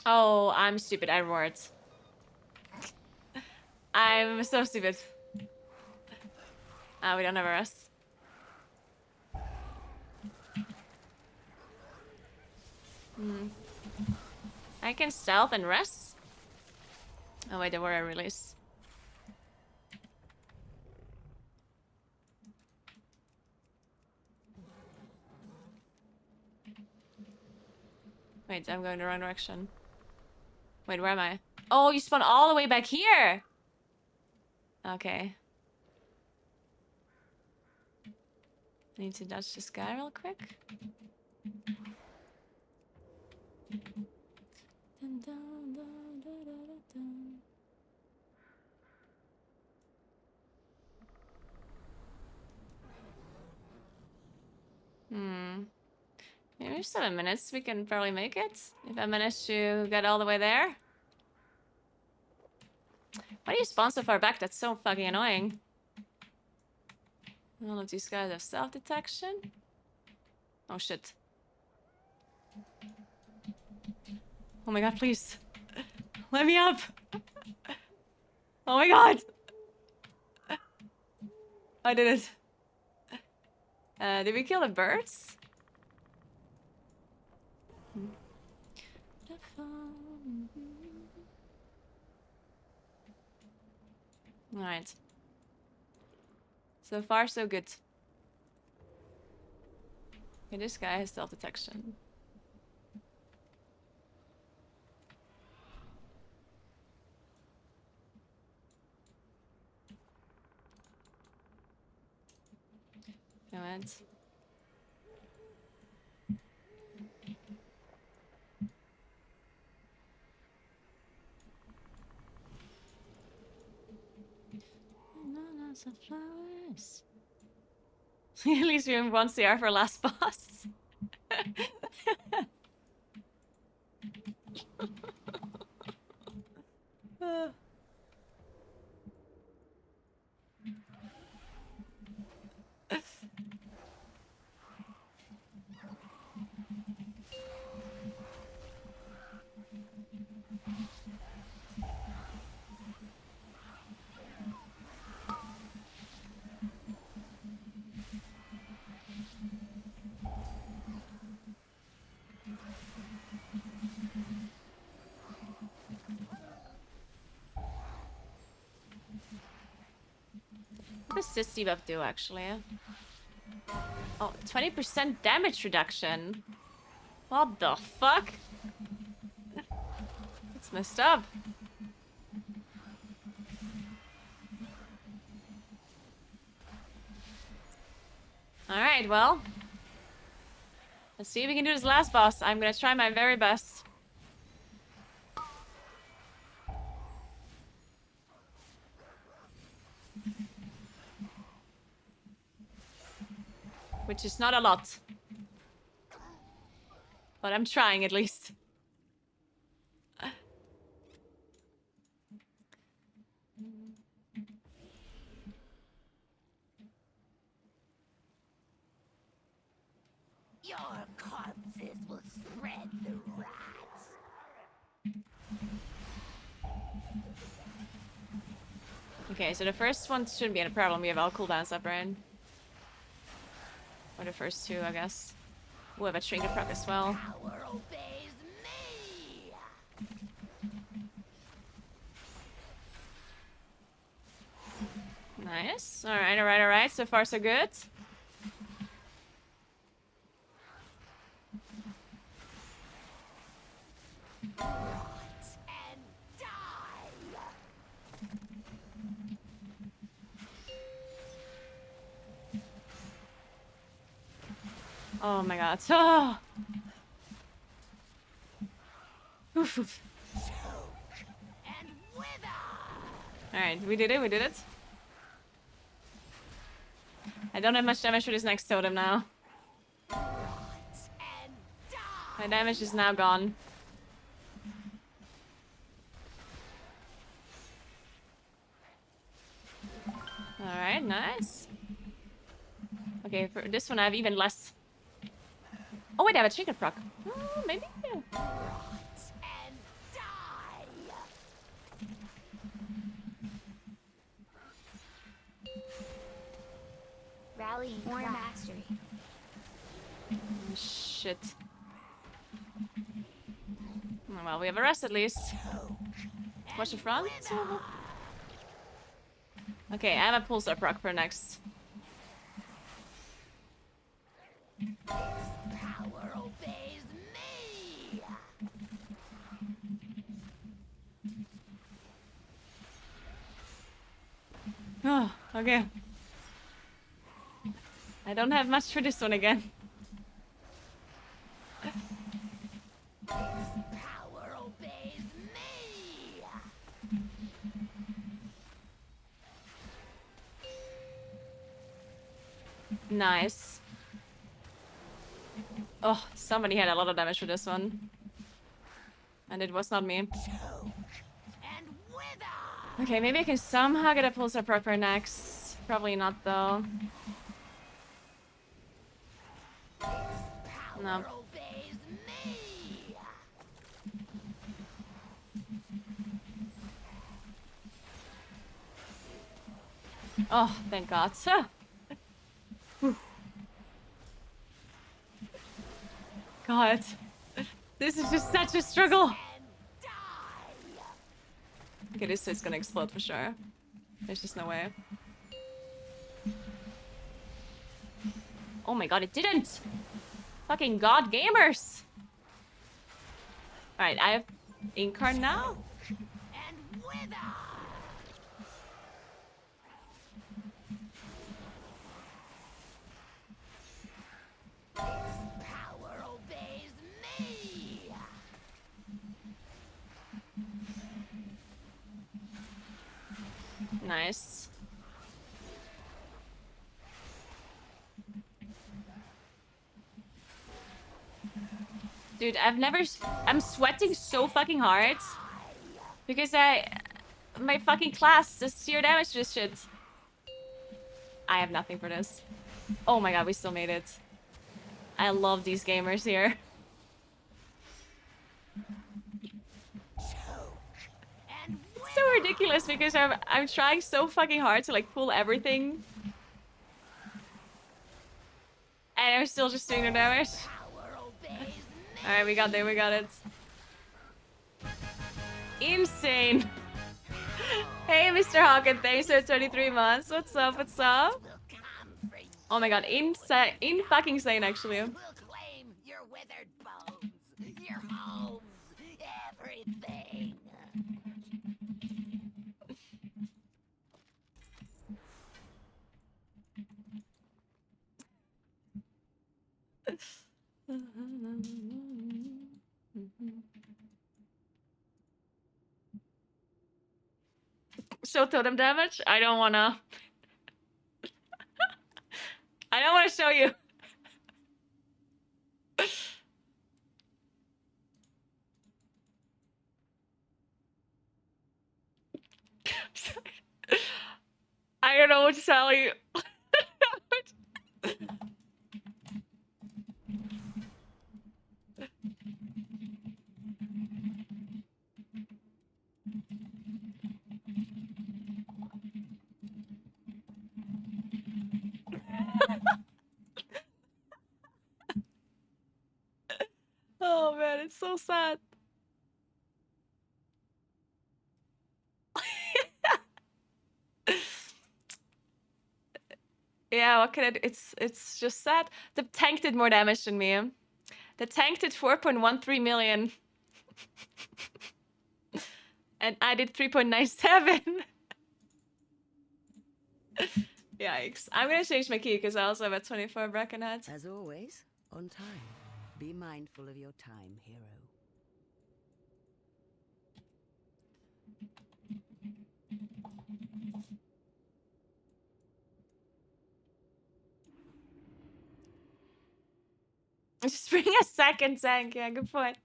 Oh, I'm stupid at words. I'm so stupid. We don't have a rest. I can stealth and rest. Oh wait, there were a release. Wait, I'm going the wrong direction. Wait, where am I? Oh, you spawn all the way back here! Okay. I need to dodge this guy real quick. Dun, dun, dun, dun, dun, dun. Maybe 7 minutes, we can probably make it. If I manage to get all the way there. Why do you spawn so far back? That's so fucking annoying. All of these guys have self-detection. Oh shit. Oh my god, please. Let me up! Oh my god! I did it. Did we kill the birds? Alright. So far, so good. Okay, this guy has self-detection. Go ahead. Bananas and flowers. At least we have 1 CR for last boss. What does this debuff do, actually? Oh, 20% damage reduction. What the fuck? That's messed up. Alright, well. Let's see if we can do this last boss. I'm gonna try my very best. Which is not a lot. But I'm trying at least. Your corpses will spread the rats. Okay, so the first one shouldn't be a problem. We have all cooldowns up, right? Or the first 2, I guess. We'll have a trinket proc as well. Power obeys me. Nice. Alright, alright, alright. So far, so good. Rot and die. Oh my god. Oh. Oof, oof. And wither. Alright, we did it, we did it. I don't have much damage for this next totem now. My damage is now gone. Alright, nice. Okay, for this one I have even less. Oh wait, I have a trinket proc. Oh, maybe? Rallying more mastery. Oh, shit. Oh, well, we have a rest at least. Watch the front. Okay, I have a pulsar proc for next. Power obeys me. Okay. I don't have much for this one again. Power obeys me. Nice. Oh, somebody had a lot of damage for this one. And it was not me. Okay, maybe I can somehow get a pulsar proper next. Probably not though. No. Obeys me. Oh, thank God. Whew. God. This is just such a struggle. Okay, this is gonna explode for sure. There's just no way. Oh my God, it didn't! Fucking God gamers! Alright, I have Incarn now? Power obeys me. Nice. Dude, I'm sweating so fucking hard. Because my fucking class does zero damage to this shit. I have nothing for this. Oh my God, we still made it. I love these gamers here. It's so ridiculous because I'm trying so fucking hard to like pull everything. And I'm still just doing no damage. Alright, we got it. Insane. Hey, Mr. Hawken, thanks for 23 months. What's up? What's up? Oh my God, insane, fucking insane actually. We'll claim your withered bones, your homes, everything. Show totem damage? I don't wanna. I don't wanna show you. I don't know what to tell you. Oh man, it's so sad. Yeah, what can I do? It's just sad. The tank did more damage than me. The tank did 4.13 million. And I did 3.97. Yikes. I'm gonna change my key because I also have a 24 bracken head. As always, on time. Be mindful of your time, hero. Just bring a second tank. Yeah, good point.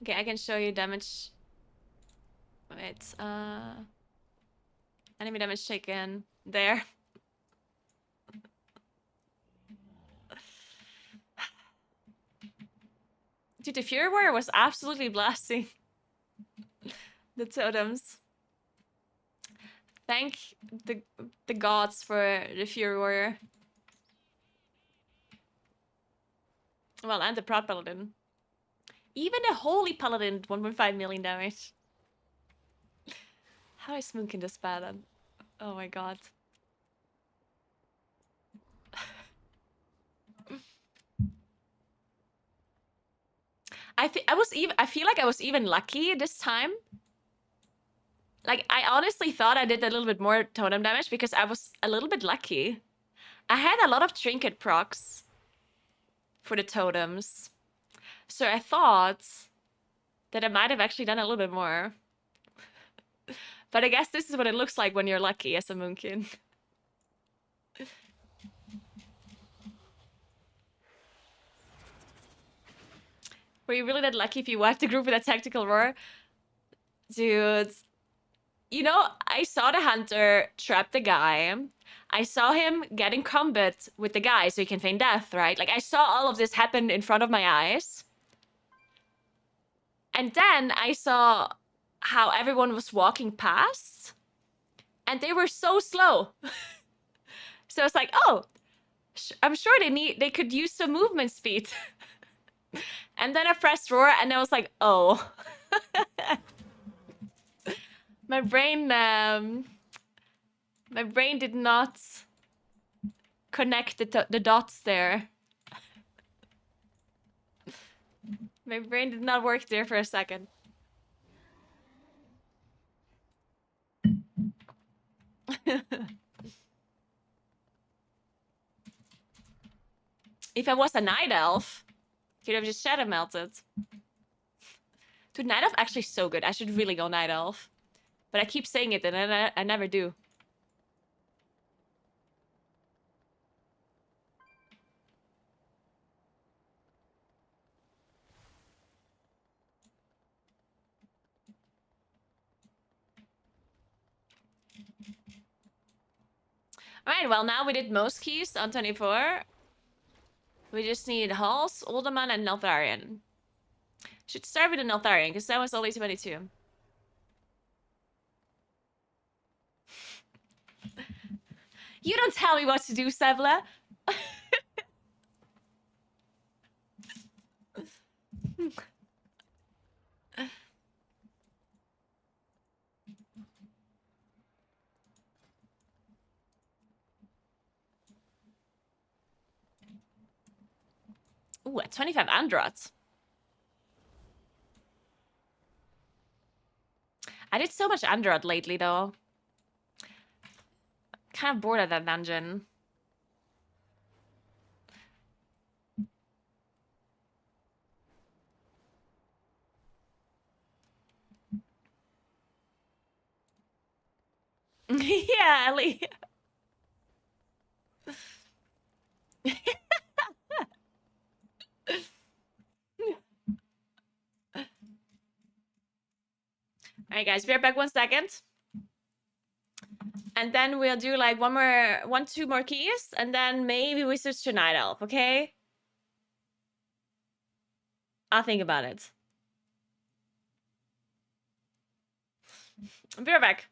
Okay, I can show you damage. Wait, enemy damage taken. There. Dude, the Fury Warrior was absolutely blasting the totems. Thank the gods for the Fury Warrior. Well, and the Proud Paladin. Even the Holy Paladin did 1.5 million damage. How is Moonkin this bad? Oh my god. I feel like I was even lucky this time. Like, I honestly thought I did a little bit more totem damage because I was a little bit lucky. I had a lot of trinket procs for the totems. So I thought that I might have actually done a little bit more. But I guess this is what it looks like when you're lucky as a Moonkin. Were you really that lucky if you wiped the group with a tactical roar? Dude. You know, I saw the hunter trap the guy. I saw him get in combat with the guy so he can feign death, right? Like, I saw all of this happen in front of my eyes. And then I saw how everyone was walking past. And they were so slow. So it's like, oh, I'm sure they could use some movement speed. And then I pressed roar and I was like, oh. My brain did not connect the dots there. My brain did not work there for a second. If I was a night elf, could have just shadow melted. Dude, night elf actually so good. I should really go night elf. But I keep saying it and I never do. Alright, well now we did most keys on 24. We just need Halls, Alderman, and Neltharion. Should start with the Neltharion, because that was only 22. You don't tell me what to do, Sevla. Ooh, at 25 Androts. I did so much Androt lately, though. Kind of bored of that dungeon. Yeah, Ellie. Alright, guys, be right back 1 second. And then we'll do like two more keys, and then maybe we switch to Night Elf, okay? I'll think about it. I'll be right back.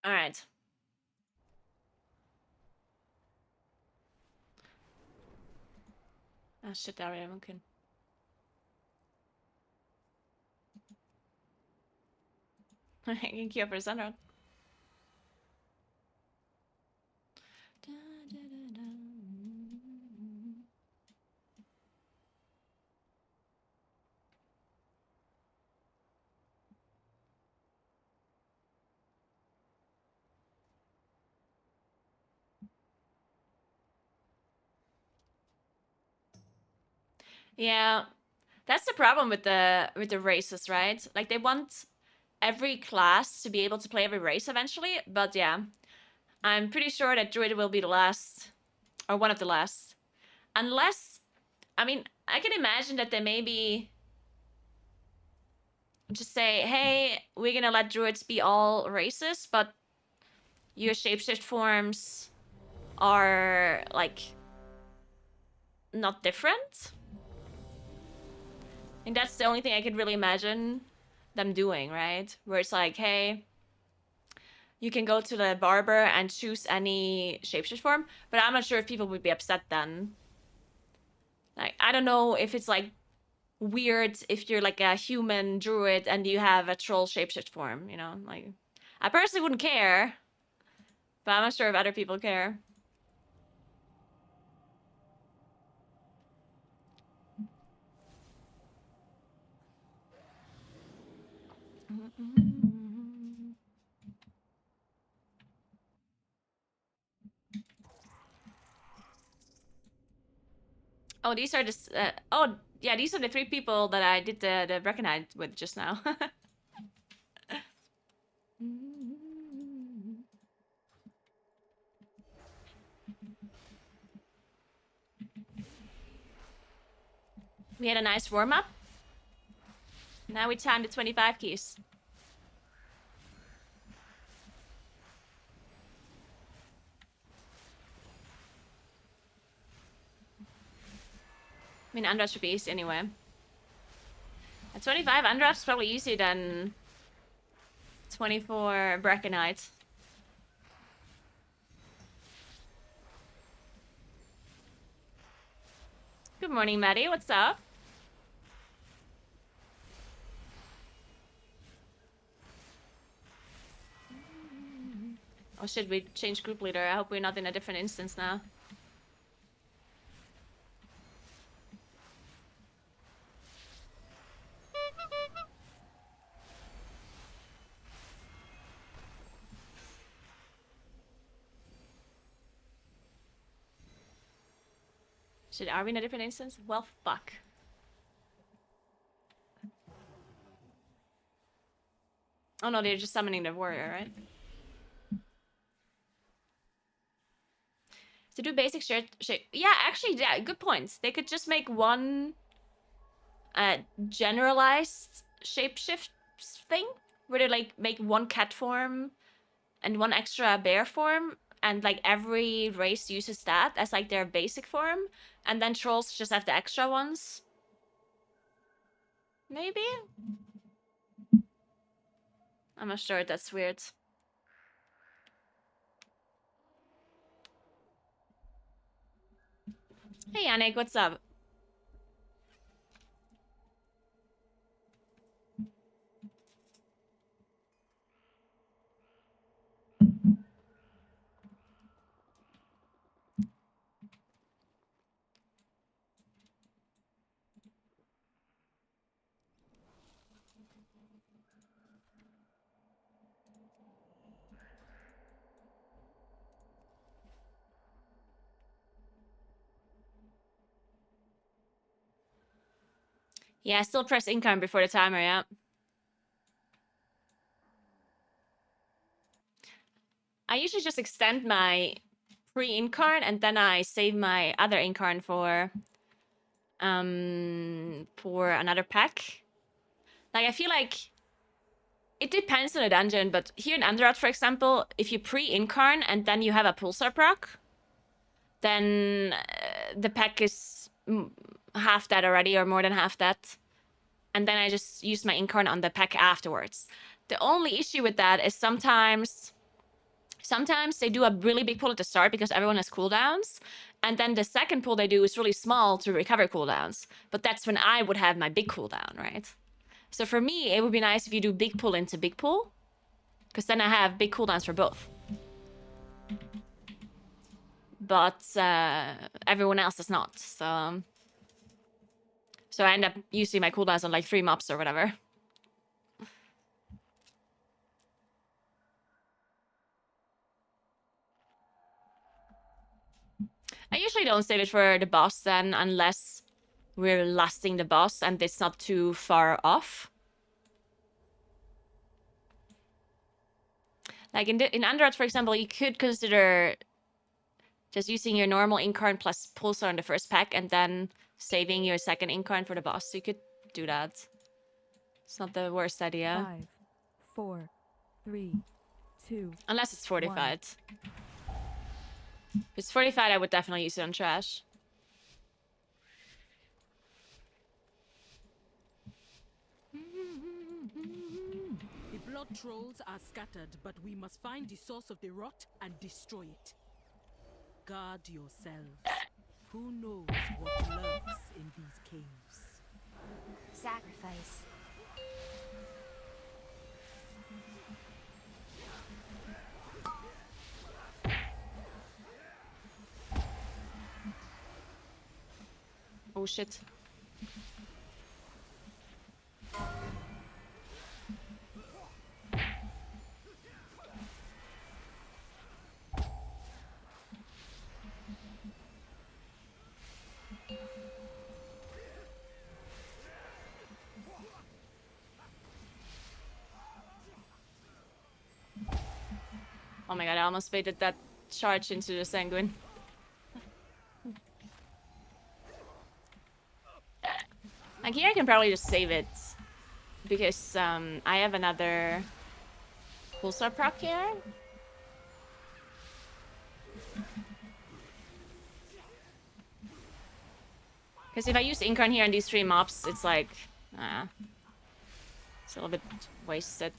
All right. Ah shit, där är mumkin. I can queue up for Sunrun. Yeah, that's the problem with the races, right? Like they want every class to be able to play every race eventually, but yeah, I'm pretty sure that Druid will be the last, or one of the last, unless, I mean, I can imagine that they maybe just say, hey, we're gonna let Druids be all races, but your shapeshift forms are like not different. And that's the only thing I could really imagine them doing, right? Where it's like, hey, you can go to the barber and choose any shapeshift form, but I'm not sure if people would be upset then. Like, I don't know if it's like weird if you're like a human druid and you have a troll shapeshift form, you know? Like, I personally wouldn't care, but I'm not sure if other people care. Oh, these are just, oh, yeah, these are the 3 people that I did the recognize with just now. We had a nice warm-up. Now we time the 25 keys. I mean, Andrat should be easy anyway. At 25, Andrat is probably easier than 24 Braconite. Good morning, Maddie. What's up? Oh shit, we changed group leader. I hope we're not in a different instance now. Shit, are we in a different instance? Well, fuck. Oh no, they're just summoning the warrior, right? To do basic shape. Yeah, actually, yeah, good points. They could just make one generalized shapeshift thing where they like make one cat form and one extra bear form, and like every race uses that as like their basic form, and then trolls just have the extra ones. Maybe? I'm not sure, that's weird. Hey Yannick, what's up? Yeah, I still press incarn before the timer, yeah. I usually just extend my pre-incarn and then I save my other incarn for another pack. Like, I feel like it depends on the dungeon, but here in Underat, for example, if you pre-incarn and then you have a pulsar proc, then the pack is half that already, or more than half that. And then I just use my incarn on the pack afterwards. The only issue with that is sometimes Sometimes they do a really big pull at the start because everyone has cooldowns, and then the second pull they do is really small to recover cooldowns. But that's when I would have my big cooldown, right? So for me, it would be nice if you do big pull into big pull, because then I have big cooldowns for both. But everyone else does not, so I end up using my cooldowns on like 3 mobs or whatever. I usually don't save it for the boss then, unless we're lusting the boss and it's not too far off. Like in Underworld, for example, you could consider just using your normal incarn plus pulsar in the first pack and then saving your second incarn for the boss. So you could do that. It's not the worst idea. 5, 4, 3, 2. Unless it's fortified. If it's fortified, I would definitely use it on trash. The blood trolls are scattered, but we must find the source of the rot and destroy it. Guard yourselves. Who knows what lurks in these caves? Sacrifice. Oh shit. Oh my god, I almost baited that charge into the sanguine. Like here I can probably just save it. Because I have another pulsar proc here. Because if I use Incarn here on these 3 mobs, it's like... it's a little bit wasted.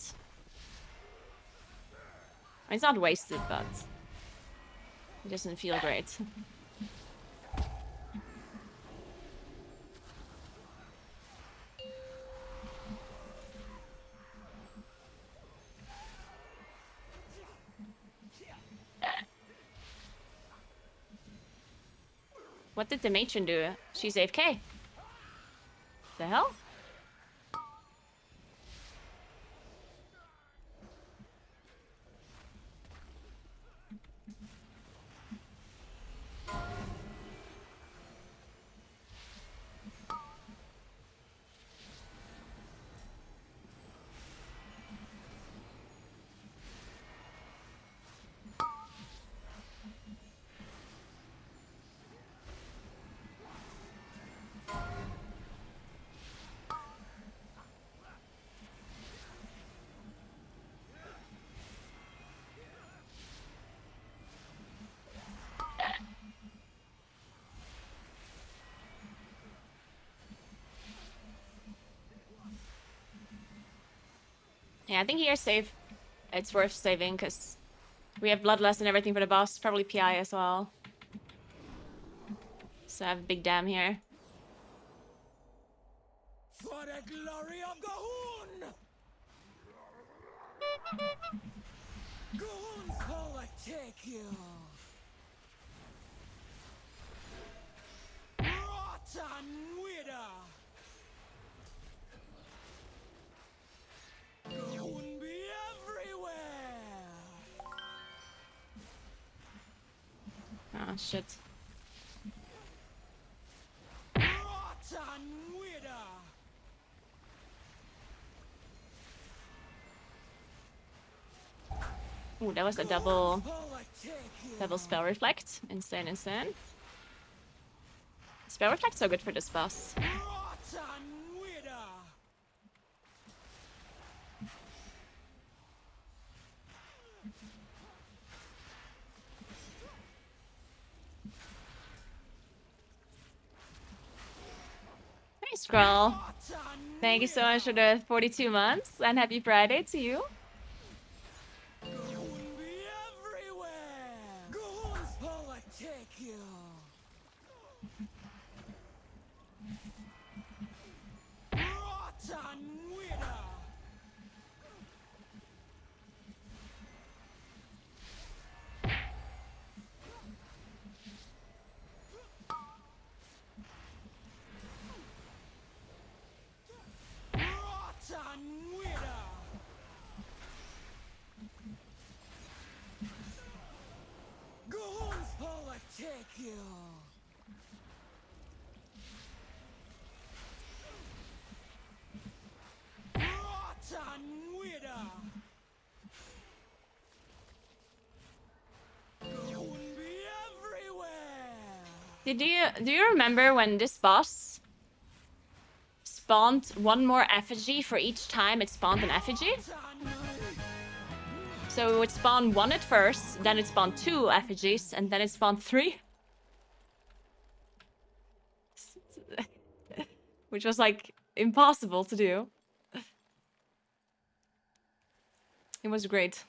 It's not wasted, but... it doesn't feel great. What did the matron do? She's AFK. The hell? Yeah, I think here's safe. It's worth saving because we have Bloodlust and everything for the boss. Probably PI as well. So I have a big dam here. For the glory of Gahun! Gahun's gonna take you! Rotten Wither! Gahun be everywhere! Oh, shit. Rotten Wither! Ooh, that was a double spell reflect. Insane, insane. Spell reflect's so good for this boss. Rotten Wither! Hey, Scroll. Thank you so much for the 42 months, and happy Friday to you. you. Rotten winner. Rotten winner. Goons overtake you. Rotten winner. Goon be everywhere. Do you remember when this boss spawned one more effigy for each time it spawned an effigy? So it would spawn one at first, then it spawned 2 effigies, and then it spawned 3. Which was like impossible to do. It was great.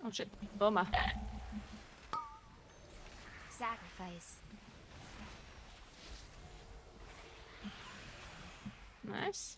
Oh shit, Boma. Sacrifice. Nice.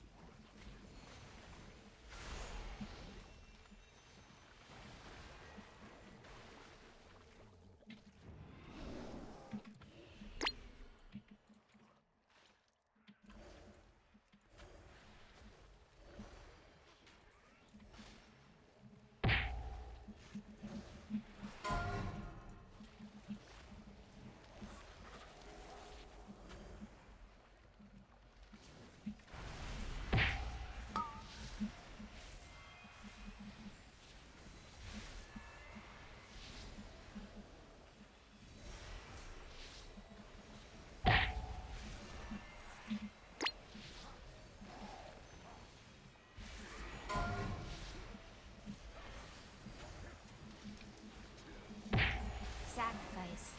Sacrifice.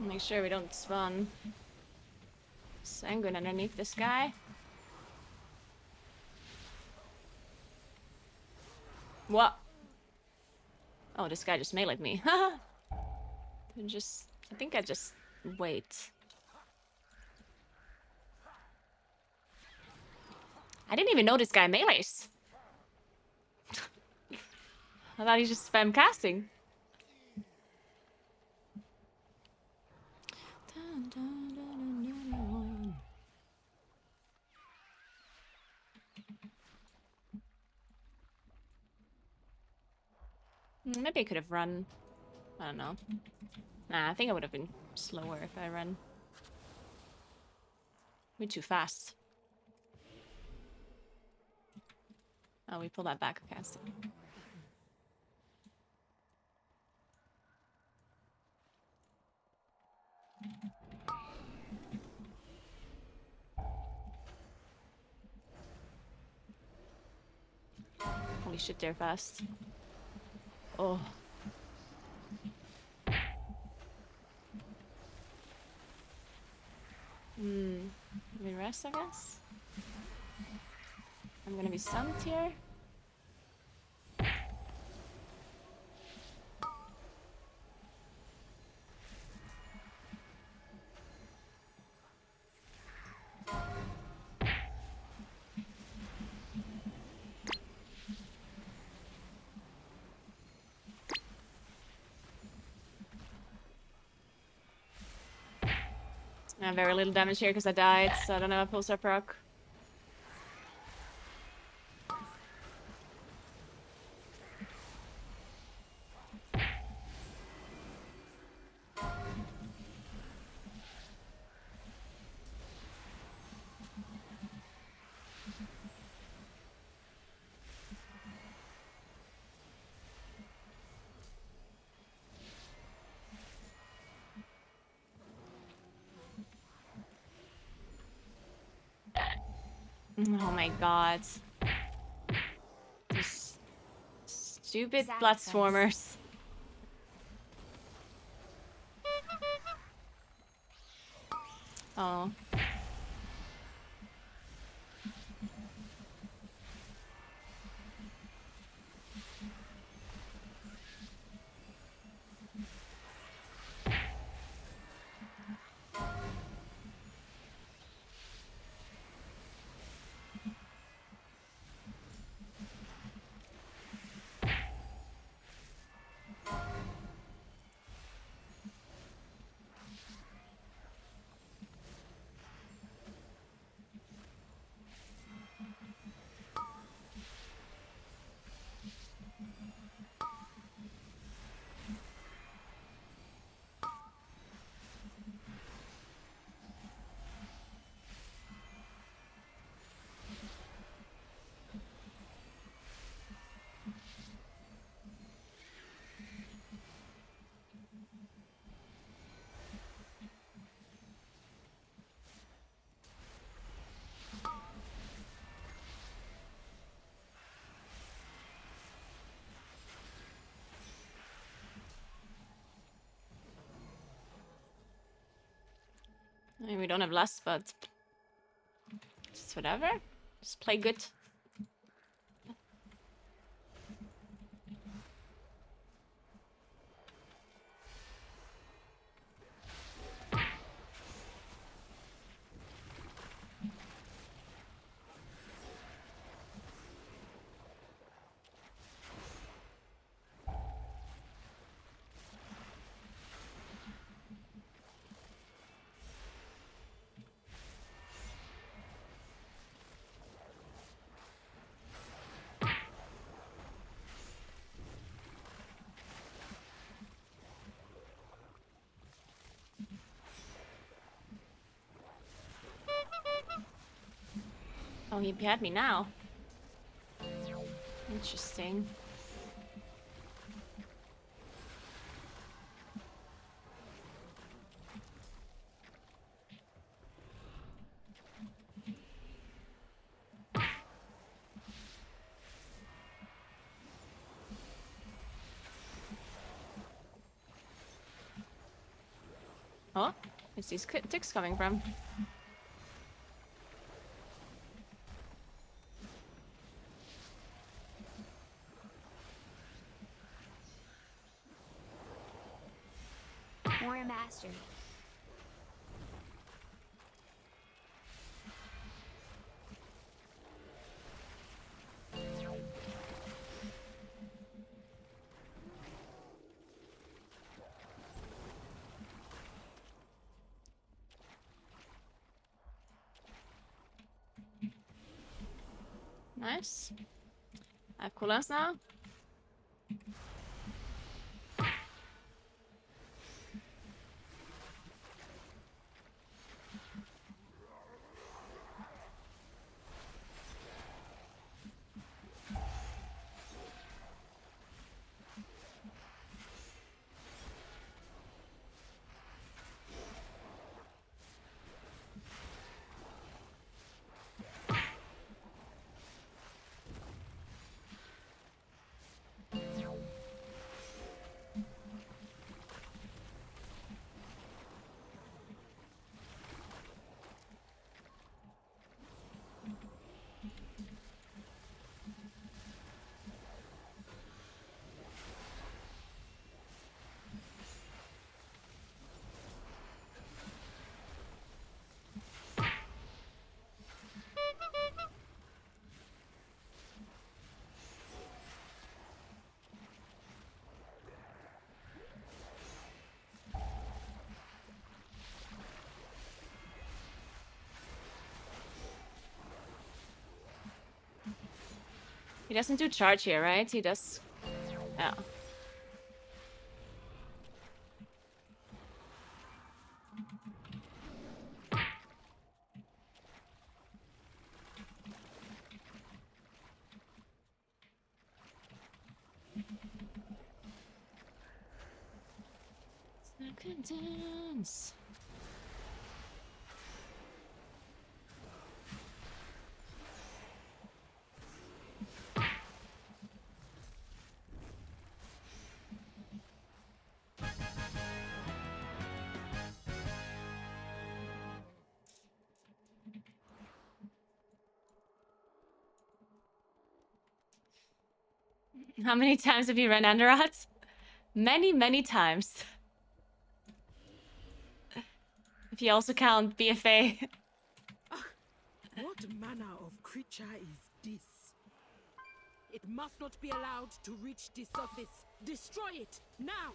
Make sure we don't spawn Sanguine underneath this guy. What? Oh, this guy just meleeed me. I think I just wait. I didn't even know this guy melees. I thought he just spam casting. Maybe I could have run. I don't know. Nah, I think I would have been slower if I ran. We're too fast. Oh, we pull that back casting. Holy shit, they're fast. Oh. Let me rest, I guess. I'm gonna be stunned here. I have very little damage here because I died, so I don't know if I'll start proc. Oh my god. These stupid Sacrifice. Bloodstormers. Oh. I mean, we don't have less, but just whatever. Just play good. Oh, he had me now. Interesting. Oh, where's these ticks coming from? More mastery. Nice. I have cooldowns now. He doesn't do charge here, right? He does... Yeah. Second dance. How many times have you run Enderot? Many, many times. If you also count BFA. What manner of creature is this? It must not be allowed to reach the surface. Destroy it now!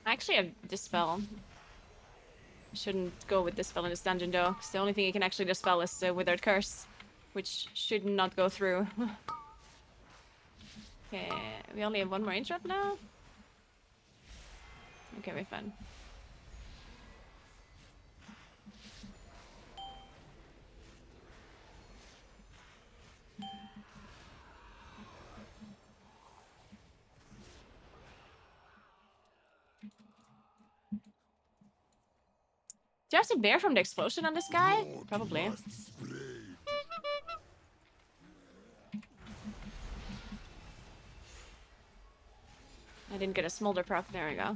I actually have Dispel. Shouldn't go with Dispel in this dungeon though, because the only thing you can actually Dispel is Withered Curse, which should not go through. Okay, we only have one more interrupt now? Okay, we're fine. Do you have to bear from the explosion on this guy? Probably. I didn't get a smolder proc. There we go.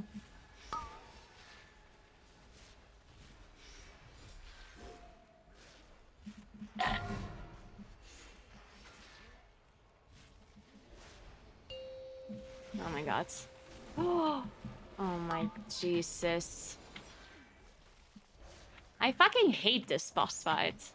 Oh my god. Oh my Jesus. I fucking hate this boss fight.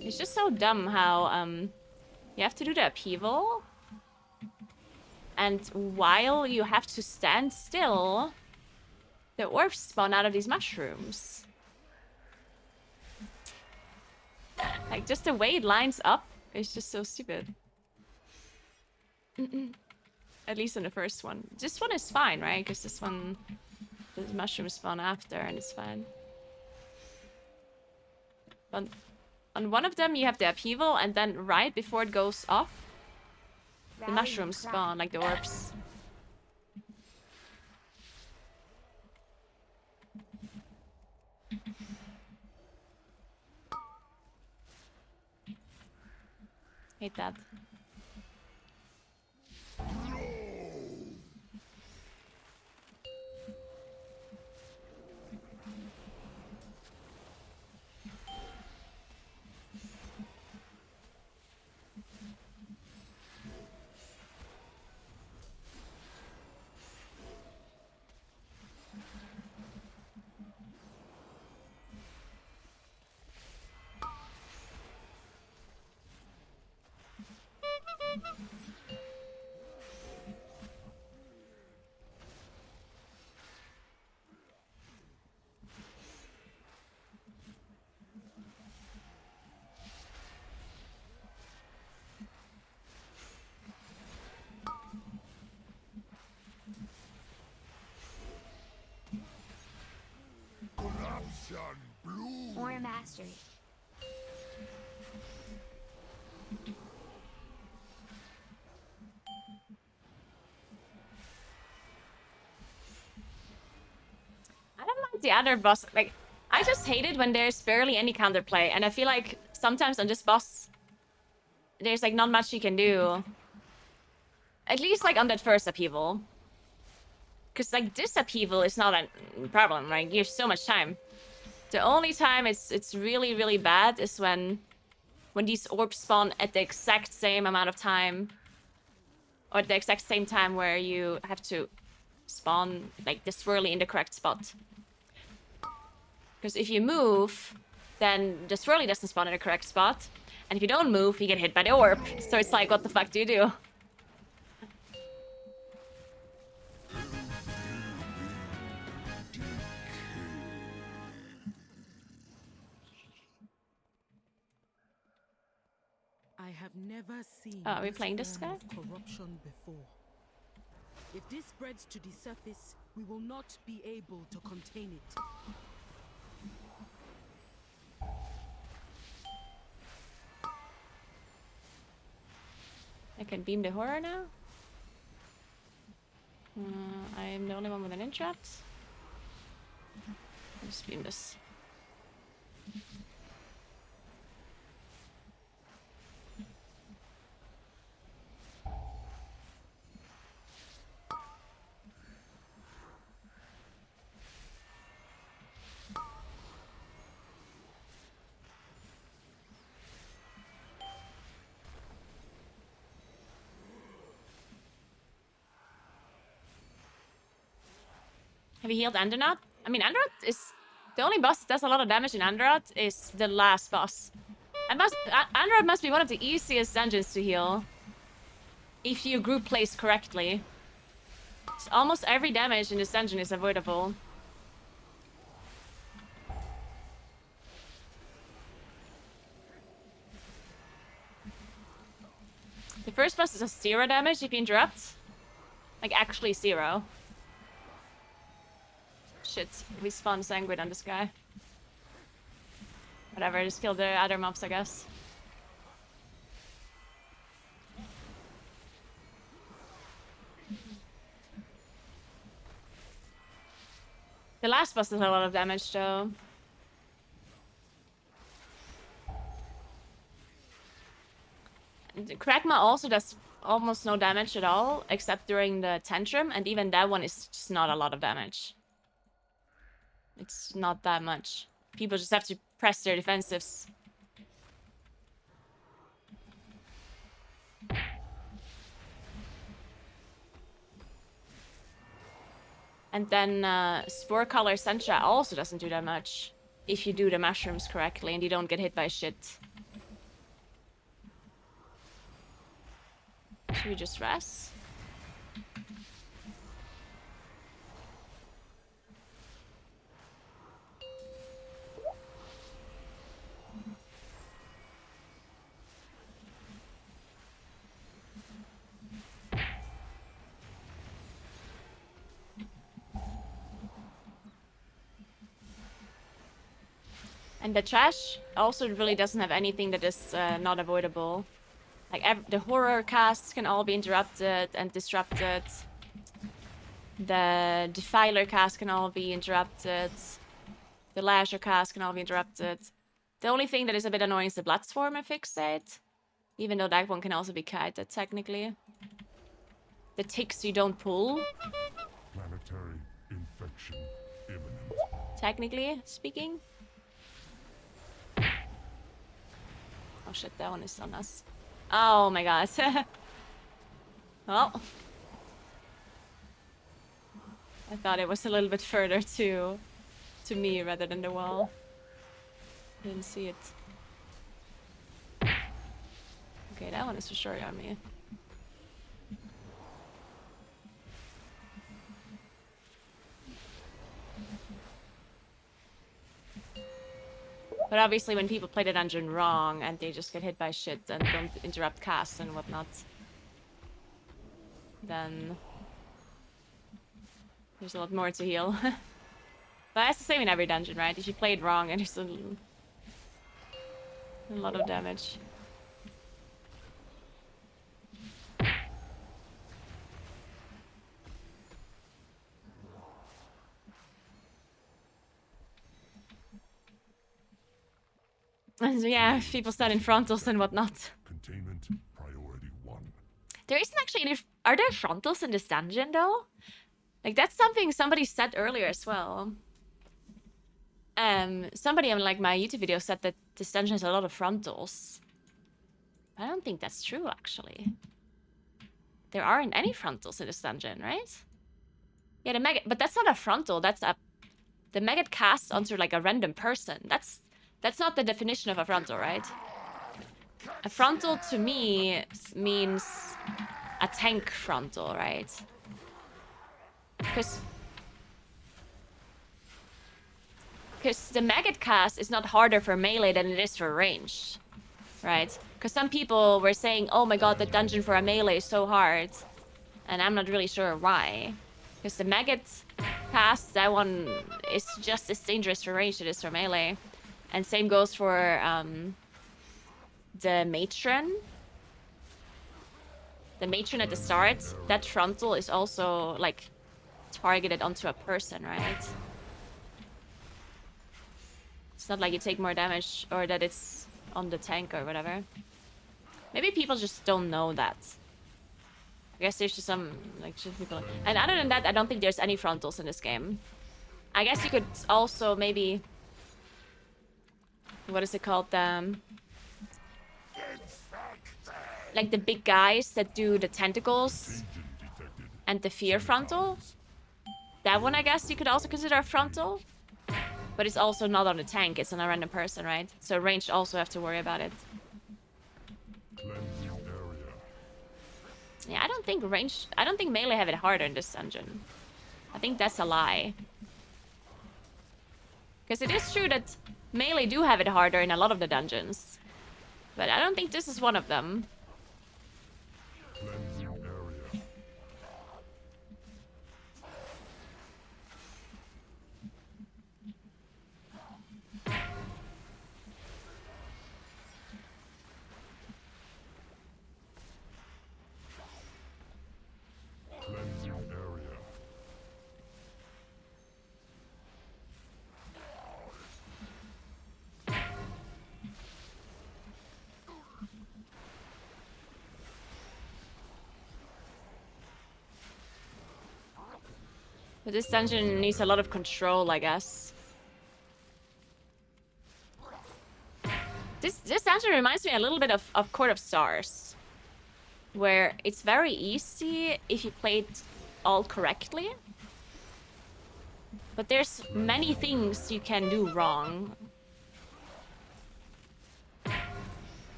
It's just so dumb how you have to do the upheaval, and while you have to stand still, the orbs spawn out of these mushrooms. Like, just the way it lines up is just so stupid. At least in the first one. This one is fine, right? Because this one, the mushrooms spawn after and it's fine. On one of them you have the upheaval, and then right before it goes off, the mushrooms spawn, like the orbs. Hate that. More mastery. I don't like the other boss. Like, I just hate it when there's barely any counterplay, and I feel like sometimes on this boss, there's like not much you can do. At least like on that first upheaval. Because like this upheaval is not a problem, right? You have so much time. The only time it's really, really bad is when these orbs spawn at the exact same amount of time. Or at the exact same time where you have to spawn like the swirly in the correct spot. Because if you move, then the swirly doesn't spawn in the correct spot. And if you don't move, you get hit by the orb. So it's like, what the fuck do you do? I have never seen are we playing this guy? corruption before. If this spreads to the surface, we will not be able to contain it. can beam the horror now. I am the only one with an interrupt. I'll just beam this. Have you healed Andronaut? I mean, Andronaut is... The only boss that does a lot of damage in Andronaut is the last boss. Andronaut must be one of the easiest dungeons to heal. If you group place correctly. So almost every damage in this dungeon is avoidable. The first boss is a 0 damage if you interrupt. Like, actually 0. Shit, we spawned Sanguine on this guy. Whatever, just kill the other mobs, I guess. The last boss does a lot of damage, though. Kragma also does almost no damage at all, except during the tantrum, and even that one is just not a lot of damage. It's not that much. People just have to press their defensives. And then Spore Color Sentra also doesn't do that much. If you do the mushrooms correctly and you don't get hit by shit. Should we just rest? And the trash also really doesn't have anything that is not avoidable. Like, the horror casts can all be interrupted and disrupted. The Defiler cast can all be interrupted. The Lasher cast can all be interrupted. The only thing that is a bit annoying is the Bloodstorm and Fixate. Even though that one can also be kited, technically. The ticks you don't pull. Planetary infection imminent. Technically speaking. Oh shit, that one is on us. Oh my god. Well. I thought it was a little bit further to me rather than the wall. Didn't see it. Okay, that one is for sure on me. But obviously when people play the dungeon wrong and they just get hit by shit and don't interrupt casts and whatnot, then there's a lot more to heal. But that's the same in every dungeon, right? If you play it wrong and there's a lot of damage. And yeah, people stand in frontals and whatnot. Containment priority 1. There isn't actually any... Are there frontals in this dungeon, though? Like, that's something somebody said earlier as well. Somebody on, like, my YouTube video said that this dungeon has a lot of frontals. I don't think that's true, actually. There aren't any frontals in this dungeon, right? Yeah, the Maggot... But that's not a frontal, that's a... The Maggot casts onto, like, a random person. That's not the definition of a frontal, right? A frontal, to me, means a tank frontal, right? Because the Maggot cast is not harder for melee than it is for ranged, right? Because some people were saying, oh my god, the dungeon for a melee is so hard. And I'm not really sure why. Because the Maggot cast, that one is just as dangerous for ranged as it is for melee. And same goes for the Matron. the matron at the start, that frontal is also like targeted onto a person, right? It's not like you take more damage or that it's on the tank or whatever. Maybe people just don't know that. I guess there's just some like people. And other than that, I don't think there's any frontals in this game. I guess you could also maybe, what is it called? Like the big guys that do the tentacles and the fear frontal. That one, I guess you could also consider a frontal. But it's also not on a tank, it's on a random person, right? So ranged also have to worry about it. Yeah, I don't think melee have it harder in this dungeon. I think that's a lie. Because it is true that melee do have it harder in a lot of the dungeons. But I don't think this is one of them. But this dungeon needs a lot of control, I guess. This dungeon reminds me a little bit of Court of Stars. Where it's very easy if you play it all correctly. But there's many things you can do wrong.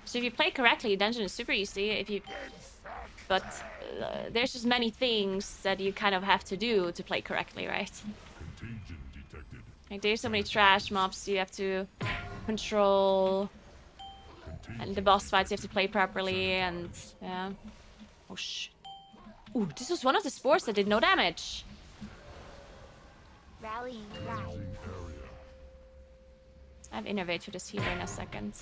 So if you play correctly, dungeon is super easy. But there's just many things that you kind of have to do to play correctly, right? Like there's so many trash mobs you have to control. And the boss fights you have to play properly, and yeah. Oh shh. Ooh, this was one of the spores that did no damage. Rallying cry. I have innervate for this healer in a second.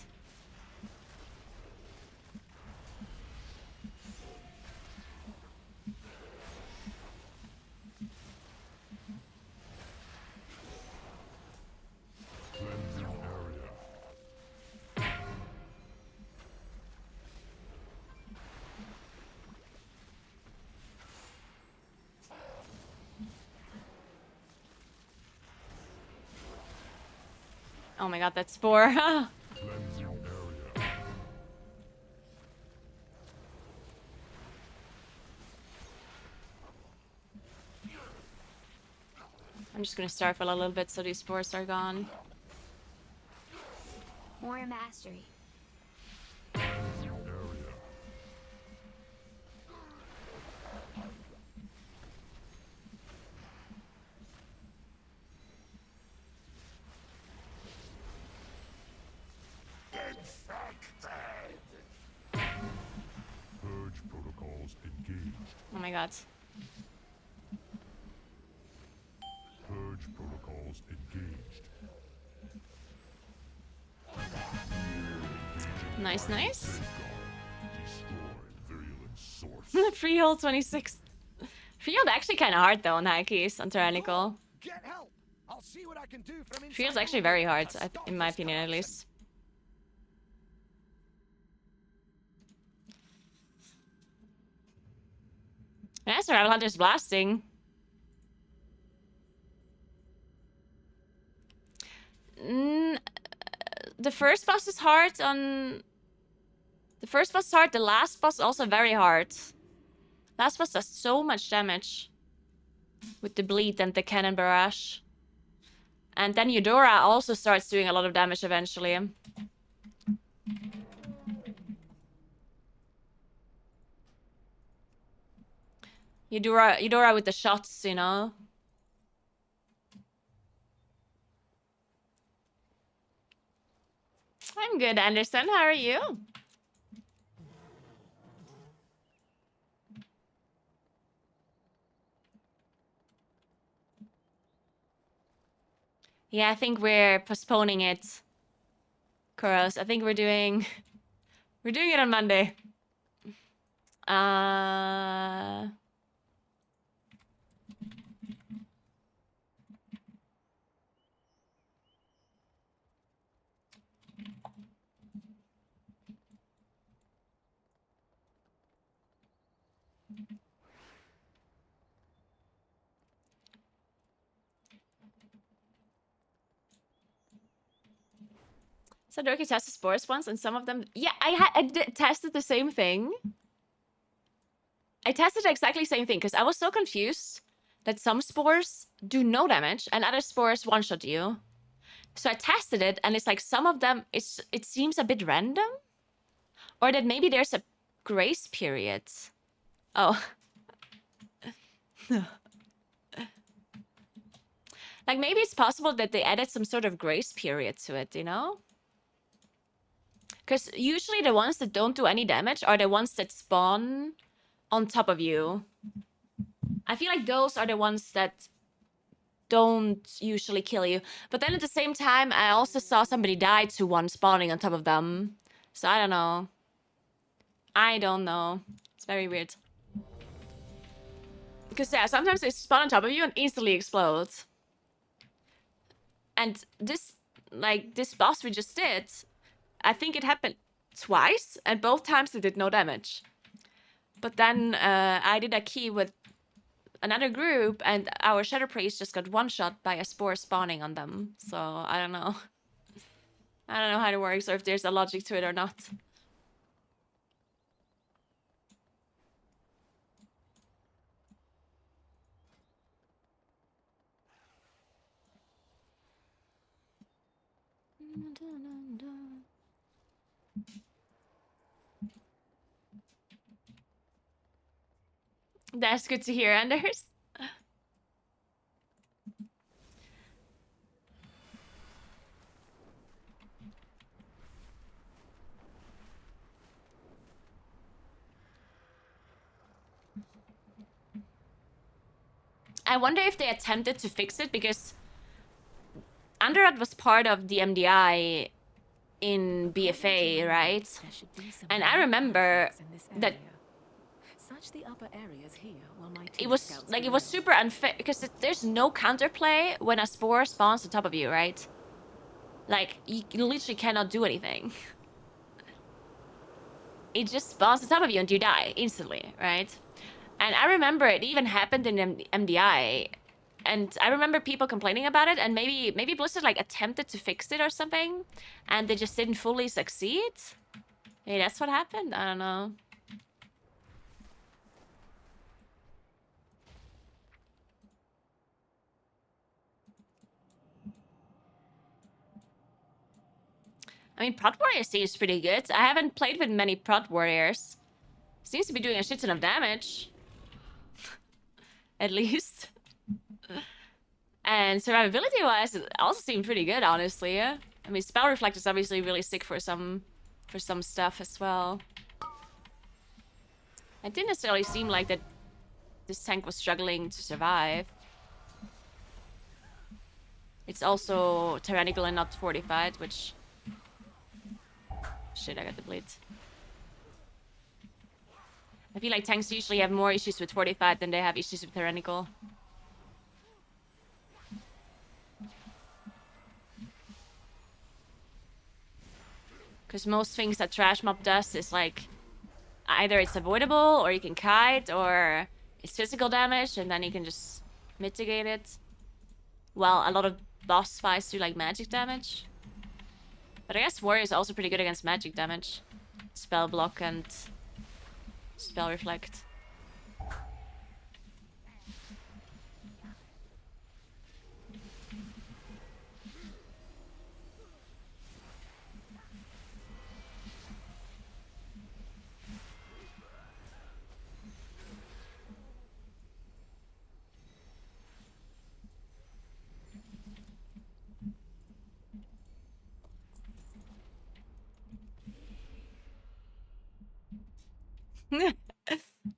Oh my god, that spore. I'm just gonna starfill a little bit so these spores are gone. More mastery. Purge protocols engaged. Oh my god. Purge protocols engaged. Nice, nice. Virulent Freehold 26. Freehold actually kind of hard though on high keys on tyrannical. Get help. I'll see what I can do from inside. Freehold's actually very hard, in my opinion at least. Yeah, Survival Hunter's blasting. The first boss is hard on... The first boss is hard, the last boss also very hard. Last boss does so much damage. With the bleed and the cannon barrage. And then Eudora also starts doing a lot of damage eventually. Eudora with the shots, you know. I'm good, Anderson. How are you? Yeah, I think we're postponing it. Kuros, I think we're doing We're doing it on Monday. Uh... So Dorky tested spores once, and some of them... Yeah, I tested the same thing. I tested exactly the same thing, because I was so confused that some spores do no damage, and other spores one-shot you. So I tested it, and it's like some of them, it seems a bit random. Or that maybe there's a grace period. Oh. Like, maybe it's possible that they added some sort of grace period to it, you know? Because usually the ones that don't do any damage are the ones that spawn on top of you. I feel like those are the ones that don't usually kill you. But then at the same time, I also saw somebody die to one spawning on top of them. So I don't know. I don't know. It's very weird. Because, yeah, sometimes they spawn on top of you and instantly explode. And this, like, this boss we just did, I think it happened twice, and both times it did no damage. But then I did a key with another group, and our Shadow Priest just got one-shot by a spore spawning on them. So, I don't know. I don't know how it works, or if there's a logic to it or not. That's good to hear, Anders. I wonder if they attempted to fix it, because Underrod was part of the MDI in BFA, right? And I remember that Search the upper areas here while my it was like, it was super unfair, because there's no counterplay when a spore spawns on top of you, right? Like, you literally cannot do anything. It just spawns on top of you and you die instantly, right? And I remember it even happened in MDI, and I remember people complaining about it, and maybe Blizzard like attempted to fix it or something, and they just didn't fully succeed. Hey, that's what happened? I don't know. I mean, Prot Warrior seems pretty good. I haven't played with many Prot Warriors. Seems to be doing a shit ton of damage. At least. And survivability-wise, it also seemed pretty good, honestly. Yeah? I mean, Spell Reflect is obviously really sick for some stuff as well. It didn't necessarily seem like that this tank was struggling to survive. It's also tyrannical and not fortified, which... Shit, I got the bleed. I feel like tanks usually have more issues with fortified than they have issues with tyrannical. Because most things that Trash Mob does is like, either it's avoidable, or you can kite, or it's physical damage, and then you can just mitigate it. Well, a lot of boss fights do like magic damage. But I guess Warrior is also pretty good against magic damage. Spell block and spell reflect.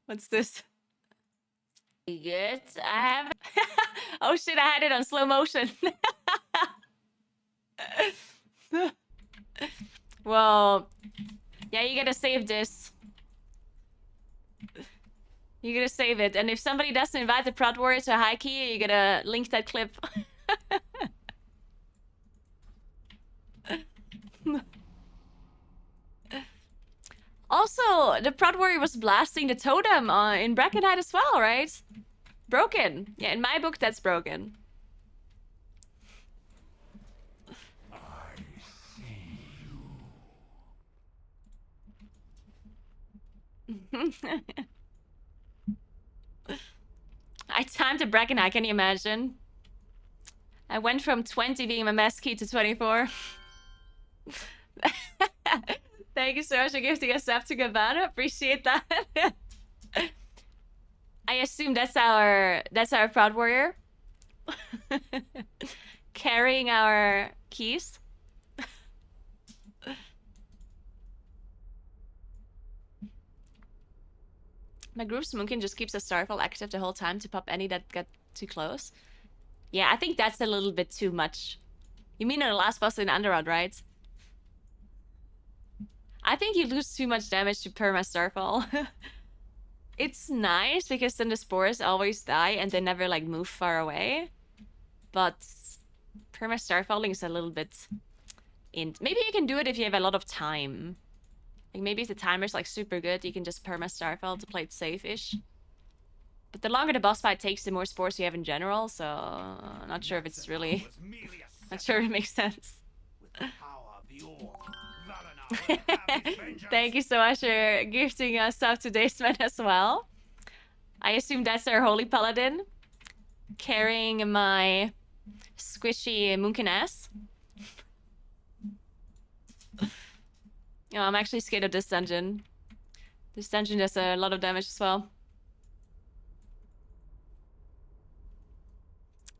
What's this? Good. I have. Oh shit! I had it on slow motion. Well, Yeah, you gotta save this. You gotta save it. And if somebody doesn't invite the Prod Warrior to high key, you gotta link that clip. Also, the Prod Warrior was blasting the totem in Brackenhide as well, right? Broken. Yeah, in my book, that's broken. I timed the Brackenhide, can you imagine? I went from 20 being my mass key to 24. Thank you so much for gifting us up to Gabbana. Appreciate that. I assume that's our Proud Warrior. Carrying our keys. My group's Moonkin just keeps a Starfall active the whole time to pop any that got too close. Yeah, I think that's a little bit too much. You mean in the last boss in Underworld, right? I think you lose too much damage to perma Starfall. It's nice because then the spores always die and they never like move far away. But perma Starfalling is a little bit maybe you can do it if you have a lot of time. Like maybe if the timer's like super good, you can just perma Starfall to play it safe-ish. But the longer the boss fight takes, the more spores you have in general, so I'm not sure if it's really... not sure it makes sense. Thank you so much for gifting us up to Daceman as well. I assume that's our Holy Paladin. Carrying my squishy Moonkin ass. Oh, I'm actually scared of this dungeon. This dungeon does a lot of damage as well.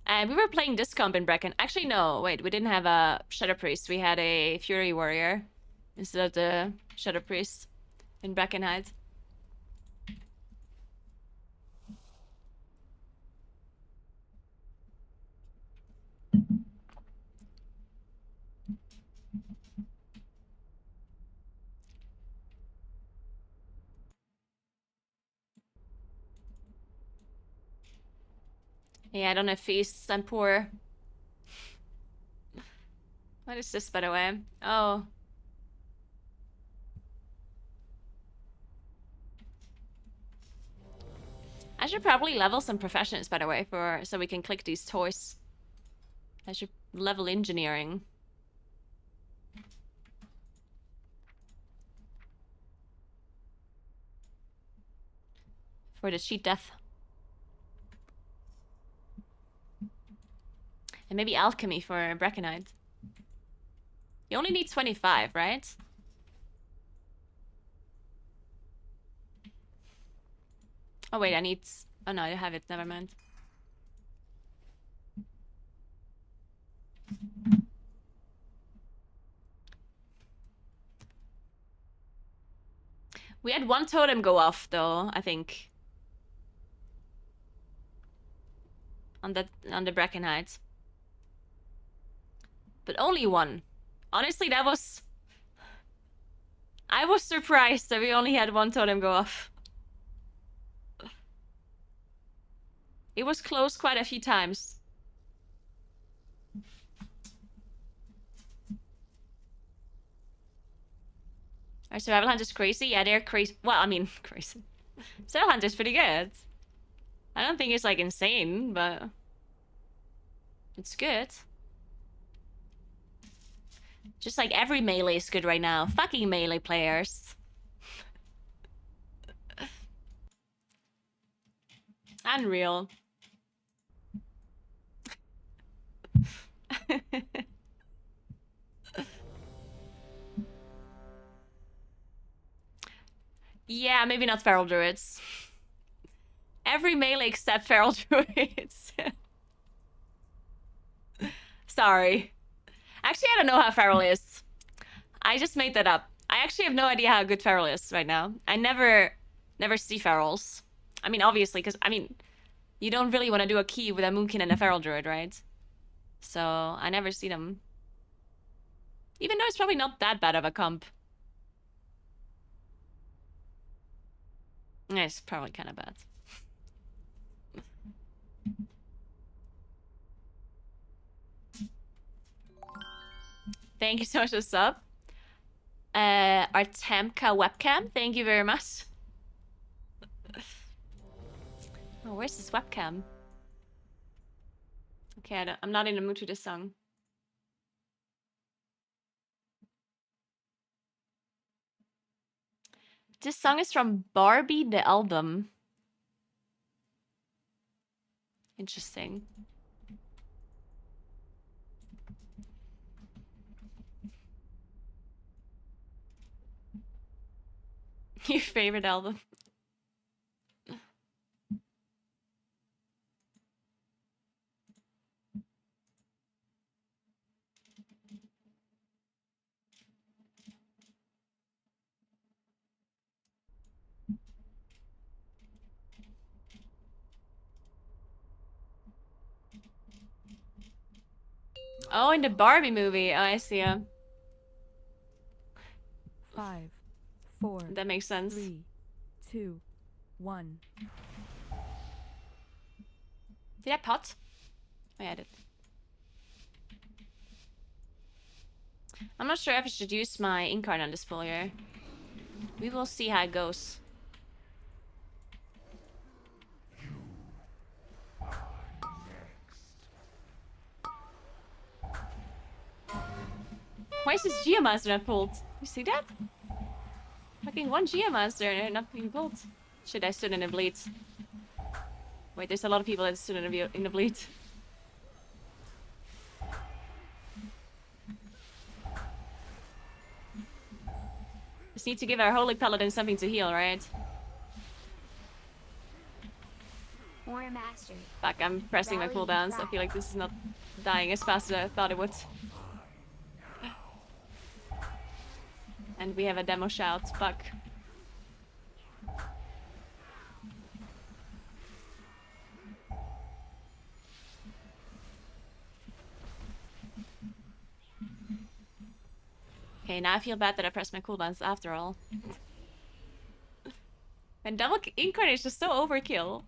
And we were playing this comp in Brecken. Actually, no, wait, we didn't have a Shadow Priest. We had a Fury Warrior instead of the Shadow Priest in Brackenhide. Yeah, I don't have feasts. I'm poor. What is this, by the way? Oh. I should probably level some professions, by the way, so we can click these toys. I should level engineering. For the cheat death. And maybe alchemy for Brackenhide. You only need 25, right? Oh wait, I need... oh no, I have it, never mind. We had one totem go off though, I think. On the Brackenhide. But only one. Honestly, that was... I was surprised that we only had one totem go off. It was close quite a few times. Are survival hunters crazy? Yeah, they're crazy. Well, I mean, crazy. Survival hunters pretty good. I don't think it's like insane, but it's good. Just like every melee is good right now. Fucking melee players. Unreal. Yeah, maybe not feral druids. Every melee except feral druids. Sorry. Actually, I don't know how feral is. I just made that up. I actually have no idea how good feral is right now. I never see ferals. I mean, obviously, because, I mean, you don't really want to do a key with a Moonkin and a feral druid, right? So, I never see them. Even though it's probably not that bad of a comp. Yeah, it's probably kind of bad. Thank you so much for the sub. Artemka webcam, thank you very much. Oh, where's this webcam? Okay, I'm not in the mood for this song. This song is from Barbie the album. Interesting. Your favorite album? Oh, in the Barbie movie. Oh, I see. 5, 4. That makes sense. 3, 2, 1. Did I pot? Oh, yeah, I did. I'm not sure if I should use my incarn on this pool here. We will see how it goes. Why is this Geomaster not pulled? You see that? Fucking one Geomaster and not being pulled. Shit, I stood in a bleed. Wait, there's a lot of people that stood in the bleed. Just need to give our Holy Paladin something to heal, right? War Mastery. Fuck, I'm pressing my cooldowns. I feel like this is not dying as fast as I thought it would. And we have a demo shout. Fuck. Okay, now I feel bad that I pressed my cooldowns after all. And double incarnate is just so overkill.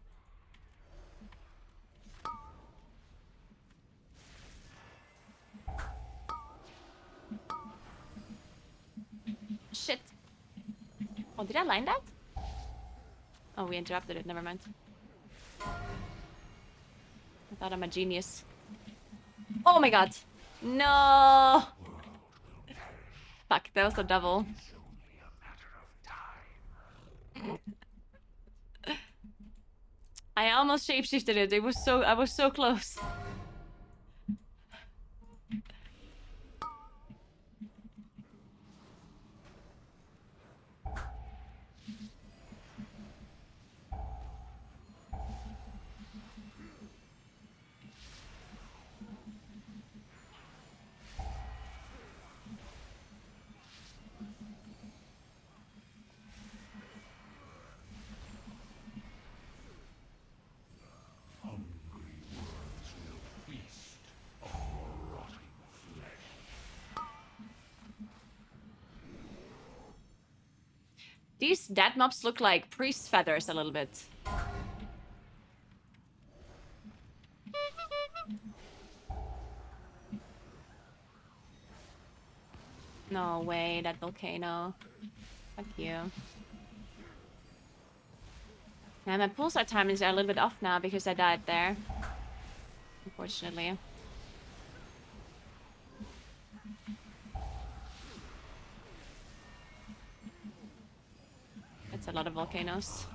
Shit. Oh, did I line that? Oh, we interrupted it. Never mind. I thought I'm a genius. Oh my god. No. Fuck, that was a double. I almost shapeshifted it. I was so close. These dead mobs look like priest feathers a little bit. No way, that volcano. Fuck you. Yeah, my pulsar timings are a little bit off now because I died there. Unfortunately. It's a lot of volcanoes.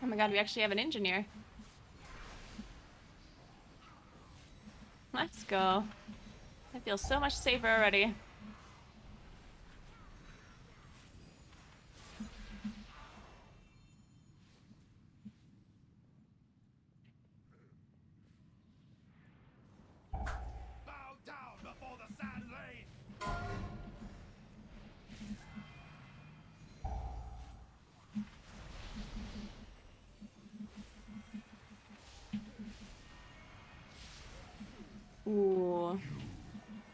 Oh my god, we actually have an engineer. go. I feel so much safer already. Bow down before the sand lane. Ooh.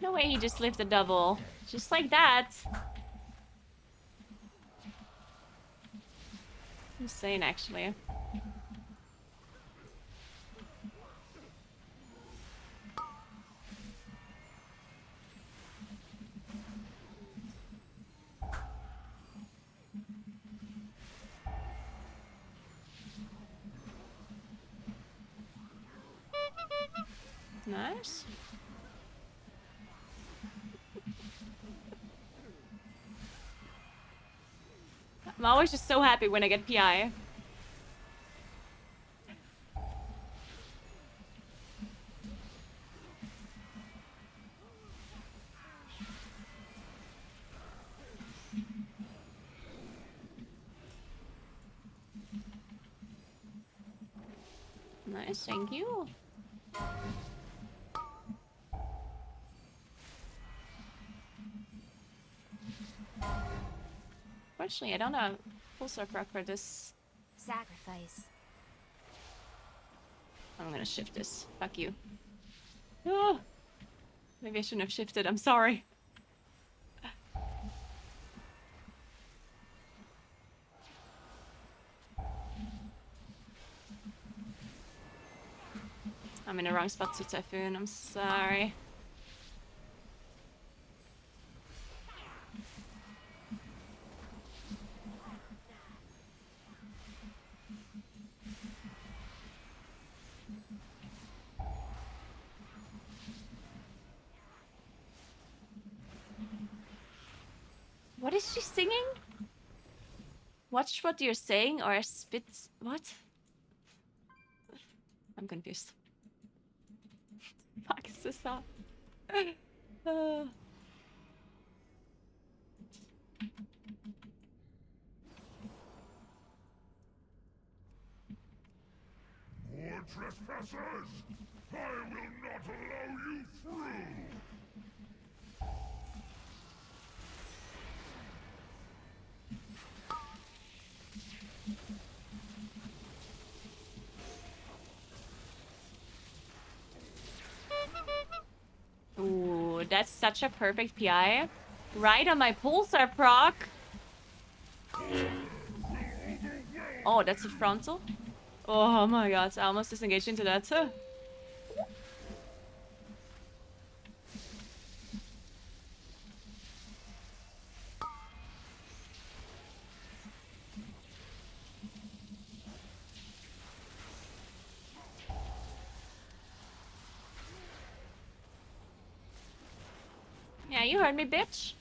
No way he just lived a double. Just like that. Insane, actually. Nice. I'm always just so happy when I get PI. Nice, thank you. Fortunately, I don't have full circle for this. Sacrifice. I'm gonna shift this. Fuck you. Oh, maybe I shouldn't have shifted. I'm sorry. I'm in the wrong spot to Typhoon. I'm sorry. What is she singing? Watch what you're saying or spit... What? I'm confused. Fuck is this up? More trespassers! I will not allow you through! Ooh, that's such a perfect PI. Right on my pulsar proc. Oh, that's a frontal? Oh my god, I almost disengaged into that too. Yeah, you heard me, bitch.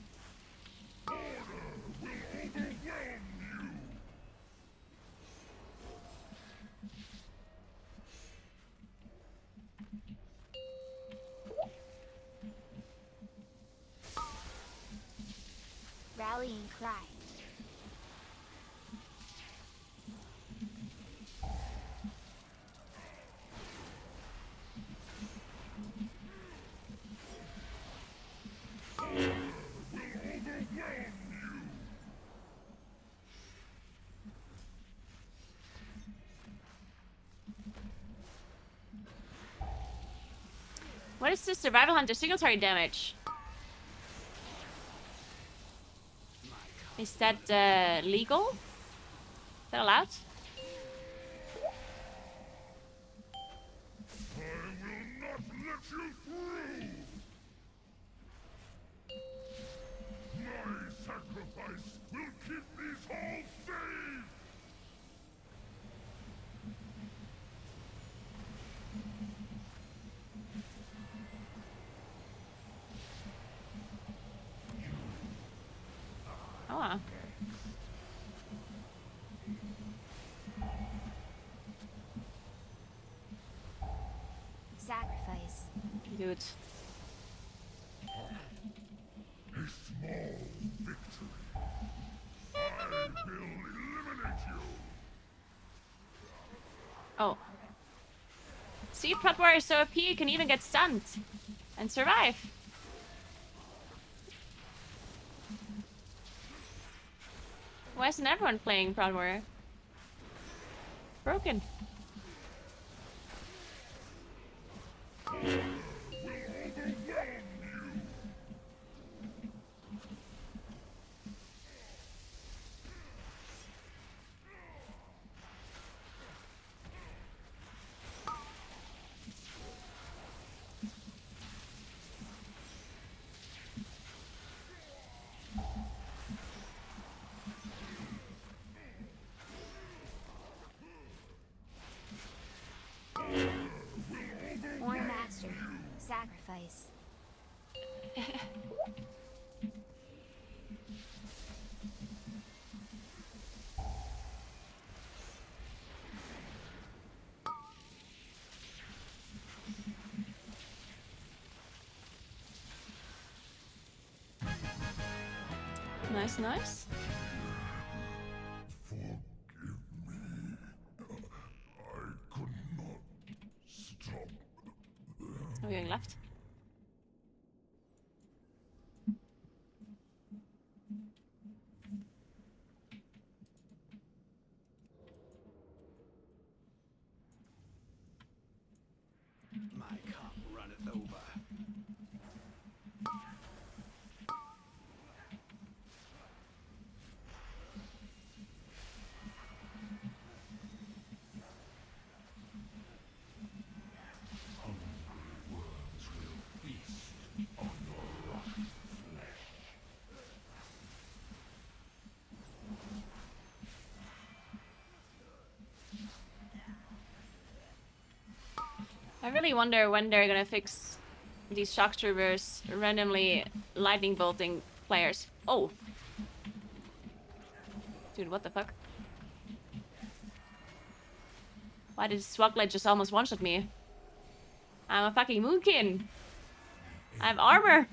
Rallying cry. What is this survival hunter single target damage? Is that legal? Is that allowed? I will not let you through! My sacrifice will keep these halls safe! Oh, wow. Sacrifice. Dude. A small victory. I will eliminate you. Oh. See, Prod Warrior is so OP, you can even get stunned. And survive. Why isn't everyone playing Prod Warrior? Broken. War Master. Sacrifice. Nice, nice. Forgive me. I could not stop them. Are we going left? My cup runneth over. I really wonder when they're gonna fix these shock troopers randomly lightning bolting players. Oh! Dude, what the fuck? Why did Swaglet just almost one-shot me? I'm a fucking moonkin! I have armor!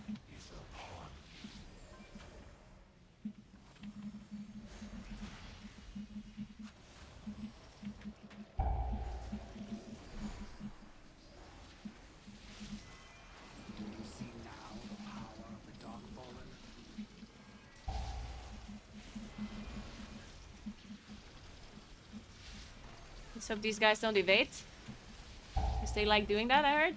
Do you see now the power of the Darkfallen? Let's hope these guys don't evade. Because they like doing that, I heard.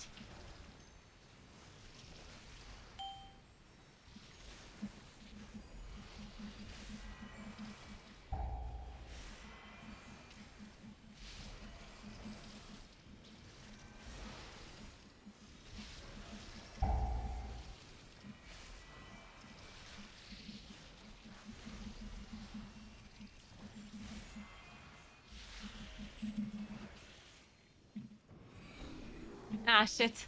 Ah, shit.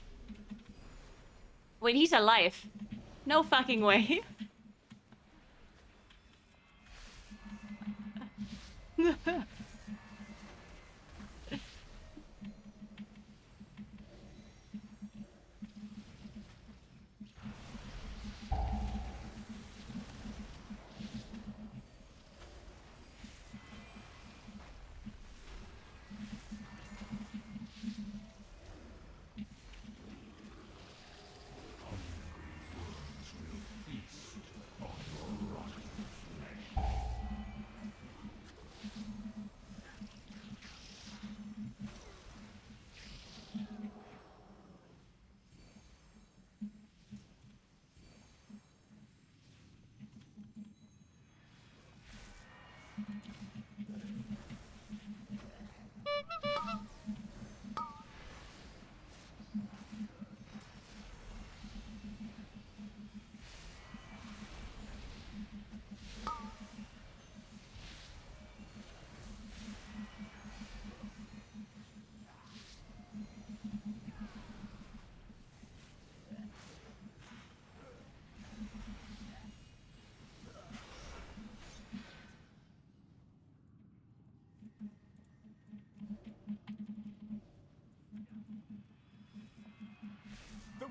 Wait, he's alive. No fucking way.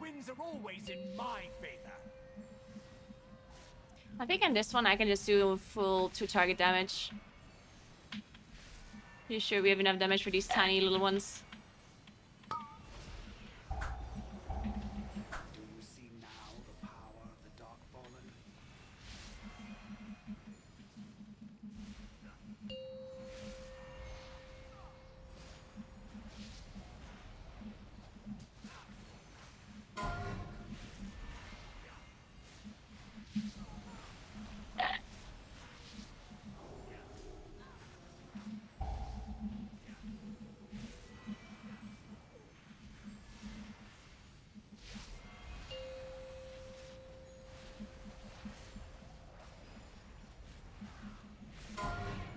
winds are always in my favor. I think on this one I can just do full 2 target damage. Pretty sure we have enough damage for these tiny little ones. Do you see now the power of the Darkfallen?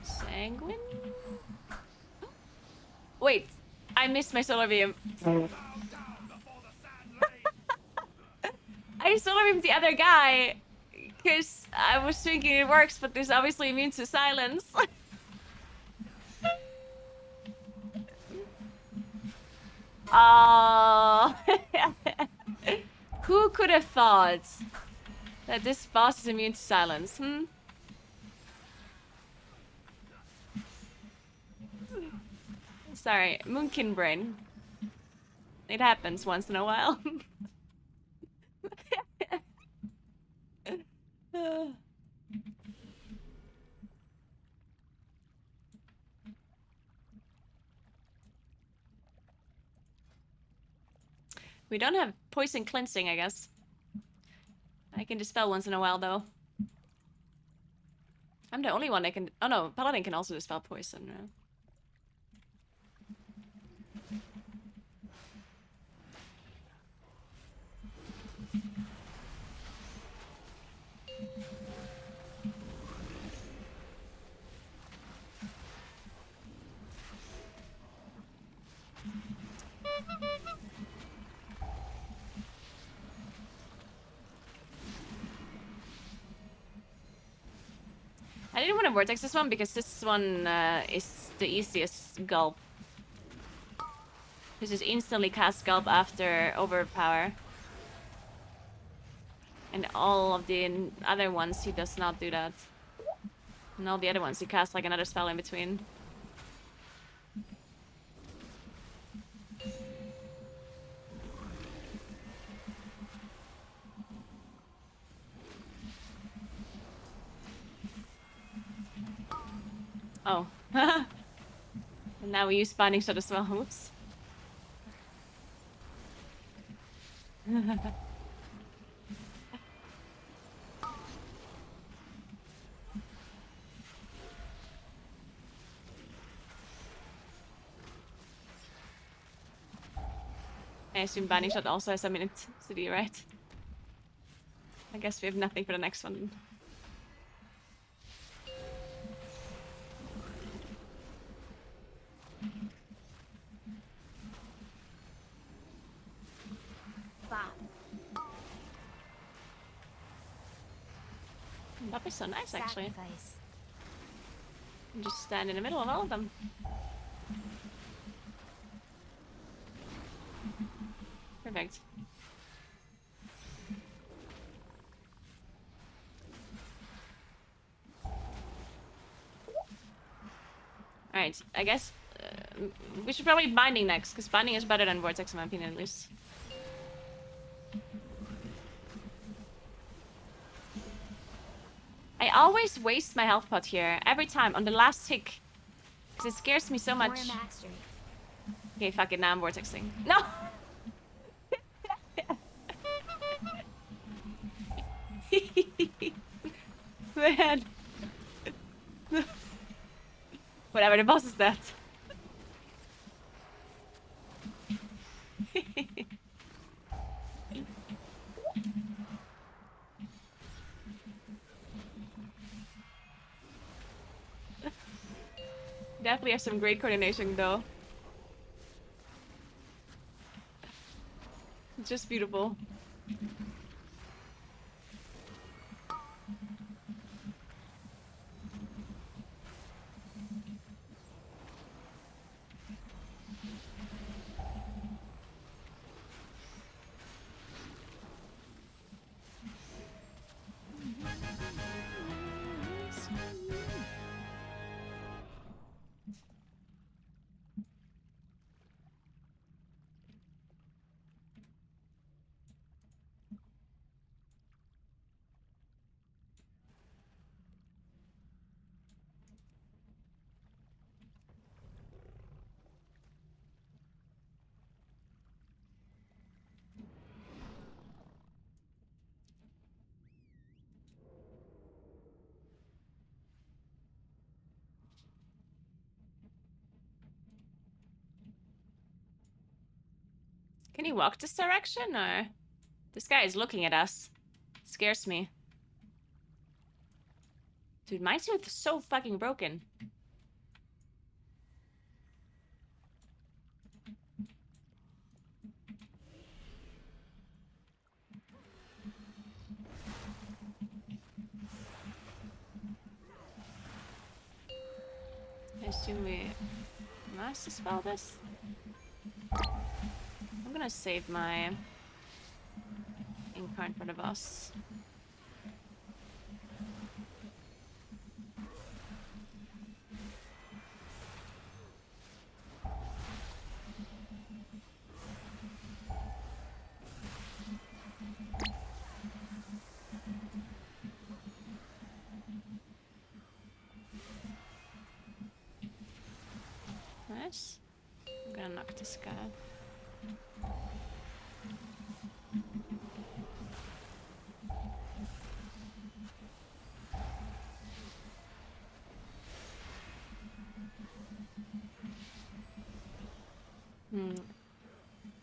Sanguine? Wait, I missed my solar beam. I solar beamed the other guy because I was thinking it works, but there's obviously immune to silence. Oh, who could have thought that this boss is immune to silence? Sorry, Moonkin brain. It happens once in a while. We don't have poison cleansing, I guess. I can dispel once in a while, though. I'm the only one that can... Oh no, Paladin can also dispel poison, right? I didn't want to vortex this one because this one is the easiest gulp. This is instantly cast gulp after overpower. And all of the other ones he does not do that. And all the other ones he casts like another spell in between. Oh. And now we use Binding Shot as well. Oops. I assume Binding Shot also has a minute CD, right? I guess we have nothing for the next one. That'd be so nice, actually. Sacrifice. And just stand in the middle of all of them. Perfect. Alright, I guess we should probably Binding next, because Binding is better than Vortex in my opinion, at least. I always waste my health pot here, every time, on the last tick. Because it scares me so much. Okay, fuck it, now I'm vortexing. No! Man. Whatever, the boss is dead. Definitely have some great coordination though. Just beautiful. Can he walk this direction, or... This guy is looking at us. Scares me. Dude, my tooth is so fucking broken. I assume we must dispel this. I'm gonna save my incarn for the boss. Nice. I'm gonna knock this guy.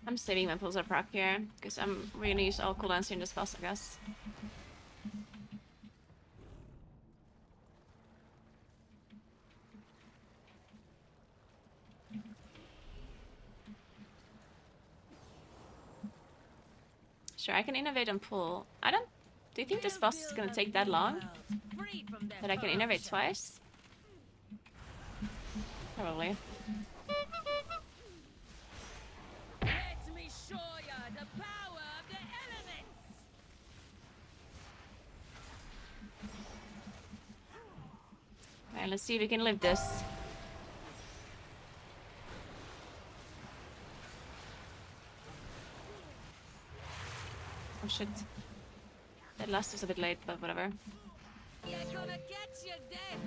I'm saving my pulsar proc here, because we're gonna use all cooldowns in this boss, I guess. Sure, I can innovate and pull. I don't... Do you think this boss is gonna take that long? That I can innovate twice? Probably. Let me show ya the power of the elements. Alright, let's see if we can live this. Oh shit. That last was a bit late, but whatever. You're gonna get your death.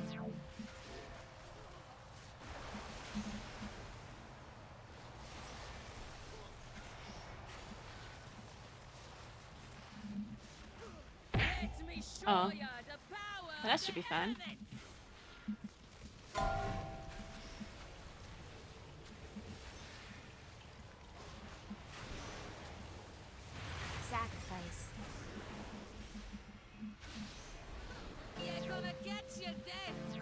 Let me show Oh. ya the power Well, that should be fine. Sacrifice. You're gonna get your death.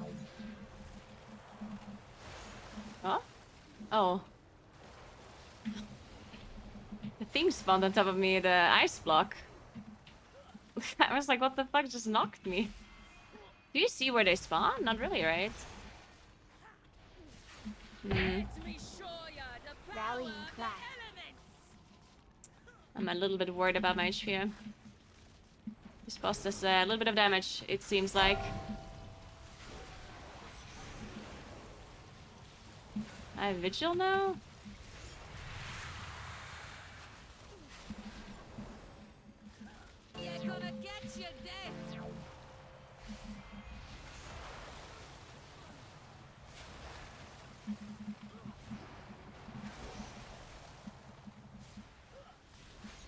Oh? Oh. The thing spawned on top of me, the ice block. I was like, what the fuck just knocked me? Do you see where they spawn? Not really, right? Hmm. Let me show ya the power Rallying of the cry. elements. I'm a little bit worried about my HP. This boss does a little bit of damage, it seems like. I have Vigil now? You're gonna get your death.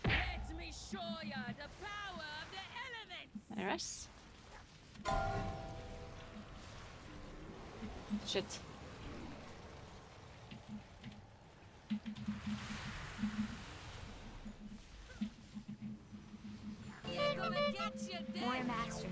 Let me show ya the power of the elements. Iris? Shit. You're gonna get your death. More mastery.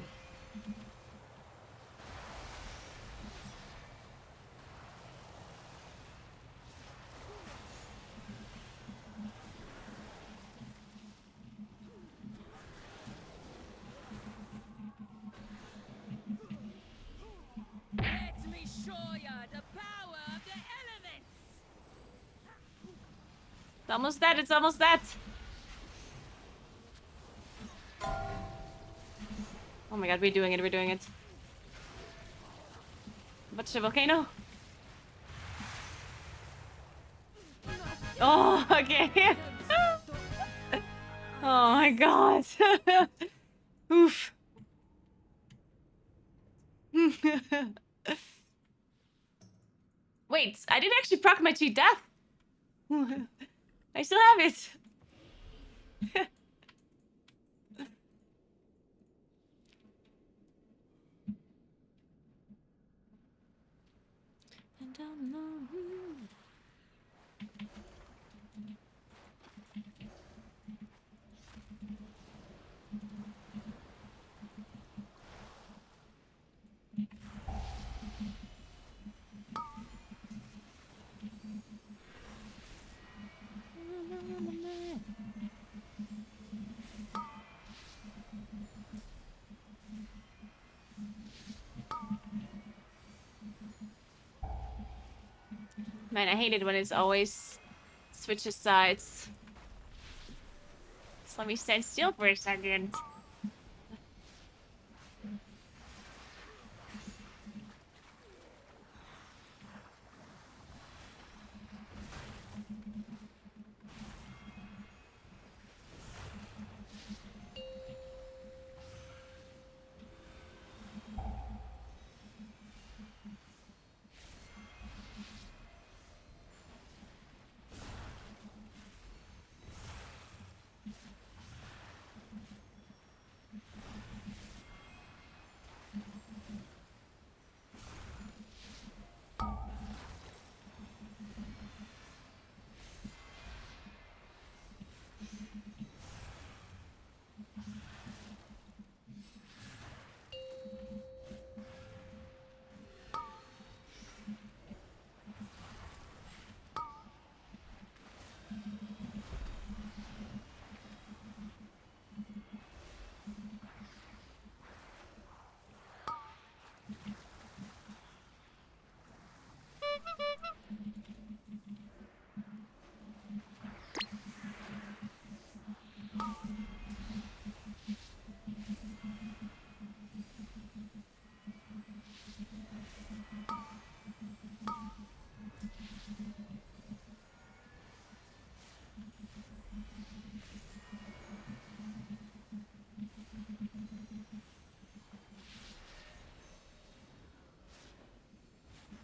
Let me show ya the power of the elements. It's almost dead, it's almost dead! Oh my god, we're doing it, we're doing it. What's the volcano? Oh, okay. Oh my god. Oof. Wait, I didn't actually proc my cheat death. I still have it. Man, I hate it when it's always switches sides. Just let me stand still for a second.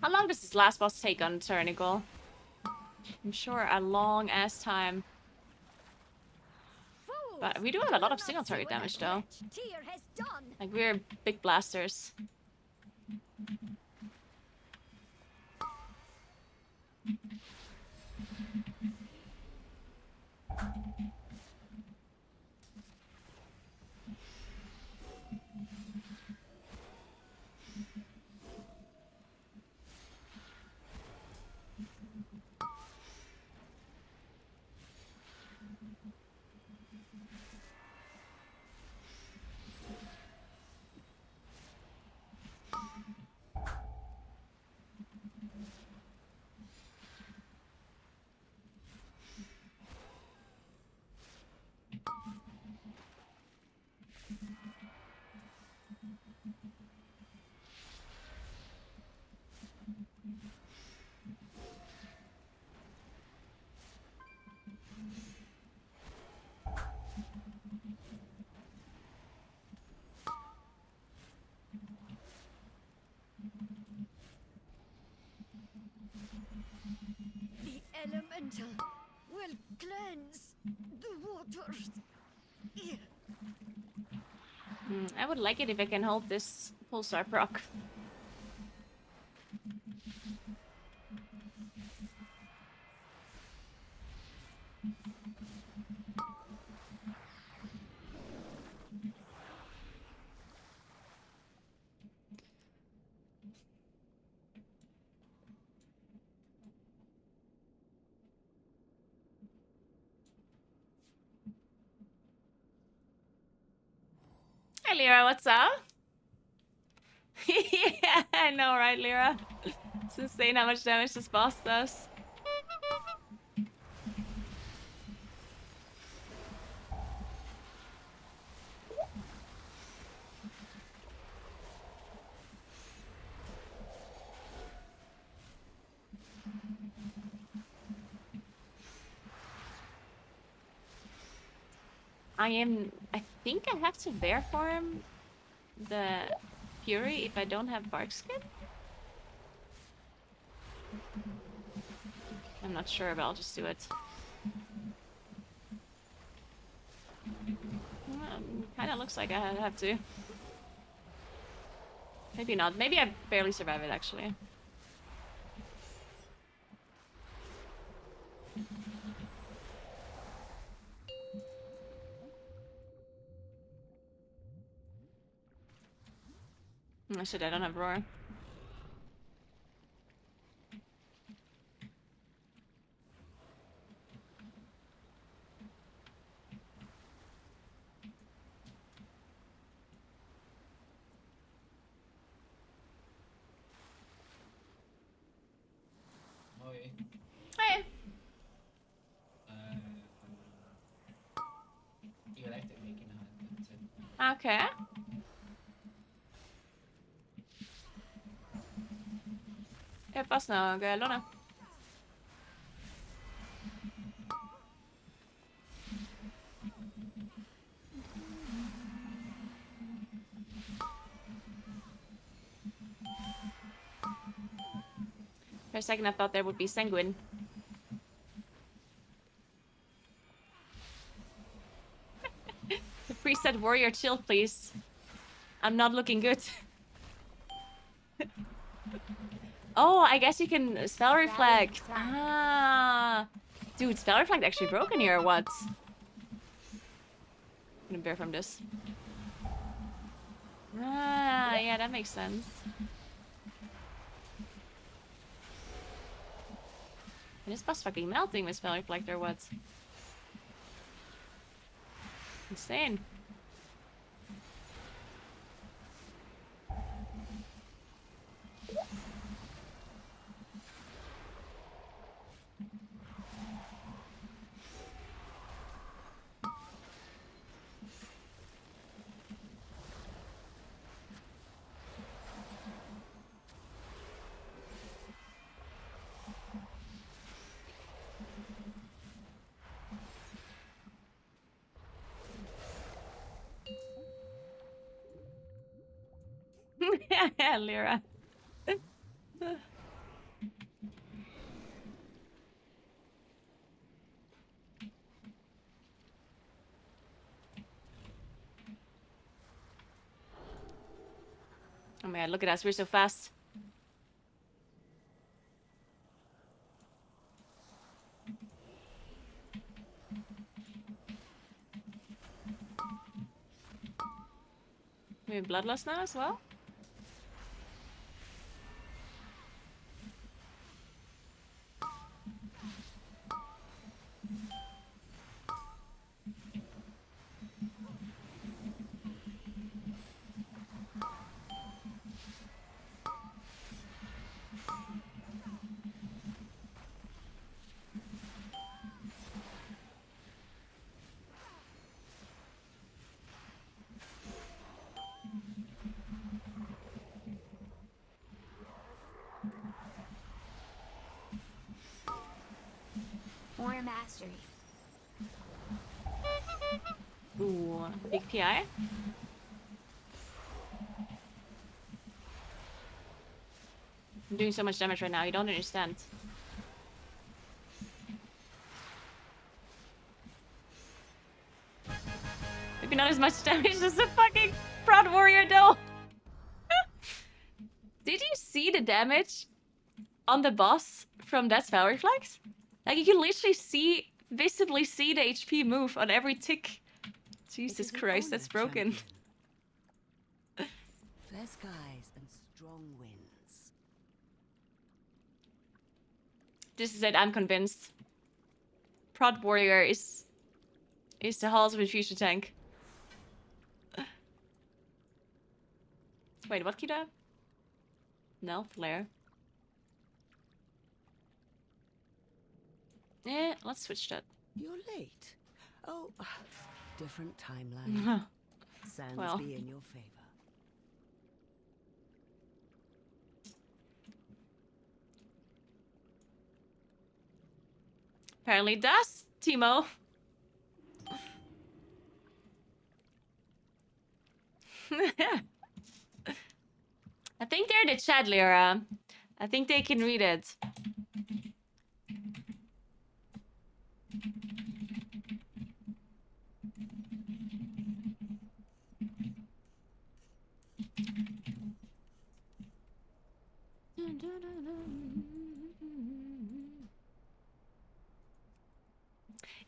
How long does this last boss take on Tyrannical? I'm sure a long ass time. But we do have a lot of single target damage though. Like we're big blasters. The elemental will cleanse the waters. I would like it if I can hold this pulsar proc. Hi Lyra, what's up? Yeah, I know, right, Lyra? It's insane how much damage this boss does. I think I have to bear farm the Fury if I don't have bark skin. I'm not sure, but I'll just do it. Kinda looks like I have to. Maybe not. Maybe I barely survive it, actually. Oh shit, I don't have Roar. Oi. Hey. Okay. Hoppas nog Lorna. For a second I thought there would be Sanguine. The preset warrior chill please. I'm not looking good. Oh, I guess you can spell reflect. Ah. Dude, spell reflect actually broken here or what? I'm gonna bear from this. Ah, yeah, that makes sense. And this bus fucking melting with spell reflect or what? Insane. Yeah, Lyra. Oh my god, look at us, we're so fast. We're bloodlust now as well? More mastery. Ooh, big PI. I'm doing so much damage right now, you don't understand. Maybe not as much damage as the fucking Proud Warrior though. Did you see the damage on the boss from that spell reflex? Like you can literally see, visibly see the HP move on every tick. Jesus Christ, that's broken. Fair skies and strong winds. This is it, I'm convinced. Prod Warrior is the ultimate future tank. Wait, what Kida? No, flare. Eh, let's switch that. You're late. Oh, different timeline. Sands Well. be in your favor. Apparently does, Timo. I think they're in the chat, Lyra. I think they can read it.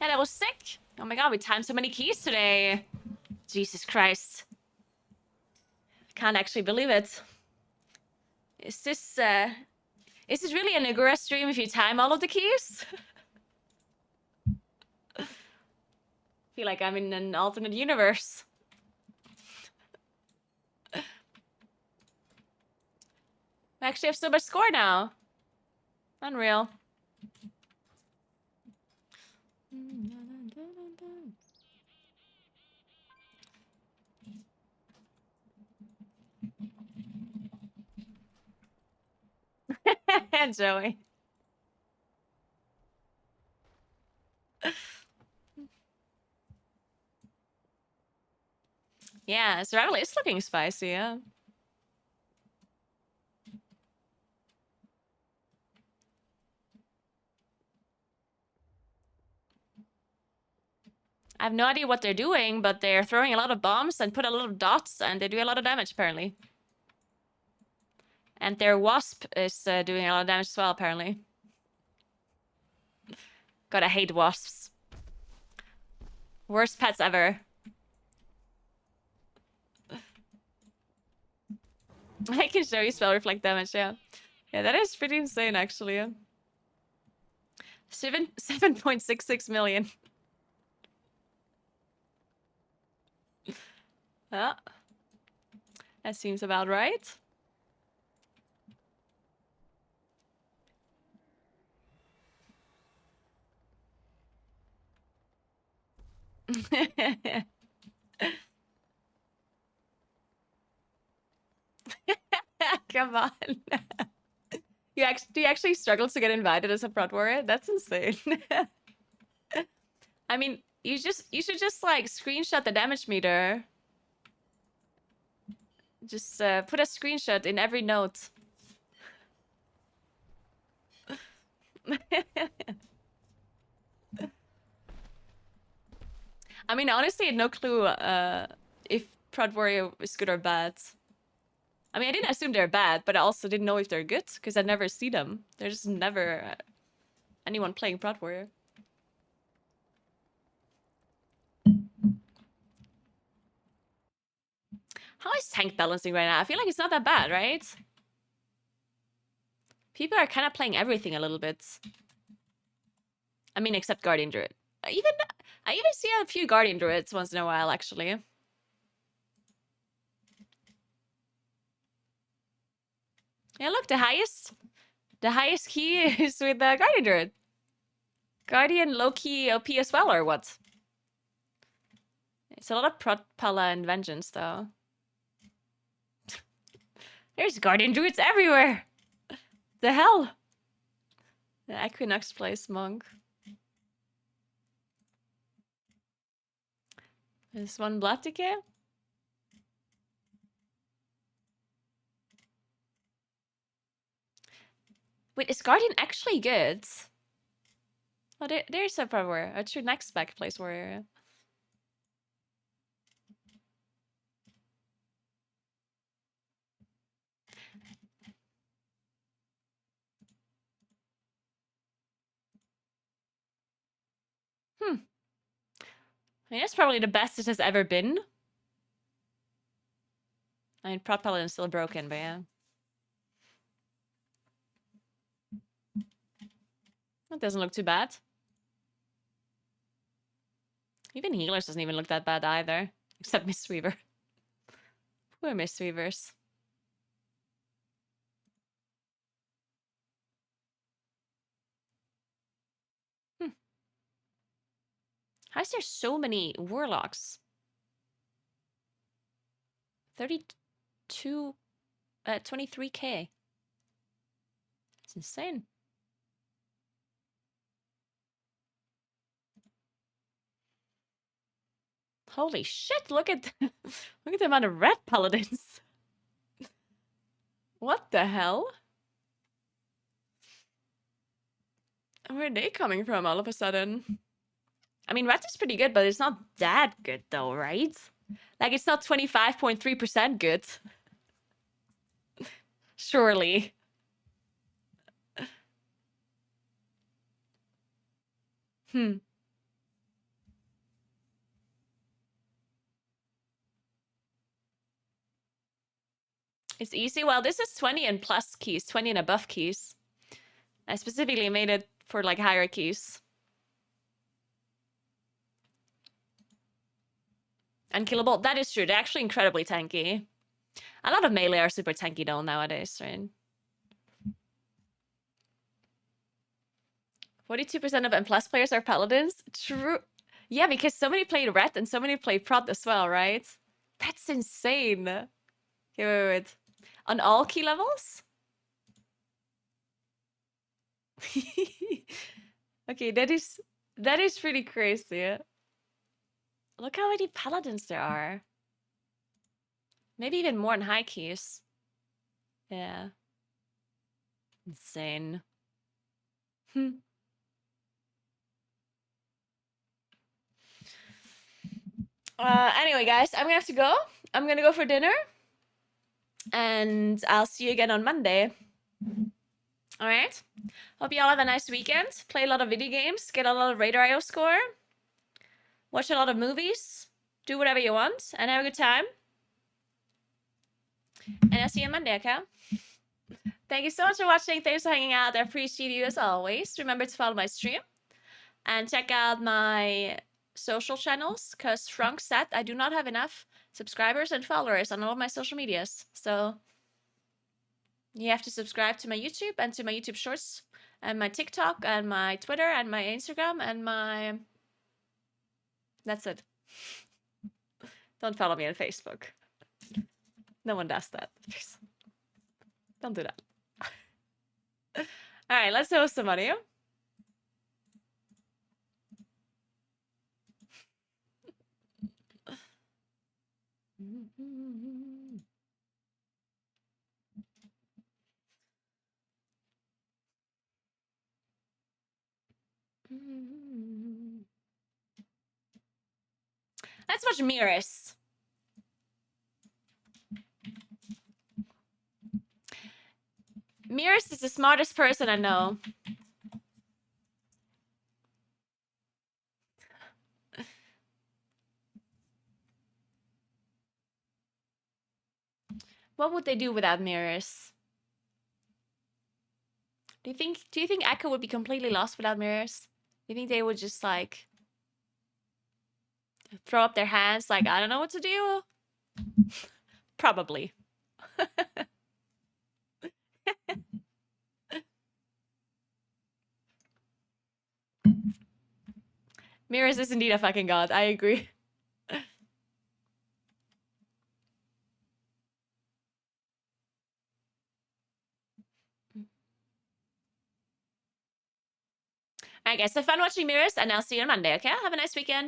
Yeah, that was sick. Oh my god, we timed so many keys today. Jesus Christ. I can't actually believe it. Is this really a Naguura stream if you time all of the keys? I feel like I'm in an alternate universe. I actually have so much score now. Unreal. Joey. Yeah, survival is looking spicy, yeah. I have no idea what they're doing, but they're throwing a lot of bombs and put a lot of dots, and they do a lot of damage, apparently. And their wasp is doing a lot of damage as well, apparently. Gotta hate wasps. Worst pets ever. I can show you spell reflect damage, yeah. Yeah, that is pretty insane, actually. Yeah. 7.66 million. Yeah. That seems about right. Come on. Do you actually struggle to get invited as a prod warrior? That's insane. I mean, you should just like screenshot the damage meter. Just put a screenshot in every note. I mean, honestly, I had no clue if prod warrior is good or bad. I mean, I didn't assume they're bad, but I also didn't know if they're good because I never see them. There's just never anyone playing prod warrior. How is tank balancing right now? I feel like it's not that bad, right? People are kind of playing everything a little bit. I mean, except Guardian Druid. I even see a few Guardian Druids once in a while, actually. Yeah, look, the highest key is with the Guardian Druid. Guardian low-key OP as well, or what? It's a lot of Pala and Vengeance, though. There's Guardian Druids everywhere! The hell? The Equinox plays Monk. There's one Blood Decay. Wait, is Guardian actually good? Oh, there's a Prod Warrior. It's your next back place warrior. I mean, that's probably the best it has ever been. I mean, Prod Paladin is still broken, but yeah. That doesn't look too bad. Even healers doesn't even look that bad either. Except Mistweaver. Poor Mistweavers. How is there so many warlocks? 32... 23k. That's insane. Holy shit, look at look at the amount of red paladins. What the hell? Where are they coming from all of a sudden? I mean, red is pretty good, but it's not that good though, right? Like, it's not 25.3% good. Surely. It's easy. Well, this is 20 and plus keys, 20 and above keys. I specifically made it for like higher keys. Unkillable. That is true. They're actually incredibly tanky. A lot of melee are super tanky though nowadays, right? 42% of M+ players are paladins. True. Yeah, because so many played red and so many played prot as well, right? That's insane. Okay, wait. On all key levels? Okay, that is pretty crazy. Look how many paladins there are. Maybe even more in high keys. Yeah. Insane. Anyway, guys, I'm gonna have to go. I'm gonna go for dinner. And I'll see you again on Monday. Alright? Hope you all have a nice weekend. Play a lot of video games. Get a lot of Radar IO score. Watch a lot of movies. Do whatever you want. And have a good time. And I'll see you on Monday, okay? Thank you so much for watching. Thanks for hanging out. I appreciate you as always. Remember to follow my stream. And check out my social channels. Because Frank said I do not have enough subscribers and followers on all of my social medias. So you have to subscribe to my YouTube and to my YouTube Shorts and my TikTok and my Twitter and my Instagram and my... That's it. Don't follow me on Facebook. No one does that. Don't do that. All right, let's host some audio. Let's watch Mirrors. Mirrors is the smartest person I know. What would they do without mirrors? Do you think Echo would be completely lost without mirrors? Do you think they would just like throw up their hands like, I don't know what to do? Probably. Mirrors is indeed a fucking god. I agree. Alright guys, so fun watching Mirrors and I'll see you on Monday, okay? Have a nice weekend.